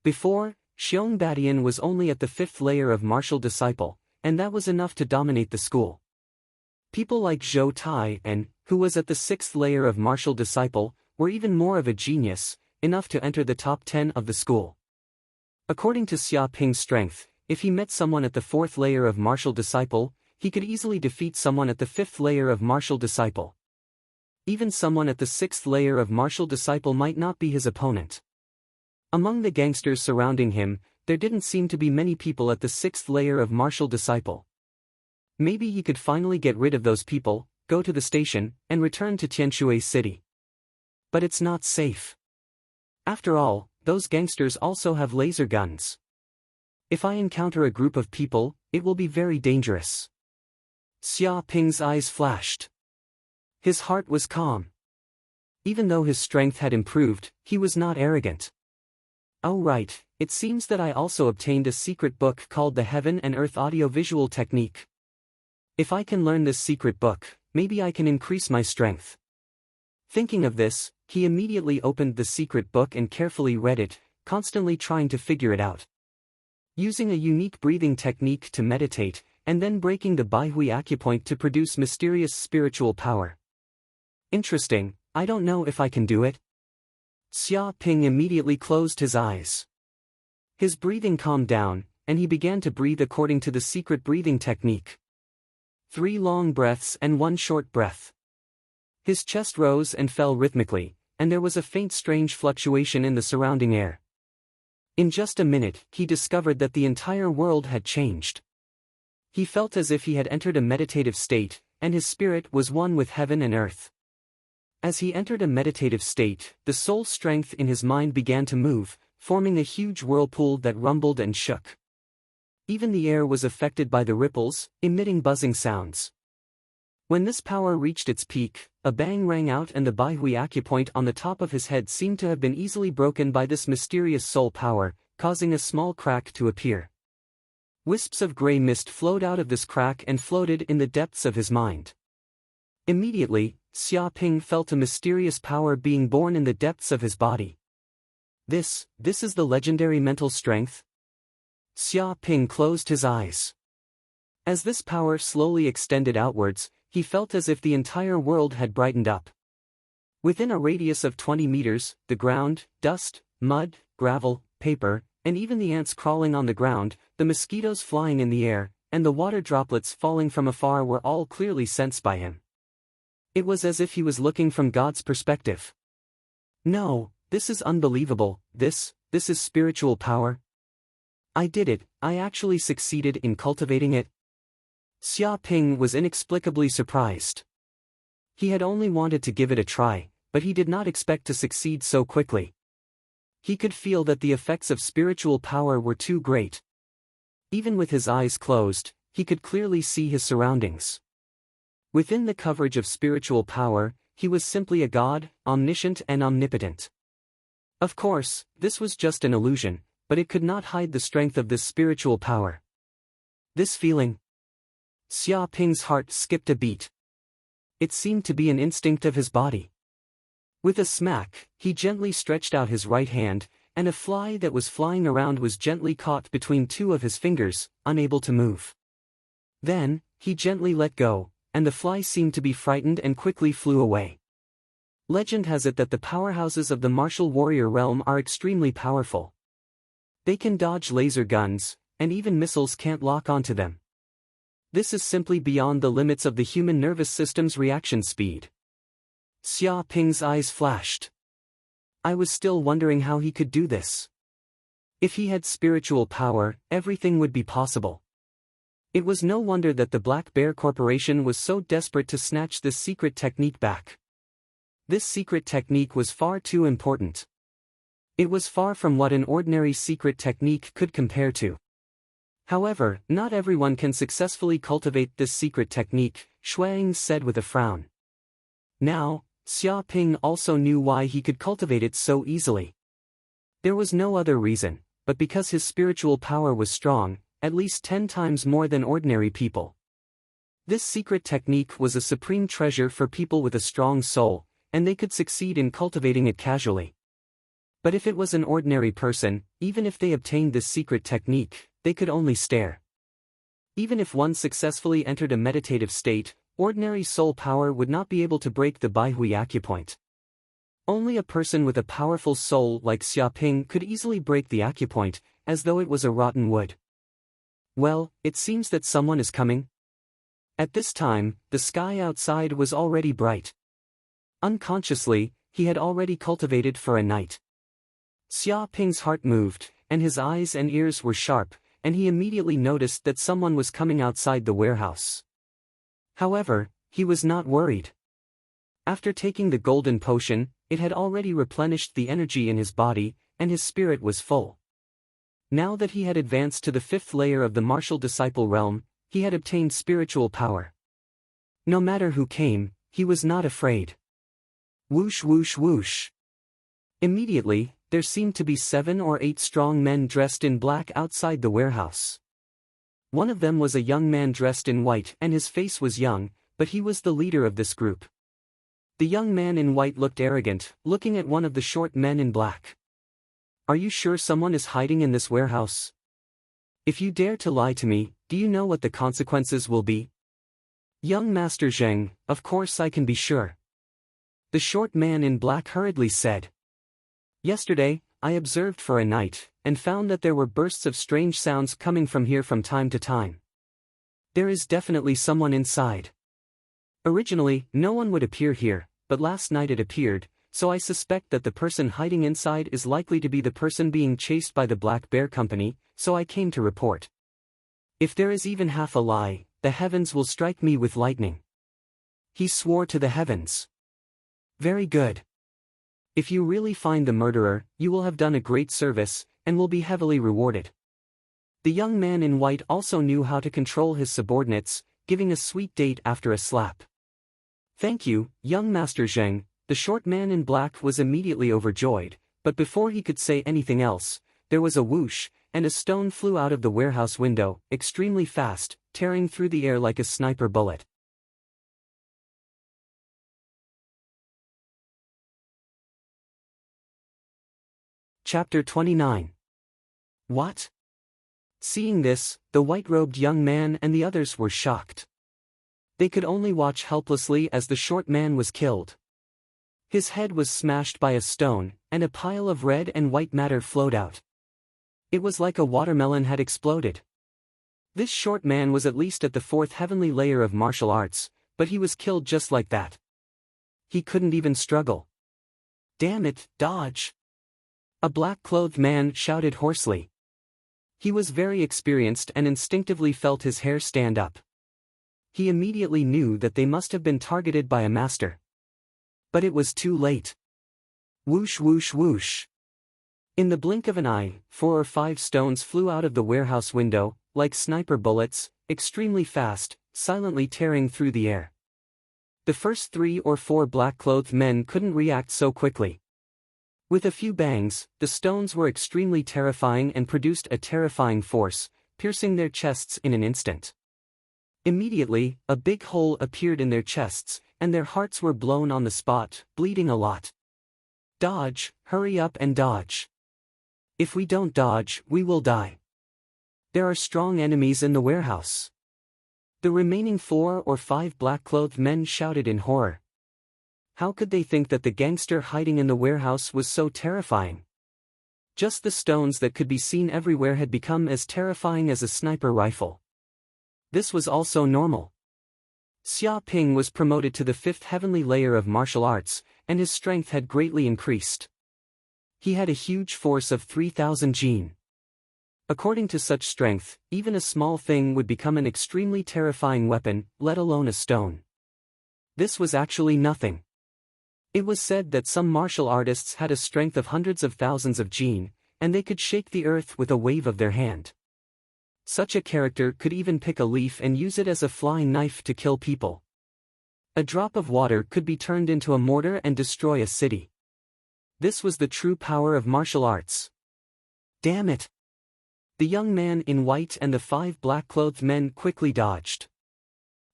Before, Xiong Badian was only at the 5th layer of martial disciple, and that was enough to dominate the school. People like Zhou Tai and, who was at the 6th layer of martial disciple, were even more of a genius, enough to enter the top 10 of the school. According to Xia Ping's strength, if he met someone at the 4th layer of martial disciple, he could easily defeat someone at the 5th layer of martial disciple. Even someone at the 6th layer of martial disciple might not be his opponent. Among the gangsters surrounding him, there didn't seem to be many people at the 6th layer of martial disciple. Maybe he could finally get rid of those people, go to the station, and return to Tianshui City. But it's not safe. After all, those gangsters also have laser guns. If I encounter a group of people, it will be very dangerous. Xia Ping's eyes flashed. His heart was calm. Even though his strength had improved, he was not arrogant. Oh right, it seems that I also obtained a secret book called the Heaven and Earth Audiovisual Technique. If I can learn this secret book, maybe I can increase my strength. Thinking of this, he immediately opened the secret book and carefully read it, constantly trying to figure it out. Using a unique breathing technique to meditate, and then breaking the Baihui acupoint to produce mysterious spiritual power. Interesting, I don't know if I can do it. Xia Ping immediately closed his eyes. His breathing calmed down, and he began to breathe according to the secret breathing technique. 3 long breaths and 1 short breath. His chest rose and fell rhythmically, and there was a faint strange fluctuation in the surrounding air. In just a minute, he discovered that the entire world had changed. He felt as if he had entered a meditative state, and his spirit was one with heaven and earth. As he entered a meditative state, the soul strength in his mind began to move, forming a huge whirlpool that rumbled and shook. Even the air was affected by the ripples, emitting buzzing sounds. When this power reached its peak, a bang rang out and the Baihui acupoint on the top of his head seemed to have been easily broken by this mysterious soul power, causing a small crack to appear. Wisps of gray mist flowed out of this crack and floated in the depths of his mind. Immediately, Xia Ping felt a mysterious power being born in the depths of his body. This is the legendary mental strength? Xia Ping closed his eyes. As this power slowly extended outwards, he felt as if the entire world had brightened up. Within a radius of 20 meters, the ground, dust, mud, gravel, paper, and even the ants crawling on the ground, the mosquitoes flying in the air, and the water droplets falling from afar were all clearly sensed by him. It was as if he was looking from God's perspective. No, this is unbelievable, this is spiritual power. I did it, I actually succeeded in cultivating it. Xia Ping was inexplicably surprised. He had only wanted to give it a try, but he did not expect to succeed so quickly. He could feel that the effects of spiritual power were too great. Even with his eyes closed, he could clearly see his surroundings. Within the coverage of spiritual power, he was simply a god, omniscient and omnipotent. Of course, this was just an illusion, but it could not hide the strength of this spiritual power. This feeling. Xia Ping's heart skipped a beat. It seemed to be an instinct of his body. With a smack, he gently stretched out his right hand, and a fly that was flying around was gently caught between 2 of his fingers, unable to move. Then, he gently let go, and the fly seemed to be frightened and quickly flew away. Legend has it that the powerhouses of the martial warrior realm are extremely powerful. They can dodge laser guns, and even missiles can't lock onto them. This is simply beyond the limits of the human nervous system's reaction speed. Xia Ping's eyes flashed. I was still wondering how he could do this. If he had spiritual power, everything would be possible. It was no wonder that the Black Bear Corporation was so desperate to snatch this secret technique back. This secret technique was far too important. It was far from what an ordinary secret technique could compare to. However, not everyone can successfully cultivate this secret technique, Shuang said with a frown. Now, Xia Ping also knew why he could cultivate it so easily. There was no other reason, but because his spiritual power was strong, at least 10 times more than ordinary people. This secret technique was a supreme treasure for people with a strong soul, and they could succeed in cultivating it casually. But if it was an ordinary person, even if they obtained this secret technique, they could only stare. Even if one successfully entered a meditative state, ordinary soul power would not be able to break the Baihui acupoint. Only a person with a powerful soul like Xia Ping could easily break the acupoint, as though it was a rotten wood. Well, it seems that someone is coming. At this time, the sky outside was already bright. Unconsciously, he had already cultivated for a night. Xia Ping's heart moved, and his eyes and ears were sharp, and he immediately noticed that someone was coming outside the warehouse. However, he was not worried. After taking the golden potion, it had already replenished the energy in his body, and his spirit was full. Now that he had advanced to the 5th layer of the martial disciple realm, he had obtained spiritual power. No matter who came, he was not afraid. Whoosh whoosh whoosh. Immediately, there seemed to be 7 or 8 strong men dressed in black outside the warehouse. One of them was a young man dressed in white, and his face was young, but he was the leader of this group. The young man in white looked arrogant, looking at one of the short men in black. "Are you sure someone is hiding in this warehouse? If you dare to lie to me, do you know what the consequences will be?" "Young Master Zheng, of course I can be sure," the short man in black hurriedly said. "Yesterday, I observed for a night, and found that there were bursts of strange sounds coming from here from time to time. There is definitely someone inside. Originally, no one would appear here, but last night it appeared, so I suspect that the person hiding inside is likely to be the person being chased by the Black Bear Company, so I came to report. If there is even half a lie, the heavens will strike me with lightning." He swore to the heavens. "Very good. If you really find the murderer, you will have done a great service, and will be heavily rewarded." The young man in white also knew how to control his subordinates, giving a sweet date after a slap. "Thank you, young Master Zheng." The short man in black was immediately overjoyed, but before he could say anything else, there was a whoosh, and a stone flew out of the warehouse window, extremely fast, tearing through the air like a sniper bullet. Chapter 29. What? Seeing this, the white-robed young man and the others were shocked. They could only watch helplessly as the short man was killed. His head was smashed by a stone, and a pile of red and white matter flowed out. It was like a watermelon had exploded. This short man was at least at the 4th heavenly layer of martial arts, but he was killed just like that. He couldn't even struggle. "Damn it, dodge!" a black-clothed man shouted hoarsely. He was very experienced and instinctively felt his hair stand up. He immediately knew that they must have been targeted by a master. But it was too late. Whoosh whoosh whoosh. In the blink of an eye, 4 or 5 stones flew out of the warehouse window, like sniper bullets, extremely fast, silently tearing through the air. The first 3 or 4 black-clothed men couldn't react so quickly. With a few bangs, the stones were extremely terrifying and produced a terrifying force, piercing their chests in an instant. Immediately, a big hole appeared in their chests, and their hearts were blown on the spot, bleeding a lot. "Dodge, hurry up and dodge. If we don't dodge, we will die. There are strong enemies in the warehouse." The remaining 4 or 5 black-clothed men shouted in horror. How could they think that the gangster hiding in the warehouse was so terrifying? Just the stones that could be seen everywhere had become as terrifying as a sniper rifle. This was also normal. Xia Ping was promoted to the 5th heavenly layer of martial arts, and his strength had greatly increased. He had a huge force of 3,000 jin. According to such strength, even a small thing would become an extremely terrifying weapon, let alone a stone. This was actually nothing. It was said that some martial artists had a strength of hundreds of thousands of jin, and they could shake the earth with a wave of their hand. Such a character could even pick a leaf and use it as a flying knife to kill people. A drop of water could be turned into a mortar and destroy a city. This was the true power of martial arts. Damn it! The young man in white and the 5 black-clothed men quickly dodged.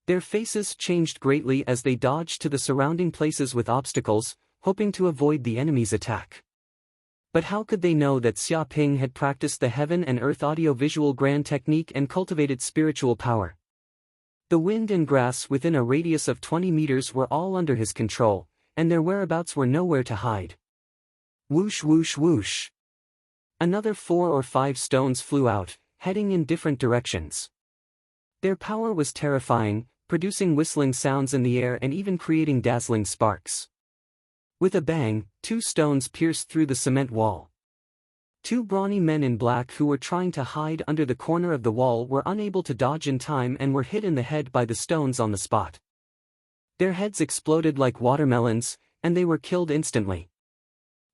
Their faces changed greatly as they dodged to the surrounding places with obstacles, hoping to avoid the enemy's attack. But how could they know that Xia Ping had practiced the heaven and earth audio-visual grand technique and cultivated spiritual power? The wind and grass within a radius of 20 meters were all under his control, and their whereabouts were nowhere to hide. Whoosh whoosh whoosh. Another 4 or 5 stones flew out, heading in different directions. Their power was terrifying, producing whistling sounds in the air and even creating dazzling sparks. With a bang, 2 stones pierced through the cement wall. 2 brawny men in black who were trying to hide under the corner of the wall were unable to dodge in time and were hit in the head by the stones on the spot. Their heads exploded like watermelons, and they were killed instantly.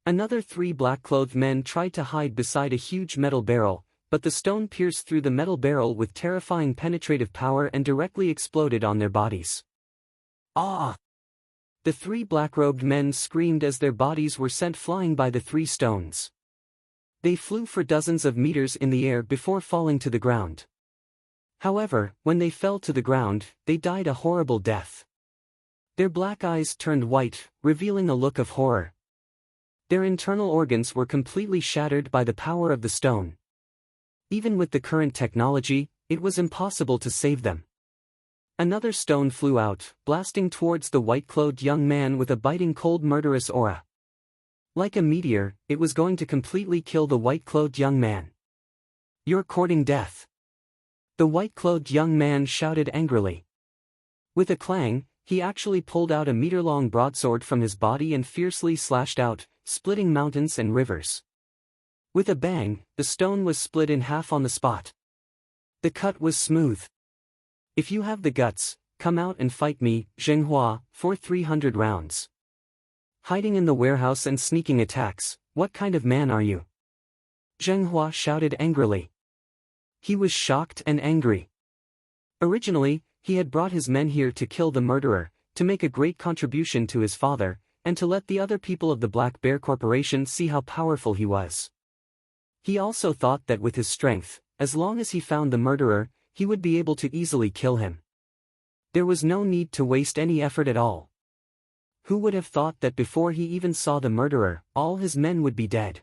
Another 3 black-clothed men tried to hide beside a huge metal barrel, but the stone pierced through the metal barrel with terrifying penetrative power and directly exploded on their bodies. Ah! The 3 black-robed men screamed as their bodies were sent flying by the 3 stones. They flew for dozens of meters in the air before falling to the ground. However, when they fell to the ground, they died a horrible death. Their black eyes turned white, revealing a look of horror. Their internal organs were completely shattered by the power of the stone. Even with the current technology, it was impossible to save them. Another stone flew out, blasting towards the white-clothed young man with a biting cold murderous aura. Like a meteor, it was going to completely kill the white-clothed young man. "You're courting death!" The white-clothed young man shouted angrily. With a clang, he actually pulled out a meter-long broadsword from his body and fiercely slashed out, splitting mountains and rivers. With a bang, the stone was split in half on the spot. The cut was smooth. "If you have the guts, come out and fight me, Zhenghua, for 300 rounds. Hiding in the warehouse and sneaking attacks, what kind of man are you?" Zhenghua shouted angrily. He was shocked and angry. Originally, he had brought his men here to kill the murderer, to make a great contribution to his father, and to let the other people of the Black Bear Corporation see how powerful he was. He also thought that with his strength, as long as he found the murderer, he would be able to easily kill him. There was no need to waste any effort at all. Who would have thought that before he even saw the murderer, all his men would be dead?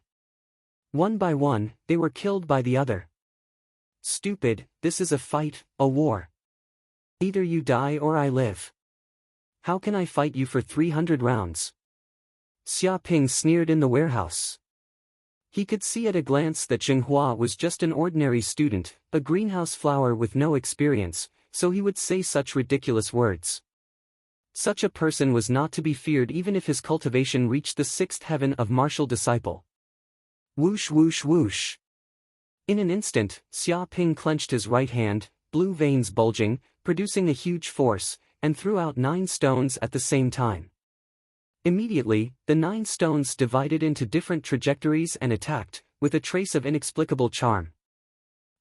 One by one, they were killed by the other. "Stupid, this is a fight, a war. Either you die or I live. How can I fight you for 300 rounds? Xia Ping sneered in the warehouse. He could see at a glance that Zhenghua was just an ordinary student, a greenhouse flower with no experience, so he would say such ridiculous words. Such a person was not to be feared even if his cultivation reached the 6th heaven of martial disciple. Whoosh whoosh whoosh. In an instant, Xia Ping clenched his right hand, blue veins bulging, producing a huge force, and threw out 9 stones at the same time. Immediately, the 9 stones divided into different trajectories and attacked, with a trace of inexplicable charm.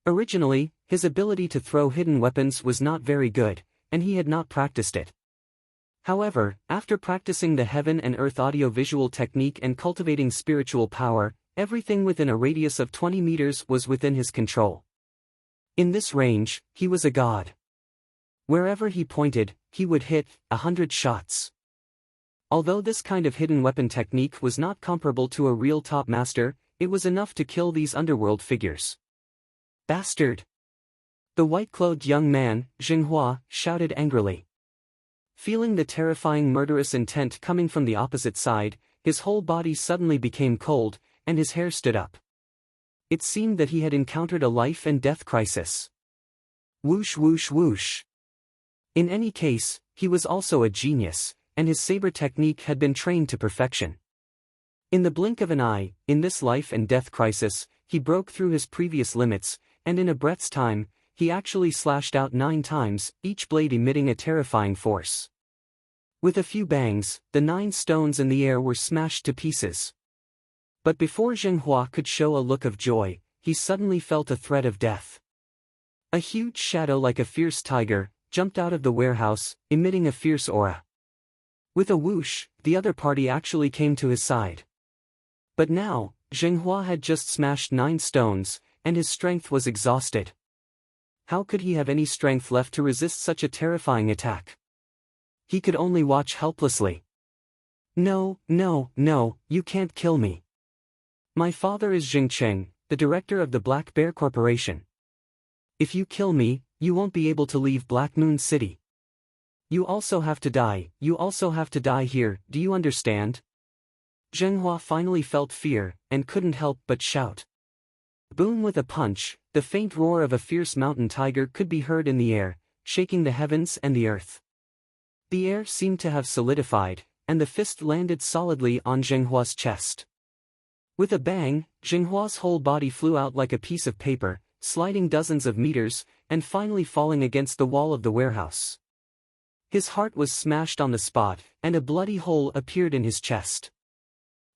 Originally, his ability to throw hidden weapons was not very good, and he had not practiced it. However, after practicing the heaven and earth audio-visual technique and cultivating spiritual power, everything within a radius of 20 meters was within his control. In this range, he was a god. Wherever he pointed, he would hit 100 shots. Although this kind of hidden weapon technique was not comparable to a real top master, it was enough to kill these underworld figures. "Bastard!" The white-clothed young man, Zhenghua, shouted angrily. Feeling the terrifying murderous intent coming from the opposite side, his whole body suddenly became cold, and his hair stood up. It seemed that he had encountered a life and death crisis. Whoosh whoosh whoosh. In any case, he was also a genius, and his saber technique had been trained to perfection. In the blink of an eye, in this life and death crisis, he broke through his previous limits, and in a breath's time, he actually slashed out 9 times, each blade emitting a terrifying force. With a few bangs, the 9 stones in the air were smashed to pieces. But before Zhenghua could show a look of joy, he suddenly felt a threat of death. A huge shadow like a fierce tiger jumped out of the warehouse, emitting a fierce aura. With a whoosh, the other party actually came to his side. But now, Zhenghua had just smashed 9 stones, and his strength was exhausted. How could he have any strength left to resist such a terrifying attack? He could only watch helplessly. No, no, no, you can't kill me. My father is Jing Cheng, the director of the Black Bear Corporation. If you kill me, you won't be able to leave Black Moon City. You also have to die here, do you understand? Zhenghua finally felt fear, and couldn't help but shout. Boom! With a punch, the faint roar of a fierce mountain tiger could be heard in the air, shaking the heavens and the earth. The air seemed to have solidified, and the fist landed solidly on Zhenghua's chest. With a bang, Zhenghua's whole body flew out like a piece of paper, sliding dozens of meters, and finally falling against the wall of the warehouse. His heart was smashed on the spot, and a bloody hole appeared in his chest.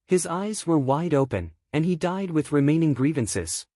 His eyes were wide open, and he died with remaining grievances.